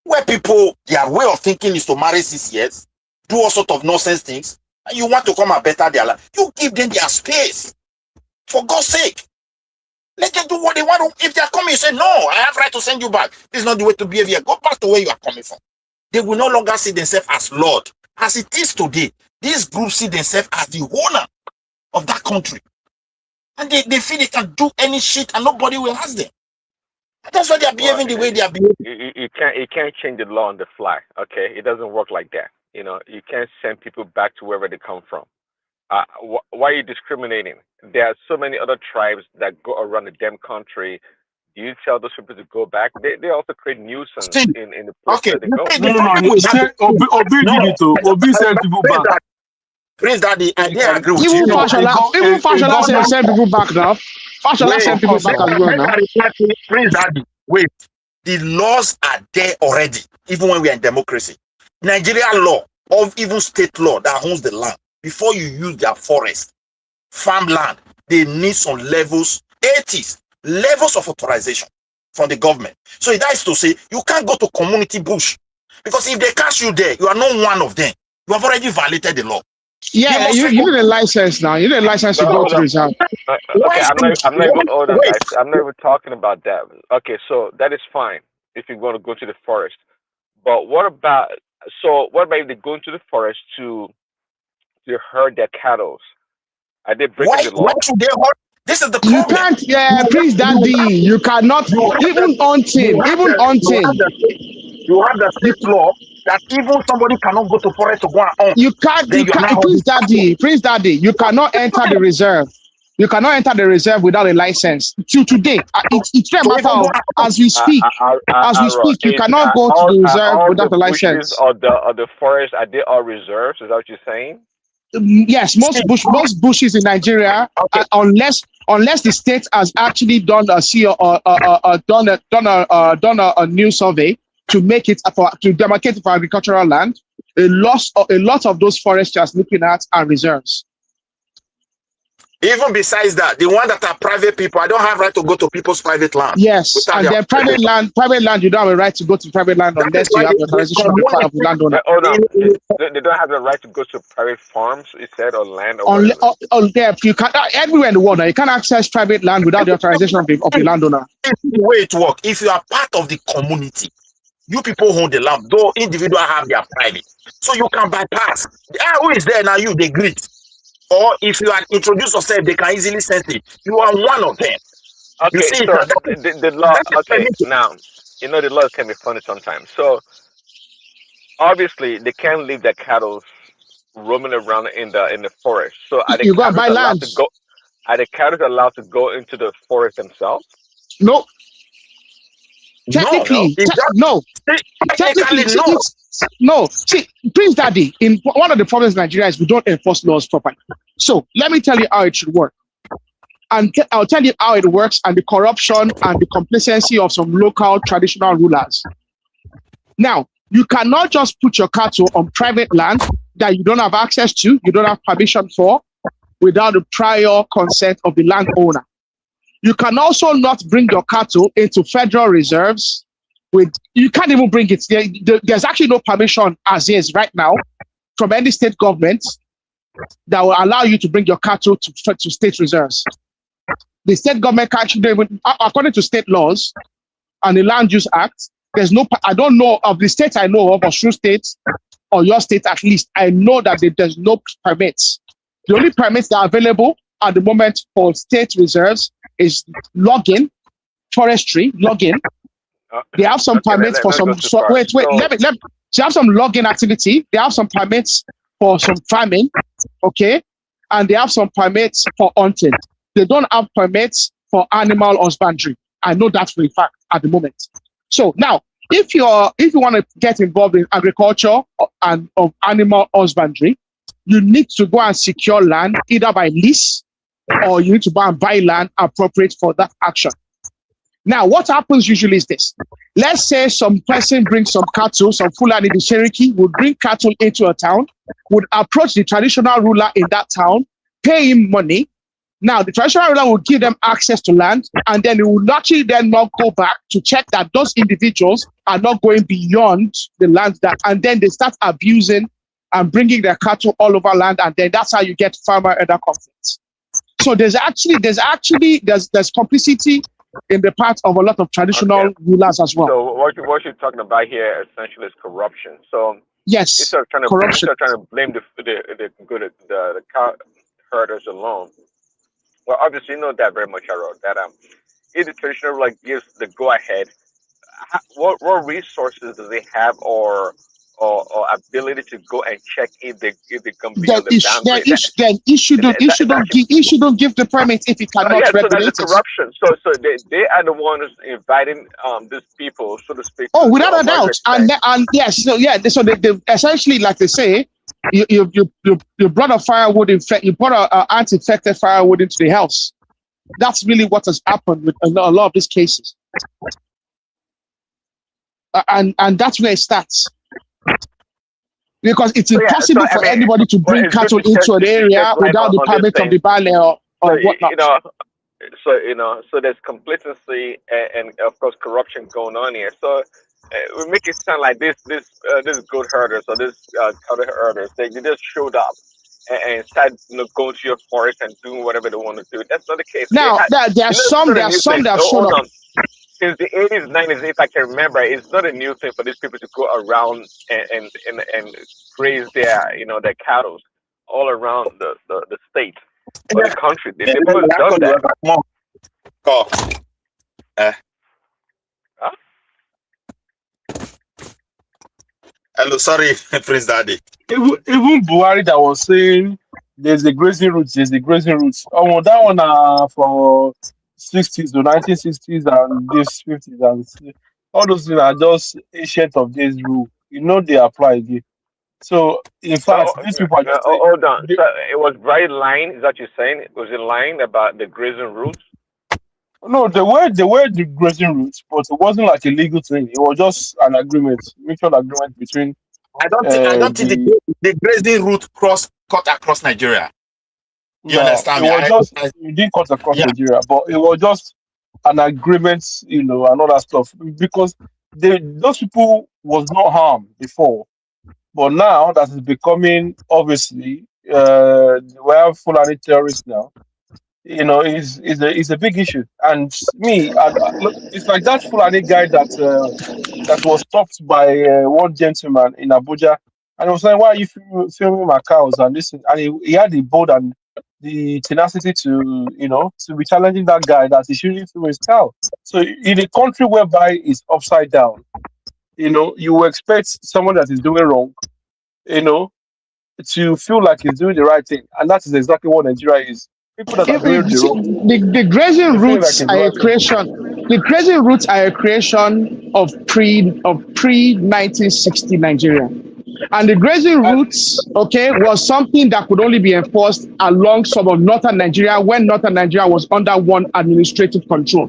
where people, their way of thinking is to marry 6 years, do all sort of nonsense things, and you want to come and better their life. You give them their space. For God's sake. Let them do what they want. If they are coming, you say, no, I have right to send you back. This is not the way to behave here. Go back to where you are coming from. They will no longer see themselves as Lord. As it is today, these groups see themselves as the owner of that country. And they feel they can do any shit and nobody will ask them. And that's why they are behaving the way they are behaving. You can't change the law on the fly, okay? It doesn't work like that. You can't send people back to wherever they come from. Why are you discriminating? There are so many other tribes that go around the damn country. Do you tell those people to go back? They also create nuisance in the place where they go. No. Obi send people back. Prince Daddy, I didn't agree with you. Even Fashola send people back now. Fashola send people back as well now. Prince Daddy, wait. The laws are there already, even when we are in democracy. Nigeria law, or even state law that owns the land, before you use their forest, farmland, they need some levels, 80s, levels of authorization from the government. So that is to say, you can't go to community bush. Because if they catch you there, you are not one of them. You have already violated the law. Yeah, you need a license now. You need a license to go to the reserve. Okay, I'm not even older, guys. I'm not even talking about that. Okay, so that is fine if you're going to go to the forest. But what about if they go into the forest to herd their cattle? Are they breaking the law? Why should they herd? This is the problem. You can't, Prince Daddy. You cannot, even hunting. You have the state law that even somebody cannot go to forest to go and hunt. You can't, Prince Daddy, you cannot enter the reserve. You cannot enter the reserve without a license. Till today, it's a matter of as we speak. You cannot go to the reserve without a license. Or the forest, are they all reserves? Is that what you're saying? Yes, most bushes in Nigeria, unless the state has actually done a new survey to make it to demarcate it for agricultural land, a lot of those forests just looking at are reserves. Even besides that, the one that are private people, I don't have right to go to people's private land. Yes, and then private land, you don't have a right to go to private land unless you have the authorization of the landowner. Hold on. They don't have the right to go to private farms, you said, or land or whatever. You can everywhere in the world. You can't access private land without the authorization of the landowner. The way it works, if you are part of the community, you people own the land, though individuals have their private. So you can bypass. Who is there now? You, they greet. Or if you are introduced yourself, they can easily sense it. You are one of them. Okay, see, so the law, okay, now, you know the laws can be funny sometimes. So, obviously, they can't leave their cattle roaming around in the forest. So, are the You got to cattle buy allowed land. to go? Are the cattle allowed to go into the forest themselves? No. Technically, no. Technically, no. See, Prince Daddy, in one of the problems in Nigeria is we don't enforce laws properly. So let me tell you how it should work. And I'll tell you how it works and the corruption and the complacency of some local traditional rulers. Now, you cannot just put your cattle on private land that you don't have access to, you don't have permission for, without the prior consent of the landowner. You can also not bring your cattle into federal reserves. You can't even bring it. There's actually no permission as is right now from any state government that will allow you to bring your cattle to state reserves. The state government can actually, according to state laws and the Land Use Act, there's no, I don't know of the states I know of, Osun State or your state at least, I know that there's no permits. The only permits that are available at the moment for state reserves is logging, forestry, logging. They have some permits for some, they have some logging activity. They have some permits for some farming, okay? And they have some permits for hunting. They don't have permits for animal husbandry. I know that for a fact at the moment. So now, if you want to get involved in agriculture and of animal husbandry, you need to go and secure land either by lease or you need to go and buy land appropriate for that action. Now, what happens usually is this. Let's say some person brings some cattle, some Fulani, the Cherokee would bring cattle into a town, would approach the traditional ruler in that town, pay him money. Now, the traditional ruler will give them access to land, and then it will actually then not go back to check that those individuals are not going beyond the land and then they start abusing and bringing their cattle all over land, and then that's how you get farmer-elder conflicts. So there's complicity in the part of a lot of traditional rulers as well. So what you're talking about here essentially is corruption. So yes, instead of trying to blame the cow herders alone. Well, obviously, you know that very much, Harold, that if the traditional ruler gives the go ahead, what resources do they have or ability to go and check if they come beyond the boundary? He shouldn't give the permit if he cannot regulate it. So that's corruption. So they are the ones inviting these people, so to speak. Oh, without a doubt, and yes, so they essentially, like they say, you brought a firewood you brought an anti-infected firewood into the house. That's really what has happened with a lot of these cases, and that's where it starts. Because it's impossible for anybody to bring cattle into an area without the permit of the Bale or whatnot. So there's complacency and of course corruption going on here. So we make it sound like this goat herders or this cattle herders, they just showed up and started going to your forest and doing whatever they want to do. That's not the case. Now there are some that have shown up. Since the 80s, 90s, if I can remember, it's not a new thing for these people to go around and graze their cattle all around the state or the country. They've done that. Hello, sorry, Prince Daddy. Even Buhari that was saying there's the grazing routes. Oh, that one for 60s to 1960s and this 50s and all those things are just ancient of days rule. They apply again. So in fact, these people are just hold on. So it was right in line. Is that what you're saying? It was in line about the grazing routes? No, they were the grazing routes, but it wasn't like a legal thing. It was just an agreement, mutual agreement between. I don't think the grazing route cut across Nigeria. You No, understand it me? was just it didn't cut across Yeah. Nigeria, but it was just an agreement, and all that stuff. Because those people was not harmed before, but now that is becoming obviously we have Fulani terrorists now. Is a big issue. And look, it's like that Fulani guy that was stopped by one gentleman in Abuja, and he was saying, "Why are you filming my cows?" And listen, and he had the bold and the tenacity to be challenging that guy that he shouldn't film his cow. So in a country whereby it's upside down, you will expect someone that is doing wrong, you know, to feel like he's doing the right thing, and that is exactly what Nigeria is. People that are doing the wrong thing, The grazing they feel like routes it's the are a right thing. creation. The grazing routes are a creation of pre 1960 Nigeria, and the grazing And routes, okay, was something that could only be enforced along some of northern Nigeria when northern Nigeria was under one administrative control.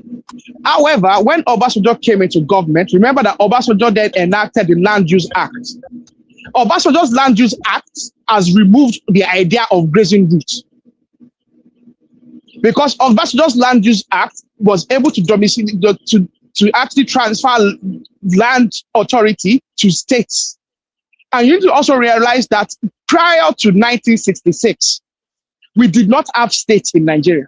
However, when Obasanjo came into government, remember that Obasanjo then enacted the Land Use Act. Obasanjo's Land Use Act has removed the idea of grazing routes, because Obasanjo's Land Use Act was able to actually transfer land authority to states. And you need to also realize that prior to 1966, we did not have states in Nigeria.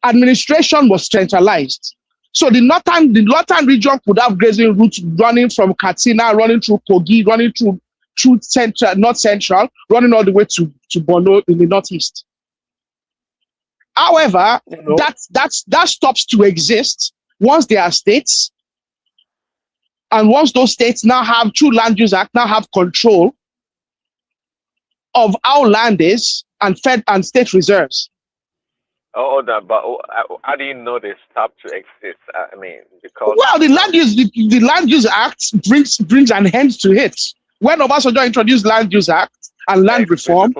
Administration was centralized. So the northern region could have grazing routes running from Katsina, running through Kogi, running through central, north central, running all the way to Borno in the northeast. However, that stops to exist once there are states, and once those states now have, through Land Use Act, now have control of how land is and state reserves. Oh, that, but how do you know they stopped to exist? I mean, because the Land Use Act brings an end to it. When Obasanjo introduced Land Use Act and land reform.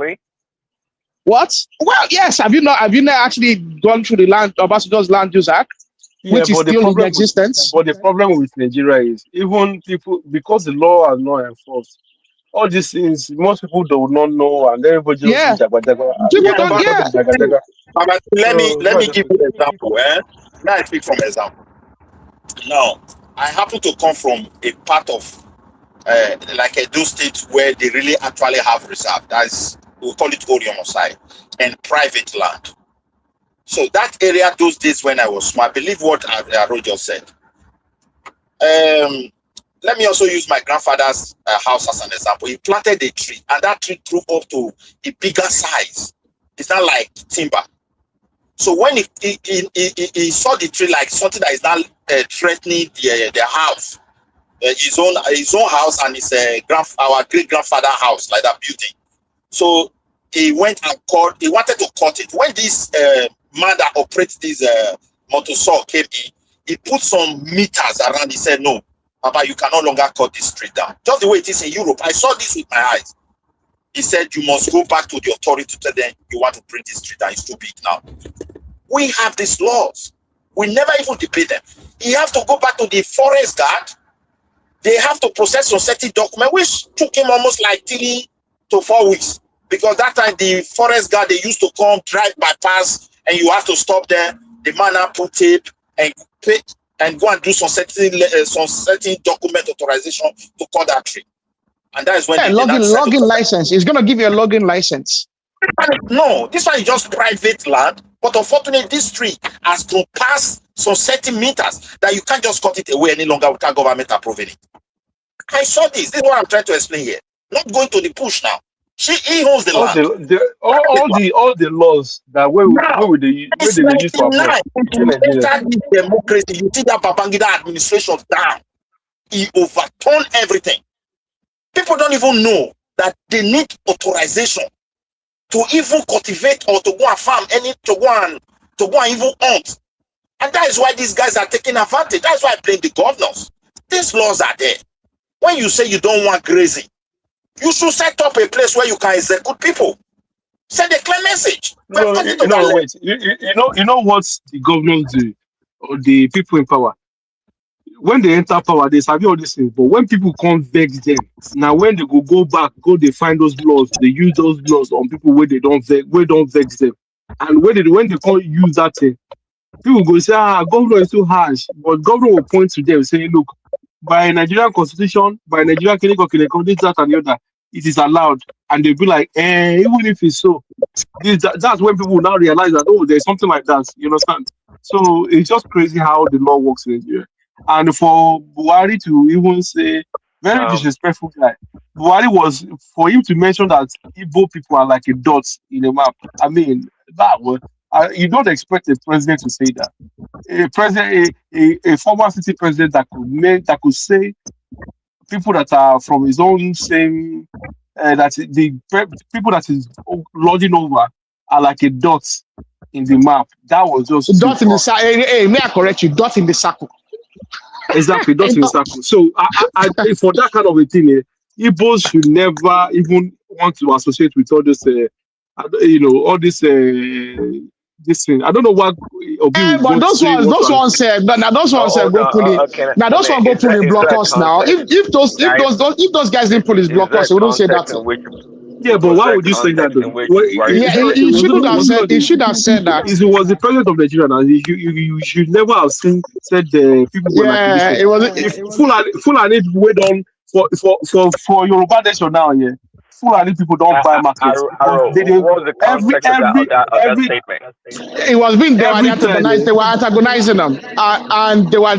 What? Well, yes. Have you not actually gone through the Obasanjo's Land Use Act, which is still in existence? But the problem with Nigeria is even people, because the law are not enforced, all these things most people do not know, and everybody just do jagba. But let me give you an example. Now I speak from example. Now, I happen to come from a part of like Edo State where they really actually have reserve. That's, we call it Orion side, and private land. So that area those days when I was small, I believe what Aro just said. Let me also use my grandfather's house as an example. He planted a tree, and that tree grew up to a bigger size. It's not like timber. So when he saw the tree like something that is not threatening the house, his own house and his our great grandfather house, like that building. So he went and he wanted to cut it. When this man that operates this motor saw came in, he put some meters around. He said, "No, Papa, you can no longer cut this tree down." Just the way it is in Europe. I saw this with my eyes. He said, "You must go back to the authority to tell them you want to bring this tree down. It's too big now." We have these laws. We never even debate them. You have to go back to the forest guard. They have to process some certain document, which took him almost like 3 to 4 weeks. Because that time the forest guard, they used to come, drive bypass, and you have to stop there. The man now put tape and pay and go and do some certain document authorization to cut that tree. And that is when login license. It's gonna give you a login license. No, this one is just private land, but unfortunately, this tree has to pass some certain meters that you can't just cut it away any longer without government approving it. I saw this. This is what I'm trying to explain here. Not going to the push now. He owns the land. All the laws that where they use to apply. Democracy. You see that Babangida administration down. He overturned everything. People don't even know that they need authorization to even cultivate or to go and farm to go and even hunt. And that is why these guys are taking advantage. That's why I blame the governors. These laws are there. When you say you don't want grazing, you should set up a place where you can execute people. Send a clear message. Wait. You know what the governors do, or the people in power. when they enter power, they sabi all these things. But when people come vex them, now when they go back, they find those laws, they use those laws on people where they don't vex them. And when they can't use that thing, people go say, governor is too harsh. But governor will point to them saying, look, by Nigerian constitution, by Nigerian Kineko, this, that, and the other, it is allowed. And they'll be like, even if it's so, that's when people now realize that, oh, there's something like that. You understand? So it's just crazy how the law works in Nigeria. And for Buhari to even say, very disrespectful guy, Buhari was, for him to mention that Igbo people are like a dot in a map. I mean, that was, you don't expect a president to say that. A former city president that could say people that are from his own same, that the people that is lording over are like a dot in the map. That was just dot in the circle. Hey, may I correct you? Dot in the circle. Exactly, dot in the circle. So I for that kind of a thing, Igbos should never even want to associate with all this, all this. This thing. I don't know what. But those ones said. Now those ones said go pull it. Now those ones go pull in blockers now. If those guys didn't pull his blockers, we don't say that. Yeah, but why would you say that? He should have said that. He was the president of Nigeria, and you should never have said the people were like this. It was Fulani wait on for Yoruba nation now. Yeah. Fulani people don't buy markets. What was the context of that statement? It was being they were antagonizing them, and they were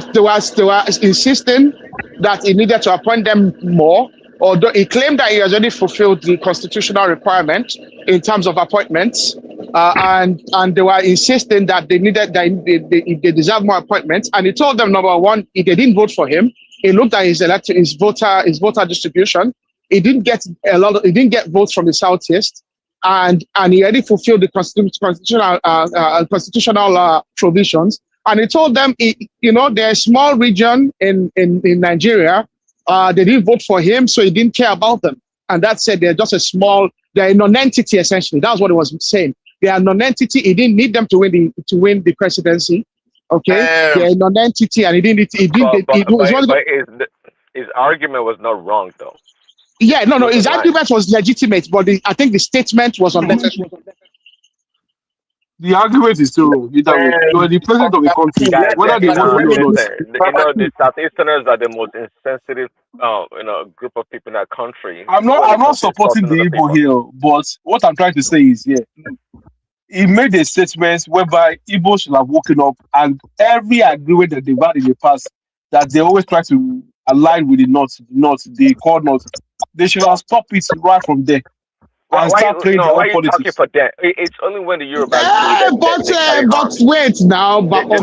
insisting that he needed to appoint them more. Although he claimed that he has already fulfilled the constitutional requirement in terms of appointments, and they were insisting that they needed they deserve more appointments. And he told them, number one, if they didn't vote for him, he looked at his voter distribution. He didn't get votes from the Southeast, and he already fulfilled the constitutional provisions. And he told them, they're a small region in Nigeria. They didn't vote for him, so he didn't care about them. And that said, they're just they're a non-entity essentially. That's what he was saying. They are a non-entity. He didn't need them to win the presidency. Okay, they're a non-entity, and he didn't. His argument was not wrong, though. Yeah, no. His argument was legitimate, but I think the statement was unnecessary. The argument is still wrong. You are the president of the country. Whether they vote for you or not. The Southeasterners are the most insensitive, group of people in that country. I'm not supporting the Igbo here, but what I'm trying to say is, he made a statement whereby Igbo should have woken up, and every agreement that they've had in the past, that they always try to align with the North, they call North. They should have stopped it right from there. And start playing their own politics. Talking for that? It's only when the Yorubas but wait now, but if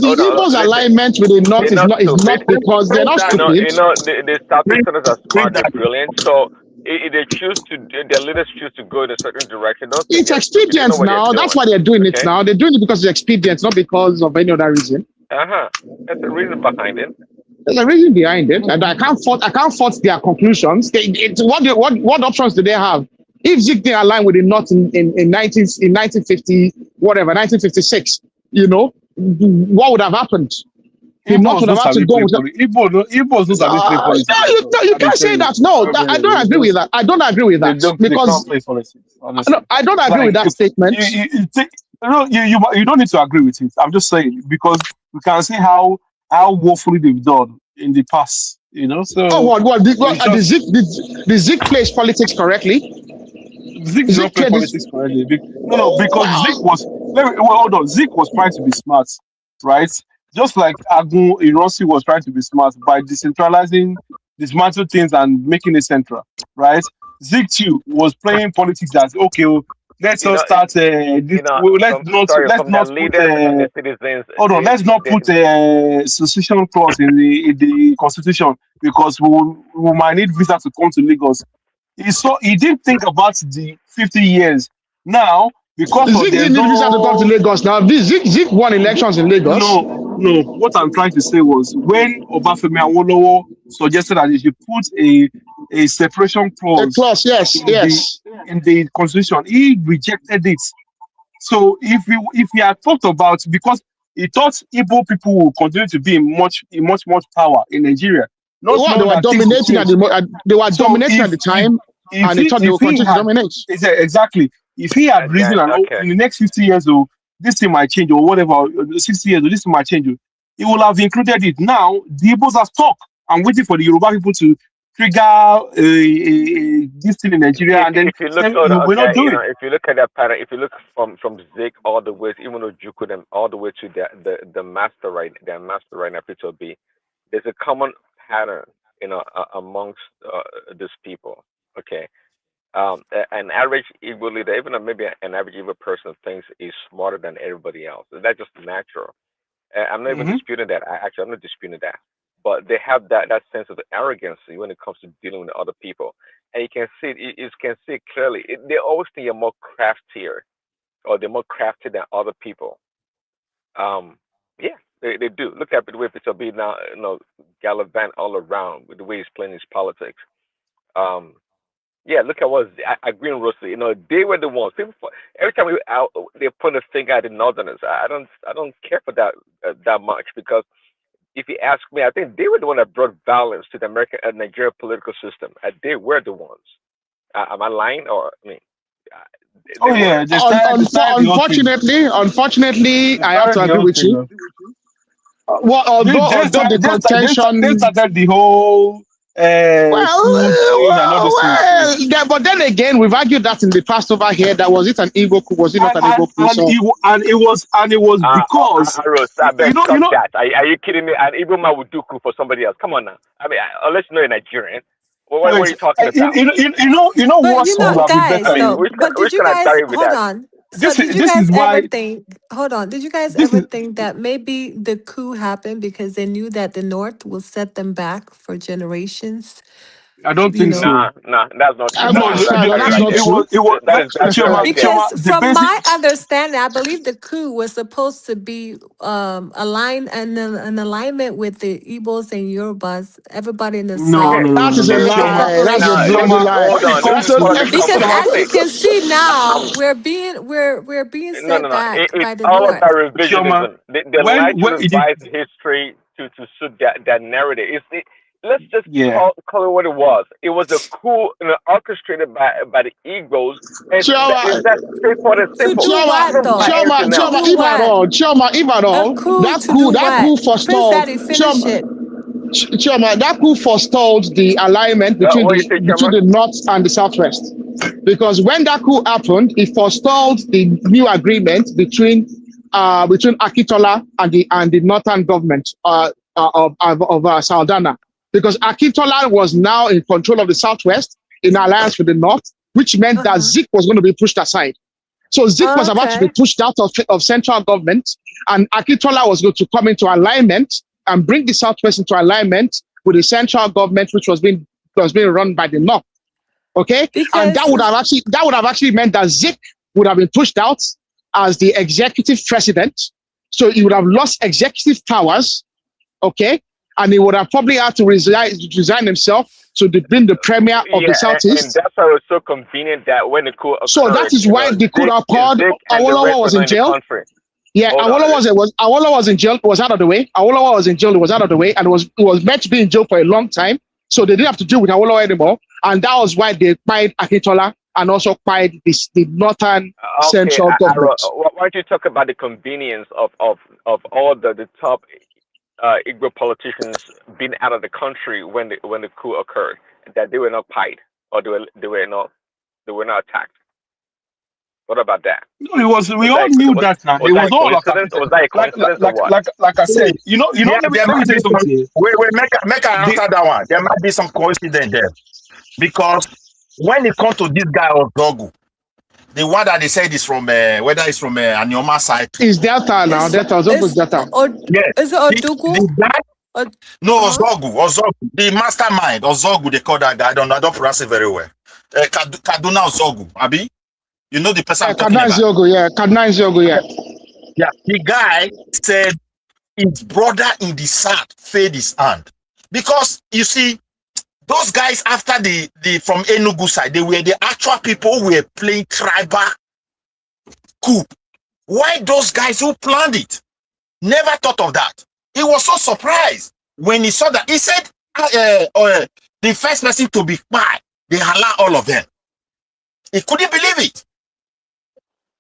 the Igbo's alignment with the North is not because they're not stupid. The Southeasterners are smart, they're brilliant. So if they choose to, their leaders choose to go in a certain direction. It's expedient now. That's why they're doing it now. They're doing it because it's expedient, not because of any other reason. There's a reason behind it. There's a reason behind it, and I can't fault their conclusions. What options do they have? If Zik didn't align with the North in 1950, whatever, 1956, what would have happened? The North would have had to go with Igbos don't play politics. No, you can't say that. No, I don't agree with that. I don't agree with that because I don't agree with that statement. You don't need to agree with it. I'm just saying because we can see how woefully they've done in the past, So what? The Zik plays politics correctly. Zik did not play politics correctly. Because Zik was. Hold on. Zik was trying to be smart, right? Just like Agun Ironsi was trying to be smart by dismantling things and making it central, right? Zik too was playing politics as okay. Let's not start. Let's not put a secession clause in the constitution because we might need visa to come to Lagos. He didn't think about the 50 years. Now, because Zik didn't need visa to come to Lagos. Now, Zik won elections in Lagos. No. What I'm trying to say was when Obafemi Awolowo suggested that he should put a separation clause. A clause, yes. In the constitution, he rejected it. So if he had thought about, because he thought Igbo people will continue to be in much power in Nigeria, not Well, they knowing were that things will dominating change. they were So dominating at the time, and they thought they would continue to dominate. Exactly, if he had reason and Okay. in the next 50 years, this thing might change or whatever, 60 years, this thing might change, he will have included it. Now the Igbos are stuck and waiting for the Yoruba people to trigger this thing in Nigeria, and then If you look, hold on, we're not okay, doing it. if you look at that pattern, if you look from Zik all the way, even though Juku them all the way to the master right, their master right now, Peter B, there's a common pattern, amongst these people. Okay, an average Igbo leader, even maybe an average Igbo person, thinks is smarter than everybody else. That's just natural. I'm not even disputing that. I'm not disputing that. But they have that sense of arrogance when it comes to dealing with other people, and you can see it. You can see it clearly. They always think you're more craftier, or they're more crafty than other people. Yeah, they do. Look at the way Peter B now, gallivant all around with the way he's playing his politics. Yeah, look at what I agree with Rossi. They were the ones. People, every time they point a finger at the Northerners. I don't care for that much, because if you ask me, I think they were the one that brought violence to the American Nigeria political system. They were the ones. Am I lying? Or Unfortunately, I have to agree with you. Well, although the contention, they started the whole. But then again, we've argued that in the past over here. That was it an Igbo coup? Was it not an Igbo coup? And it was because that. Are you kidding me? An Igbo man would do coup for somebody else. Come on now. I mean, unless you know a Nigerian. What are you talking about? Guys, but did you guys hold on? So did you guys ever think? Hold on. Did you guys ever think that maybe the coup happened because they knew that the North will set them back for generations? I don't think so. Nah, that's not true. Because from my understanding, I believe the coup was supposed to be aligned and an alignment with the Igbos and Yorubas, everybody in the South. That is a lie. That's a bloody lie. Because as you can see now, we're being set back by the all North. about revisionism. They like to revise history to suit that narrative. Let's just call it what it was. It was a coup orchestrated by the Igbos. And that's straightforward and simple. That coup forestalled the alignment between the North and the Southwest. Because when that coup happened, it forestalled the new agreement between Akitola and the Northern government of Saldana. Because Akintola was now in control of the Southwest in alliance with the North, which meant that Zik was going to be pushed aside. So Zik was about to be pushed out of central government, and Akintola was going to come into alignment and bring the Southwest into alignment with the central government, which was being run by the North. Okay, and that would have actually meant that Zik would have been pushed out as the executive president, so he would have lost executive powers. Okay. And he would have probably had to resign himself to be the premier of the Southeast. And that's why it was so convenient that when the coup occurred, so that is why the coup occurred. Awolowo was in jail. Yeah, Awolowo was in jail. Was out of the way. Awolowo was in jail. It was out of the way, and it was meant to be in jail for a long time. So they didn't have to deal with Awolowo anymore, and that was why they fired Akintola and also fired the northern central government. Why don't you talk about the convenience of all the top Igbo politicians being out of the country when the coup occurred, that they were not pied or they were not attacked? What about that? No, it was. We all knew that now. It was all was that a coincidence or what? Like I said, let me say something. Wait, make I answer that one. There might be some coincidence there, because when it comes to this guy Ozogu, the one that they said is from whether it's from Anyoma side. It's Delta now. Delta. Is it Odugu? No, Ozogu. The mastermind, Ozogu, they call that guy. I don't pronounce it very well. Kaduna Ozogu, Abi. You know the person I'm talking about. Kaduna Zogu, yeah. Yeah, the guy said his brother in the South failed his hand. Because, you see, those guys after the from Enugu side, they were the actual people who were playing tribal coup. Why those guys who planned it? Never thought of that. He was so surprised when he saw that. He said, the first person to be fired, they allow all of them. He couldn't believe it.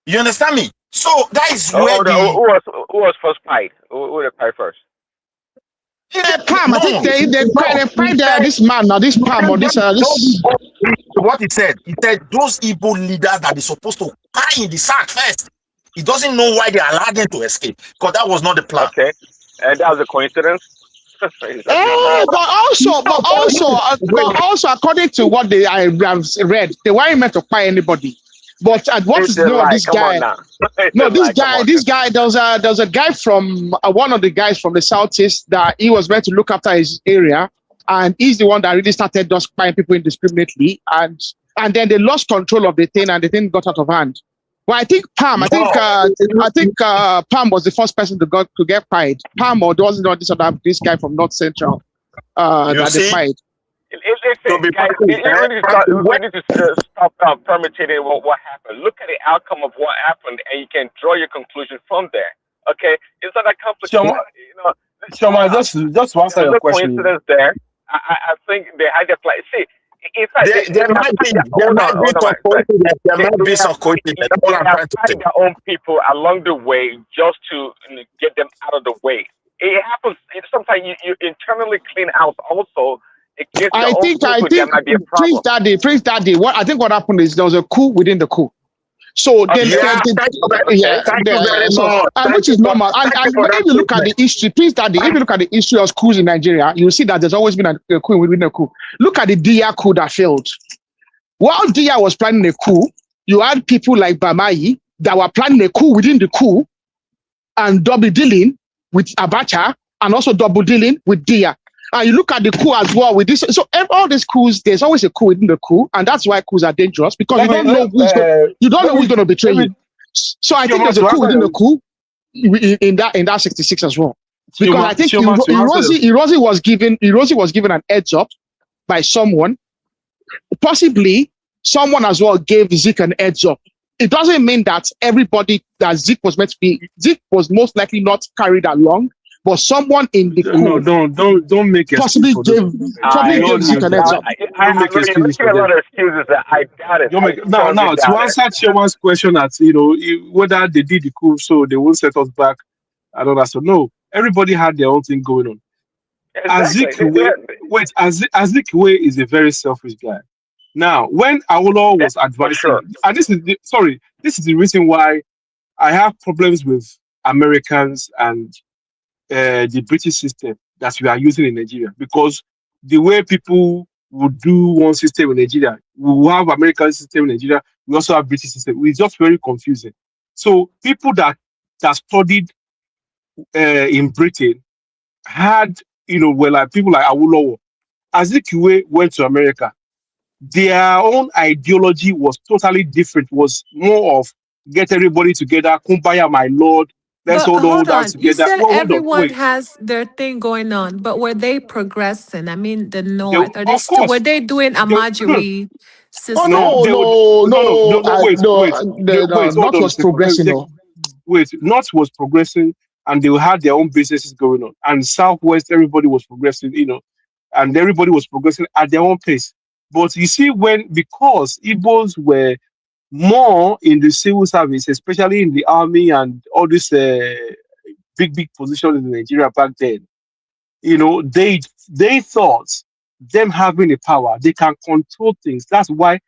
You understand me? So that is where who was first fight? Who did fight first? Palm, I think they find this man or this Palm or this. What he said those Igbo leaders that are supposed to carry in the sack first. He doesn't know why they allowed them to escape, because that was not the plan. Okay, and that was a coincidence. But also, according to what I have read, they weren't meant to fire anybody. But what is this guy? No, this guy. There's a guy from one of the guys from the southeast that he was meant to look after his area, and he's the one that really started just firing people indiscriminately, and then they lost control of the thing, and the thing got out of hand. Well, I think Palm. I think Palm was the first person to get fired. Palm, or was not this guy from North Central that they fired. Guys, we need to stop permutating what happened. Look at the outcome of what happened, and you can draw your conclusion from there. Okay, it's not that complicated. Shoma, just to answer your question. Coincidence there. I think they had their plan. See, in fact, there might be some coincidence. That's all I'm trying to say. Their own people along the way just to get them out of the way. It happens. Sometimes you internally clean out also. I think Prince Daddy. What happened is there was a coup within the coup. So then, which is normal. And if you look at the history, Prince Daddy, if you look at the history of coups in Nigeria, you'll see that there's always been a coup within a coup. Look at the Dia coup that failed. While Dia was planning a coup, you had people like Bamayi that were planning a coup within the coup and double dealing with Abacha and also double dealing with Dia. And you look at the coup as well with this. So all these coups, there's always a coup within the coup, and that's why coups are dangerous, because you don't know who's going to betray you. So I think there's a coup within the coup in that 66 as well, because I think Irozi was given an heads up by someone, possibly someone as well gave Zeke an heads up. It doesn't mean that everybody that Zeke was meant to be. Zeke was most likely not carried along. But someone in the coup don't make possibly gave Zeke an heads up. I make a lot of excuses that I doubt it. Now to answer Chiyoma's question at whether they did the coup so they won't set us back and all that. So no, everybody had their own thing going on. Exactly. Azikiwe is a very selfish guy. Now, when Awolowo was advising, and this is the reason why I have problems with Americans and the British system that we are using in Nigeria, because the way people would do one system in Nigeria, we will have American system in Nigeria, we also have British system. It's just very confusing. So people that studied in Britain had, like people like Awolowo. Azikiwe went to America. Their own ideology was totally different, was more of get everybody together, kumbaya, my lord. Let's all down together. You said everyone has their thing going on, but were they progressing? I mean, the North. Were they doing Amajiri system? North was progressing. North was progressing, and they had their own businesses going on. And Southwest, everybody was progressing, and everybody was progressing at their own pace. But you see, because Igbos were more in the civil service, especially in the army and all these big positions in Nigeria back then, they thought them having the power, they can control things. That's why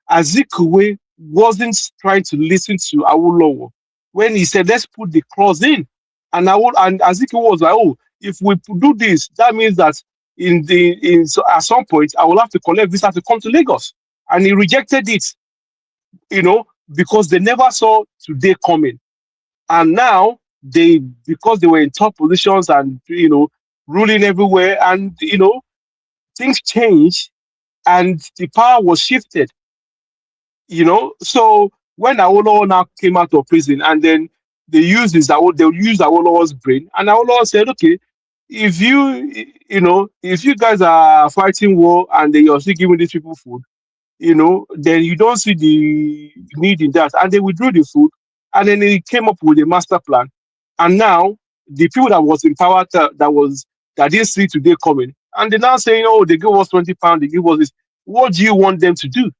Azikiwe wasn't trying to listen to Awolowo when he said, let's put the clause in. And Azikiwe was like, oh, if we do this, that means that at some point I will have to collect visa to come to Lagos. And he rejected it. Because they never saw today coming. And now because they were in top positions and, ruling everywhere, and, things changed and the power was shifted, So when Awolowo now came out of prison, and then they used Awolowo's brain, and Awolowo said, okay, if you guys are fighting war and you're still giving these people food, then you don't see the need in that. And they withdrew the food, and then they came up with a master plan. And now the people that was in power that didn't see today coming, and they're now saying, oh, they give us £20, they give us this. What do you want them to do?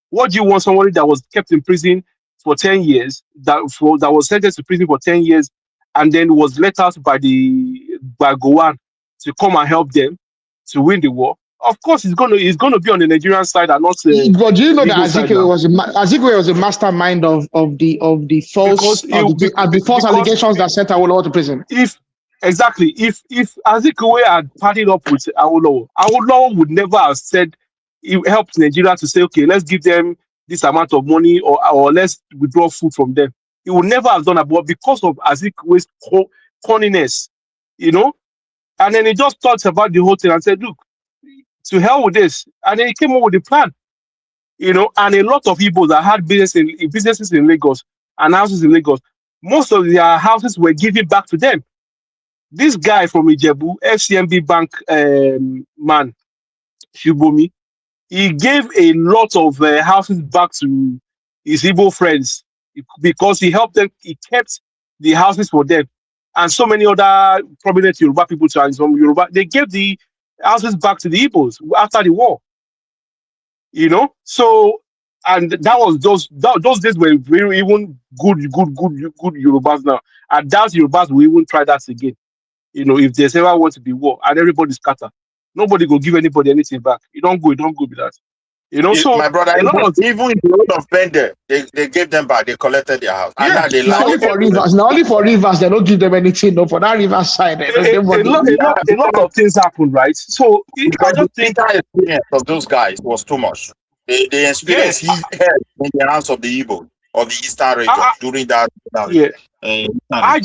What do you want somebody that was kept in prison for 10 years, that was sentenced to prison for 10 years, and then was let out by Gowan to come and help them to win the war? Of course, he's gonna be on the Nigerian side and not But do you know that legal side now. Azikiwe was a mastermind of the false allegations that sent Awolowo to prison? If Azikiwe had partnered up with Awolowo would never have said he helped Nigeria to say, okay, let's give them this amount of money or let's withdraw food from them. He would never have done that, but because of Azikiwe's corniness, and then he just thought about the whole thing and said, look, to hell with this. And then he came up with a plan, and a lot of Igbos that had businesses in Lagos and houses in Lagos, most of their houses were given back to them. This guy from Ijebu, FCMB Bank man, Shubomi, he gave a lot of houses back to his Igbo friends because he helped them, he kept the houses for them. And so many other prominent Yoruba people, from Yoruba, they gave the houses back to the Igbos after the war. So, and that was those days were very even good Yorubas now. And that Yorubas will even try that again. If there's ever want to be war and everybody scatter, nobody will give anybody anything back. You don't go with that. So my brother, even in the road of Bender, they gave them back, they collected their house. Yeah, and now they only for rivers, they don't give them anything. No, for that river side, a lot of things happen, right? So I just think the experience of those guys was too much. They experienced hell in the hands of the Igbo of the Eastern region during that. I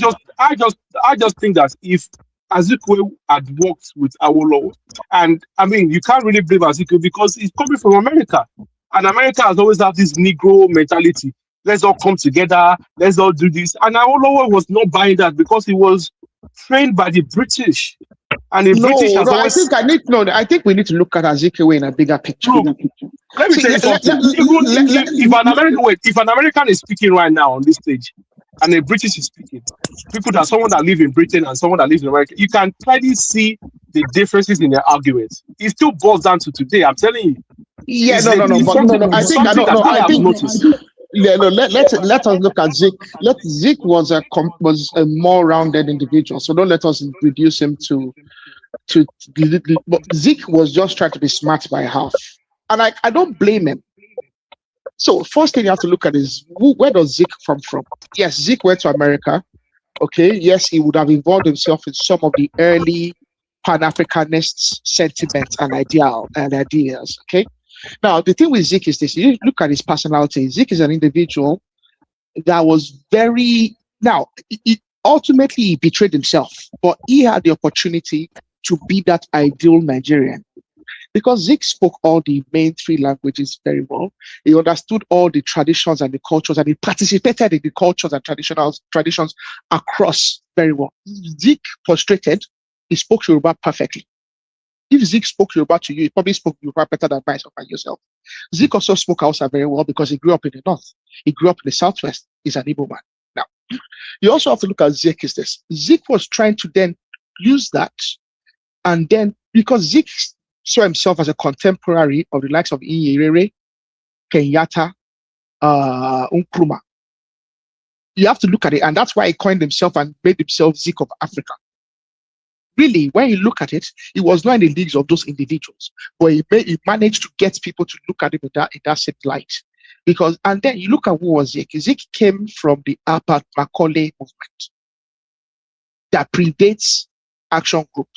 just think that if Azikiwe had worked with Awolowo, and I mean, you can't really blame Azikiwe because he's coming from America, and America has always had this Negro mentality. Let's all come together. Let's all do this. And Awolowo was not buying that because he was trained by the British, and the British has always. I think we need to look at Azikiwe in a bigger picture. Look, let me tell you something. If an American is speaking right now on this stage, and a British is speaking, someone that lives in Britain and someone that lives in America, you can clearly see the differences in their arguments. It still boils down to today. I'm telling you. Yeah, I think. Let us look at Zik. Zik was a more rounded individual, so don't let us reduce him to. But Zik was just trying to be smart by half, and I don't blame him. So first thing you have to look at is where does Zik come from? Yes, Zik went to America. Okay, yes, he would have involved himself in some of the early Pan-Africanist sentiments and ideas. Okay, now the thing with Zik is this: you look at his personality. Zik is an individual that was ultimately he betrayed himself, but he had the opportunity to be that ideal Nigerian. Because Zik spoke all the main three languages very well, he understood all the traditions and the cultures, and he participated in the cultures and traditions across very well. Zik frustrated, he spoke Yoruba perfectly. If Zik spoke Yoruba to you, he probably spoke Yoruba better than myself and yourself. Zik also spoke Hausa very well because he grew up in the north. He grew up in the southwest. He's an Igbo man. Now, you also have to look at Zik is this. Zik was trying to then use that, and then because Zik saw himself as a contemporary of the likes of Iyerere, Kenyatta, Nkrumah. You have to look at it, and that's why he coined himself and made himself Zik of Africa. Really, when you look at it, he was not in the leagues of those individuals, but he managed to get people to look at him in that same light. And then you look at who was Zik. Zik came from the Abat Macaulay movement that predates Action Group.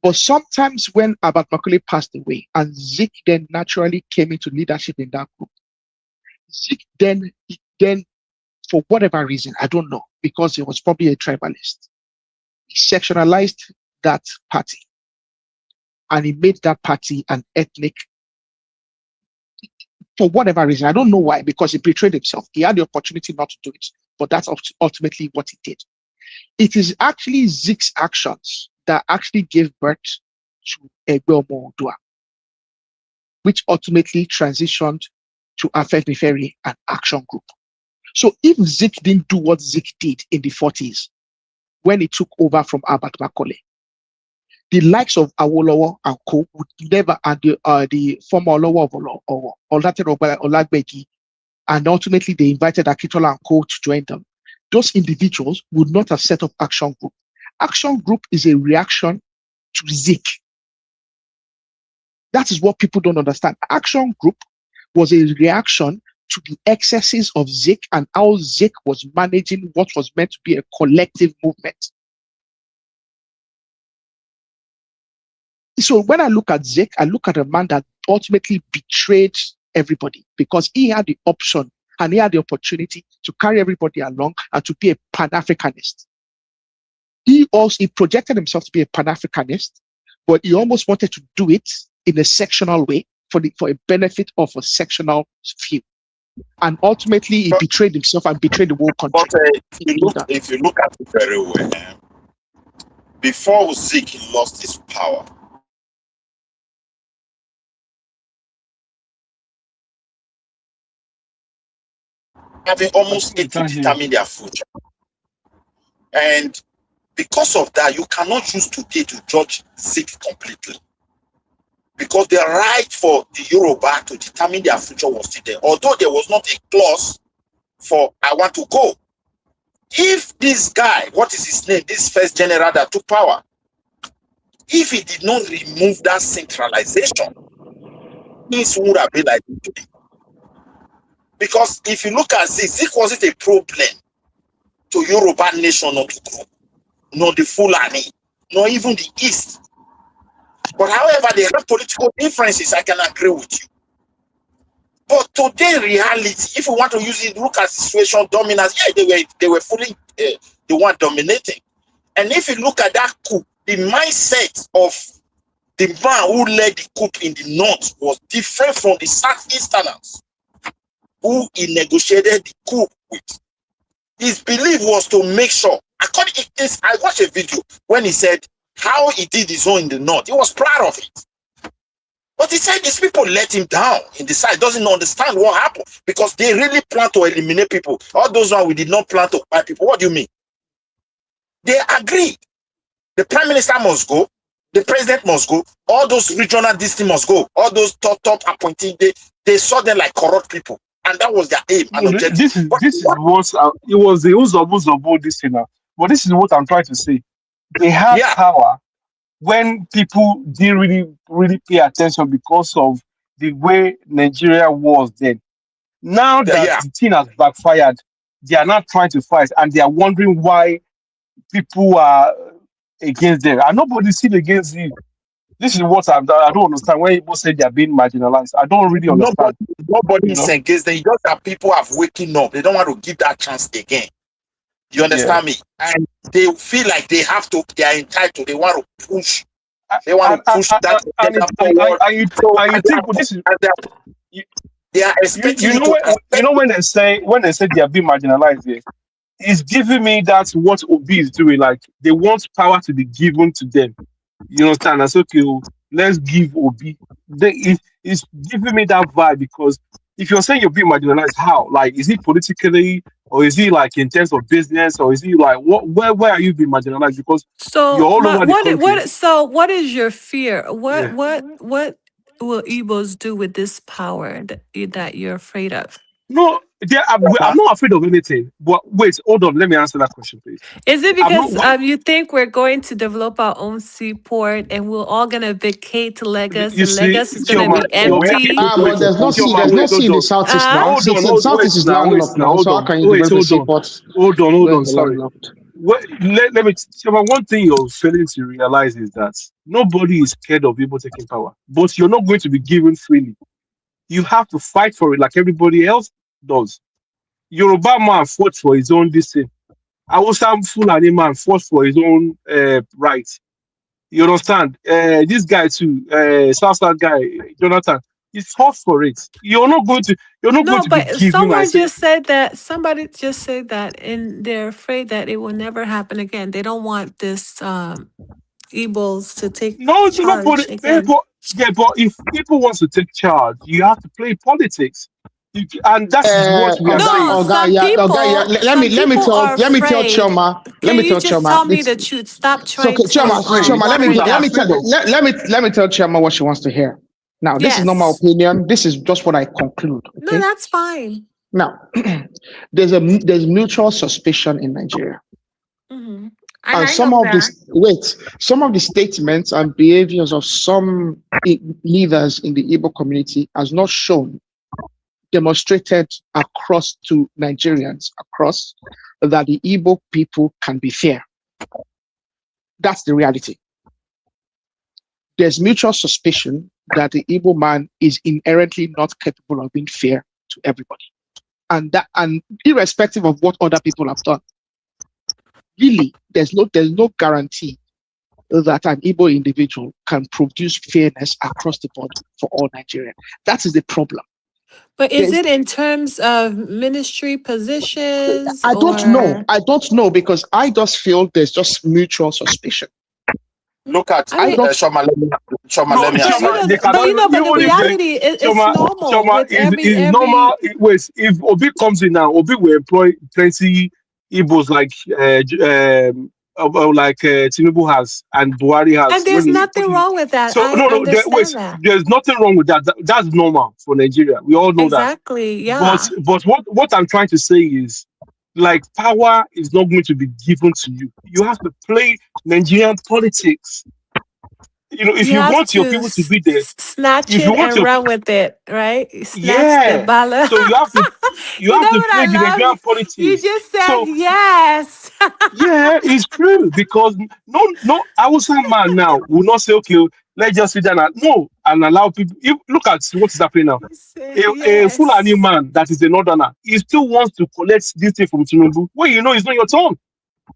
But sometimes when Abat Macaulay passed away and Zik then naturally came into leadership in that group, Zik then for whatever reason, I don't know, because he was probably a tribalist, he sectionalized that party and he made that party an ethnic, for whatever reason. I don't know why, because he betrayed himself. He had the opportunity not to do it, but that's ultimately what he did. It is actually Zik's actions that actually gave birth to Egbe Omo-Oòduà, which ultimately transitioned to Afenifere and Action Group. So if Zik didn't do what Zik did in the 40s, when he took over from Albert Macaulay. The likes of Awolowo and co would never, and the former Olowo of Olagbegi, and ultimately they invited Akitola and co to join them. Those individuals would not have set up Action Group. Action Group is a reaction to Zik. That is what people don't understand. Action Group was a reaction to the excesses of Zik and how Zik was managing what was meant to be a collective movement. So when I look at Zik, I look at a man that ultimately betrayed everybody because he had the option and he had the opportunity to carry everybody along and to be a Pan-Africanist. He projected himself to be a Pan-Africanist, but he almost wanted to do it in a sectional way for a benefit of a sectional few. And ultimately, he betrayed himself and betrayed the whole country. But if you look at it very well, before Zik lost his power, having almost 80 determine their future. And because of that, you cannot use today to judge Zik completely. Because the right for the Yoruba to determine their future was still there. Although there was not a clause for I want to go. If this guy, what is his name, this first general that took power, if he did not remove that centralization, things would have been like it today. Because if you look at Zik wasn't a problem to Yoruba nation not to grow, nor the Fulani, nor even the East. But however, they have political differences, I can agree with you. But today, reality, if we want to use it, look at situation dominance, yeah, they were fully the one dominating. And if you look at that coup, the mindset of the man who led the coup in the north was different from the Southeasterners who he negotiated the coup with. His belief was to make sure, according to this, I watched a video when he said how he did his own in the north. He was proud of it. But he said these people let him down in the side, doesn't understand what happened because they really plan to eliminate people. All those ones we did not plan to buy people. What do you mean? They agreed. The prime minister must go, the president must go, all those regional districts must go, all those top appointees, they saw them like corrupt people. And that was their aim and objective. This is what it was the Uzobo this thing now. But this is what I'm trying to say. They had power when people didn't really pay attention because of the way Nigeria was then. Now that the thing has backfired, they are not trying to fight and they are wondering why people are against them. And nobody's still against you. This is what I don't understand. When people say they are being marginalized, I don't really understand. Nobody is against them. Just that people have waking up. They don't want to give that chance again. You understand me? And they feel like they have to. They are entitled. They want to push. They want to push that forward. They are expecting when they say they are being marginalized. It's giving me that's what Obi is doing. Like they want power to be given to them. You understand? That's okay. Let's give Obi. It's giving me that vibe because if you're saying you're being marginalized, how? Like, is it politically, or is it like in terms of business, or is it like where are you being marginalized? Because you're all over the country. So what is your fear? What will Igbos do with this power that you're afraid of? No, I'm not afraid of anything. But wait, hold on. Let me answer that question, please. Is it because you think we're going to develop our own seaport and we're all going to vacate to Lagos and Lagos is going to be empty? But there's no sea in the southeast now. Southeast is landlocked now. So how can you develop a seaport? Hold on. Sorry. Let me. One thing you're failing to realize is that nobody is scared of people taking power, but you're not going to be given freely. You have to fight for it like everybody else does. Yoruba man fought for his own thing. Hausa Fulani man fought for his own rights. You understand? This guy too, South guy, Jonathan, he fought for it. You're not going to be given. Somebody just said that, and they're afraid that it will never happen again. They don't want this Igbos to take charge again. But if people want to take charge, you have to play politics. And that is what we are saying. No, some Let me people are tell afraid. Choma. Can you just Choma. tell me the truth? Stop So trying Choma, to let water me it down. let me tell Choma what she wants to hear. Now, this is not my Yes. opinion. This is just what I conclude. No, Okay. that's fine. Now, there's mutual suspicion in Nigeria. And And I some know of that. some of the statements and behaviors of some leaders in the Igbo community has not demonstrated across to Nigerians that the Igbo people can be fair. That's the reality. There's mutual suspicion that the Igbo man is inherently not capable of being fair to everybody. And irrespective of what other people have done. Really, there's no guarantee that an Igbo individual can produce fairness across the board for all Nigerians. That is the problem. But is it in terms of ministry positions? I don't know because I just feel there's just mutual suspicion. Look at Shoma. Let me ask you. But the reality is normal with every. Normal. If Obi comes in now, Obi will employ plenty Igbos like Tinubu has and Buhari has. And there's nothing wrong with that. So that. There's nothing wrong with that. That's normal for Nigeria. We all know that. Exactly. Yeah. But what I'm trying to say is, like, power is not going to be given to you. You have to play Nigerian politics. If you want your people to be there, snatch it and run with it, right? Snatch the ball. So you have to play the Nigerian politics. You just said yes. Yeah, it's true because no Hausa man now will not say, okay, let's just sit down and allow people. Look at what is happening now. A Fulani man that is a northerner, he still wants to collect this thing from Tinubu. Well, it's not your turn.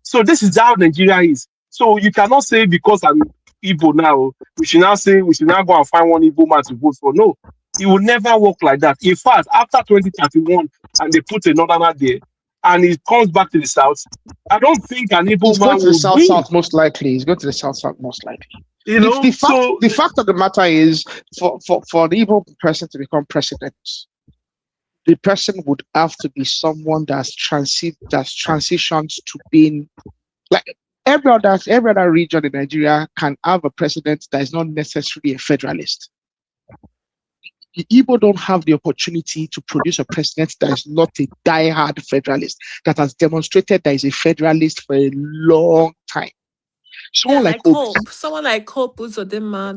So this is how Nigeria is. So you cannot say because I'm Igbo now, we should now go and find one Igbo man to vote for. No, it will never work like that. In fact, after 2031, and they put a northerner there, and it comes back to the south, I don't think an Igbo man will south most likely. He's going to the south most likely. The fact of the matter is, for the Igbo person to become president, the person would have to be someone that's transitions to being like every other region in Nigeria can have a president that is not necessarily a federalist. The Igbo don't have the opportunity to produce a president that is not a die-hard federalist, that has demonstrated that is a federalist for a long time. Someone like Hope. Someone like Hope Uzodinma,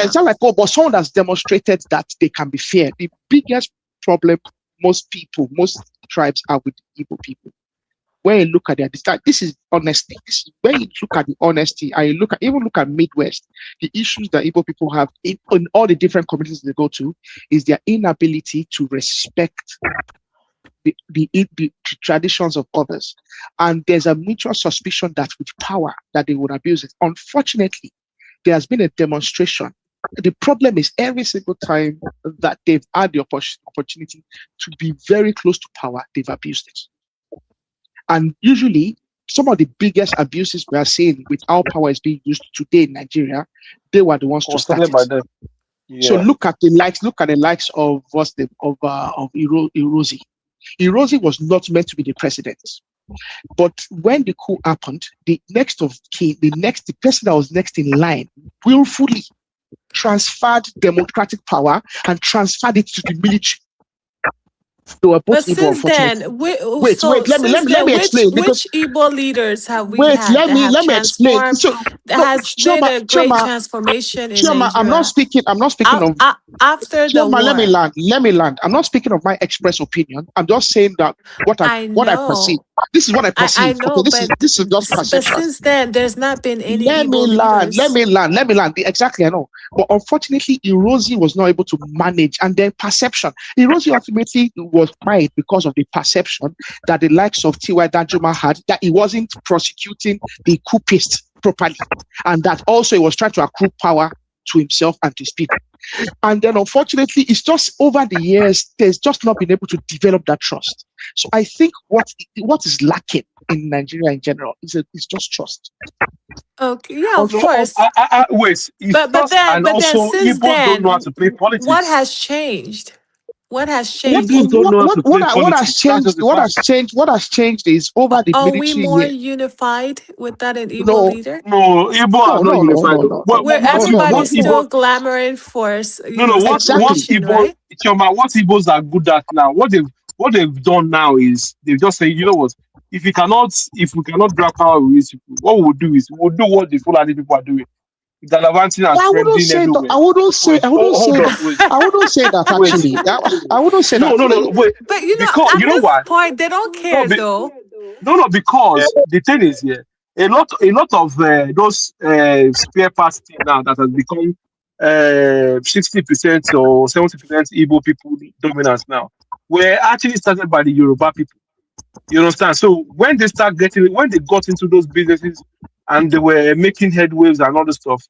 it's not like Hope, but someone that's demonstrated that they can be fair. The biggest problem most tribes are with the Igbo people. When you look at this is honesty. This is when you look at the honesty, and you look at Midwest, the issues that Igbo people have in all the different communities they go to is their inability to respect the traditions of others. And there's a mutual suspicion that with power that they would abuse it. Unfortunately, there has been a demonstration. The problem is every single time that they've had the opportunity to be very close to power, they've abused it. And usually, some of the biggest abuses we are seeing with how power is being used today in Nigeria, they were the ones to start it. Yeah. So look at the likes of Irozi. Irozi was not meant to be the president. But when the coup happened, the person that was next in line willfully transferred democratic power and transferred it to the military. They were both Igbo, unfortunately. Let me explain. Which Igbo leaders have we had? Let me explain. So has been a great transformation in Nigeria. I'm not speaking of after the war. Let me land. I'm not speaking of my express opinion. I'm just saying that what I perceive. This is what I perceive. I know, okay, this is just perception. But since then, there's not been any Let me land. Exactly, I know. But unfortunately, Irozi was not able to manage, and then perception. Irozi ultimately was quiet because of the perception that the likes of T.Y. Danjuma had, that he wasn't prosecuting the coupists properly, and that also he was trying to accrue power to himself and to his people. And then unfortunately, it's just over the years, there's just not been able to develop that trust. So I think what is lacking in Nigeria in general is just trust. Okay, yeah, of course. Wait, but then since Igbo then, don't know how to play politics. What has changed? What has What, changed? Igbos don't know how to play what has politics. That's changed? just the What has fact. changed? What has changed is over the Are we military more year. unified without an Igbo No, leader? No, Igbo are not unified. Where no. everybody's still glamoring for, What Exactly. separation, Igbo, right? Chioma, what Igbos are good at now? What they've done now is they just say, you know what? If we cannot grab power with these people, what we'll do is we'll do what the Fulani people are doing, gallivanting and I wouldn't spreading say that. everywhere. I wouldn't say. Wait, I wouldn't say hold on, that. wait, I wouldn't say that wait. actually. I wouldn't say No, that. no, no, wait. But Because at you know this why? point, they don't No, care though. no, because the thing is here, a lot of those spare parts thing now that has become 60% or 70% Igbo people dominance now were actually started by the Yoruba people. You understand? So when they got into those businesses and they were making headwaves and all this stuff,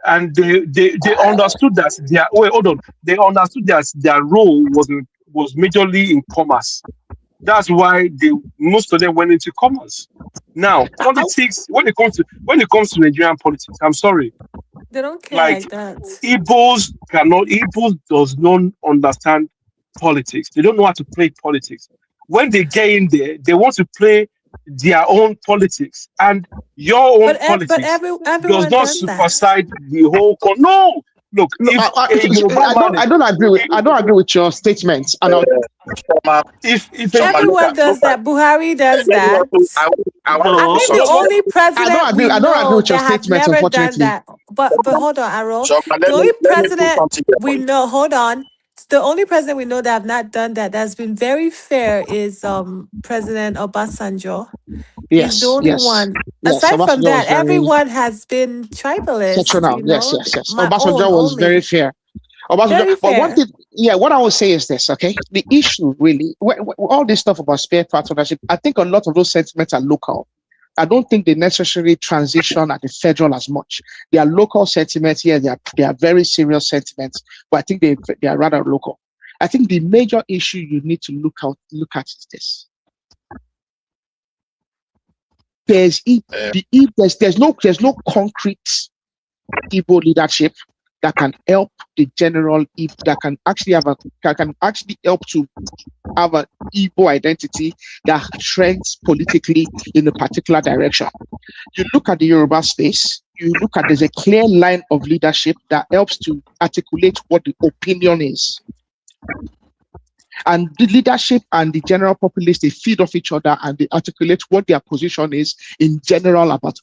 and they understood that they understood that their role was majorly in commerce. That's why most of them went into commerce. Now, politics, when it comes to Nigerian politics, I'm sorry, They don't care like like that. Igbos does not understand politics. They don't know how to play politics. When they get in there, they want to play their own politics, and your own But politics does everyone not does that. supersede the whole. No, look, No, if a Yoruba man, I don't agree with. I don't agree with your statements. And if Everyone does that. Buhari does that. I want I to do think the no, something. only president we I don't agree know with your that have statements. never done Unfortunately, that. But hold on, Aro. So The only let me do president something here for we you. know, hold on. The only president we know that have not done that that's been very fair is President Obasanjo. He's the yes, only one. yes. Aside from Obasanjo was that, very everyone has been tribalist, sectional. Yes. my own Obasanjo was very only. fair. Obasanjo. Very But one fair. thing, what I would say is this. Okay, the issue really, all this stuff about spare parts ownership, I think a lot of those sentiments are local. I don't think they necessarily transition at the federal as much. They are local sentiments. Yeah, they are very serious sentiments, but I think they are rather local. I think the major issue you need to look at is this. There's no concrete Igbo leadership that can help the general that can actually help to have an Igbo identity that trends politically in a particular direction. You look at the Yoruba space, there's a clear line of leadership that helps to articulate what the opinion is. And the leadership and the general populace, they feed off each other and they articulate what their position is in general about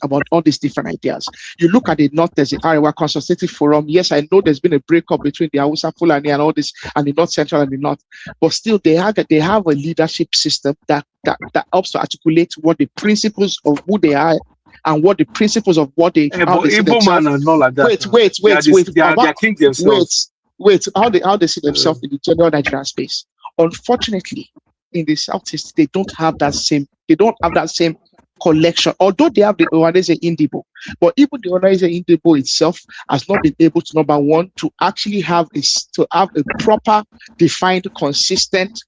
about all these different ideas. You look at the North, there's the Arewa Consultative Forum. Yes, I know there's been a breakup between the Hausa Fulani and all this, and the North Central and the North, but still they have a leadership system that helps to articulate what the principles of who they are and what the principles of what they how they see Igbo man themselves. are not like that. Wait. They are king themselves. How they see themselves in the general Nigerian space. Unfortunately, in the Southeast, they don't have that same collection. Although they have the Ohaneze Ndigbo, but even the Ohaneze Ndigbo itself has not been able to, number one, to actually have a proper, defined, consistent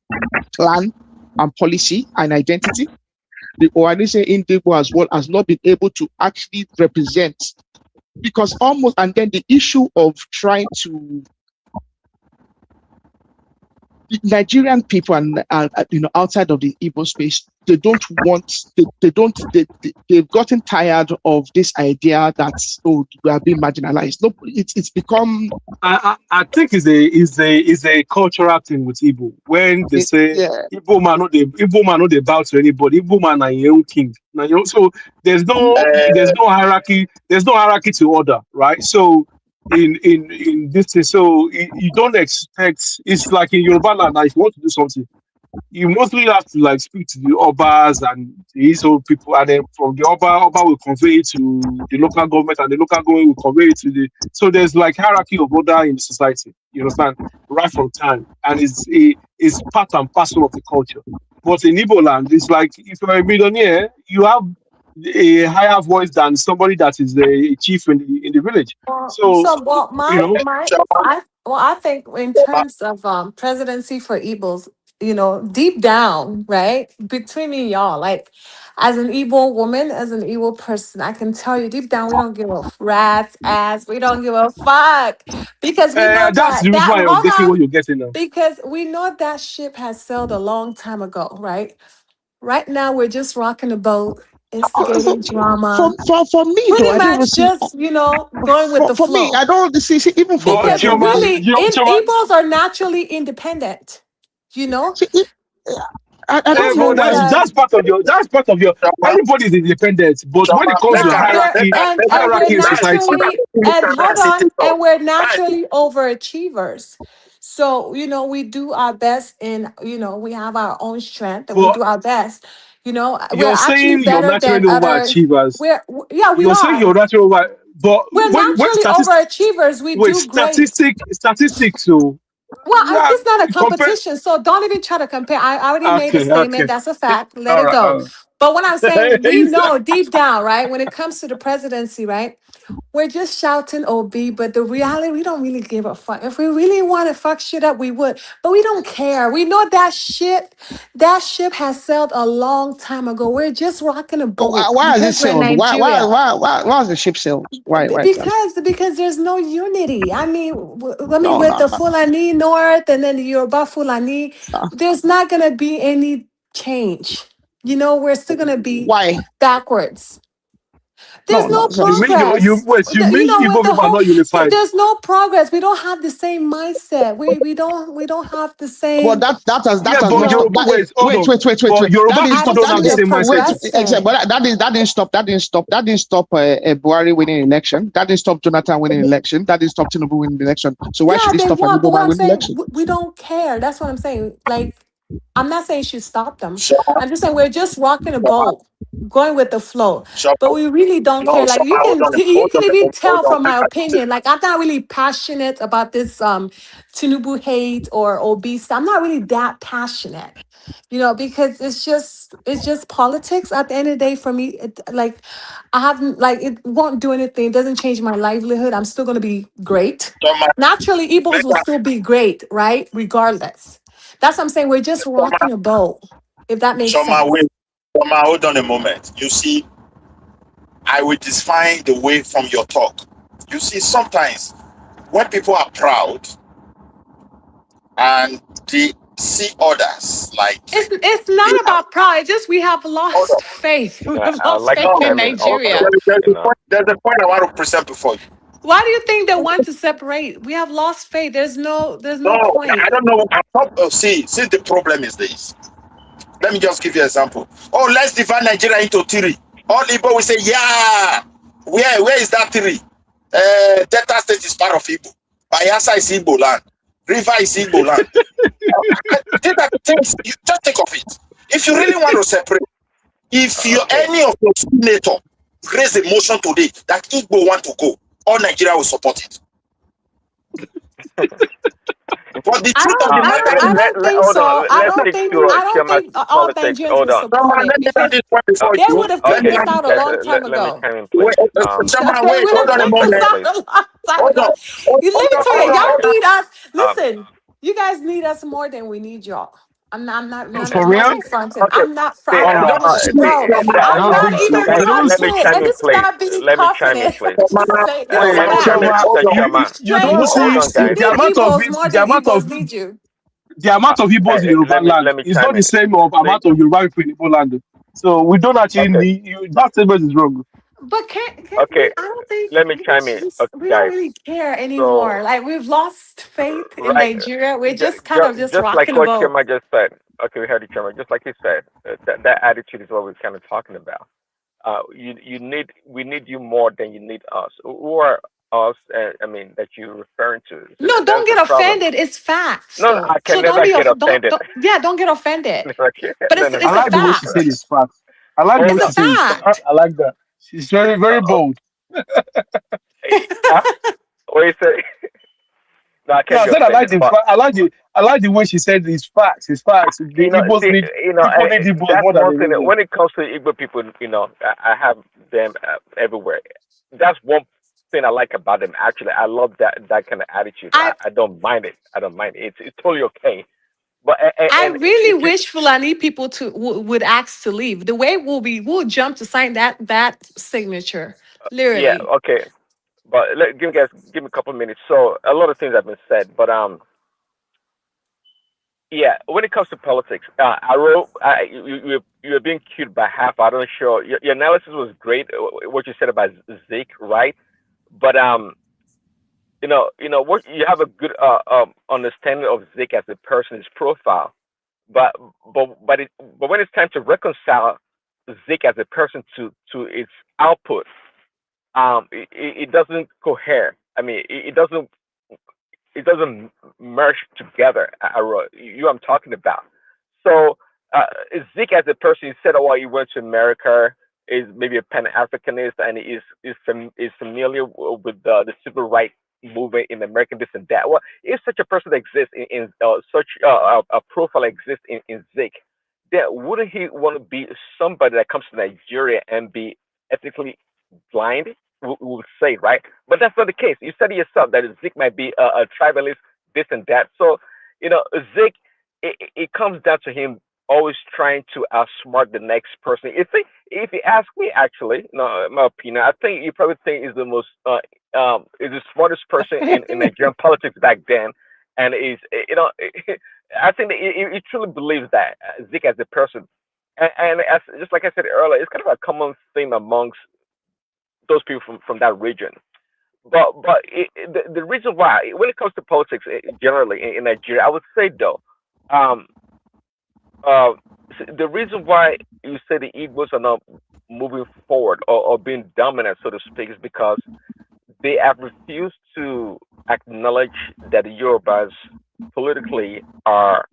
plan and policy and identity. The Ohaneze Ndigbo as well has not been able to actually represent, because and then the issue of trying to Nigerian people and outside of the Igbo space, they've gotten tired of this idea that we are being marginalized. No, it's become. I think it's a cultural thing with Igbo when they say Igbo man no they bow to anybody. Igbo man are your own king. So there's no hierarchy. There's no hierarchy to order, right? So in this thing, so you don't expect. It's like in Yoruba land. Now, if you want to do something, you mostly have to speak to the Obas and these old people, and then from the Oba will convey it to the local government, and the local government will convey it to the. So there's hierarchy of order in the society. You understand? Right from time, and it's part and parcel of the culture. But in Igbo land, it's like if you're a millionaire, you have a higher voice than somebody that is a chief in the village. I think in terms of presidency for Igbos, deep down, right? Between me and y'all, like as an Igbo woman, as an Igbo person, I can tell you deep down, we don't give a rat's ass. We don't give a fuck. Because we know That's that the reason why you're hold getting on. what you're getting now. Because we know that ship has sailed a long time ago, right? Right now we're just rocking the boat, For, instigating drama, for me though, pretty I don't even much see. just, going with the For me, flow. I don't see even for But Because me. Chioma, really, Chioma, Igbos are naturally independent, you know? See, I That's don't know but just why. that's part of your Choma, everybody's independent. But when it Choma, comes to yeah, and we're hierarchy in society, naturally, and hold on, and we're naturally overachievers. So, we do our best, and we have our own strength and we but do our best. We're you're actually saying you're better than naturally others. overachievers. Yeah, we You're saying are. you're naturally over, but We're when naturally overachievers. We wait, do great. statistics. So Well, yeah, this is not a compare. competition, so don't even try to compare. I already made a Okay, statement. okay, That's a fact. Let all it right, go. all right. But what I'm saying, we You said- know deep down, right? When it comes to the presidency, right? We're just shouting OB, but the reality, we don't really give a fuck. If we really want to fuck shit up, we would. But we don't care. We know that ship has sailed a long time ago. We're just rocking a boat Why has it because we're sailed? Nigeria. Why has the ship sailed? Why is that? Because there's no unity. I mean, No, with no, the no. Fulani North and then the Yoruba Fulani, no. there's not gonna be any change. We're still gonna be Why? backwards. There's No, no no. you mean you progress. wait? You mean With Igbo the people are whole, not unified? there's no progress. We don't have the same mindset. We don't have the But same. that Yeah, has but not stopped. Yoruba wait, hold on. Wait. But That Yoruba didn't people stop. don't That have the You're didn't same mindset. wait. Exactly. progressing. But that didn't stop. That didn't stop. That didn't stop Buhari winning election. That didn't stop Jonathan winning election. That didn't stop Tinubu winning election. So why should Yeah, it they stop an won. But Igbo what man I'm winning saying, election? we don't care. That's what I'm saying. Like, I'm not saying you should stop them. Choma, I'm just saying we're just rocking a Choma, boat, going with the flow. But Choma. we really don't No, care. Like Choma, you can even hold tell on. from my opinion. Like I'm not really passionate about this Tinubu hate or obese. I'm not really that passionate. Because it's just politics at the end of the day for me. Like I haven't like it won't do anything. It doesn't change my livelihood. I'm still gonna be great. Choma, Naturally, Igbos will Mega, still be great, right? Regardless. That's what I'm saying. We're just Choma, rocking a boat, if that makes Choma, sense. wait. Choma, hold on a moment. You see, I will define the way from your talk. You see, sometimes when people are proud and they see others like, It's they not have, about pride. It's just we have hold on. lost faith. You know, We've I would lost like to faith No, in chime in Nigeria. also. there's You know, a point I want to present before you. Why do you think they want to separate? We have lost faith. There's no No, I point. don't know. I'm not, see, the problem is this. Let me just give you an example. Oh, let's divide Nigeria into three. All Igbo will say, yeah. Where is that three? Delta State is part of Igbo. Bayelsa is Igbo land. River is Igbo land. These are the things, you just think of it. If you really want to separate, if you okay. any of your senator raise a motion today that Igbo want to go, all Nigeria will support it. But the I truth of don't. the I don't. matter I is, don't think Hold on. so. I Let's don't stick think. to I don't Chiama's think all politics. Nigerians Hold will on. support let it me tell because this point Uh, before they you. would have Let kicked me us okay. have out a long time Let me ago. chime in, please. wait, Chama, They wait, would hold have on a kicked Chime us in, moment. out please. a long time Hold on, ago. You let me tell you, Okay. y'all need us. Um. Listen, you guys need us more than we need y'all. For I'm not real? even fronting. Okay. See, Oh my see, Bro, I I'm don't not think even so. guys, I don't let me fronting. chime And in, this is please. not being Let me chime in, confident. please. Just say, this is Let what me chime in, happened. Choma, Mr. Chama. you Straight don't Hold see on, facts. You guys. the need amount of Igbos more the than amount of Igbos need you. the amount of Igbos in Yoruba land Let me is chime not the in. same of See, amount of Yoruba people in Igbo land. So we don't actually okay, need you. That statement is wrong. But can't okay. we? I don't think Let me chime in, okay, we don't guys. really care So, anymore. Like we've lost faith in right, Nigeria. We're just kind of just just like rocking a what boat. Chima just said. Okay, we heard it, Chima. Just like he said, that attitude is what we're kind of talking about. We need you more than you need us. Who are us? I mean, that you're referring to. So No, don't that's the get problem. offended. It's facts, No, no, though. I can So don't never be get offended. don't yeah, don't get offended. Okay, But no, it's no, I it's no. a like the way she said fact. it's fact. I like the It's way Hold a she on. said it's fact. fact. I like that. She's very, very Oh, bold. huh? What you say? No, I No, can't I be said I like offended. the But I like the way she said it's facts. It's facts. The Igbos see, need people need Igbos that's more than one thing. anything. When it comes to Igbo people, I have them everywhere. That's one thing I like about them. Actually, I love that kind of attitude. I I don't mind it. I don't mind it. It's totally okay. But I and really wish Fulani people would ask to leave. The way we'll jump to sign that signature, yeah, literally. okay. But give me a couple of minutes. So a lot of things have been said, but yeah, when it comes to politics, I wrote you're being cued by half. I don't sure your analysis was great. What you said about Zeke, right? But what you have a good understanding of Zeke as a person, his profile. But but when it's time to reconcile Zeke as a person to its output, it doesn't cohere. I mean, it doesn't merge together. I'm talking about. So Zeke as a person, he said, "Oh, well, he went to America, is maybe a Pan Africanist, and is familiar with the civil rights movement in America, this and that." Well, if such a person exists in such a profile exists in Zeke, then wouldn't he want to be somebody that comes to Nigeria and be ethically blind? We would say, right? But that's not the case. You said it yourself that Zeke might be a tribalist, this and that. So, Zeke, it comes down to him always trying to outsmart the next person. If you ask me, actually, no, in my opinion, I think you probably think is the most is the smartest person in Nigerian politics back then, and I think that he truly believes that Zeke as a person, and as just like I said earlier, it's kind of a common theme amongst those people from that region. But the reason why, when it comes to politics generally in Nigeria, I would say though, um, uh, the reason why you say the Igbos are not moving forward or being dominant, so to speak, is because they have refused to acknowledge that the Yorubas politically are,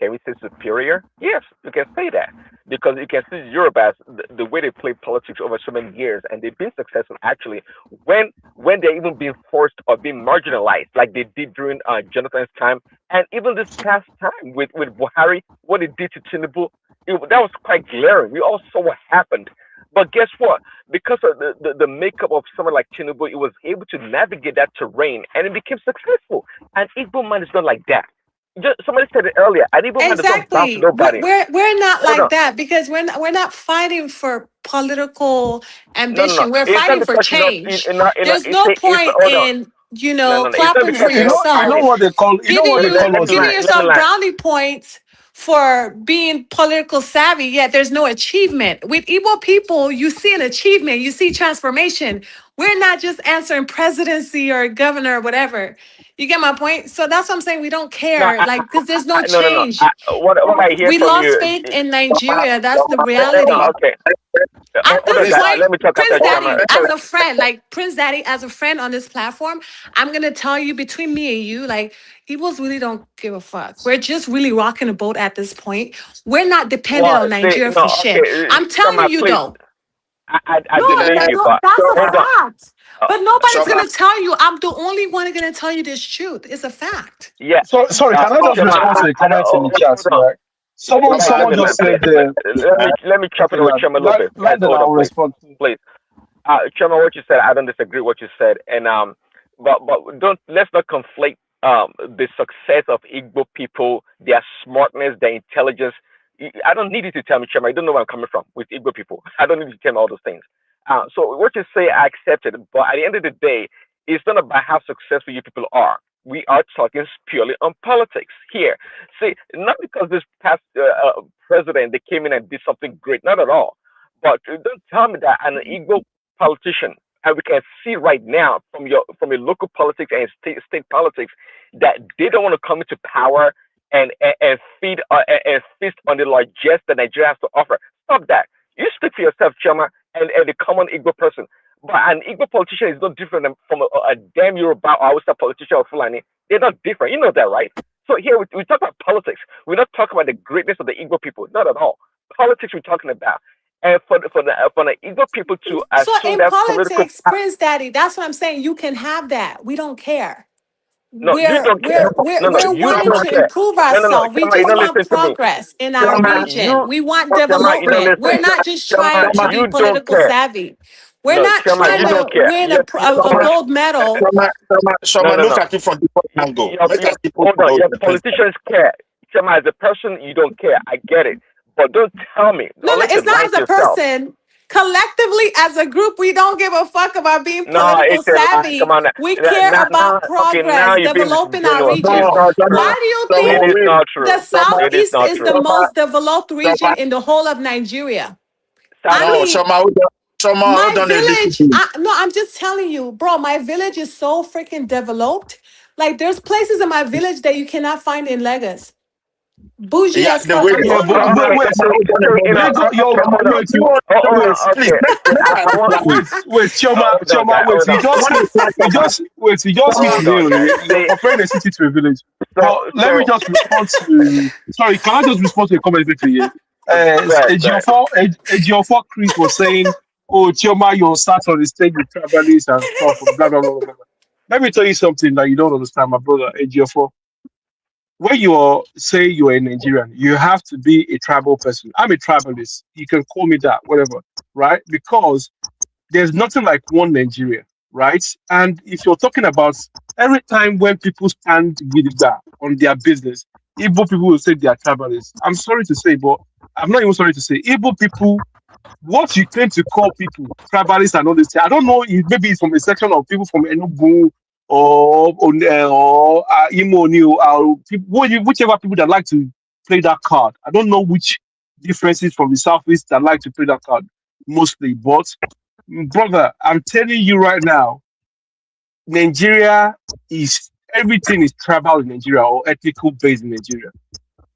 can we say, superior? Yes, you can say that. Because you can see Yorubas, the way they play politics over so many years, and they've been successful actually when they're even being forced or being marginalized, like they did during Jonathan's time, and even this past time with Buhari, what they did to Tinubu, that was quite glaring. We all saw what happened. But guess what? Because of the makeup of someone like Tinubu, it was able to navigate that terrain and it became successful. And Igbo man is not like that. Somebody said it earlier. An Igbo man does not bow to Exactly. nobody. We're not No, no, like that because we're not fighting for political no. ambition. We're It's not fighting for because change. There's it's no it's point hold on. in No. It's not clapping for because You know, you know yourself, what they call, you know what they call us giving here. let me yourself land. brownie points for being political savvy, yet there's no achievement. With Igbo people, you see an achievement, you see transformation. We're not just answering presidency or governor or whatever. You get my point? So that's what I'm saying. We don't No, care, like, because there's no no. change. What I hear We from lost you. faith in Nigeria. That's the No, reality. okay. At Hold on, this guys. Listen, point, Let me talk Prince after Daddy, Chairman. as a friend, like Prince Daddy, as a friend on this platform, I'm gonna tell you between me and you, like, Igbos really don't give a fuck. We're just really rocking a boat at this point. We're not dependent Well, on see, Nigeria for no, okay, shit. I'm telling Chairman, you please. though. I No, believe you, but that's a hold on. fact. Uh, But nobody's Shoma, gonna tell you. I'm the only one gonna tell you this truth. It's a fact. yeah, So sorry, can I just Chairman, respond to a comment in the chat? hold on. Right? Someone Chairman, let someone me just land, please. said Let me chop it okay, with Chairman a little bit, guys. land then Hold on, I'll please, respond to. please. Chairman, what you said, I don't disagree with what you said, and but don't let's not conflate the success of Igbo people, their smartness, their intelligence. I don't need you to tell me, Chairman. I don't know where I'm coming from with Igbo people. I don't need you to tell me all those things. So what you say, I accept it, but at the end of the day, it's not about how successful you people are. We are talking purely on politics here. See, not because this past president they came in and did something great, not at all. But don't tell me that an Igbo politician, and we can see right now from your local politics and state politics that they don't want to come into power and feed and feast on the largesse that Nigeria has to offer. Stop that. You speak for yourself, Chama, and the common Igbo person. But an Igbo politician is not different from a damn Yoruba or Hausa politician or Fulani. They're not different. You know that, right? So here we talk about politics. We're not talking about the greatness of the Igbo people. Not at all. Politics we're talking about. And for the Igbo people to So assume in that political politics, Prince Daddy, that's what I'm saying. You can have that. We don't care. no, you We're don't care. we're we're No, we're you wanting don't to care. improve No. ourselves. We Chama, you just don't want listen to me. progress in our region. You We want Chama, you don't development. We're listen. not just trying to be You don't political care. savvy. We're No, not Chama, trying you to don't care. win Your a politician. gold medal. Shoma, No, Shoma, no, look no. at it from different angle. Make us people Hold on. know Your the president. politicians care. Chema, as a person, you don't care. I get it. But don't tell me, No, unless it's you're not lying as to a yourself. person. Collectively, as a group, we don't give a fuck about being No, political it's a lie. savvy. Come on. We care Now, about okay, now progress, you're being developing our disingenuous. No, region. It's not Why true. do you Choma, think It is wait. not the true. Choma, It is Southeast not is the true. Choma, most developed region Choma, in the whole of Nigeria? I South, no, mean, Choma, hold my on a little village, bit. no, I'm just telling you, bro, my village is so freaking developed. Like, there's places in my village that you cannot find in Lagos. Bougie Yeah, as the fuck. way. I'm Yeah, telling but you. Choma, wait. Choma, hold on a you know, moment. Lagos, yo, okay, hold on. wait, You want Hold wait, on. please. Okay. I want, wait, hold on, guy. Wait. Hold on. You just hit Choma, the Hold nail on, on guys. it. You're See, comparing a city to a village. But let me so, just respond to. Sorry, can I just respond to a comment quickly here? go ahead. Ejiofor Chris was saying, "Oh, Chioma, you're sat on the stage with tribalists and stuff, blah blah blah blah blah." Let me tell you something that you don't understand, my brother Ejiofor. When say you're a Nigerian, you have to be a tribal person. I'm a tribalist. You can call me that, whatever, right? Because there's nothing like one Nigeria, right? And if you're talking about every time when people stand with that on their business, Igbo people will say they are tribalists. I'm sorry to say, but I'm not even sorry to say, Igbo people, what you claim to call people tribalists and all this, I don't know, maybe it's from a section of people from Enugu or Imo, or whichever people that like to play that card. I don't know which differences from the southeast that like to play that card mostly, but brother, I'm telling you right now, Nigeria is everything is tribal in Nigeria or ethnical based in Nigeria.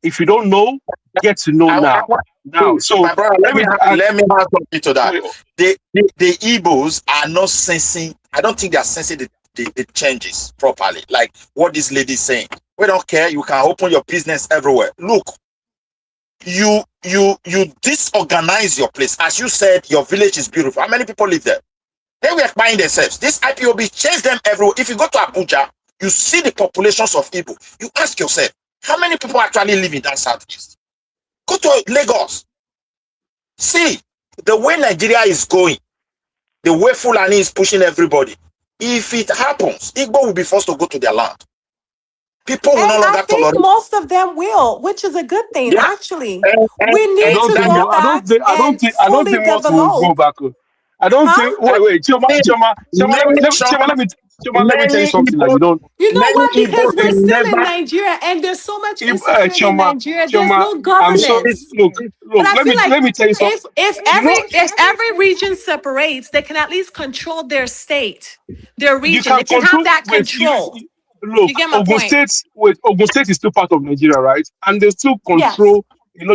If you don't know, get to know I now. want Now, so my brother, let me let me add something to that. wait, The Igbos are not sensing, I don't think they are sensing the changes properly. Like what this lady is saying. We don't care, you can open your business everywhere. Look, you disorganize your place. As you said, your village is beautiful. How many people live there? They were buying themselves. This IPOB changed them everywhere. If you go to Abuja, you see the populations of Igbo. You ask yourself, how many people actually live in that southeast? Go to Lagos. See, the way Nigeria is going, the way Fulani is pushing everybody. If it happens, Igbo will be forced to go to their land. People will And no I longer think tolerate. most of them will, which is a good thing, Yeah. actually. We I need don't to think go back and I don't fully think most will go develop. back. I don't Huh? think wait, Many, Choma, let me tell you something that Igbo, you don't You know many what? Because Igbos we're will still in never. Nigeria and there's so much insecurity in Choma, Nigeria. There's no I'm sorry. governance. But Look, I feel like let me tell you something. if You know, every region separates, they can at least control their state, their you region. can They can have control. that Wait, control. look, You get my point? Ogun State is still part of Nigeria, right? And they still Yes. control.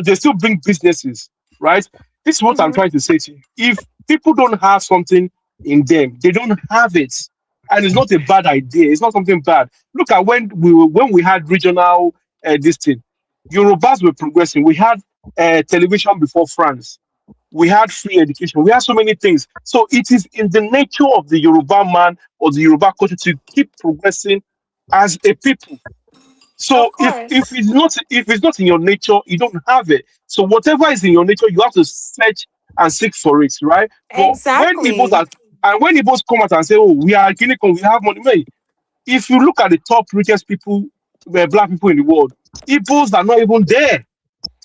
They still bring businesses, right? This is what I'm Hmm. trying to say to you. If people don't have something in them, they don't have it, and it's not a bad idea. It's not something bad. Look at when we had regional this thing, Yorubas were progressing. We had television before France. We had free education. We had so many things. So it is in the nature of the Yoruba man or the Yoruba culture to keep progressing as a people. So Of course. if it's not in your nature, you don't have it. So whatever is in your nature, you have to search and seek for it, right? But Exactly. when Igbos come out and say, "Oh, we are Guinea-Con, we have money," man, if you look at the top richest people, black people in the world, Igbos are not even there.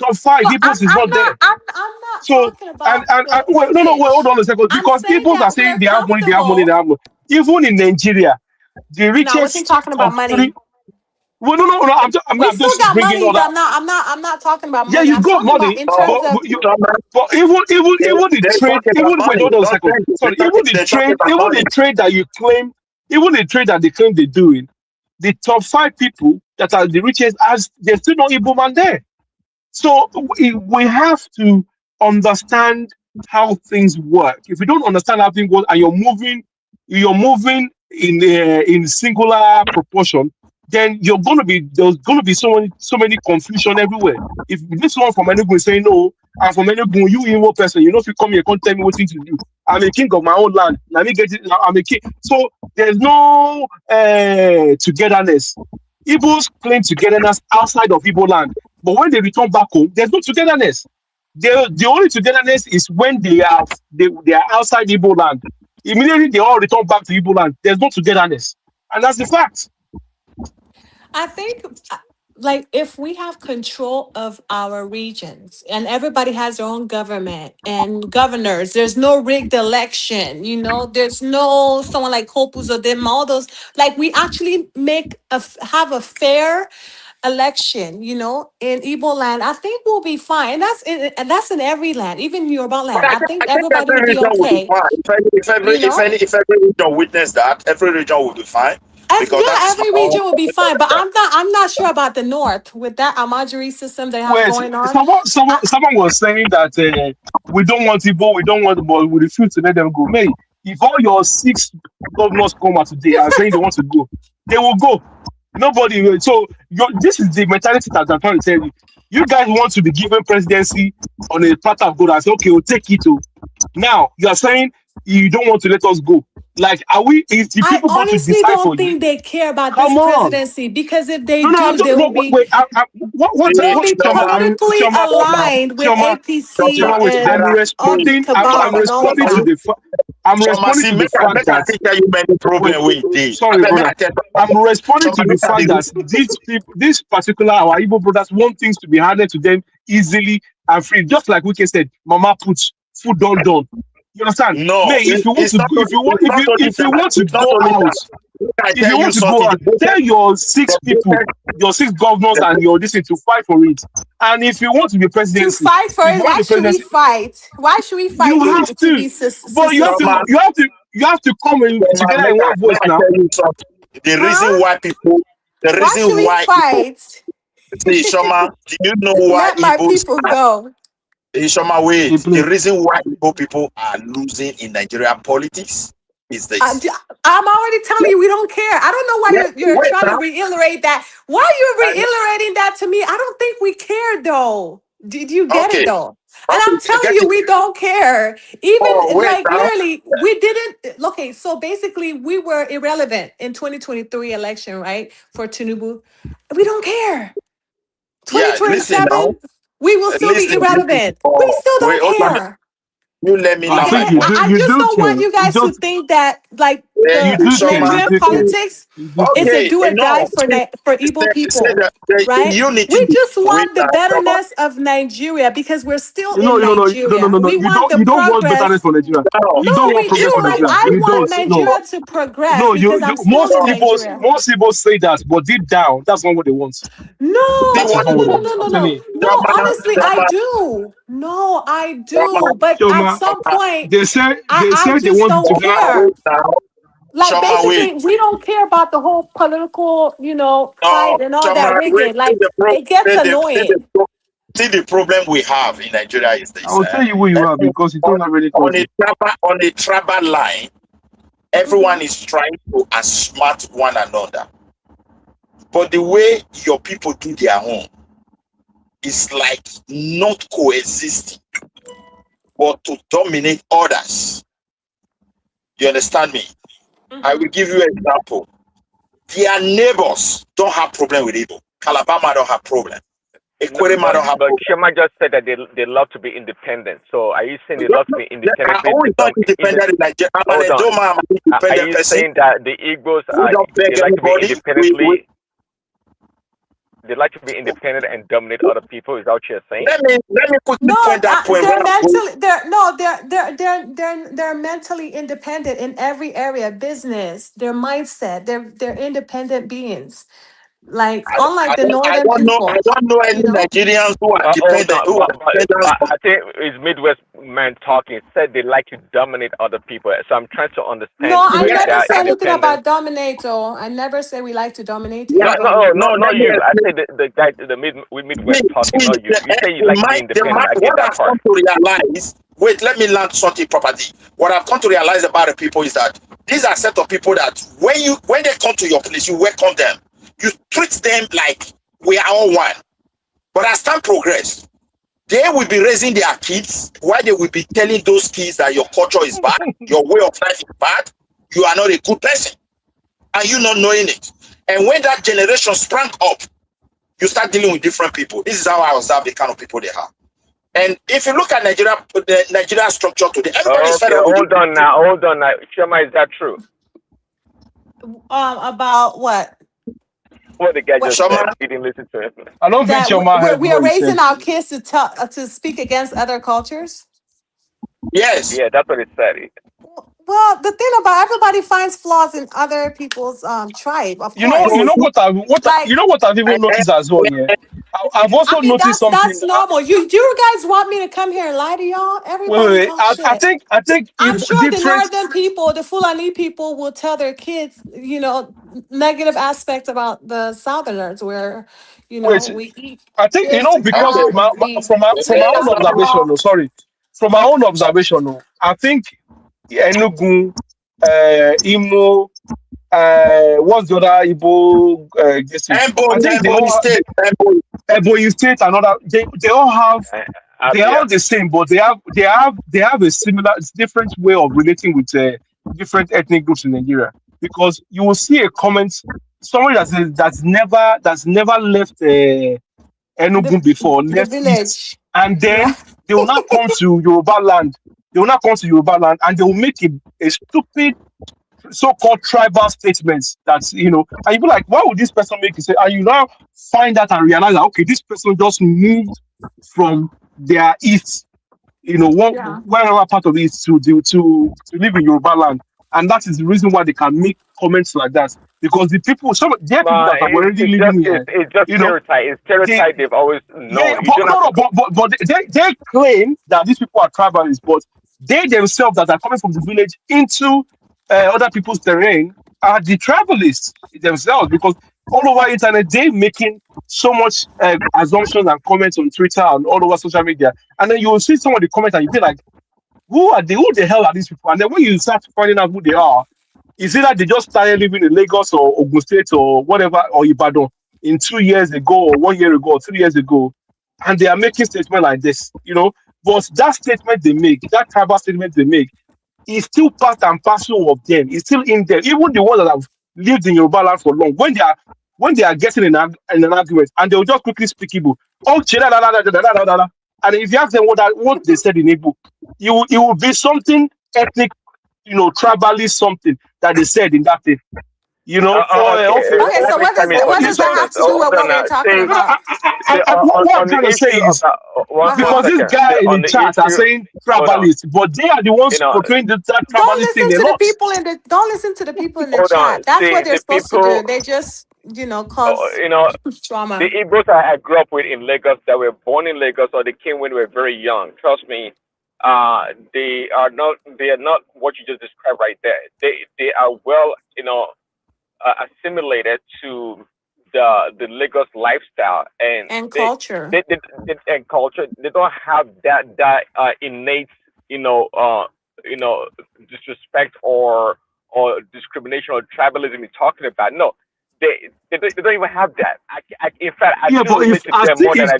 Top five, So Igbos is not there. I'm not So talking and about the wait, no, wait, hold privilege. on a second. I'm Because saying people are that saying we're they have money, they have money, they comfortable. have money. Even in Nigeria, the No, I wasn't richest talking about top three. money. Well, no. We I'm still just got bringing money, all that. but I'm not talking about Yeah, money. you I'm got talking about money, in terms of but even They, the they trade, talk about even wait, money. hold on a Don't second. think Sorry, they talk about even money. the trade that you claim, even the trade that they claim they're doing, the top five people that are the richest, as there's still no Igbo man there. So we have to understand how things work. If you don't understand how things work and you're moving in singular proportion, then there's gonna be so many confusion everywhere. If this one from Enugu is saying no, and from Enugu, you Igbo person, you know if you come here, can't tell me what thing to do. I'm a king of my own land. Let me get it. I'm a king. So there's no togetherness. Igbos claim togetherness outside of Igbo land. But when they return back home, there's no togetherness. The only togetherness is when they are outside Igbo land. Immediately they all return back to Igbo land. There's no togetherness, and that's the fact. I think like if we have control of our regions and everybody has their own government and governors, there's no rigged election, there's no someone like Hopus or them, all those, like we actually have a fair election, in Igbo land, I think we'll be fine. And that's in every land, even Yoruba But land. I think I think everybody every will be region will be okay, fine. If every region witness that, every region will be fine because Yeah, that is every how. region will be fine, but I'm not sure about the north with that Amajiri system they have Wait, going on. someone was saying that we don't want Igbo, we don't want, but we refuse to let them go. May, if all your 6 governors come out today and saying they want to go, they will go. Nobody will. So this is the mentality that I'm trying to tell you. You guys want to be given presidency on a platter of gold and say, okay, we'll take it. Now you are saying you don't want to let us go. Like, are we? If the I people going to honestly decide for don't you? think they care about this Come on. presidency, because if they No, no, do, they no, will wait, be wait. they'll be Chioma, politically aligned with Chioma, APC wait. and all the I'm cabal and all of responding to that. the I'm Chioma, responding see, to the make I fact that tell you many wait, problem with this. sorry, Make brother. I tell I'm responding Chioma, to the look at fact that these people, this particular our Igbo brothers want things to be handed to them easily and free. Just like we said, Mama puts food done. You understand? No, May, if you want it's to, not go- only, it's not only if you that. want to It's not go only out, that. Make I if tell you you want to go something. out, tell your 6 people, your 6 governors and your this to fight for it. And if you want to be To presidency, fight for if it, you want why the should we presidency, fight? Why should we you fight have to to. be But Chioma, you have to come in Chioma, together in one make voice I now. tell you something. Huh? The Why should reason we why Igbo, fight? see, Chioma, do you know why Let my Igbos people are, go. Chioma, Hey, wait, the please. reason why Igbo people are losing in Nigerian politics is I, this. am already telling you, we don't care. I don't know why Yeah, you're wait trying to now. reiterate that. Why are you reiterating that to me? I don't think we care though. Did you get it Okay, though? And okay, I'm I telling get you, it. we don't care. Oh, Even wait like now. literally, we didn't. Okay, so basically, we were irrelevant in 2023 election, right? For Tinubu, we don't care. Yeah, listen now. 2027, we will still be Listen. irrelevant. We Oh, still wait, don't hold on. care. You let me I land Okay, my think point. I you just do don't want care. you guys to think that like You the do care. You Shoma, Nigerian do care. politics You do is care. a okay, do or die enough. for Igbo Say people, the right? unity. We just Wait want the now, Shoma. betterness of Nigeria because we're still No, in no, no, no, no, Nigeria. no, no. We want the You don't want betterness progress. for Nigeria. Now, You No, don't want we progress do. for Like Nigeria. I You want don't. No, Nigeria to progress no. because I'm still in Nigeria. Most Igbos say that, but deep down, that's not what they want. No, see That no, is what no, not no, what they no, want. no, I'm no, telling no. you. No, honestly, I do. No, I do. But at Choma, some point, they I say they just want it don't together. care. wait now. Like Shoma, wait. basically, we don't care about the whole political, No, fight and all Shoma, that wait. rigging. Like it gets annoying. See the problem we have in Nigeria is I this. will tell you who you are because you don't have any country. On a tribal line, everyone is trying to outsmart one another. But the way your people do their own is like not coexisting, but to dominate others. You understand me? I will give you an example. Their neighbors don't have problem with Igbo. Calabama don't have problem. No, Ekwerema don't have but problem. Shema just said that they love to be independent. So are you saying they love to be independent? I always not independent in Nigeria. I'm an Hold on. Edoma, I'm an Are independent you person. saying that the Igbos We don't beg they like to be anybody. independently? They like to be independent and dominate other people. Is that what you're saying? Let me quickly No, point that point. they're mentally they're mentally independent in every area, business, their mindset. They're independent beings. Like unlike the northern I people, don't know any you know. Nigerians who are Hold dependent, on, who are dependent. but I think it's Midwest man talking. Said they like to dominate other people. So I'm trying to No, understand I where never that said anything independence. about dominate. Or I never say we like to dominate Yeah, anybody. Not you. I say the guy, Midwest talking, not you. You say you like to be independent. I get what that I've come part. to realize, wait, let me land something properly. What I've come to realize about the people is that these are a set of people that when they come to your place, you welcome them. You treat them like we are all one. But as time progresses, they will be raising their kids while they will be telling those kids that your culture is bad, your way of life is bad, you are not a good person, and you not knowing it. And when that generation sprang up, you start dealing with different people. This is how I observe the kind of people they have. And if you look at the Nigeria structure today, everybody is fed Okay, up with hold on now. Shema, is that true? About what? what the guy just Shoma, said. You didn't listen to him. I don't think That Chioma heard we are what he raising said. our kids to speak against other cultures. yes. Yeah, that's what it said. Well, the thing about everybody finds flaws in other people's tribe, of You know, course. So, Like, what I've even noticed as well. Yeah, I've I also mean, noticed something. that's normal. You guys want me to come here and lie to y'all? Everybody Wait. talk shit. I think I'm if sure the different. northern people, the Fulani people, will tell their kids, negative aspects about the southerners, where, Wait, we eat I think this and because that, and from my own observation. No, sorry, from my own observation. No, I think Enugu, Imo, what's the other Igbo district? I think they Ebony all State. Ebonyi State and other. They all have. They are Yeah. all the same, but they have a similar, different way of relating with different ethnic groups in Nigeria. Because you will see a comment, somebody that's never left Enugu before, the left east, village. and Yeah. then they will not come to Yoruba land. They will not come to Yoruba land, and they will make a stupid so-called tribal statements that's and you be like, why would this person make it say, and you now find that and realize that okay, this person just moved from their east, Yeah. wherever part of it is to live in Yoruba land. And that is the reason why they can make comments like that. Because there are people that are already living here, It's just stereotype. It's they, stereotype they've always yeah, known. You but don't no, have no, to go. but they claim that these people are tribalists, but they themselves that are coming from the village into other people's terrain are the tribalists themselves, because all over internet they making so much assumptions and comments on Twitter and all over social media, and then you will see some of the comments and you be like, who the hell are these people? And then when you start finding out who they are, is it that they just started living in Lagos or Ogun State or whatever, or Ibadan in 2 years ago or 1 year ago or 3 years ago, and they are making statements like this, But that statement they make, that tribal statement they make, is still part and parcel of them. It's still in them. Even the ones that have lived in Yoruba land for long, when they are getting in an argument, and they will just quickly speak Igbo. Oh, and if you ask them what they said in Igbo, it will be something ethnic, tribalist something that they said in that thing. Okay, so what does that have to do with what we're talking about? What I'm trying to say is because this guy in the chat are saying tribalists, but they are the ones portraying that tribalistic thing a lot. Don't listen to the people in the chat. That's what they're supposed to do. They just cause trauma. The Igbos I grew up with in Lagos, that were born in Lagos, or they came when they were very young. Trust me, they are not what you just described right there. They are well assimilated to the Lagos lifestyle and culture. And culture. They don't have that innate disrespect or discrimination or tribalism you're talking about. No, they don't even have that. In fact, I yeah, but if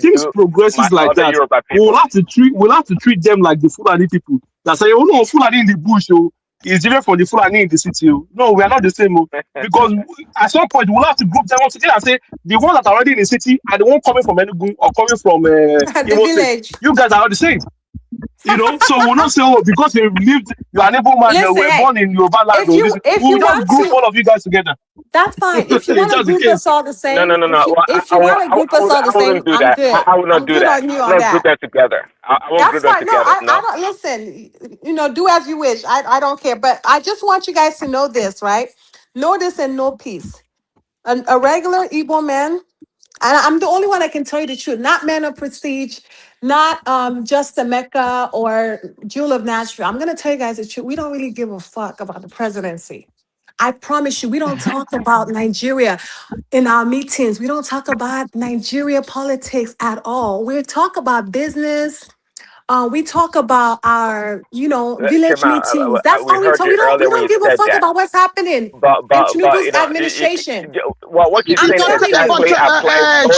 things progresses like that, we'll have to treat them like the Fulani people that say, oh no, Fulani in the bush, is different from the Fulani in the city. No, we are not the same. Because at some point we'll have to group them all together and say the ones that are already in the city and the one coming from Enugu or coming from the village. You guys are all the same. So we'll not say, oh, because you are an able man, you were born in Yoruba land. We'll just group all of you guys together. That's fine. If you want to group us all the same, no. If you want to group us all the same, I'm good. I will not do that. On you on that. Group them together. I won't group them together. I don't listen. Do as you wish. I don't care. But I just want you guys to know this, right? Know this and know peace. A regular Igbo man, and I'm the only one that can tell you the truth. Not man of prestige, not just the Mecca or Jewel of Nashville. I'm gonna tell you guys the truth. We don't really give a fuck about the presidency. I promise you, we don't talk about Nigeria in our meetings. We don't talk about Nigeria politics at all. We talk about business. We talk about our, village meetings. That's all we talk. We don't give a fuck about what's happening in Tinubu's administration. What you're saying exactly applies.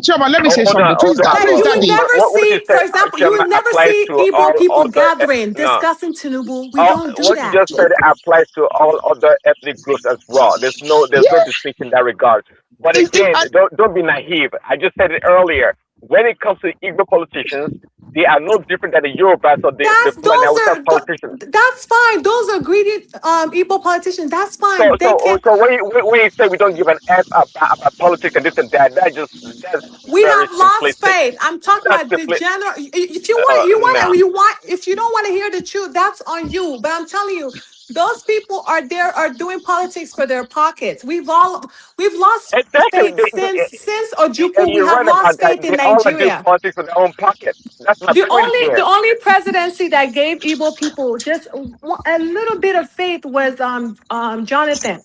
Choma, let me say something. Please, you would never see, for example, you would never see Igbo people gathering, discussing Tinubu. We don't do what that. you just said applies to all other ethnic groups as well. There's no distinction in that regard. But again, don't be naive. I just said it earlier. when it comes to Igbo politicians, they are no different than the Yorubas or the Fulani Hausa politicians. That's fine. Those are greedy Igbo politicians. That's So, fine. They can. so when you say we don't give an F about politics and this and that, that's We very have lost simplistic. faith. I'm talking That's about the simplistic. general. If No. if you don't want to hear the truth, that's on you. But I'm telling you, those people are doing politics for their pockets. We've lost Exactly. faith since Ojukwu. And We you're have right about lost that. faith in They all are doing Nigeria. politics for their own pocket. That's my point here. The only presidency that gave Igbo people just a little bit of faith was Jonathan.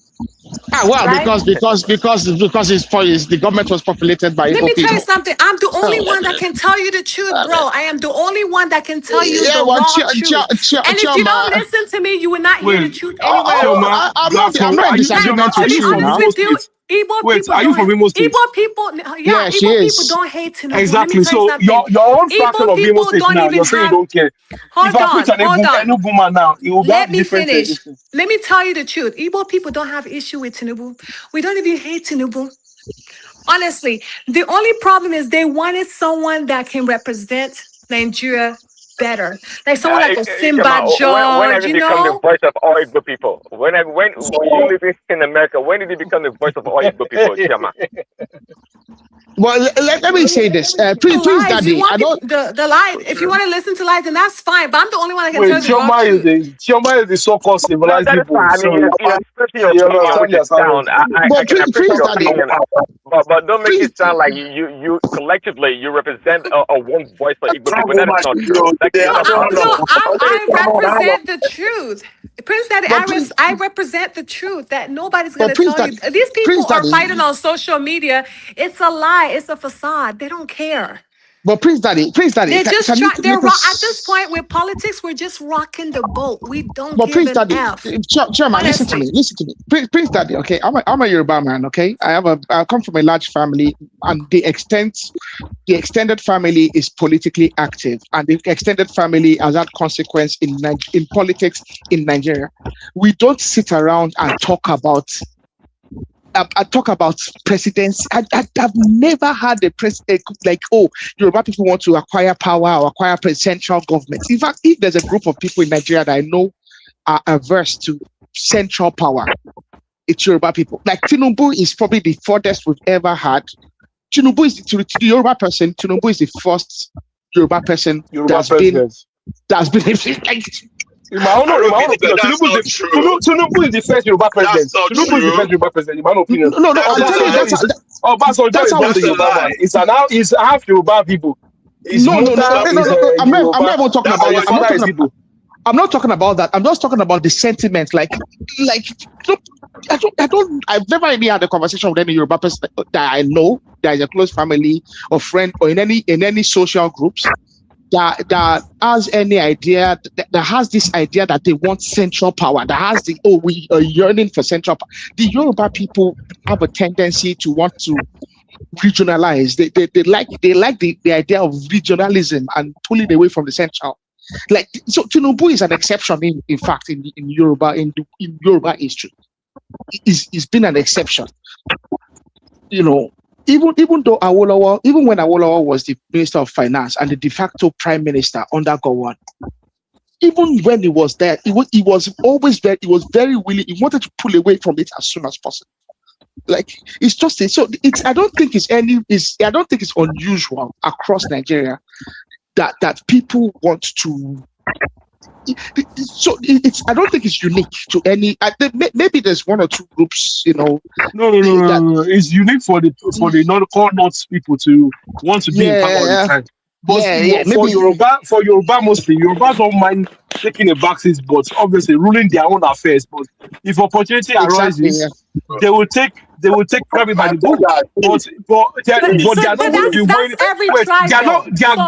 Well, right? because the government was populated by Let Igbo me tell you people. something. I'm the only one that can tell you the truth, bro. I am the only one that can tell you the raw truth. And if you don't listen to me, you will not hear the truth anywhere else. I'm not in disagreement with you now. Igbo people are you from Imo State? Igbo people, Yeah, she Igbo is. people don't hate Tinubu. Exactly. Let me tell you So something. your own faction Igbo of Imo people State don't now, even you're saying you have. don't care. Hold If I put an Enugu man now, it will Let have me different finish. traditions. Let me tell you the truth. Igbo people don't have issue with Tinubu. We don't even hate Tinubu. Honestly, the only problem is they wanted someone that can represent Nigeria better, like someone like a Simba when have George, you you become the know. voice of all Igbo people? When you live in America, when did you become the voice of all Igbo people, Chama? Well, let me say this. Prince Lies. Daddy, You want I don't. the lie. If you want to listen to lies, then that's fine. But I'm the only one that can tell Wait, you the raw truth. Chioma is the so-called No, civilized that is people. fine. I So mean, you're expressing your you opinion, understand which the is sound. I But can appreciate Prince your Daddy, opinion, but don't make it sound like you collectively you represent a one voice for Igbo people. That is not true. I represent the truth. Prince Daddy, but I represent the truth that nobody's going to Prince tell you. Daddy, These people Prince are Daddy, fighting on social media. It's a lie. It's a facade. They don't care. but Prince Daddy, They're just can you trying. make At this us? point with politics, we're just rocking the boat. We don't But give Prince an Daddy, F. Chairman, listen to Honestly. me. Prince Daddy, okay, I'm a Yoruba man, okay. I come from a large family, and the extended family is politically active, and the extended family has had consequence in politics in Nigeria. We don't sit around and talk about. I talk about presidency. I've never had a president like, oh, Yoruba people want to acquire power or acquire central government. In fact, if there's a group of people in Nigeria that I know are averse to central power, it's Yoruba people. Like Tinubu is probably the furthest we've ever had. Tinubu is to the Yoruba person. Tinubu is the first Yoruba person that's been. In my own opinion, Tinubu is the first Yoruba president. Tinubu is the first Yoruba president, in my own opinion. No, I'm telling you, that's how the Yoruba. It's half Yoruba people. No. I'm not even talking about that. I'm not talking about that. I'm just talking about the sentiment. I've never really had a conversation with any Yoruba person that I know that is a close family or friend or in any social groups that has any idea that has this idea that they want central power, that has we are yearning for central power. The Yoruba people have a tendency to want to regionalize. They like the idea of regionalism and pulling away from the central. Like, so Tinubu is an exception in fact in Yoruba in Yoruba history. It's been an exception. You know, even though Awolowo, even when Awolowo was the Minister of Finance and the de facto Prime Minister under Gowon, even when he was there, he was always there. He was very willing. He wanted to pull away from it as soon as possible. Like, it's just so. I don't think it's unusual across Nigeria that people want to. So I don't think it's unique to any. Maybe there's one or two groups, you know. No. It's unique for the North people to want to be in power all the time. But for Yoruba mostly, Yoruba don't mind taking a backseat, but obviously ruling their own affairs. But if opportunity arises, they will take private by the book. But they are not going to be waiting.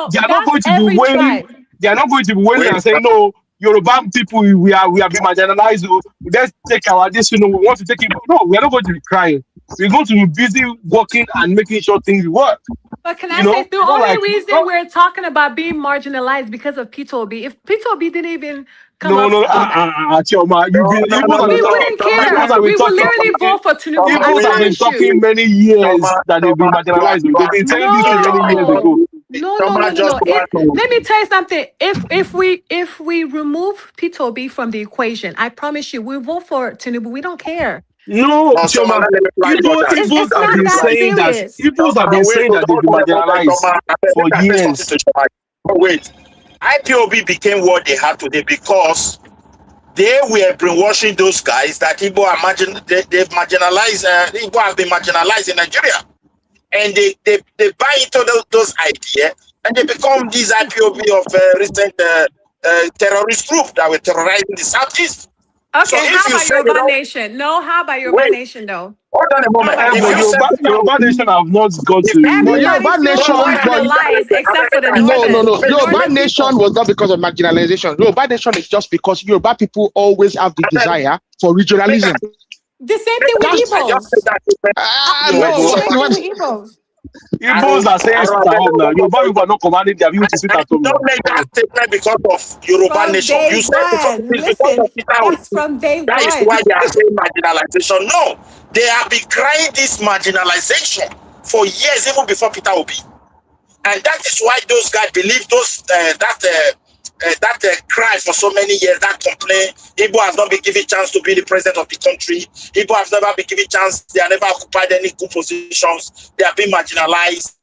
They are not going to be waiting. They are not going to be waiting and saying, no, Yoruba people, we are being marginalized. Let's take our this. We want to take it. No, we are not going to be crying. We're going to be busy working and making sure things work. But can You I know, say the not only like reason we're talking about being marginalized because of P2B, if P2B didn't even come no, up, Chioma, No, Igbos have we been talking. wouldn't Igbos care. have been We would talking. literally vote for Tinubu. I Igbos have been promise you. talking many years Choma, that they've been marginalized. They've been saying this thing many years ago. Choma just No. want to. Let me tell you something. If we remove P2B from the equation, I promise you, we vote for Tinubu. We don't care. No, No, Choma, Chioma, let me reply to that. Igbos It's have not been that saying that. serious. Igbos have Choma, been wait, saying that they've been hold on a moment, marginalized Choma. for Make I say something years. to Choma. Oh, wait. IPOB became what they had today because they were brainwashing those guys that Igbo are they've marginalized, Igbo have been marginalized in Nigeria. And they buy into those ideas and they become these IPOB of recent terrorist group that were terrorizing the Southeast. So Okay, how if you about say they Yoruba don't, Nation? No, how about Yoruba wait, Nation though? hold on a How moment. about If Yoruba you say Nation? Yoruba Nation have not got if to. But Everybody's Yoruba still Nation, but marginalized except for the no. the Yoruba northern Nation people. was not because of marginalization. Yoruba Nation is just because Yoruba people always have the desire for regionalism. The same thing with That's I just said Igbos. that no. The so same thing with Igbos. Igbos are saying sit at home now. Yoruba people are not commanding their people to sit at home now. don't make that statement because of Yoruba From Nation. day You said because one. it's because Listen, of Peter that's Obi. from day That is one. why they are saying marginalization. No, they have been crying this marginalization for years, even before Peter Obi. And that is why those guys believe that cry for so many years, that complaint. Igbo has not been given chance to be the president of the country. Igbo has never been given chance. They have never occupied any good positions. They have been marginalized.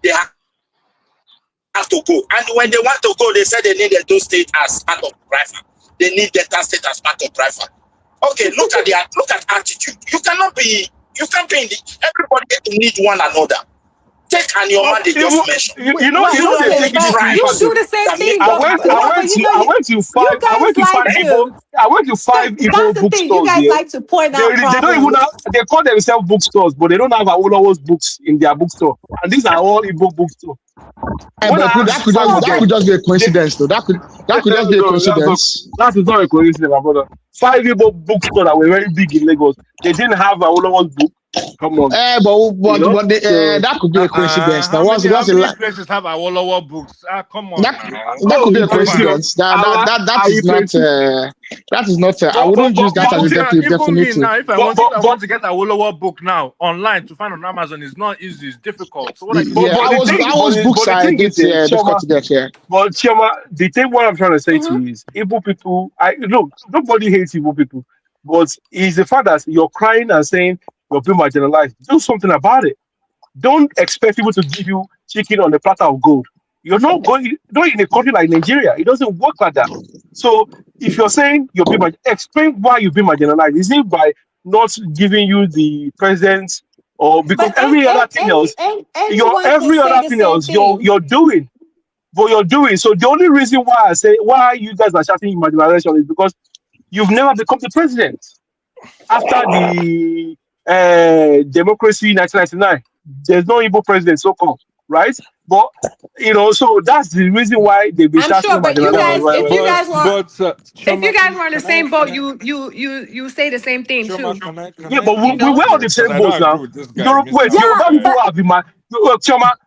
They have to go. And when they want to go, they said they need those state as part of Biafra. They need Delta state as part of Biafra. Okay, look at attitude. You can't be in everybody need one another. Take and your man they just mentioned. You know they Listen, take it but too You far. do the same thing, but you know, I went to you guys like to. five That's Igbo the thing. You bookstores guys here. like to point out They don't even problems. have, they call themselves bookstores, but they don't have Awolowo's books in their bookstore. And these are all Igbo bookstores. When I But asked some of that them, could just be a coincidence, though. That could just be a coincidence. that is not a coincidence, my brother. 5 Igbo bookstores that were very big in Lagos, they didn't have Awolowo's book. Come on. That could be a coincidence. How many places have Awolowo books? Come on now. That could be a coincidence. That is not. I wouldn't use that as a Even me definitive. now, if I want to get a Awolowo book now online to find on Amazon, it's not easy. It's difficult. So what I books are a bit difficult to get here. But Chioma, the thing what I'm trying to say to you is, Igbo people. Nobody hates Igbo people, but it's the fact that you're crying and saying you're being marginalized. Do something about it. Don't expect people to give you chicken on a platter of gold. You're not in a country like Nigeria. It doesn't work like that. So if you're saying you're being explain why you've been marginalized. Is it by not giving you the president, or because every other thing else you're doing? What you're doing. So the only reason why I say why you guys are shouting marginalization is because you've never become the president after the democracy in 1999. There's no Igbo president so called, right? But so that's the reason why they've been shouting. Sure, but you guys, if you guys were on the same boat, I, you say the same thing too. But we were on the same boat now.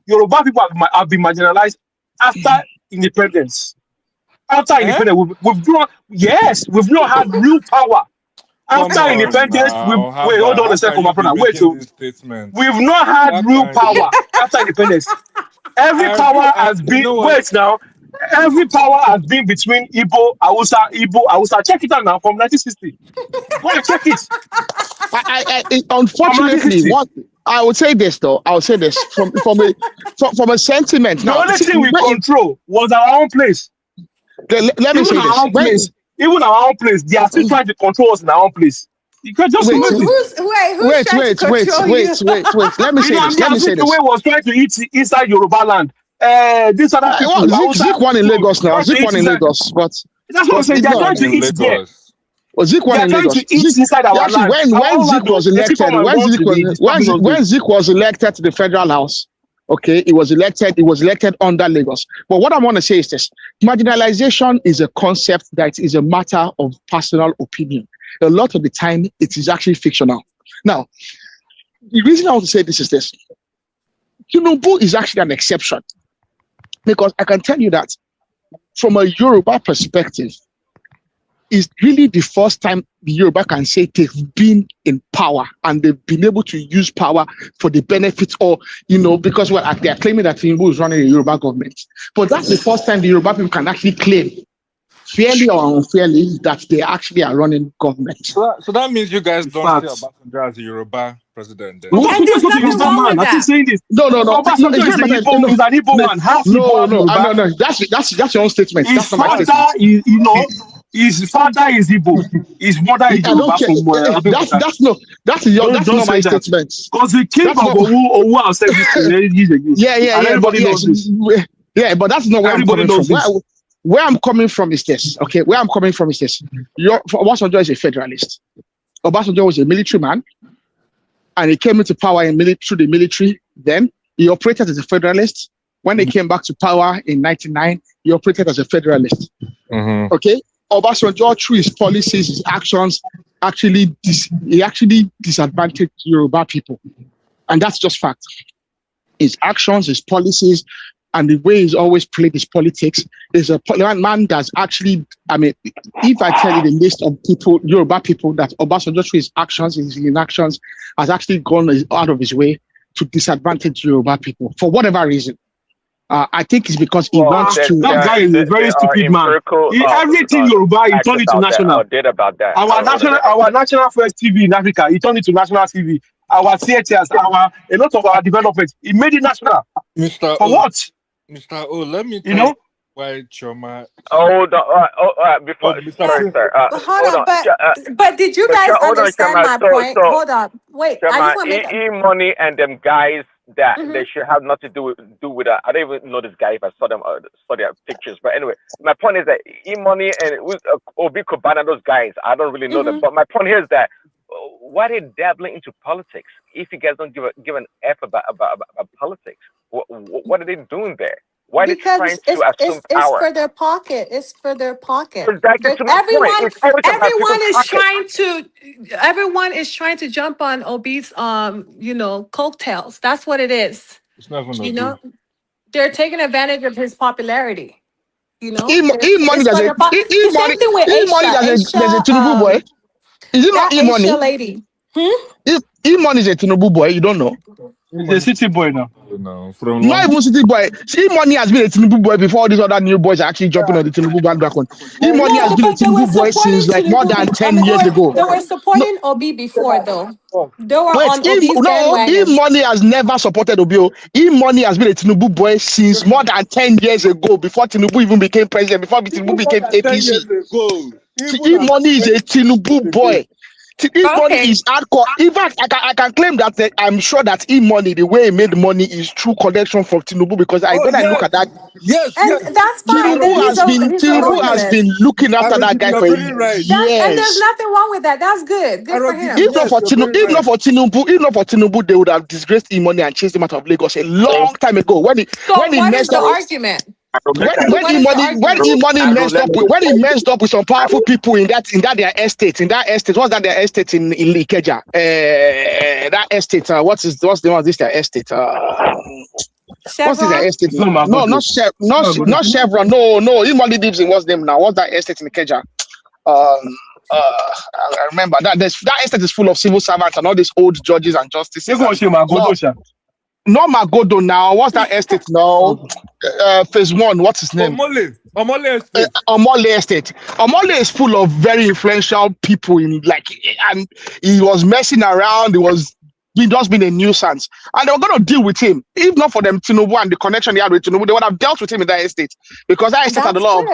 Yoruba people have been marginalized after independence. After independence, we've not had real power. After independence, wait, hold on a second, my brother. Wait, we've not had real power after independence. Every power has been every power has been between Igbo, Hausa. Check it out now from 1960. Go and check it. Unfortunately, I would say this though. I would say this from a sentiment. The only thing we control was our own place. Let me say this. Even our own place, they are still trying to control us in our own place. You can just wait. Let me say this. The way was trying to eat inside Yoruba land. This other people. Zik one in Lagos now. Zik one in Lagos, but that's what I'm saying. They're trying to eat there. Zik one in Lagos. Inside our land. When Zik was elected, when Zik was elected to the federal house. Okay, it was elected under Lagos. But what I want to say is this: marginalization is a concept that is a matter of personal opinion. A lot of the time, it is actually fictional. Now, the reason I want to say this is this. Tinubu is actually an exception. Because I can tell you that from a Yoruba perspective, it's really the first time the Yoruba can say they've been in power and they've been able to use power for the benefit or, because they are claiming that Tinubu is running a Yoruba government. But that's the first time the Yoruba people can actually claim, fairly or unfairly, that they actually are running government. So that means you guys don't see Facts. Obasanjo as a Yoruba president. Then. No, And there's nothing wrong with I keep that. saying this. No. Obasanjo is an Igbo man. Half Igbo, No. That's your own statement. His That's not my father statement. his father is Igbo. His mother is I don't Yoruba care. from That's not my statement. Because the king of Owu has said this years ago. Yeah. And everybody knows this. Yeah, but that's not where Everybody I'm coming knows from. this. Where I'm coming from is this. Okay, where I'm coming from is this. Obasanjo is a federalist. Obasanjo was a military man, and he came into power through the military. Then he operated as a federalist. When they came back to power in 1999, he operated as a federalist. Mm-hmm. Okay, Obasanjo, through his policies, his actions, actually disadvantaged Yoruba people, and that's just fact. His actions, his policies, and the way he's always played his politics is a man that's actually, if I tell you the list of people, Yoruba people, that Obasanjo through his actions, his inactions, has actually gone out of his way to disadvantage Yoruba people for whatever reason. I think it's because he wants to. That guy is a very stupid man. Everything Yoruba, he turned it to national. About that. Our national first TV in Africa, he turned it to national TV. Our theaters, a lot of our development, he made it national. Mr. For what? Mr. O, let me tell you why Choma. Hold on. Before, sorry, sir. Hold on, but did you guys understand my point? Hold on. Wait, I just want to make E-Money and them guys that they should have nothing to do with that. I don't even know this guy if I saw them, saw their pictures. But anyway, my point is that E-Money and Obi Kubana, those guys, I don't really know them. But my point here is that why are they dabbling into politics if you guys don't give an F about politics? What are they doing there? Why are they trying to assume power? It's for their pocket. It's for their pocket. Everyone is trying to jump on Obi's coattails. That's what it is. It's not gonna they're taking advantage of his popularity. E-Money, there's a Tinubu boy. Is it not E-Money? Lady. E-Money is a Tinubu boy. You don't know. He's a city boy now. No, not even city boy. E-Money has been a Tinubu boy before all these other new boys are actually jumping on the Tinubu bandwagon. E-Money has been a Tinubu boy since like more than 10 years ago. They were supporting Obi before, though. They were on Obi's bandwagon. E-Money has never supported Obi. E-Money has been a Tinubu boy since more than 10 years ago, before Tinubu even became president, before Tinubu became APC. E-Money is a Tinubu boy. E-Money is hardcore. In fact, I can claim that I'm sure that E-Money, the way he made money, is true connection from Tinubu, because I look at that. Yes, that's fine. Tinubu has been looking after that guy for years. And there's nothing wrong with that. That's good. Good for him. If not for Tinubu, they would have disgraced E-Money and chased him out of Lagos a long time ago. When he messed up. Argument? When E-Money messed up with some powerful people in that their estate, what's that their estate in Ikeja? That estate, what's the one this their estate? What's their estate? No, not Chevron. No, E-Money lives in what's name now? What's that estate in Ikeja? I remember that estate is full of civil servants and all these old judges and justices. Not Magodo now. What's that estate now? Phase 1. What's his name? Omole Estate. Omole Estate. Omole is full of very influential people and he was messing around. He just been a nuisance, and they were going to deal with him. If not for them, Tinubu and the connection they had with Tinubu, they would have dealt with him in that estate, because that estate had a lot of.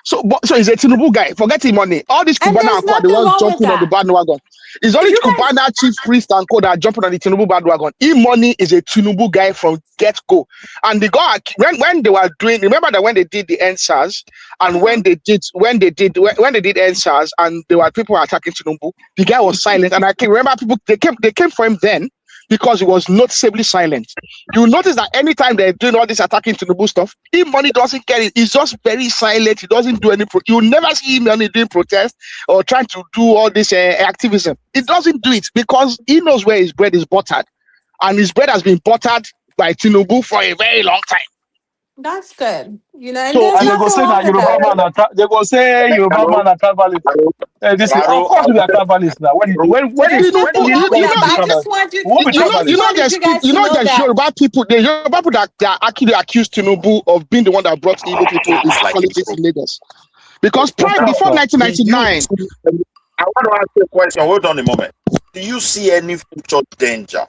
So he's a Tinubu guy. Forget him money. All these Cubana and the ones jumping on the bandwagon. It's only Cubana chief priest and co that are jumping on the Tinubu bandwagon. E-Money is a Tinubu guy from get-go. And they got when they were doing. Remember that when they did the NSAS and when they did NSAS and there were people attacking Tinubu, the guy was silent. And I can remember people they came for him then because he was noticeably silent. You notice that anytime they're doing all this attacking Tinubu stuff, if money doesn't carry, he's just very silent. He doesn't do any. You never see him only doing protest or trying to do all this activism. He doesn't do it because he knows where his bread is buttered, and his bread has been buttered by Tinubu for a very long time. That's good. You know, and So there's and they go nothing say wrong that with that. Yoruba man, they go say Yoruba man are travelers. This is, of course we are travelers now. When There's nothing wrong with that, but I travelers, just want you. we will be I just travelers. wanted you guys to know there's that. Yoruba people. The Yoruba people that actually accused Tinubu of being the one that brought Igbo people into politics in Lagos. Because before 1999, I want to ask you a question. Hold on a moment. Do you see any future danger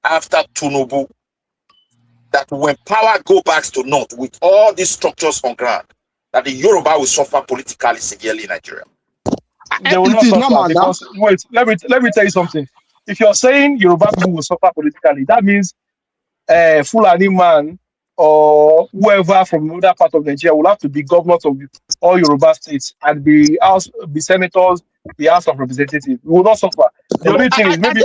after Tinubu that when power go back to North with all these structures on ground, that the Yoruba will suffer politically severely in Nigeria? They will not suffer because wait, let me tell you something. If you're saying Yoruba people will suffer politically, that means Fulani man or whoever from another part of Nigeria will have to be governors of all Yoruba states and be senators, the House of Representatives. We will not suffer. The only thing is maybe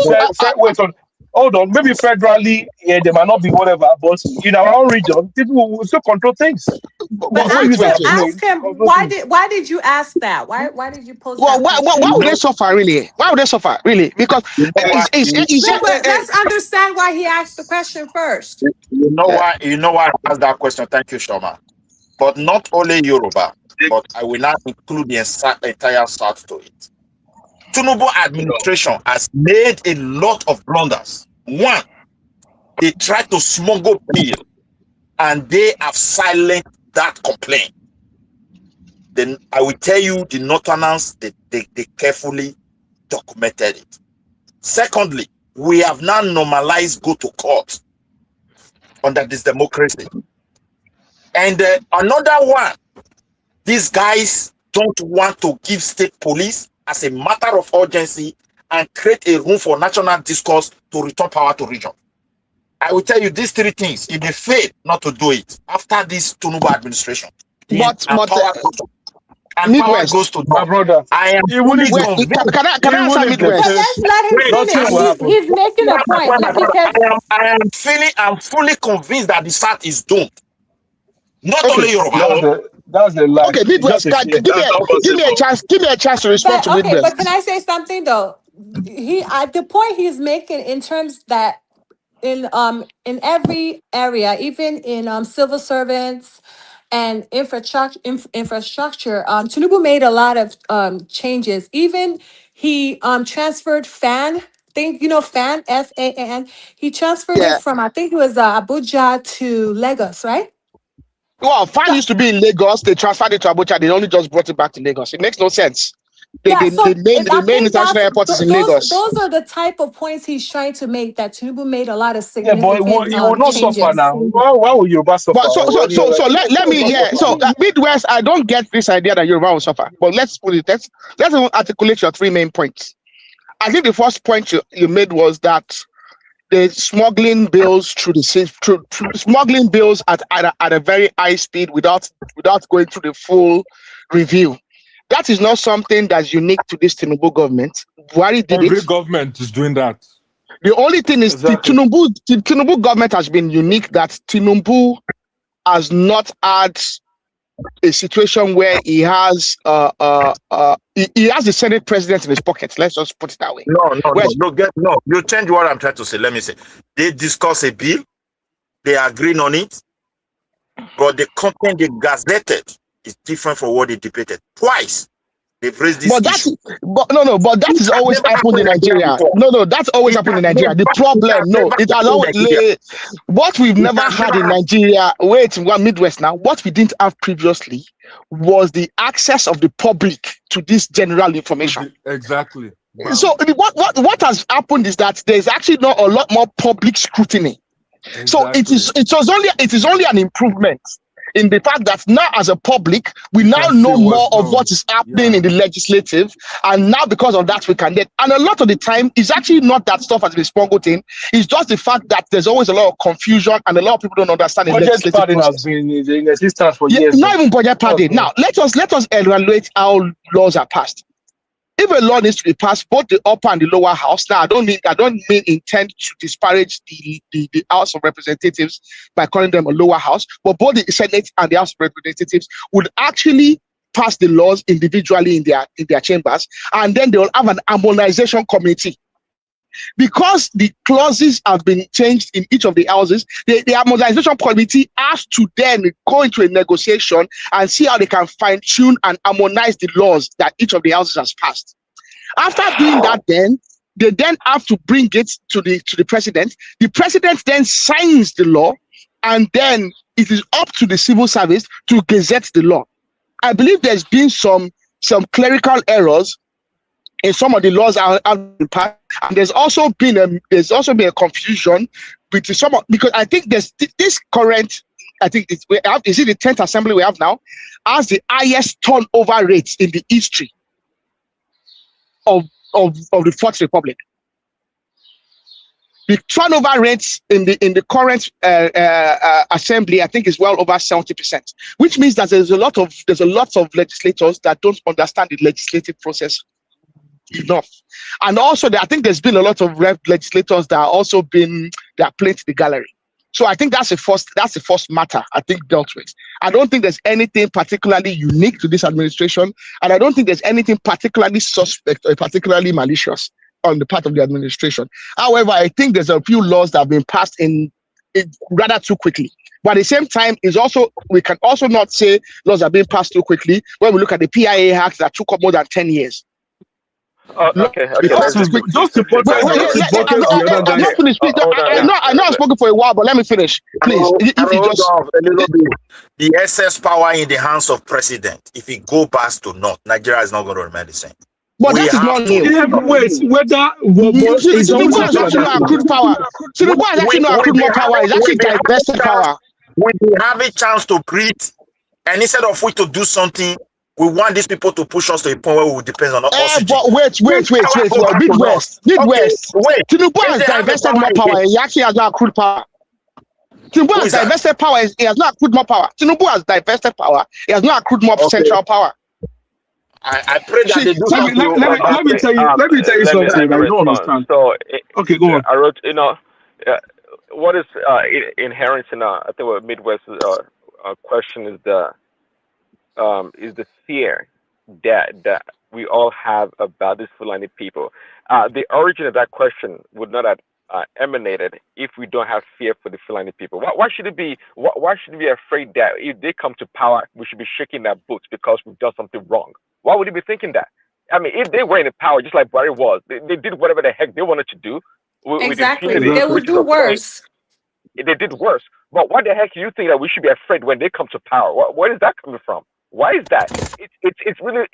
hold on, maybe federally, they might not be whatever, but in our own region, people will still control things. But ask him why did you ask that? Why did you pose that question? Why would they suffer really? Why would they suffer really? Because let's understand why he asked the question first. You know why I asked that question. Thank you, Shoma. But not only Yoruba, but I will not include the entire South to it. Tinubu administration has made a lot of blunders. One, they tried to smuggle bill and they have silenced that complaint. Then I will tell you the Northerners, they carefully documented it. Secondly, we have now normalized go to court under this democracy. And another one, these guys don't want to give state police as a matter of urgency and create a room for national discourse to return power to region. I will tell you these three things. If they fail not to do it after this Tinubu administration, power goes to my brother. I am fully convinced. Can I answer Midwest? Let's let him finish. He's making a point because I'm fully convinced that the South is doomed. Not only Yoruba. That's the lie. Okay, Midwest, give me a chance to respond to Midwest. But can I say something though? The point he's making in terms that in every area, even in civil servants and infrastructure, Tinubu made a lot of changes. Even he transferred FAN. FAN, FAN. He transferred it from I think it was Abuja to Lagos, right? Well, FAN used to be in Lagos. They transferred it to Abuja. They only just brought it back to Lagos. It makes no sense. The main international airport is in Lagos. Those are the type of points he's trying to make. That Tinubu made a lot of significant but you will not changes. suffer now. Why will Yoruba suffer? Let me Midwest. I don't get this idea that Yoruba will suffer. But let's put it. Let's articulate your three main points. I think the first point you made was that the smuggling bills through smuggling bills at a very high speed without going through the full review. That is not something that's unique to this Tinubu government. Buhari did Every government is doing that. The only thing is the Tinubu government has been unique, that Tinubu has not had a situation where he has he has the Senate president in his pocket. Let's just put it that way. No. You change what I'm trying to say. Let me say. They discuss a bill, they agree on it, but the content they gazetted is different from what they debated. Twice they've raised this issue. But that is always happened in Nigeria. That's always happened in Nigeria. The problem, it has always what we've never had in Nigeria. Midwest now. What we didn't have previously was the access of the public to this general information. Exactly. Wow. So what has happened is that there's actually not a lot more public scrutiny. Exactly. So it is only an improvement in the fact that now as a public, we now know more of what is happening in the legislative. And now because of that, we can get, and a lot of the time, it's actually not that stuff has been smuggled in. It's just the fact that there's always a lot of confusion and a lot of people don't understand the legislative padding has been in existence for years. Not even budget padding. Now, let us evaluate how laws are passed. if a law needs to be passed, both the upper and the lower house. Now, I don't mean intend to disparage the House of Representatives by calling them a lower house, but both the Senate and the House of Representatives would actually pass the laws individually in their chambers, and then they will have an harmonization committee. Because the clauses have been changed in each of the houses, the harmonization committee has to then go into a negotiation and see how they can fine-tune and harmonize the laws that each of the houses has passed. After doing that, then they then have to bring it to the president. The president then signs the law, and then it is up to the civil service to gazette the law. I believe there's been some clerical errors in some of the laws have been passed, and there's also been a confusion between some because I think there's this current, I think is it the 10th assembly we have now, has the highest turnover rates in the history of the Fourth Republic. The turnover rates in the current assembly, I think, is well over 70%, which means that there's a lot of legislators that don't understand the legislative process enough. And also, I think there's been a lot of legislators that are also playing to the gallery. So I think that's the first matter I think dealt with. I don't think there's anything particularly unique to this administration, and I don't think there's anything particularly suspect or particularly malicious on the part of the administration. However, I think there's a few laws that have been passed in rather too quickly. But at the same time, we can also not say laws are being passed too quickly when we look at the PIA Act that took up more than 10 years. Okay. I know I've spoken for a while, but let me finish, please. The excess power in the hands of president, if it go past to north, Nigeria is not going to remain the same. But that is not new. Tinubu has actually not accrued power. Tinubu has actually not accrued more power. It's actually divested power. We have a chance to breathe, and instead of we to do something, we want these people to push us to a point where we will depend on oxygen. But wait. Midwest. Tinubu has divested more power. He actually has not accrued power. Tinubu has divested power. He has not accrued more power. Tinubu has divested power. He has not accrued more central power. I pray that they do something. Let me tell you something. I don't understand. So, okay, go on. I wrote, what is inherent in I think what Midwest question is the fear that we all have about these Fulani people. The origin of that question would not have emanated if we don't have fear for the Fulani people. Why should it be? Why should we be afraid that if they come to power, we should be shaking our boots because we've done something wrong? Why would he be thinking that? I mean, if they were in power, just like Buhari was, they did whatever the heck they wanted to do. Exactly. They would do worse. They did worse. But why the heck do you think that we should be afraid when they come to power? Where is that coming from? Why is that? It's really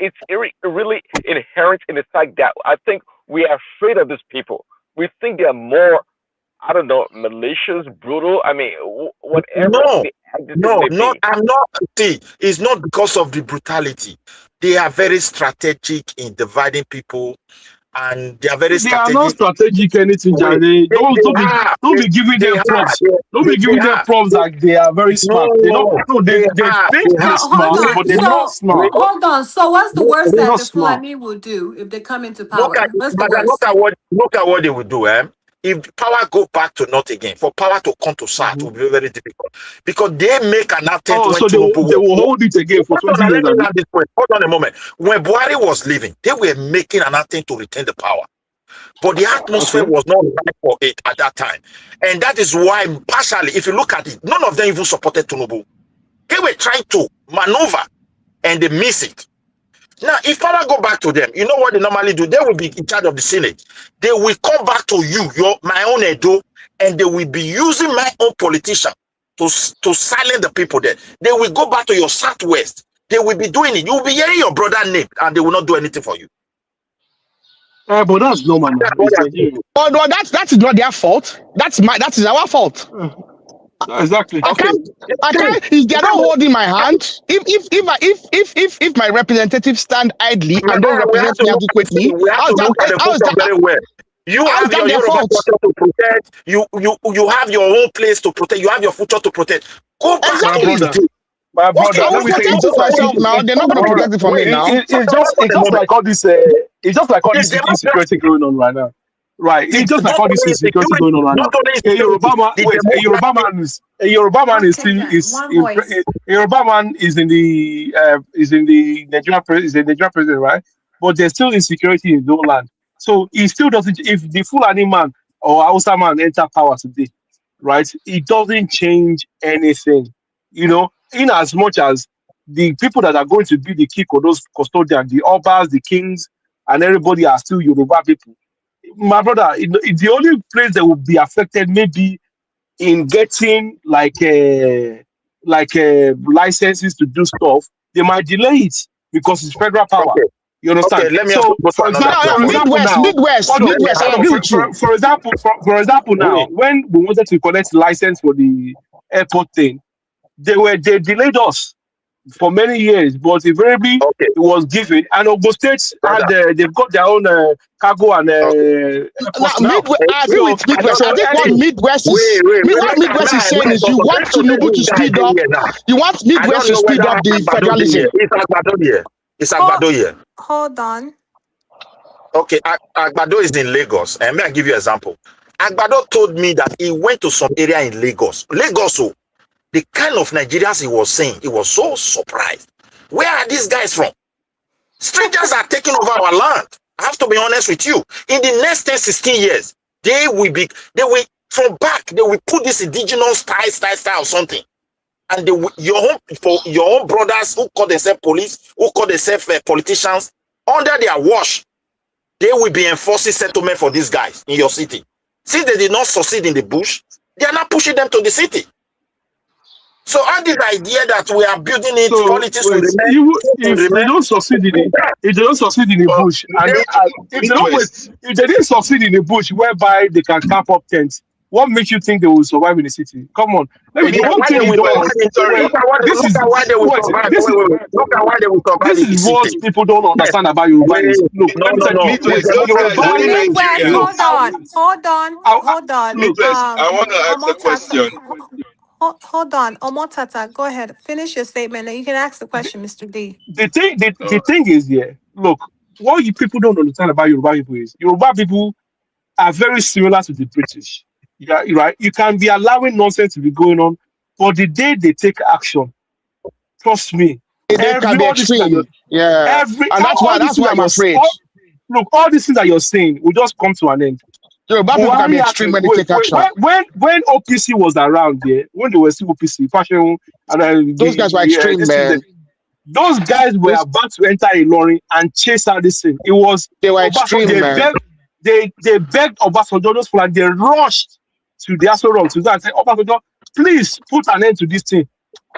inherent in the fact that I think we are afraid of these people. We think they are more, I don't know, malicious, brutal. I mean, whatever. No, I'm not. See, it's not because of the brutality. They are very strategic in dividing people, and they are very strategic. They are not strategic anything, Jare. Don't be giving them props. Don't be giving them props like they are very smart. They think they're smart, but they're not smart. Hold on. So what's the worst that the Fulani will do if they come into power? Look at what they will do, If power go back to north again, for power to come to south will be very difficult because they make an attempt. So they will hold it again for 20 years. Hold on a moment. When Buhari was leaving, they were making an attempt to retain the power, but the atmosphere was not right for it at that time, and that is why, partially, if you look at it, none of them even supported Tinubu. They were trying to maneuver, and they miss it. Now, if power go back to them, you know what they normally do? They will be in charge of the Senate. They will come back to you, my own Edo, and they will be using my own politician to silence the people there. They will go back to your Southwest. They will be doing it. You will be hearing your brother name, and they will not do anything for you. But that's no man. Oh no, that is not their fault. That is our fault. Exactly. I can't. If they are not holding my hand, if my representatives stand idly and don't represent me adequately, how's that very well? You have your own to protect. You have your own place to protect. You have your future to protect. Go back. Exactly. My brother, I will protect it myself now. They're not going to protect it for me now. It's just like all this It's just like all It's this democracy. insecurity going on right now. Right. It's just like Not all this only insecurity insecurity, going on right not now. only A Yoruba insecurity, man, the wait, a Yoruba man is Okay, still then. One voice. a Yoruba man is in the Nigerian president, right? But there's still insecurity in his own land. So he still doesn't. If the Fulani man or Hausa man enter power today, right, it doesn't change anything. You know, in as much as the people that are going to be the key those custodians, the obas, the kings, and everybody are still Yoruba people. My brother, the only place that will be affected maybe in getting licenses to do stuff, they might delay it because it's federal power. Okay. You Okay, understand? let me also So, go to for another example, Yeah, for question. example, Midwest, now, Midwest, hold on, Let me Midwest. I ask agree you. with you. for example, now, Wait. when we wanted to collect license for the airport thing, they delayed us for many years, but invariably Okay, it was given. And Ogun State brother. had they've got their own cargo and Okay. Now, airports now. Midwest, I agree Okay. So with I don't Midwest. I know. think what See, Midwest is what remember Midwest is now saying wait, is you for want them to say Tinubu to this guy speed dey up. here now. You want I Midwest don't to know speed whether up the Agbado dey here. federalism. It's Agbado here. It's Hold, Agbado here. hold on. Okay, Agbado is in Lagos. And may I give you an example? Agbado told me that he went to some area in Lagos. Lagos, so the kind of Nigerians he was saying, he was so surprised. Where are these guys from? Strangers are taking over our land. I have to be honest with you. In the next 10, 16 years, they will, from back, they will put this indigenous style, something. And they will, your own brothers who call themselves police, who call themselves politicians, under their watch, they will be enforcing settlement for these guys in your city. Since they did not succeed in the bush, they are not pushing them to the city. So all this idea that we are building it, So politics will wait, remain, if they don't succeed in it, if they don't succeed in the But bush, and if they don't wait, Midwest, if they didn't succeed in the bush, whereby they can camp up tents, what makes you think they will survive in the city? Come on, let me. The one why thing they you will don't survive Midwest. in understand. city. Sorry, Wait, Look at why they will wait, survive. this is Look at why they will survive this in the is what city. people don't Yes. understand about Wait, Yoruba. Look, let me tell you. Wait, Midwest. It's Those guys Yoruba. are in Midwest, Nigeria. Look, hold on, hold on, hold on. look. Midwest. I want to ask a Omotata, question. hold on. Omotata, go ahead. Finish your statement and you can ask the question, Mr. D. All The right. thing is, yeah. Look, what you people don't understand about Yoruba people is Yoruba people are very similar to the British. Yeah, right. You can be allowing nonsense to be going on, but the day they take action, trust me, They can be all these things that you're extreme. Yeah, and all these that's things why that I'm you're afraid. all these things that you're saying will just come to an end. Yoruba people can be Buhari had extreme to when they take action. when OPC was around there, when they were still OPC, fashion and Those guys were extreme, this is man. those guys were Those about to enter a lorry and chase out this thing. It was they were Obasanjo. extreme, man. They begged Obasanjo, those people, and they rushed to the Aso Rock to go and say, Obasanjo, please put an end to this thing.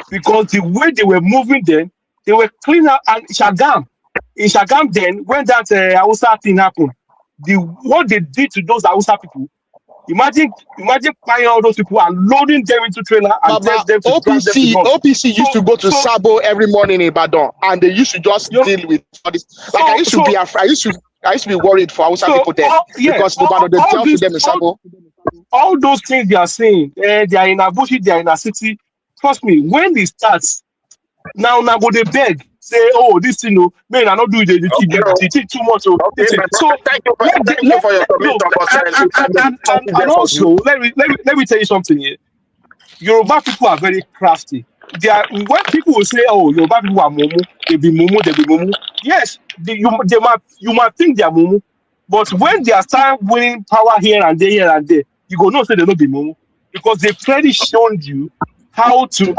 Because the way they were moving then, they were clean out. And in Shagam then, when that Hausa thing happened, what they did to those Hausa people, imagine buying all those people and loading them into trailer and tell Baba, them to drive them to north. OPC used to go to Sabo every morning in Ibadan, and they used to just deal with all this. Like I used to be afraid. I used to be worried for Hausa people then because in Ibadan they dealt with them in Sabo. All those things they are saying, they are in Abushi, they are in a city. Trust me, when it starts, now go they beg, say, oh, this thing, no, man, I not do the thing too much. So, Okay, so thank you for your look, submission. and also let me tell you something here. Yoruba people are very crafty. They are when people will say, "Oh, Yoruba people are mumu," they be mumu. Yes, you might think they are mumu, but when they are start winning power here and there, you go no say they don't be mumu because they've clearly shown you how to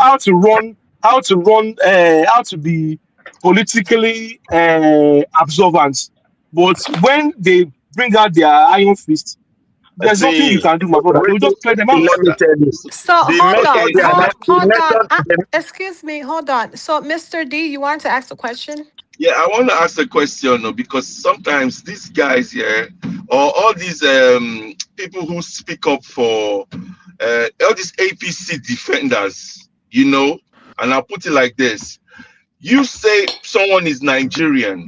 be politically observant. But when they bring out their iron fist, there's nothing you See, can do, my brother. They'll just play them out. let me tell you. So The hold on, hold on. method, Excuse me, hold on. So Mr. D, you want to ask a question? Yeah, I want to ask a question because sometimes these guys here, or all these people who speak up for all these APC defenders, and I'll put it like this: you say someone is Nigerian,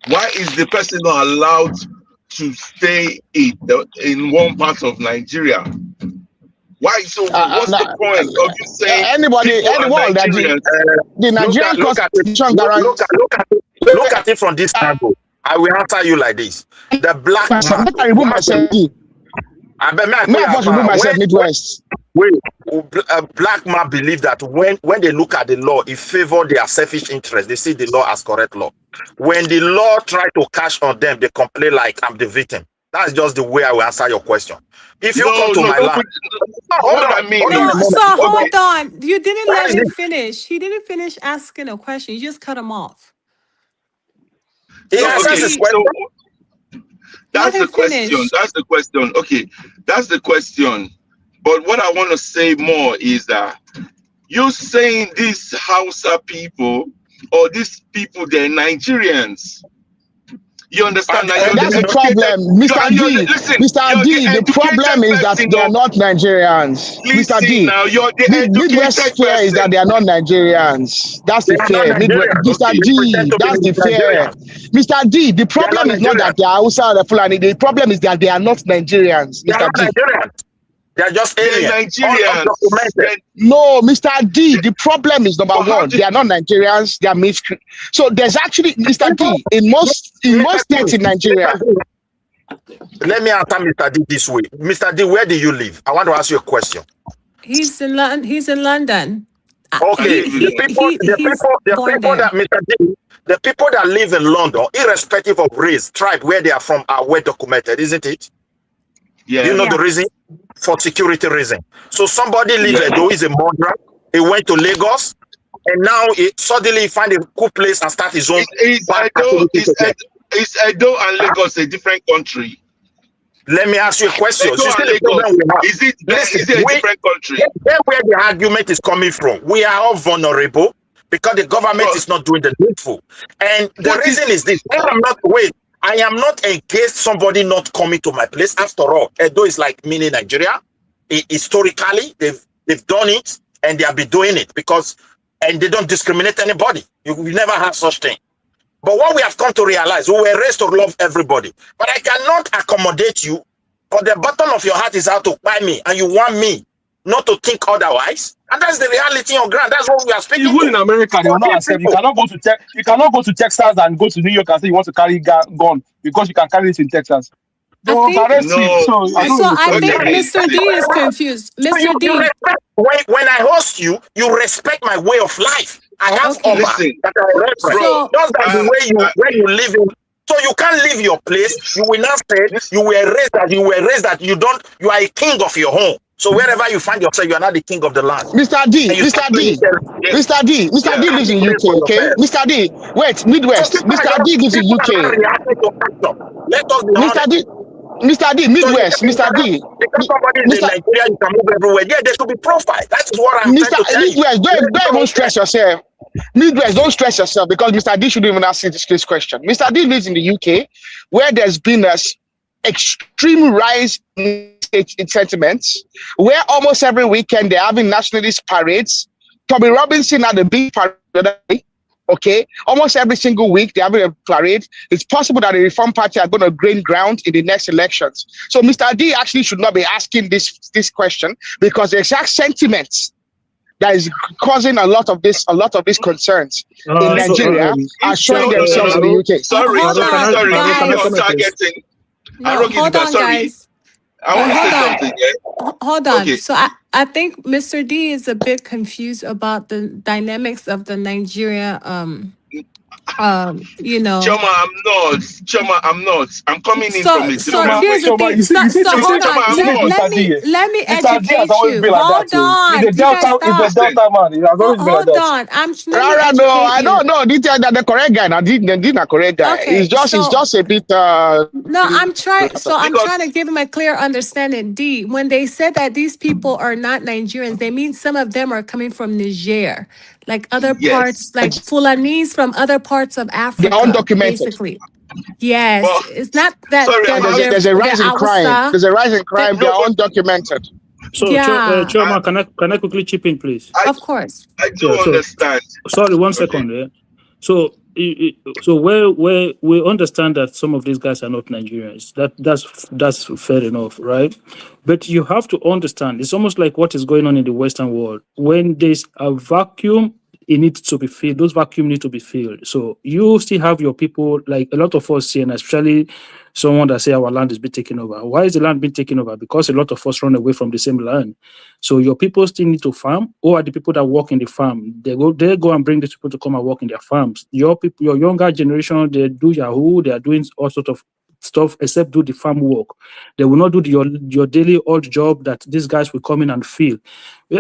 why is the person not allowed to stay in one part of Nigeria? Why? So what's the point of you saying anyone that Nigerians? the Nigerian Constitution look at it from this angle. I will answer you like this. The black man. I remove myself. I bet May I first remove myself, Midwest. Wait, a black man believe that when they look at the law, it favor their selfish interest. They see the law as correct law. When the law try to cash on them, they complain like I'm the victim. That's just the way I will answer your question. If you come to my land, hold on. You didn't let him finish. He didn't finish asking a question. You just cut him off. That's the question. That's the question. Okay, that's the question. But what I want to say more is that you're saying these Hausa people or these people, they're Nigerians. You understand? That's the problem, Mr. D. Mr. D, the problem is that they are not Nigerians. Mr. D, the Midwest fear is that they are not Nigerians. That's the fear. Mr. D, that's the fear. Mr. D, the problem is not that they are Hausa or the Fulani. The problem is that they are not Nigerians. Mr. D. They are just aliens. No, Mr. D, the problem is number one, they are not Nigerians, they are mixed. So there's actually, Mr. D, in most states in Nigeria. Let me answer Mr. D this way. Mr. D, where do you live? I want to ask you a question. He's in London. Okay, the people that Mr. D, the people that live in London, irrespective of race, tribe, where they are from, are well documented, isn't it? Yeah. You know the reason? For security reason. So somebody lives there, though he's a murderer. He went to Lagos, and now he suddenly find a cool place and start his own. Is Edo and Lagos a different country? Let me ask you a question. Is it a different country? That's where the argument is coming from. We are all vulnerable because the government is not doing the needful. And the reason is this. I am not against somebody not coming to my place. After all, Edo is like mini Nigeria. Historically, they've done it and they have been doing it and they don't discriminate anybody. We never have such thing. But what we have come to realize, we were raised to love everybody. But I cannot accommodate you. But the bottom of your heart is out to buy me, and you want me not to think otherwise. And that's the reality on ground. That's what we are speaking. Even in America, they will not accept. You cannot go to Texas and go to New York and say you want to carry gun because you can carry it in Texas. They will arrest you. So I think Mr. D is confused. Mr. D. When I host you, you respect my way of life. I have that I reference. Just like the way you live in. So you can't leave your place. You will not say you were raised that you are a king of your home. So wherever you find yourself, you are not the king of the land. Mr. D lives in UK, okay? Mr. D, wait, Midwest. Mr. D lives in UK. Mr. D, Midwest. Mr. D. Because somebody is in Nigeria, you can move everywhere. Yeah, there should be profile. That is what I'm trying to tell you. Midwest, don't even stress yourself. Midwest, don't stress yourself because Mr. D shouldn't even ask this question. Mr. D lives in the UK, where there's been an extreme rise in sentiments, where almost every weekend they're having nationalist parades. Tommy Robinson had a big parade, okay? Almost every single week they're having a parade. It's possible that the Reform Party are going to gain ground in the next elections. So Mr. D actually should not be asking this question because the exact sentiments that is causing a lot of these concerns in Nigeria are showing themselves in the UK. Hold on, guys. Hold on. Okay. So I think Mr. D is a bit confused about the dynamics of the Nigeria Choma, I'm not. I'm coming in from it. So here's the thing. Hold on. Let me educate you. Hold on. Hold on. I don't know. The correct guy. The correct guy. Okay, it's just a bit. No, I'm trying. So I'm trying to give him a clear understanding. D, when they said that these people are not Nigerians, they mean some of them are coming from Niger. Like other parts, like Fulanese from other parts of Africa. They're undocumented. Basically. Yes. Well, it's not that there's a rise in crime. There's a rise in crime. They're undocumented. So, Choma, can I quickly chip in, please? Of course. I do understand. Sorry, 1 second. Yeah. So where we understand that some of these guys are not Nigerians. That's fair enough, right? But you have to understand, it's almost like what is going on in the Western world. When there's a vacuum, it needs to be filled. Those vacuum need to be filled. So you still have your people, like a lot of us here, and especially someone that say our land is being taken over. Why is the land being taken over? Because a lot of us run away from the same land. So your people still need to farm, or are the people that work in the farm? They go and bring these people to come and work in their farms. Your people, your younger generation, they do Yahoo, they are doing all sorts of stuff except do the farm work. They will not do your daily odd job that these guys will come in and fill.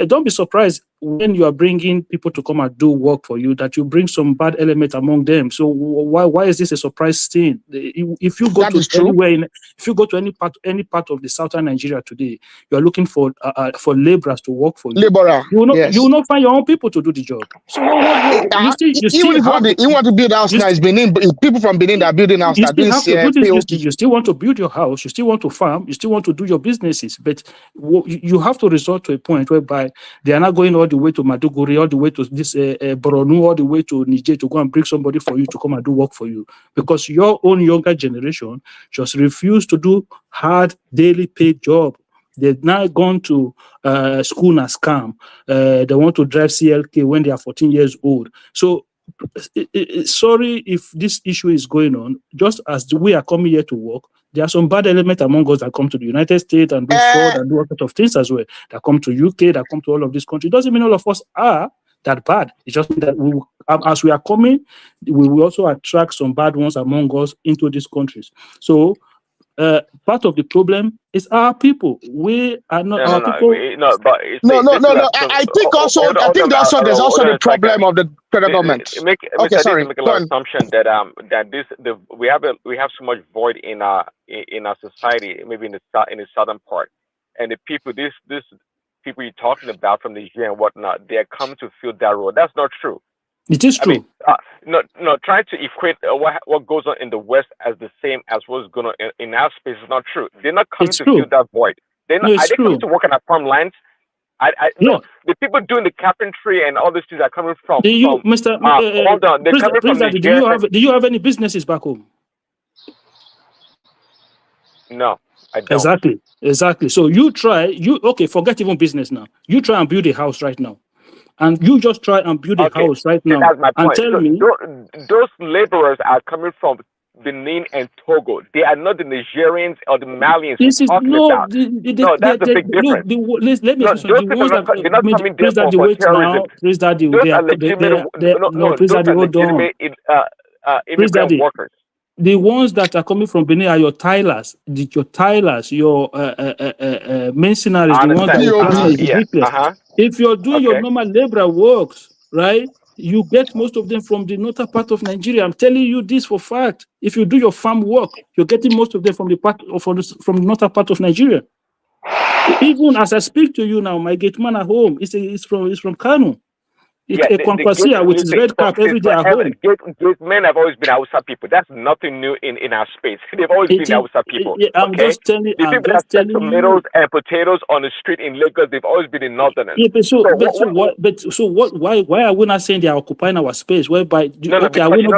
Don't be surprised when you are bringing people to come and do work for you that you bring some bad element among them. So why is this a surprise thing? If you go to anywhere, if you go to any part of the southern Nigeria today, you are looking for laborers to work for you. Laborer, you will not find your own people to do the job. So you want to build a house now? It's Benin, people from Benin that are building house. You still want to build your house. You still want to farm. You still want to do your businesses, but you have to resort to a point whereby they are not going all the way to Maduguri, all the way to this Boronu, all the way to Niger to go and bring somebody for you to come and do work for you, because your own younger generation just refuse to do hard daily paid job. They've now gone to school and scam. They want to drive CLK when they are 14 years old. So sorry if this issue is going on. Just as we are coming here to work, there are some bad elements among us that come to the United States and do fraud and do all sorts of things as well. That come to UK, that come to all of these countries. It doesn't mean all of us are that bad. It's just that as we are coming, we will also attract some bad ones among us into these countries. So part of the problem is our people. We are not our people. I think also there's also the problem of the federal government. Make an assumption that we have so much void in our society, maybe in the southern part, and the people this people you're talking about from Nigeria and whatnot, they are coming to fill that role. That's not true. It is true. Trying to equate what goes on in the West as the same as what's going on in our space is not true. They're not coming to fill that void. Are they coming to work on our farmlands? No, the people doing the carpentry and all these things are coming from. Do you, Mr. Hold on, they're coming from Nigeria. Do you have any businesses back home? No, I don't. Exactly. So forget even business now. You try and build a house right now. And you just try and build a house right now. That's my point. And tell me, those laborers are coming from Benin and Togo. They are not the Nigerians or the Malians you're talking about. That's the big difference. Let me explain. The ones that they're not coming there for terrorism. Workers. The ones that are coming from Benin are your tilers, your mercenaries, the ones that If you're doing your normal labor works, right, you get most of them from the northern part of Nigeria. I'm telling you this for fact. If you do your farm work, you're getting most of them from the northern part of Nigeria. Even as I speak to you now, my gate man at home is from Kano. Kwankwasia with his red cap every day at home. Gate men have always been Hausa people. That's nothing new in our space. They've always been Hausa people. I'm just telling you. The people that sell tomatoes and potatoes on the street in Lagos, they've always been in Northerners. Why are we not saying they are occupying our space? Whereby are we no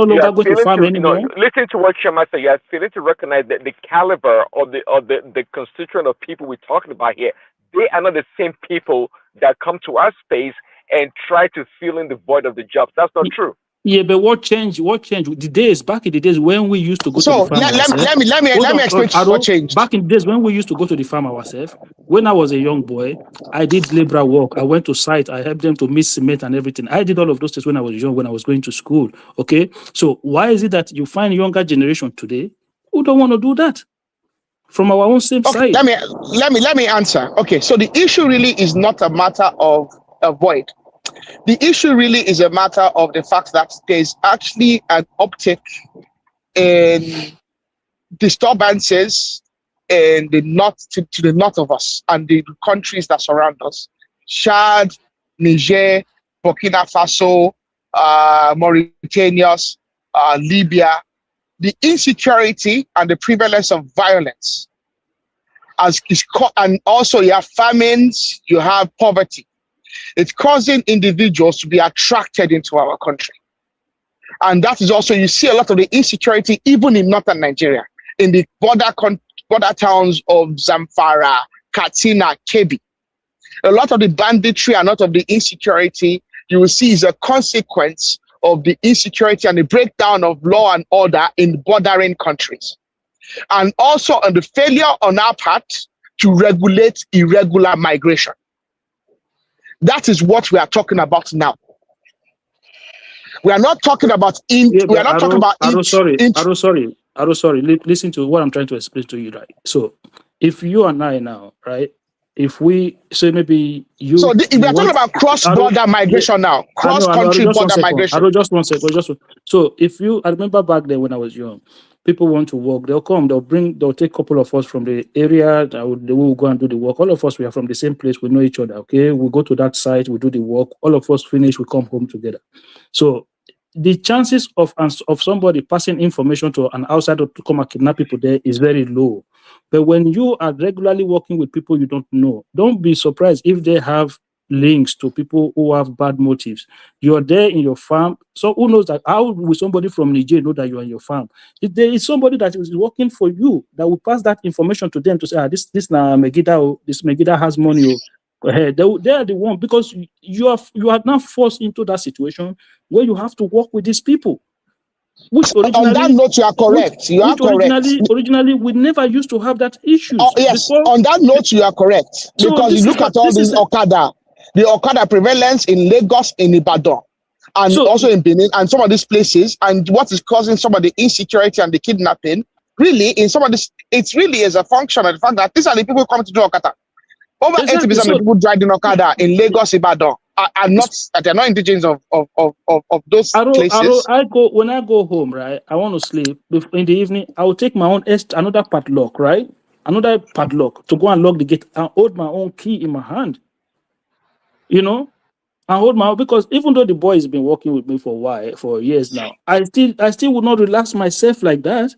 longer going to farm anymore? Listen to what Shema said. You are failing to recognize that the caliber of the constituent of people we're talking about here. They are not the same people that come to our space and try to fill in the void of the jobs. That's not true. Yeah, but what changed? Back in the days when we used to go to the farm. Let me explain what changed. Back in the days when we used to go to the farm ourselves, when I was a young boy, I did labor work. I went to site. I helped them to mix cement and everything. I did all of those things when I was young, when I was going to school. Okay, so why is it that you find younger generation today who don't want to do that? From our own same side. Let me answer. Okay, so the issue really is not a matter of a void. The issue really is a matter of the fact that there's actually an uptick in disturbances in the north to the north of us and the countries that surround us. Chad, Niger, Burkina Faso, Mauritania, Libya. The insecurity and the prevalence of violence, and also you have famines, you have poverty. It's causing individuals to be attracted into our country. And that is also, you see a lot of the insecurity even in northern Nigeria, in the border towns of Zamfara, Katsina, Kebbi. A lot of the banditry and a lot of the insecurity you will see is a consequence of the insecurity and the breakdown of law and order in bordering countries. And also on the failure on our part to regulate irregular migration. That is what we are talking about now. We are not talking about Listen to what I'm trying to explain to you, right? So, if you and I now, right? If we say maybe you, so we are talking about cross-border migration now, cross-country border migration. So, if you, I remember back then when I was young, people want to work, they'll come, they'll take a couple of us from the area, they will go and do the work. All of us, we are from the same place, we know each other, okay? We go to that site, we do the work, all of us finish, we come home together. So the chances of somebody passing information to an outsider to come and kidnap people there is very low. But when you are regularly working with people you don't know, don't be surprised if they have links to people who have bad motives. You're there in your farm. So who knows that? How will somebody from Niger know that you're in your farm? If there is somebody that is working for you that will pass that information to them to say, this na Megida, this Megida has money. They are the one, because you are now forced into that situation where you have to work with these people. Which originally, on that note, you are correct. Originally, we never used to have that issue. Yes, on that note, you are correct. Because you look at all these Okada, the Okada prevalence in Lagos, in Ibadan, and also in Benin, and some of these places, and what is causing some of the insecurity and the kidnapping, really, in some of this, it's really as a function of the fact that these are the people who come to do Okada. Over 80% of the people driving Okada in Lagos, Ibadan are not indigenous of those places. When I go home, right, I want to sleep. In the evening, I will take my own another padlock, right? Another padlock to go and lock the gate and hold my own key in my hand. You know? And hold my own, because even though the boy has been working with me for a while, for years now, I still would not relax myself like that.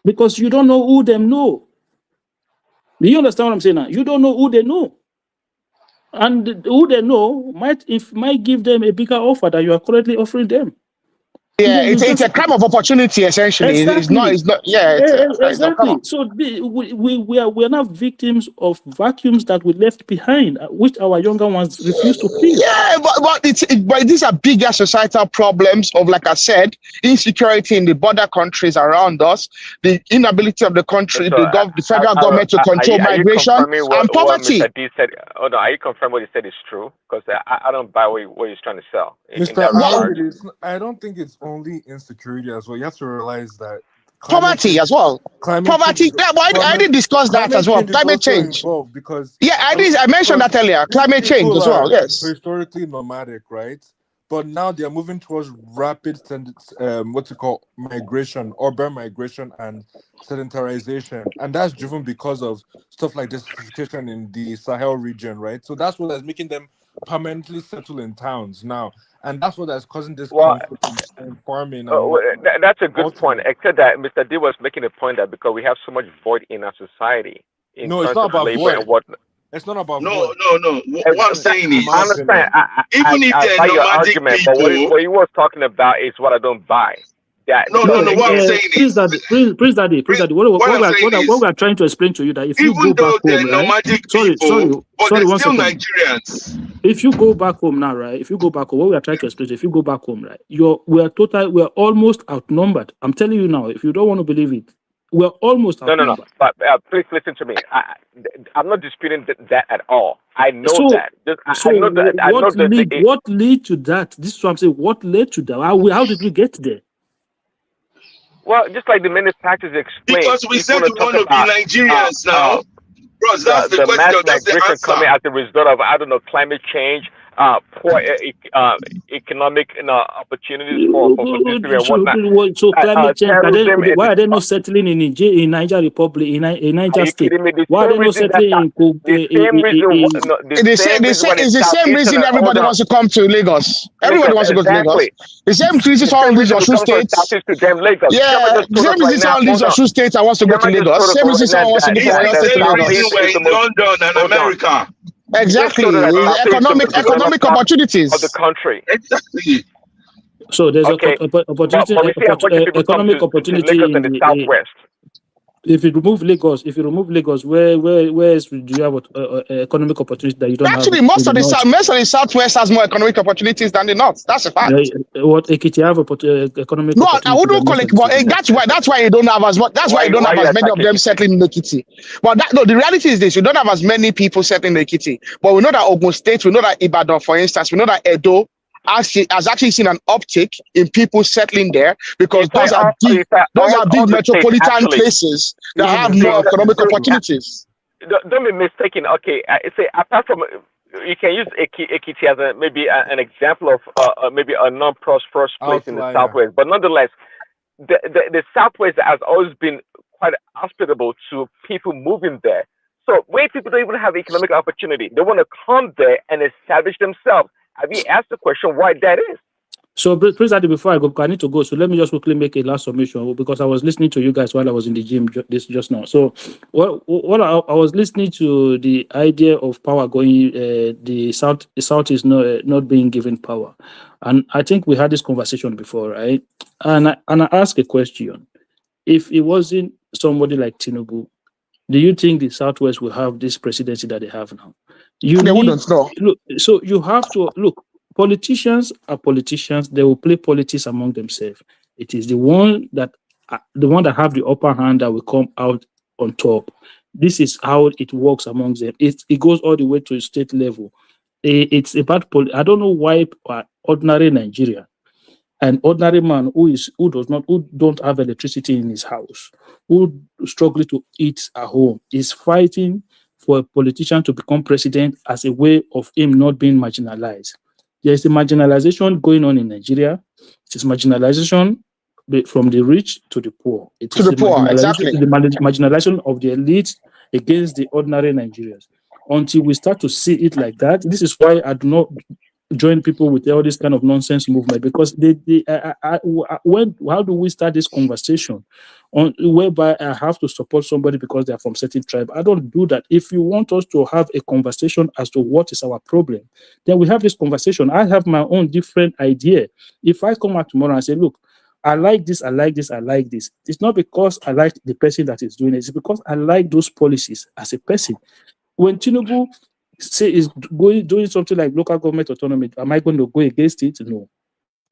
Because you don't know who them know. Do you understand what I'm saying now? You don't know who they know. And who they know might give them a bigger offer that you are currently offering them. Yeah, it's a crime of opportunity, essentially. Exactly. It's not. Exactly. So we are now victims of vacuums that we left behind, which our younger ones refuse to fill. Yeah, but these are bigger societal problems of, like I said, insecurity in the border countries around us, the inability of the country, the federal government to control migration, and poverty. What Mr. D said, are you confirming what he said is true? Because I don't buy what he's trying to sell. I don't think it's only insecurity as well. You have to realize that poverty as well. Poverty. I did discuss that as well. Climate change. Because I mentioned that earlier. Climate change as well. Yes. Historically nomadic, right? But now they are moving towards rapid, migration, urban migration, and sedentarization, and that's driven because of stuff like desertification in the Sahel region, right? So that's what is making them permanently settle in towns now, and that's what is causing this conflict in farming. That's a good point. Except that Mr. D was making a point that because we have so much void in our society, it's not about void. It's not about no. What I'm saying is, I understand. Even if they're nomadic argument, people, but what he was talking about is what I don't buy. No. What I'm saying is, Prince Daddy. What we are trying to explain to you that if you go back home, nomadic people, but they're still Nigerians. If you go back home now, right? If you go back home, what we are trying to explain, if you go back home, right? We are almost outnumbered. I'm telling you now. If you don't want to believe it, we're almost outnumbered. No. But please listen to me. I'm not disputing that at all. I know that. What led to that? This is what I'm saying. What led to that? How did we get there? Well, just like the manufacturers explained. Because we said we want to be Nigerians now. Bros, that's the question. That's the answer. Coming as a result of, climate change, poor economic opportunities for industry and whatnot. So climate change, why are they not settling in Niger Republic, in Niger State? Why are they not settling in It's the same reason everybody wants to come to Lagos. Everybody wants to go to Lagos. The same reason all these Osun states. Yeah, the same reason all these Osun states wants to go to Lagos. Same reason someone wants to go from Lagos to Lagos. We're in London and America. Exactly, economic opportunities of the country. Exactly. So there's economic opportunity in the southwest. If you remove Lagos, where else do you have economic opportunities that you don't Actually, have most in of the the north? most of the southwest has more economic opportunities than the north. That's a fact. What Ekiti have economic No, I opportunities? wouldn't call it, but that's why you don't have as much. That's why you don't have as many of them settling in Ekiti. But the reality is this: you don't have as many people settling in Ekiti. But we know that Ogun State, we know that Ibadan, for instance, we know that Edo has actually seen an uptick in people settling there because those are big metropolitan places that have more economic opportunities. Don't be mistaken. Okay, say apart from, you can use Ekiti as maybe an example of maybe a non-prosperous place in the southwest, but nonetheless, the southwest has always been quite hospitable to people moving there. So when people don't even have economic opportunity, they want to come there and establish themselves. Have you asked the question why that is? So, President, before I go, I need to go. So let me just quickly make a last submission because I was listening to you guys while I was in the gym just now. So, what I was listening to the idea of power going, the south is not being given power, and I think we had this conversation before, right? And I asked a question: if it wasn't somebody like Tinubu, do you think the Southwest will have this presidency that they have now? Wouldn't know. Look. So you have to look. Politicians are politicians. They will play politics among themselves. It is the one that have the upper hand that will come out on top. This is how it works among them. It goes all the way to state level. It's about I don't know why ordinary Nigeria, an ordinary man who don't have electricity in his house, who struggle to eat at home, is fighting for a politician to become president as a way of him not being marginalized. There is a marginalization going on in Nigeria. It is marginalization from the rich to the poor. It is exactly. the marginalization of the elite against the ordinary Nigerians. Until we start to see it like that, this is why I do not join people with all this kind of nonsense movement, because how do we start this conversation on whereby I have to support somebody because they are from certain tribe? I don't do that. If you want us to have a conversation as to what is our problem, then we have this conversation. I have my own different idea. If I come out tomorrow and say, look, I like this, I like this, I like this, it's not because I like the person that is doing it, it's because I like those policies as a person. When Tinubu say is doing something like local government autonomy, am I going to go against it? No.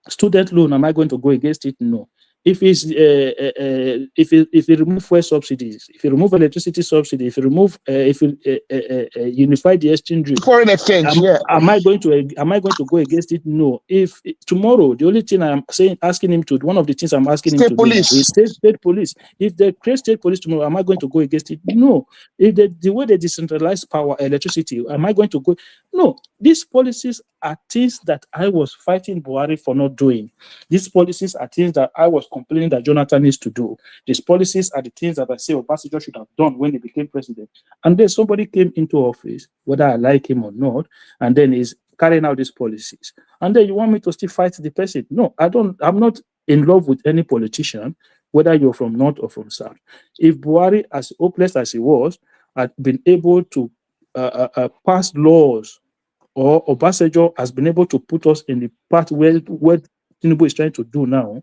Student loan, am I going to go against it? No. If it's if you remove fuel subsidies, if you remove electricity subsidy, if you remove if you unify the exchange rate, foreign exchange, am I going to go against it? No. If tomorrow the only thing I'm asking him to, one of the things I'm asking him to do is state police. If they create state police tomorrow, am I going to go against it? No. If the way they decentralize power, electricity, am I going to go? No. These policies are things that I was fighting Buhari for not doing. These policies are things that I was complaining that Jonathan needs to do. These policies are the things that I say Obasanjo should have done when he became president. And then somebody came into office, whether I like him or not, and then is carrying out these policies. And then you want me to still fight the person? No, I'm not in love with any politician, whether you're from North or from South. If Buhari, as hopeless as he was, had been able to pass laws, or Obasanjo has been able to put us in the path where Tinubu is trying to do now,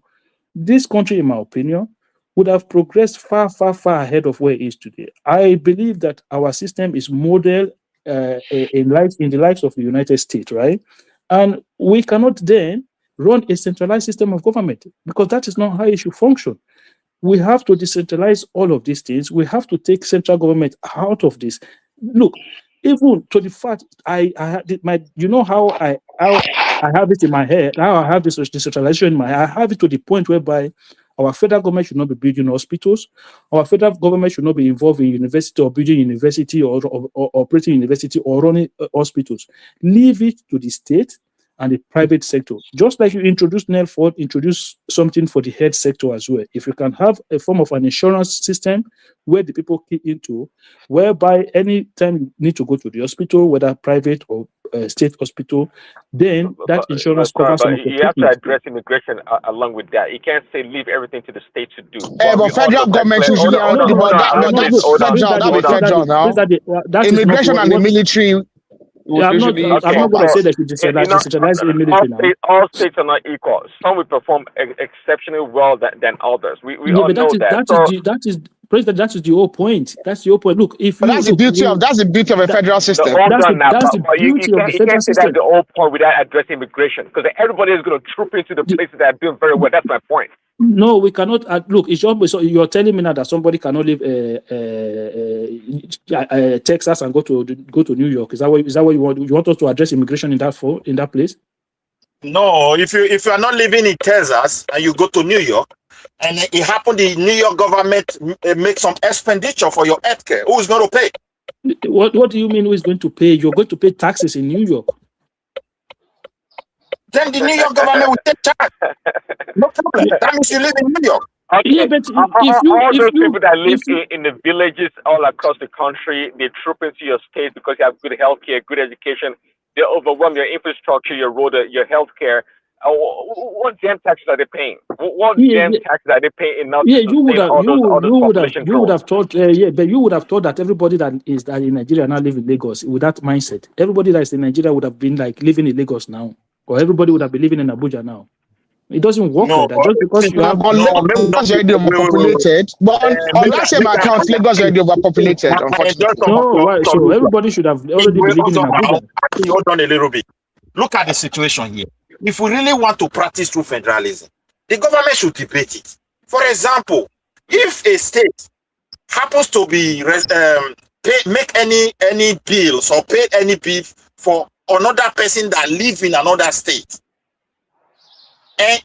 this country, in my opinion, would have progressed far, far, far ahead of where it is today. I believe that our system is modeled in the likes of the United States, right? And we cannot then run a centralized system of government because that is not how it should function. We have to decentralize all of these things. We have to take central government out of this. Look, even to the fact you know how I have it in my head, how I have this decentralization in my head. I have it to the point whereby our federal government should not be building hospitals. Our federal government should not be involved in university or building university or operating university or running hospitals. Leave it to the state and the private sector. Just like you introduced Nelford, introduce something for the health sector as well. If you can have a form of an insurance system where the people key into, whereby any time you need to go to the hospital, whether private or state hospital, then that insurance covers some of the you have to address immigration along with that. You can't say leave everything to the state to do. But federal government usually immigration and the military. I'm not going to say that you decentralize the military now. All states are not equal. Some will perform exceptionally well than others. We all know that. President, that is the whole point. That's the whole point. Look, if But you that's the look, beauty of a federal system. No, hold on now, that's the but beauty of the you federal can't say system. that's the whole point without addressing immigration, because everybody is going to troop into the places that are doing very well. That's my point. No, we cannot. Look, it's almost, so you're telling me now that somebody cannot leave Texas and go to New York. Is that what you want? You want us to address immigration in that place? No, if you are not living in Texas and you go to New York, and it happened, the New York government make some expenditure for your healthcare, who is going to pay? What do you mean? Who is going to pay? You're going to pay taxes in New York. Then the New York government will take tax. No problem. That means you live in New York. Okay. Yeah, but all those people that live in the villages all across the country, they troop into your state because you have good healthcare, good education. They overwhelm your infrastructure, your road, your healthcare. What damn taxes are they paying? What damn taxes are they paying enough to sustain all those population you would have thought, but you would have thought that everybody that in Nigeria now live in Lagos with that mindset. Everybody that is in Nigeria would have been like living in Lagos now, or everybody would have been living in Abuja now. It doesn't work like that. Just because you have Lagos already overpopulated, but on that same account, Lagos already overpopulated. Unfortunately, no. Right, so everybody should have already been living in Abuja. Hold on a little bit. Look at the situation here. If we really want to practice true federalism, the government should debate it. For example, if a state happens to be make any bills or pay any bill for another person that lives in another state, and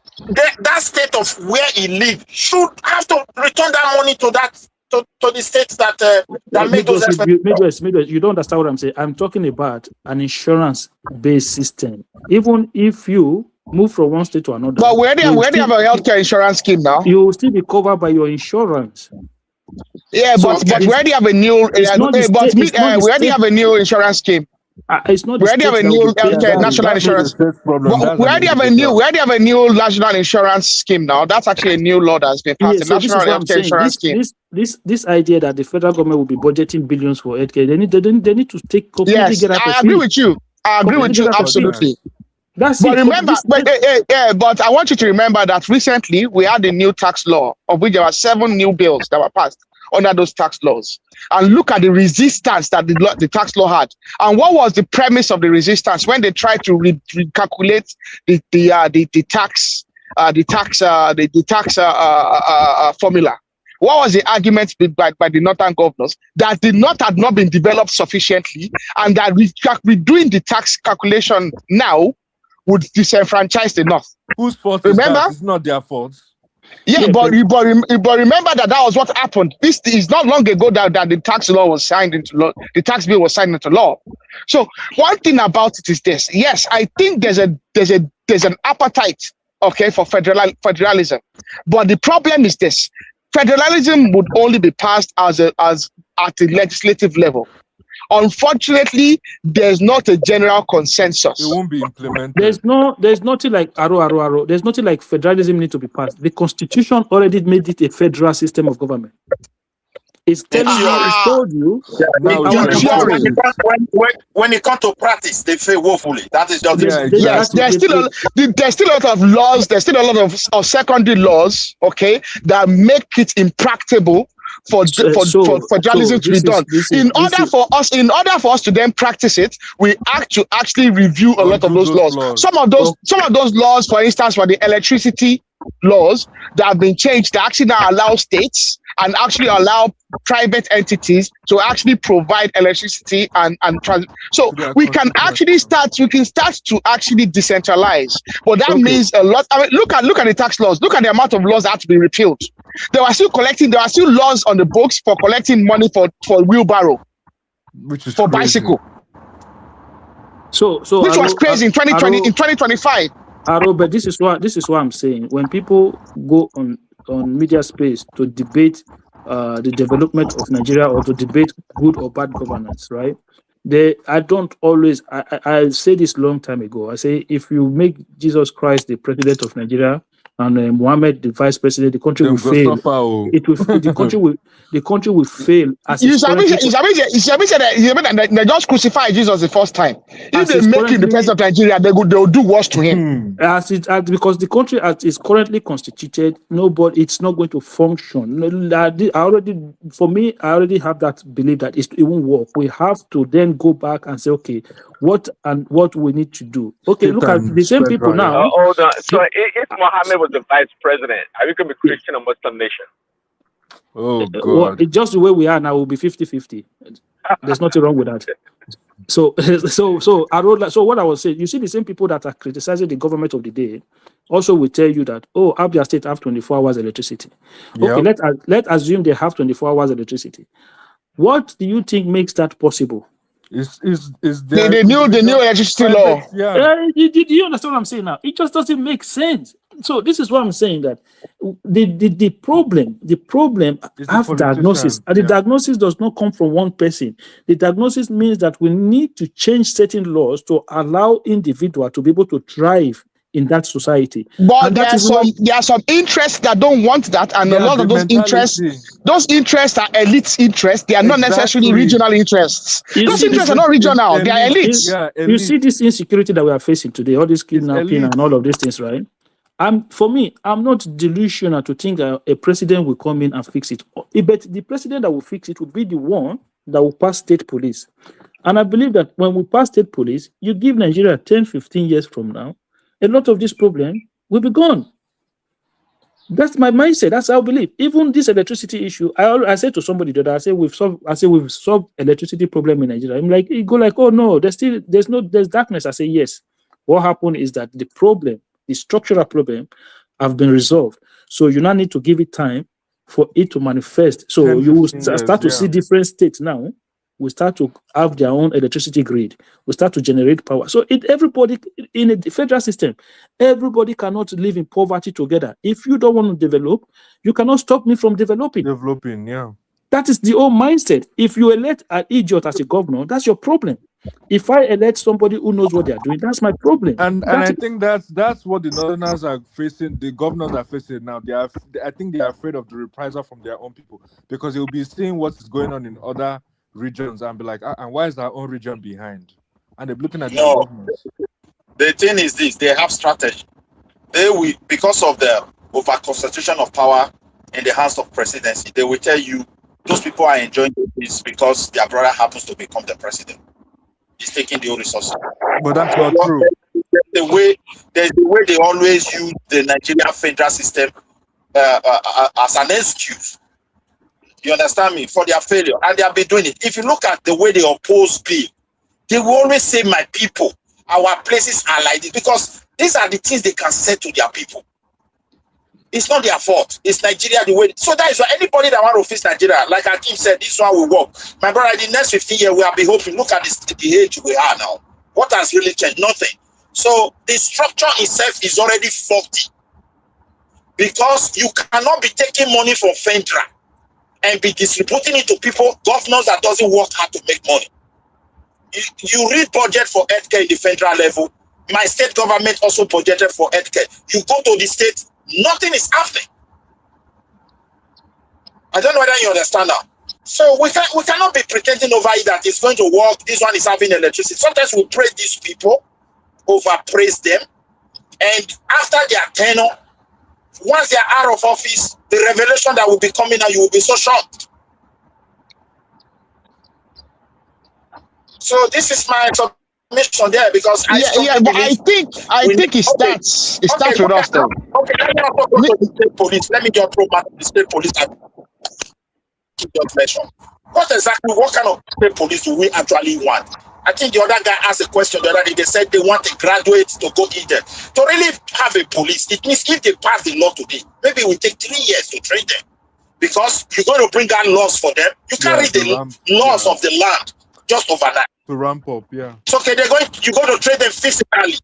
that state of where he lives should have to return that money to the states that make those Midwest, you don't understand what I'm saying. I'm talking about an insurance-based system. Even if you move from one state to another, but where do you have a healthcare insurance scheme now? You will still be covered by your insurance. Yeah, So but where do you have a new? Where do you have a new insurance scheme? It's not. Where do you have a new national insurance? Where do you have a new national insurance scheme now? That's actually a new law that's been passed. The national healthcare insurance scheme. This idea that the federal government will be budgeting billions for healthcare, they need to take completely. Yes, get out of I agree with you. Absolutely. That's but it. Remember, but I want you to remember that recently we had a new tax law, of which there were 7 new bills that were passed under those tax laws. And look at the resistance that the tax law had. And what was the premise of the resistance when they tried to recalculate the tax formula? What was the argument by the northern governors? That the north had not been developed sufficiently, and that redoing the tax calculation now would disenfranchise the north. Whose fault is that? It's not their fault. Yeah, but remember that was what happened. This is not long ago that the tax law was signed into law. The tax bill was signed into law. So one thing about it is this: yes, I think there's an appetite, okay, for federalism, but the problem is this: federalism would only be passed as at the legislative level. Unfortunately, there's not a general consensus. It won't be implemented. There's nothing like arrow. There's nothing like federalism need to be passed. The Constitution already made it a federal system of government. It's telling you, it's told you. When it comes to practice, they fail woefully. That is just yes. There's still a lot of laws. There's still a lot of secondary laws, okay, that make it impracticable for federalism to be done. In order for us to then practice it, we have to actually review a lot of those laws. Some of those laws, for instance, for the electricity laws that have been changed, that actually now allow states and actually allow private entities to actually provide electricity so we can start to actually decentralize. But that means a lot. I mean, look at the tax laws. Look at the amount of laws that have to be repealed. There are still laws on the books for collecting money for wheelbarrow, which is for crazy. bicycle. So which was crazy in 2020 in 2025. But this is what I'm saying. When people go on media space to debate the development of Nigeria or to debate good or bad governance, right? I say this long time ago. I say if you make Jesus Christ the president of Nigeria, and Mohammed, the vice president, the country Them will go fail. suffer, oh. It will. The country will fail as You it's said currently. that they just crucified Jesus the first time. If As they it's make him the president of Nigeria, they'll do worse to him. Because the country as is currently constituted, it's not going to function. I already have that belief that it won't work. We have to then go back and say, okay, what we need to do. Okay, look at the same people now. Hold on. So if Mohammed was the vice president, are we going to be Christian or Muslim nation? Oh God! Well, it's just the way we are now. We'll be 50-50. There's nothing wrong with that. So what I was saying, you see, the same people that are criticizing the government of the day also will tell you that, oh, Abia State have 24 hours electricity. Okay, let's assume they have 24 hours electricity. What do you think makes that possible? The new electricity law. Did you understand what I'm saying now? It just doesn't make sense. So this is what I'm saying, that the problem have diagnosis, and the diagnosis does not come from one person. The diagnosis means that we need to change certain laws to allow individuals to be able to thrive in that society. But there are some interests that don't want that, and a lot of those interests are elite interests. They are not necessarily regional interests. Those interests are not regional; they are elites. You see this insecurity that we are facing today, all this kidnapping and all of these things, right? For me, I'm not delusional to think a president will come in and fix it. But the president that will fix it will be the one that will pass state police. And I believe that when we pass state police, you give Nigeria 10, 15 years from now, a lot of this problem will be gone. That's my mindset. That's how I believe. Even this electricity issue, I said to somebody that I say we've solved electricity problem in Nigeria. I'm like, you go like, oh no, there's darkness. I say yes. What happened is that the structural problem have been resolved. So you now need to give it time for it to manifest. So you will start to see different states now. We start to have their own electricity grid. We start to generate power. So everybody in a federal system, everybody cannot live in poverty together. If you don't want to develop, you cannot stop me from developing. That is the old mindset. If you elect an idiot as a governor, that's your problem. If I elect somebody who knows what they are doing, that's my problem. And I think that's what the Northerners are facing. The governors are facing now. I think they are afraid of the reprisal from their own people, because they'll be seeing what is going on in other regions and be like, and why is our own region behind? And they're looking at their governments. The thing is this: they have strategy. They will, because of the over concentration of power in the hands of presidency, they will tell you those people are enjoying this because their brother happens to become the president. He's taking the old resources. But that's not true. There's the way they always use the Nigerian federal system as an excuse. You understand me? For their failure. And they have been doing it. If you look at the way they oppose bill, they will always say, my people, our places are like this. Because these are the things they can say to their people. It's not their fault. It's Nigeria the way. So that is why anybody that want to fix Nigeria, like Akim said, this one will work. My brother, in the next 15 years, we have been hoping. Look at the age we are now. What has really changed? Nothing. So the structure itself is already faulty. Because you cannot be taking money from federal and be distributing it to people, governors that doesn't work hard to make money. You read budget for healthcare in the federal level. My state government also budgeted for healthcare. You go to the state, nothing is happening. I don't know whether you understand now. So we cannot be pretending over it that it's going to work. This one is having electricity. Sometimes we praise these people, overpraise them, and after their tenure, once they are out of office, the revelation that will be coming out, you will be so shocked. So this is my submission there, because I think it starts with us though. Okay, let me also go to the state police. Let me just throw back to the state police and just mention. What kind of state police do we actually want? I think the other guy asked a question the other day. They said they want a graduate to go in there. To really have a police, it means if they pass the law today, maybe it will take 3 years to train them. Because you're going to bring out laws for them. You can't read the laws of the land just overnight. To ramp up, yeah. So okay, you're going to train them physically.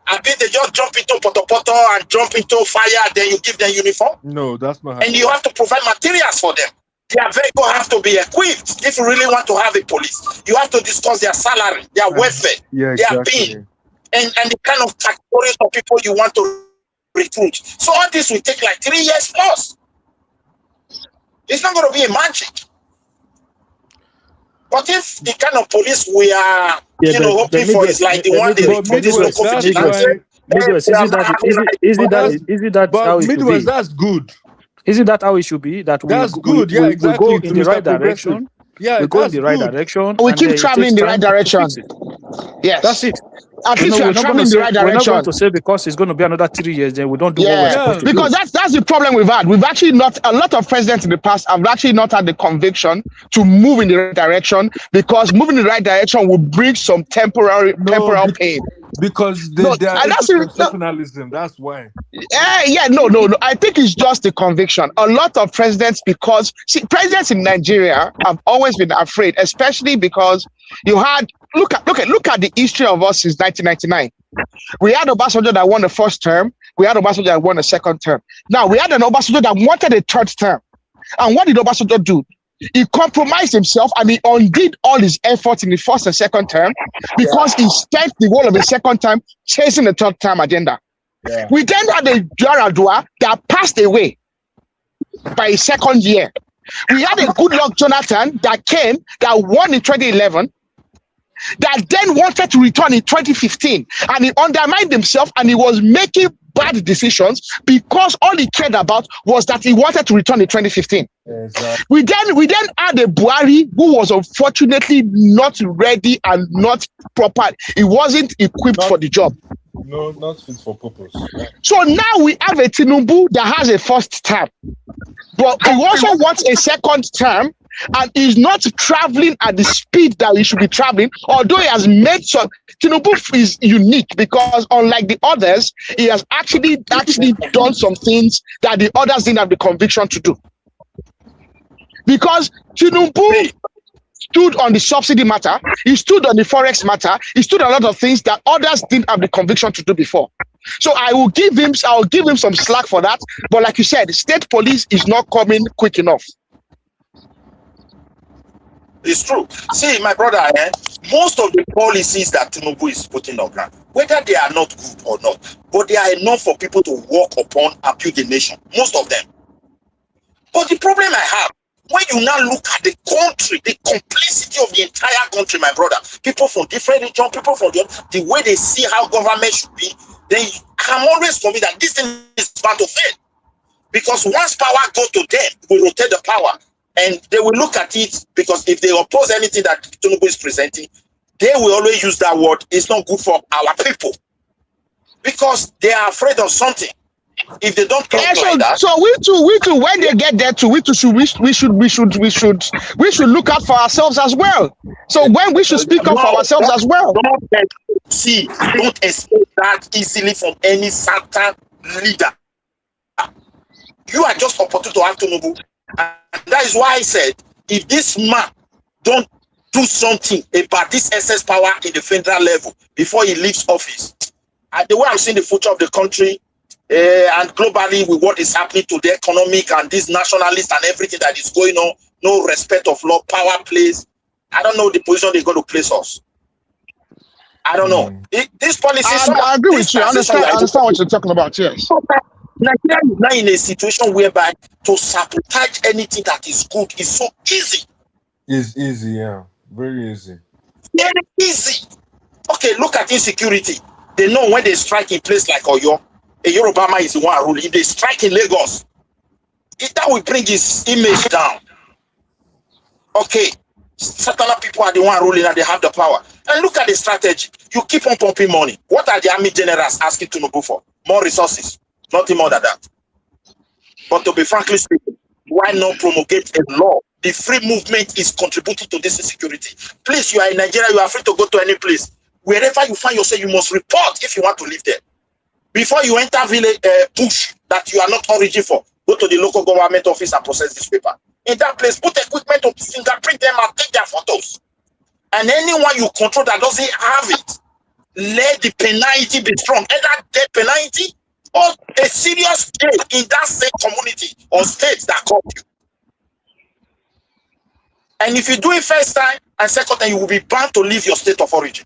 I mean, they just jump into poto and jump into fire, then you give them uniform. No, that's not. And you have to provide materials for them. Their vehicle have to be equipped. If you really want to have a police, you have to discuss their salary, their welfare, their being, and the kind of categories of people you want to recruit. So all this will take like 3 years plus. It's not going to be a magic. But if the kind of police we are, hoping for is like the one they but recruit this Midwest, local that's vigilante, why. Midwest, isn't that how it should be? That's good. Isn't that how it should be? That That's good. Yeah, we go exactly. in the right Progressive. direction. Yeah, We go in that's the right good. direction. We and keep then it traveling in takes the right time to direction. fix it. Yes. That's it. At least we are traveling in the right We're not direction. going to say because it's going to be another 3 years, then we don't do what we're supposed to do. Because that's the problem we've had. We've actually not, a lot of presidents in the past have actually not had the conviction to move in the right direction, because moving in the right direction will bring some temporal pain. Because they are constitutionalism. That's why. No. I think it's just the conviction. A lot of presidents, because presidents in Nigeria have always been afraid, especially because you had look at the history of us since 1999. We had Obasanjo that won the first term. We had Obasanjo that won the second term. Now we had an Obasanjo that wanted a third term. And what did Obasanjo do? He compromised himself and he undid all his efforts in the first and second term because he spent the whole of the second term chasing the third term agenda. Yeah. We then had a Yaradua that passed away by his second year. We had a Goodluck Jonathan that won in 2011, that then wanted to return in 2015, and he undermined himself and he was making bad decisions because all he cared about was that he wanted to return in 2015. Exactly. We then had a Buhari who was unfortunately not ready and not proper. He wasn't equipped for the job. No, not fit for purpose. So now we have a Tinubu that has a first term, but he also wants a second term, and he's not traveling at the speed that he should be traveling, although he has made some. Tinubu is unique because unlike the others, he has actually done some things that the others didn't have the conviction to do. Because Tinubu stood on the subsidy matter, he stood on the forex matter, he stood on a lot of things that others didn't have the conviction to do before. So I'll give him some slack for that. But like you said, the state police is not coming quick enough. It's true. See, my brother, most of the policies that Tinubu is putting on ground, whether they are not good or not, but they are enough for people to walk upon and build the nation. Most of them. But the problem I have, when you now look at the country, the complexity of the entire country, my brother, people from different regions, people from the way they see how government should be, then I'm always convinced that this thing is bound to fail. Because once power goes to them, we rotate the power. And they will look at it, because if they oppose anything that Tinubu is presenting, they will always use that word. It's not good for our people. Because they are afraid of something. If they don't talk like that. So we too, when they get there too, we should look out for ourselves as well. So when we should speak up for ourselves as well. Don't expect that easily from any certain leader. You are just opportune to have Tinubu. And that is why I said, if this man don't do something about this excess power in the federal level before he leaves office, the way I'm seeing the future of the country, and globally with what is happening to the economic and these nationalists and everything that is going on, no respect of law, power plays, I don't know the position they're going to place us. I don't know. This policy. I agree with you. I understand what you're talking about, yes. Nigeria is now in a situation whereby to sabotage anything that is good is so easy. It's easy, yeah. Very easy. Very easy. Okay, look at insecurity. They know when they strike in place like Oyo, a Yoruba man is the one ruling. If they strike in Lagos, that will bring his image down. Okay, certain people are the one ruling and they have the power. And look at the strategy. You keep on pumping money. What are the army generals asking Tinubu for? More resources. Nothing more than that. But to be frankly speaking, why not promulgate a law? The free movement is contributing to this insecurity. Please, you are in Nigeria, you are free to go to any place. Wherever you find yourself, you must report if you want to live there. Before you enter village bush that you are not origin for, go to the local government office and process this paper. In that place, put equipment to fingerprint them and take their photos. And anyone you control that doesn't have it, let the penalty be strong. Either death penalty or a serious jail in that same community or state that called you. And if you do it first time and second time, you will be bound to leave your state of origin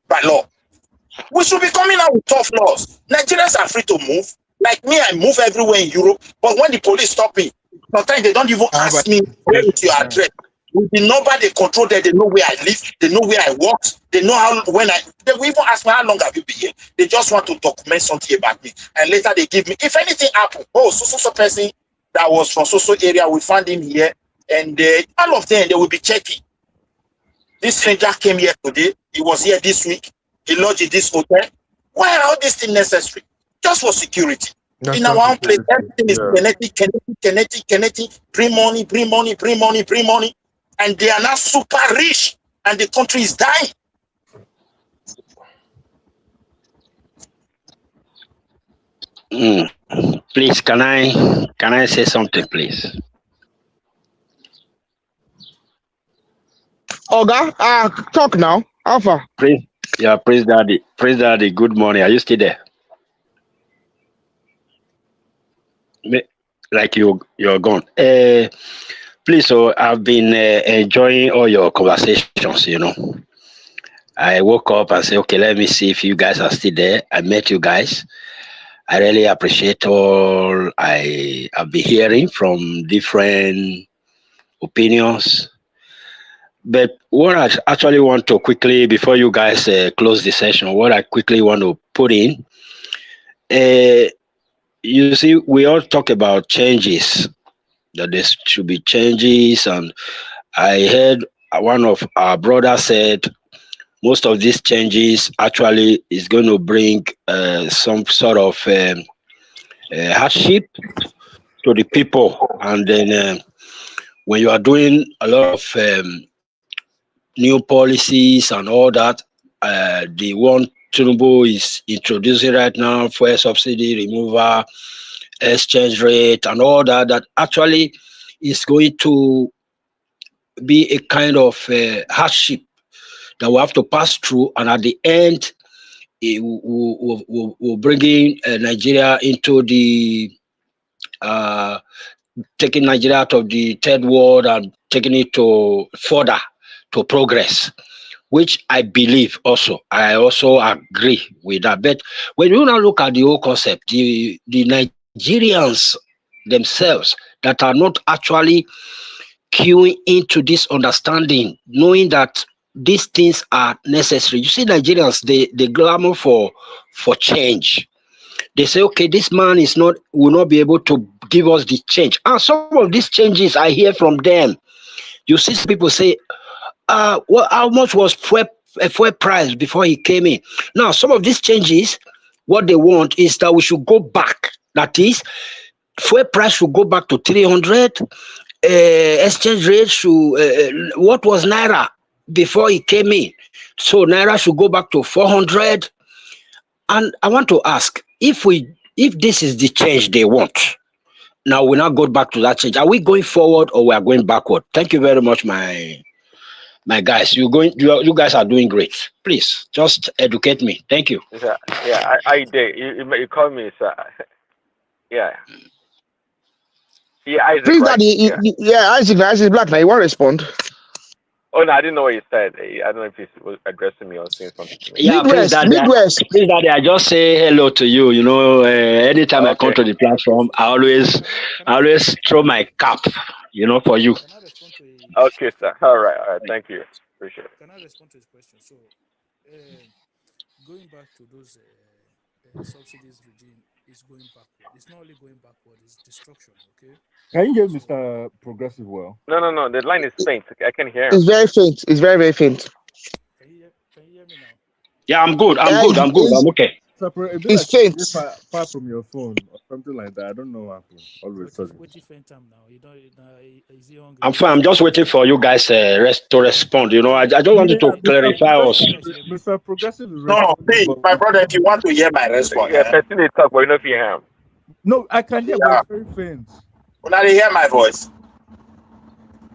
by law. We should be coming out with tough laws. Nigerians are free to move. Like me, I move everywhere in Europe, but when the police stop me, sometimes they don't even ask me where is your address. With the number they control there, they know where I live, they know where I work, they know they will even ask me how long have you been here. They just want to document something about me. And later they give me, if anything happens, oh, so person that was from so area, we found him here, and all of them, they will be checking. This stranger came here today, he was here this week, he lodged in this hotel. Why are all these things necessary? Just for security. In our own place, everything is kinetic, bring money, and they are now super rich, and the country is dying. Please, can I say something, please? Oga, talk now. Alpha. Praise Daddy. Good morning. Are you still there? Like you're gone. Please, so I've been enjoying all your conversations. I woke up and said, okay, let me see if you guys are still there. I met you guys. I really appreciate all I have been hearing from different opinions. But what I actually want to quickly, before you guys close the session, what I quickly want to put in, you see, we all talk about changes, that there should be changes. And I heard one of our brothers said, most of these changes actually is going to bring some sort of hardship to the people. And then when you are doing a lot of new policies and all that, the one Tinubu is introducing right now, fuel subsidy removal, exchange rate, and all that, that actually is going to be a kind of hardship that we have to pass through, and at the end, it will bring in Nigeria into the taking Nigeria out of the third world and taking it to further to progress, which I believe also. I also agree with that. But when you now look at the whole concept, the Nigerians themselves that are not actually queuing into this understanding, knowing that these things are necessary. You see, Nigerians, they clamor for change. They say, okay, this man will not be able to give us the change. And some of these changes I hear from them. You see some people say, how much was fuel price before he came in? Now, some of these changes, what they want is that we should go back. That is, fuel price should go back to 300. Exchange rate should, what was Naira before he came in? So Naira should go back to 400. And I want to ask, if this is the change they want, now we now go back to that change. Are we going forward or we are going backward? Thank you very much, my guys. You guys are doing great. Please just educate me. Thank you. Yeah, I did. You call me, sir. Yeah. Yeah, Isaac. Please, right? Daddy, Isaac Black. Now you want to respond? Oh no, I didn't know what you said. I don't know if he was addressing me or saying something to me. Yeah, Midwest. Please, Daddy, I just say hello to you. Anytime I come to the platform, I always throw my cap. For you. Okay, sir. All right. Thank you. Appreciate it. Can I respond to his question? So, going back to those subsidies regime is going backward. It's not only going backward; it's destruction. Okay. Can you hear Mr. Progressive well? No. The line is faint. I can hear him. It's very faint. It's very, very faint. Can you hear me now? Yeah, I'm good. I'm okay. It's faint. Far from your phone or something like that. I don't know what happened. Always waiting faint time now. You don't. Is he hungry? I'm fine. I'm just waiting for you guys to respond. I just wanted to clarify us. Mr. Progressive is No, please, my brother, if you want to hear my response. Yeah, person they talk, but you know if you hear him. No, I can hear, but it's very faint. Now they hear my voice.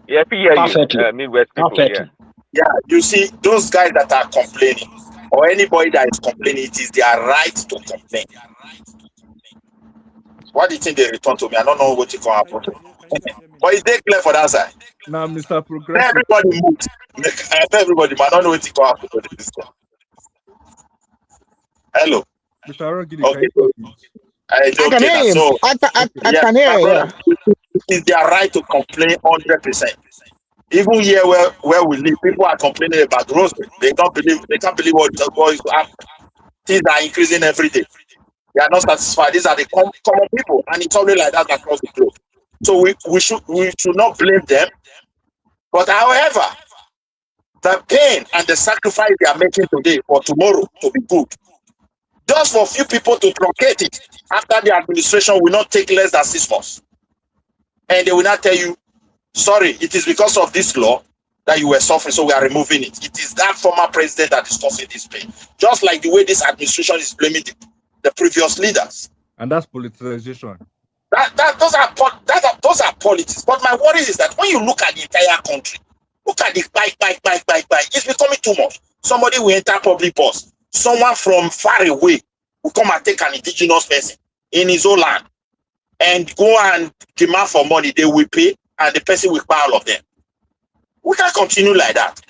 Yeah, if you hear perfectly. You, Midwest people. Perfectly. Yeah, you see, those guys that are complaining, or anybody that is complaining, it is their right to complain. What do you think they return to me? I don't know what you can happen. But it's clear for that side. Now, Mr. Progressive. Everybody moves. Everybody, but I don't know what you can happen to this one. Hello. Mr. Arogidi, okay. It's I can okay. hear Now. him. So, I yeah, can hear my him. brother, Yeah. it's their right to complain 100%. Even here where we live, people are complaining about grocery. They can't believe what is happening. Things are increasing every day. They are not satisfied. These are the common people, and it's always like that across the globe. So we should not blame them. But however, the pain and the sacrifice they are making today for tomorrow to be good, just for few people to truncate it after the administration will not take less than 6 months, and they will not tell you, sorry, it is because of this law that you were suffering, so we are removing it. It is that former president that is causing this pain, just like the way this administration is blaming the previous leaders. And that's politicization. Those are politics. But my worry is that when you look at the entire country, look at the bike, it's becoming too much. Somebody will enter public bus. Someone from far away will come and take an indigenous person in his own land and go and demand for money. They will pay, and the person will pay all of them. We can't continue like that.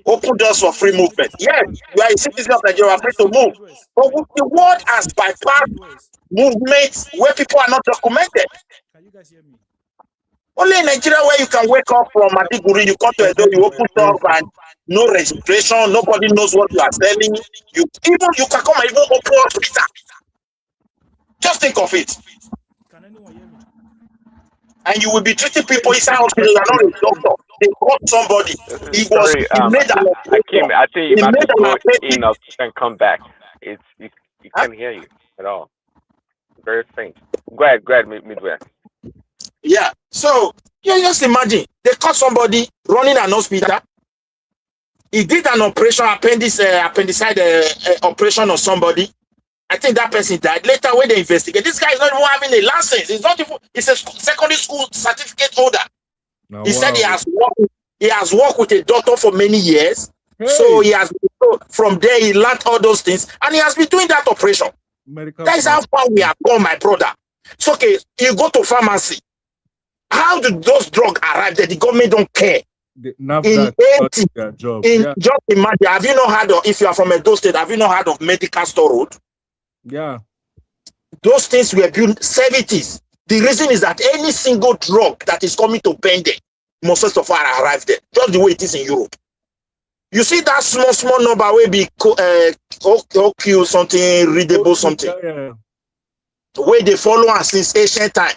Open doors for free movement. Yes, you are a citizen of Nigeria, free to move. But the world has bypassed movements where people are not documented. Can you guys hear me? Only in Nigeria where you can wake up from Ndigbo, you come to Edo, you open door and no registration, nobody knows what you are selling. You can come and even open hospital. Just think of it. Can anyone hear me? And you will be treating people inside hospital. You are not a doctor. They caught somebody. Sorry, Akim, I think you have to go in and come back. You can't hear you at all. Very faint. Go ahead, midway. Yeah. So you just imagine they caught somebody running an hospital. He did an operation, appendicite operation on somebody. I think that person died. Later, when they investigate, this guy is not even having a license. He's a secondary school certificate holder. He said he has worked with a doctor for many years. Hey. So from there he learned all those things, and he has been doing that operation. That is how far we have gone, my brother. It's okay. You go to pharmacy. How do those drugs arrive there? The government don't care. Just imagine. Have you not heard of, if you are from Edo State, have you not heard of Medical Store Road? Yeah. Those things were built 70s. The reason is that any single drug that is coming to Bende must first of all arrive there, just the way it is in Europe. You see that small number will be OQ something, readable something. Yeah. Where they follow us since ancient time.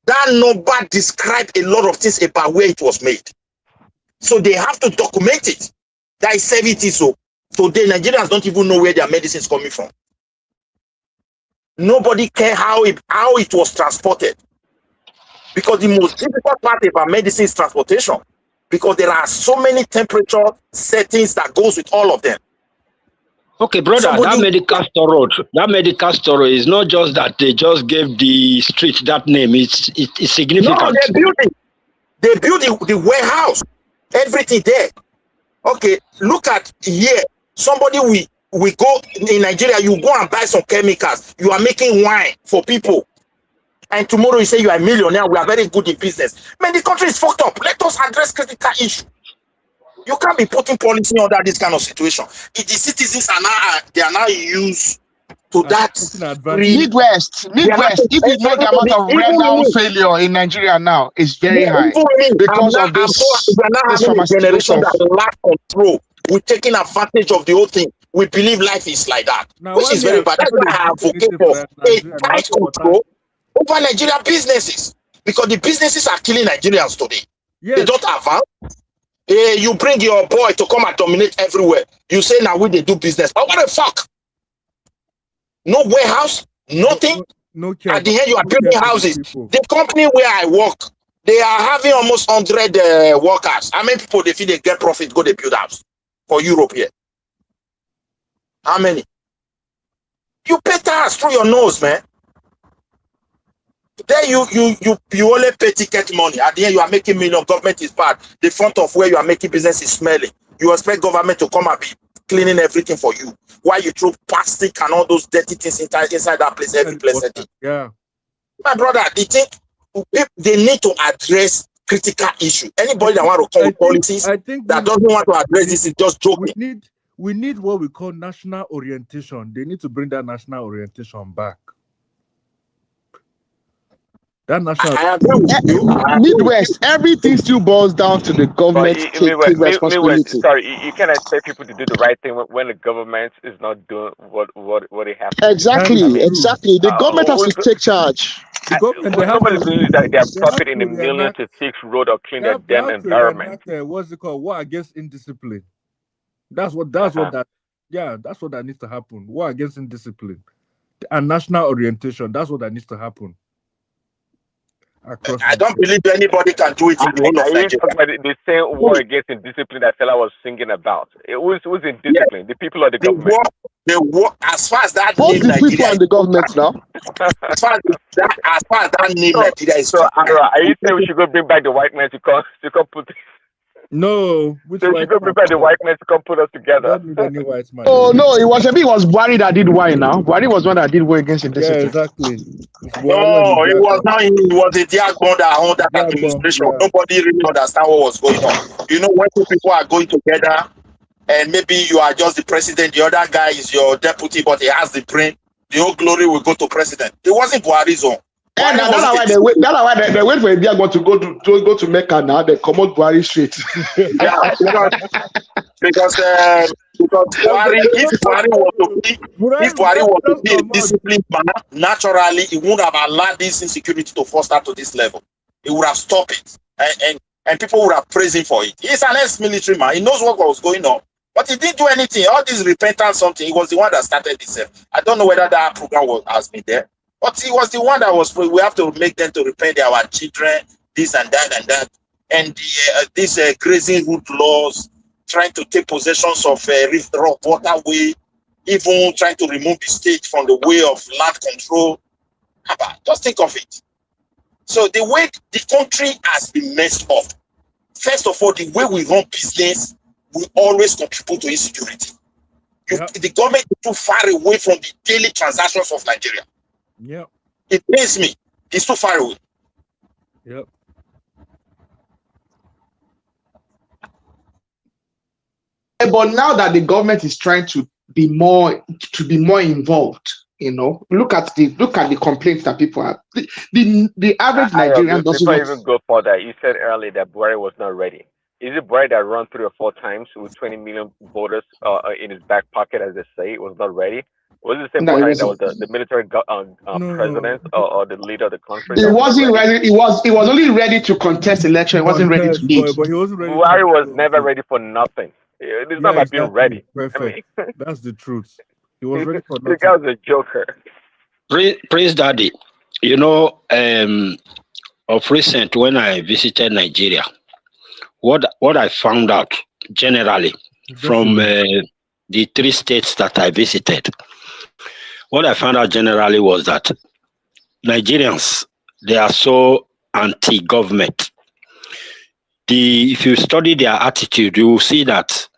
That number describes a lot of things about where it was made. So they have to document it. That is 70s. So today Nigerians don't even know where their medicine is coming from. Nobody cares how it was transported. Because the most difficult part about medicine is transportation. Because there are so many temperature settings that goes with all of them. Okay, brother, that medical store is not just that they just gave the street that name. It's significant. No, they built the warehouse, everything there. Okay, look at here. Somebody we go in Nigeria, you go and buy some chemicals. You are making wine for people. And tomorrow you say you are a millionaire, we are very good in business. Man, the country is fucked up. Let us address critical issue. You can't be putting policy under this kind of situation. If the citizens are now used to that. Midwest. If you know the amount of renal failure in Nigeria now is very high because of this. We are now having a generation that lack control. We're taking advantage of the whole thing. We believe life is like that, now, which is very bad. That's why I advocate for a tight control over Nigerian businesses, because the businesses are killing Nigerians today. Yes. They don't advance. You bring your boy to come and dominate everywhere. You say now we they do business. But what the fuck? No warehouse, nothing. No At the end, you are building houses. The company where I work, they are having almost 100 workers. How many people they feel they get profit, go they build house for Europe here? How many? You pay tax through your nose, man. Then you only pay ticket money. At the end, you are making million. Government is bad. The front of where you are making business is smelling. You expect government to come and be cleaning everything for you. Why you throw plastic and all those dirty things inside that place every blessed day? Yeah. My brother, they need to address critical issue. Anybody that want to come with policies that doesn't want to address this is just joking. We need what we call national orientation. They need to bring that national orientation back. That national. I agree with you. Midwest, everything still boils down to the But government taking responsibility. sorry, you can't expect people to do the right thing when the government is not doing what they have to do. That I is Exactly, mean, true. exactly. The government has to who's take charge. The government they have somebody's to going to use their they have profit in the to millions enact to fix road or clean their they damn have to environment. enact what's it called? War against indiscipline. That's what Uh-huh. that's what that needs to happen. War against indiscipline and national orientation. That's what that needs to happen across I don't Nigeria. believe anybody can do it in the whole Are of you Nigeria. talking about the same war against indiscipline that fella was singing about? Who's Yes, indiscipline? The people or the the government? war, as far as that Both name the people Nigeria and is the government now. as far as that name so, Nigeria is so concerned, Ara, are you saying we should go bring back the white man to come put? No, which So we should white go man? bring back the white man to come put us We together. don't need any white man Oh anymore. no, it was Buhari that did why now. Buhari was one that did war against Yeah, indiscipline. exactly. It's Buhari and no, it was Idiagbon. not him. It was the Diagbon that owned that Idiagbon, administration. yeah. Nobody really understand what was going on. You know, when two people are going together, and maybe you are just the president, the other guy is your deputy, but he has the brain. The whole glory will go to president. It wasn't Buhari's own. And Buhari that's wasn't why they wait. That's why they wait for India to go to Mecca now. They come out Buhari straight. yeah, because Buhari, if Buhari was to be a disciplined man, naturally he wouldn't have allowed this insecurity to foster to this level. He would have stopped it, and people would have praised him for it. He's an ex-military man. He knows what was going on, but he didn't do anything. All this repentance something. He was the one that started this. I don't know whether that program has been there, but he was the one that was. We have to make them to repent our children, this and that, and these grazing root laws, trying to take possessions of rock waterway, even trying to remove the state from the way of land control. Just think of it. So the way the country has been messed up, first of all, the way we run business will always contribute to insecurity. The government is too far away from the daily transactions of Nigeria. Yep. It pains me. It's too far away. Yep. But now that the government is trying to be more involved, look at the complaints that people have. The average Nigerian doesn't. Before even go further, you said earlier that Buhari was not ready. Is it Buhari that ran 3 or 4 times with 20 million voters in his back pocket, as they say, was not ready? Was it the same Buhari that was the military president or the leader of the country? He wasn't ready. He was only ready to contest election. He wasn't ready to lead. But he wasn't ready. Buhari was never ready for nothing. It's not about being ready. Perfect. I mean, that's the truth. He was ready for nothing. The guy was a joker. Praise Daddy. Of recent, when I visited Nigeria, what I found out generally from the 3 states that I visited, what I found out generally was that Nigerians, they are so anti-government. If you study their attitude, you will see that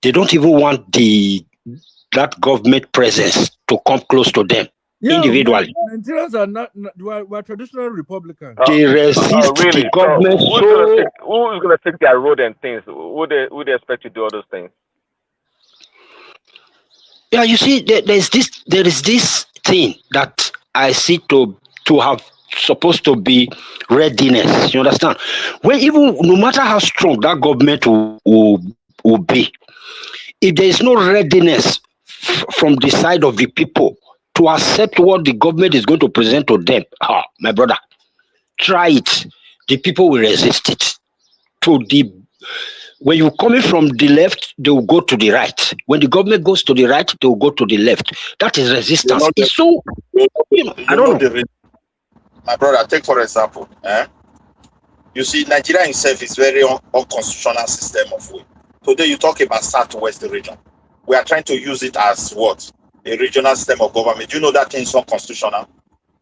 they don't even want that government presence to come close to them individually. Nigerians are we're traditional Republicans. They resist the government. Who's going to fix their road and things? Who they expect to do all those things? Yeah, you see, there is this thing that I see to have supposed to be readiness. You understand? When even no matter how strong that government will be, if there is no readiness from the side of the people to accept what the government is going to present to them, my brother, try it. The people will resist it. When you're coming from the left, they will go to the right. When the government goes to the right, they will go to the left. That is resistance. It's so, I don't know. My brother, take for example, you see, Nigeria itself is very unconstitutional system of way. Today you talk about Southwest region. We are trying to use it as what? A regional system of government. You know that thing is unconstitutional.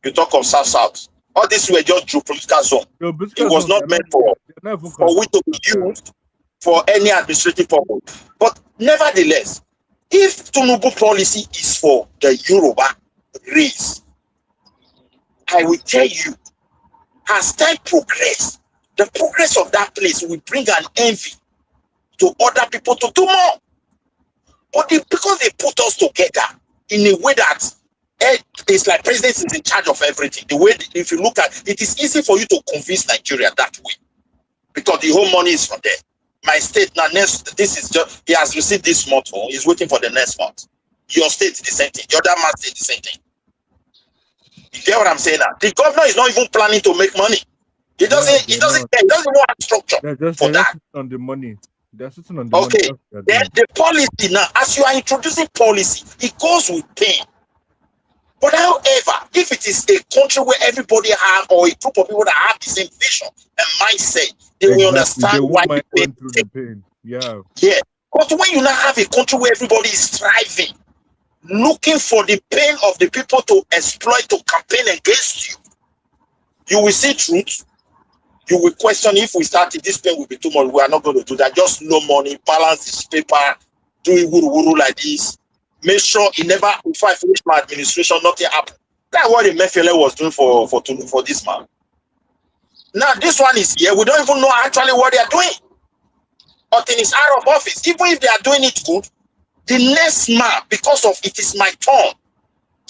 You talk of South. All this were just geopolitical zone. It was not meant for we to be used for any administrative purpose. But nevertheless, if Tinubu policy is for the Yoruba race, I will tell you, as time progresses, the progress of that place will bring an envy to other people to do more. But because they put us together in a way that It's like president is in charge of everything. The way, if you look at it, is easy for you to convince Nigeria that way because the whole money is from there. My state now next, this is just he has received this month, he's waiting for the next month. Your state the same thing. The other man state the same thing. You get what I'm saying now? The governor is not even planning to make money. He doesn't. He doesn't want structure for that. On the money. They're sitting on the okay. money. Then the policy now, as you are introducing policy, it goes with pain. But however, if it is a country where everybody have or a group of people that have the same vision and mindset, they will understand why they through the pain. Yeah. Yeah. But when you now have a country where everybody is striving, looking for the pain of the people to exploit, to campaign against you, you will see truth. You will question if we started this pain will be too much. We are not going to do that. Just no money, balance this paper, do it wuru like this. Make sure it never, before I finish my administration, nothing happened. That's what the Mefele was doing for this man. Now this one is here. We don't even know actually what they are doing. Until it's out of office. Even if they are doing it good, the next man, because of it is my turn,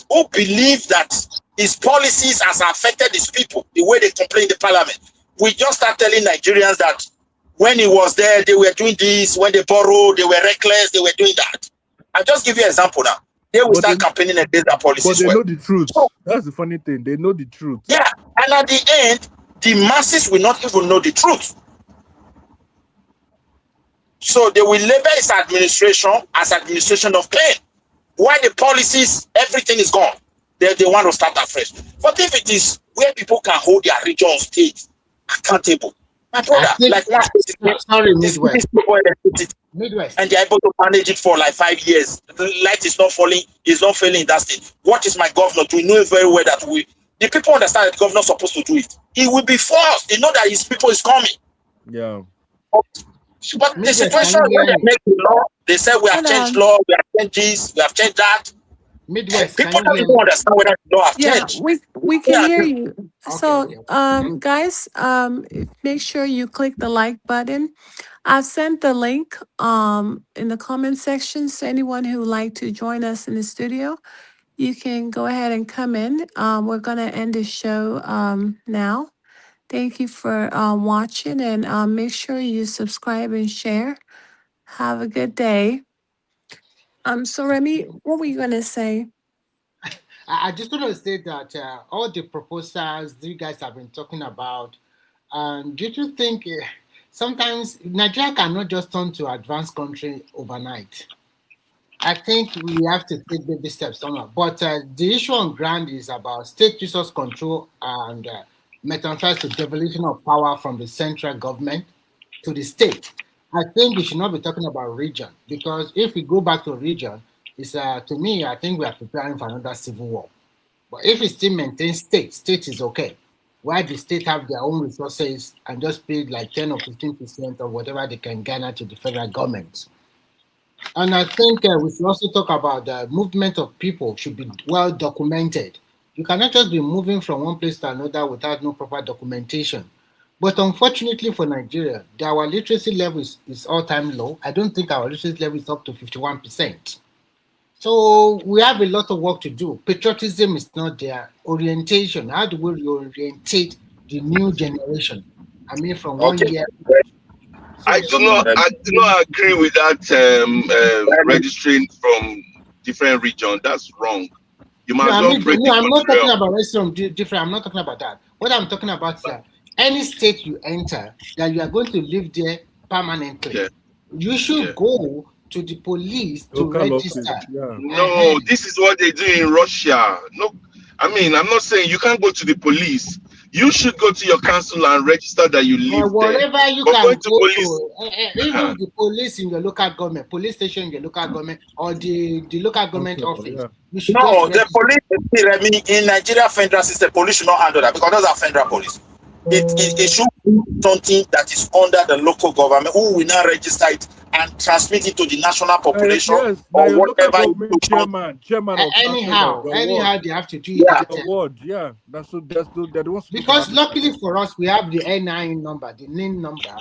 who believe that his policies has affected his people, the way they complain in the parliament. We just start telling Nigerians that when he was there, they were doing this, when they borrowed, they were reckless, they were doing that. I'll just give you an example now. They will start campaigning against their policies. But they know the truth. So, that's the funny thing. They know the truth. Yeah, and at the end, the masses will not even know the truth. So they will label his administration as administration of pain. Why the policies, everything is gone. They want to start afresh. But if it is where people can hold their region or state accountable, my brother, like one Midwest, and they're able to manage it for like 5 years. The light is not falling, is not failing in that state. What is my governor doing? Know very well that the people understand that the governor is supposed to do it. He will be forced. They know that his people is coming. Yeah. But the situation when they make the law, they say we have changed law, we have changed this, we have changed that. Midwest, people don't even understand whether the law have changed. We can hear you. So guys, make sure you click the like button. I've sent the link in the comment section. So anyone who would like to join us in the studio, you can go ahead and come in. We're gonna end the show now. Thank you for watching, and make sure you subscribe and share. Have a good day. So Remy, what were you gonna say? I just want to say that all the proposals you guys have been talking about, do you think sometimes Nigeria cannot just turn to advanced country overnight? I think we have to take baby steps on it. But the issue on ground is about state resource control and metamorphosis to devolution of power from the central government to the state. I think we should not be talking about region, because if we go back to region, it's to me, I think we are preparing for another civil war. But if it still maintains state is okay. Why the state have their own resources and just pay like 10 or 15% of whatever they can garner to the federal government? And I think we should also talk about the movement of people should be well documented. You cannot just be moving from one place to another without no proper documentation. But unfortunately for Nigeria, our literacy level is all-time low. I don't think our literacy level is up to 51%. So we have a lot of work to do. Patriotism is not there. Orientation, how do we reorientate the new generation? I mean, from 1 year. I do not agree with that registering from different regions. That's wrong. You must I'm not talking about registering different. I'm not talking about that. What I'm talking about is that any state you enter, that you are going to live there permanently, you should go to the police to register. No, this is what they do in Russia. No, I mean, I'm not saying you can't go to the police. You should go to your council and register that you live wherever there. You can go to, even the police in your local government, police station in your local government, or the local government office. You should the police in Nigeria federal system, police should not handle that because those are federal police. It should be something that is under the local government who will now register it and transmit it to the national population or whatever. Chairman anyhow, they have to do it. That's the ones. Because luckily for us, we have the NIN number, the NIN number.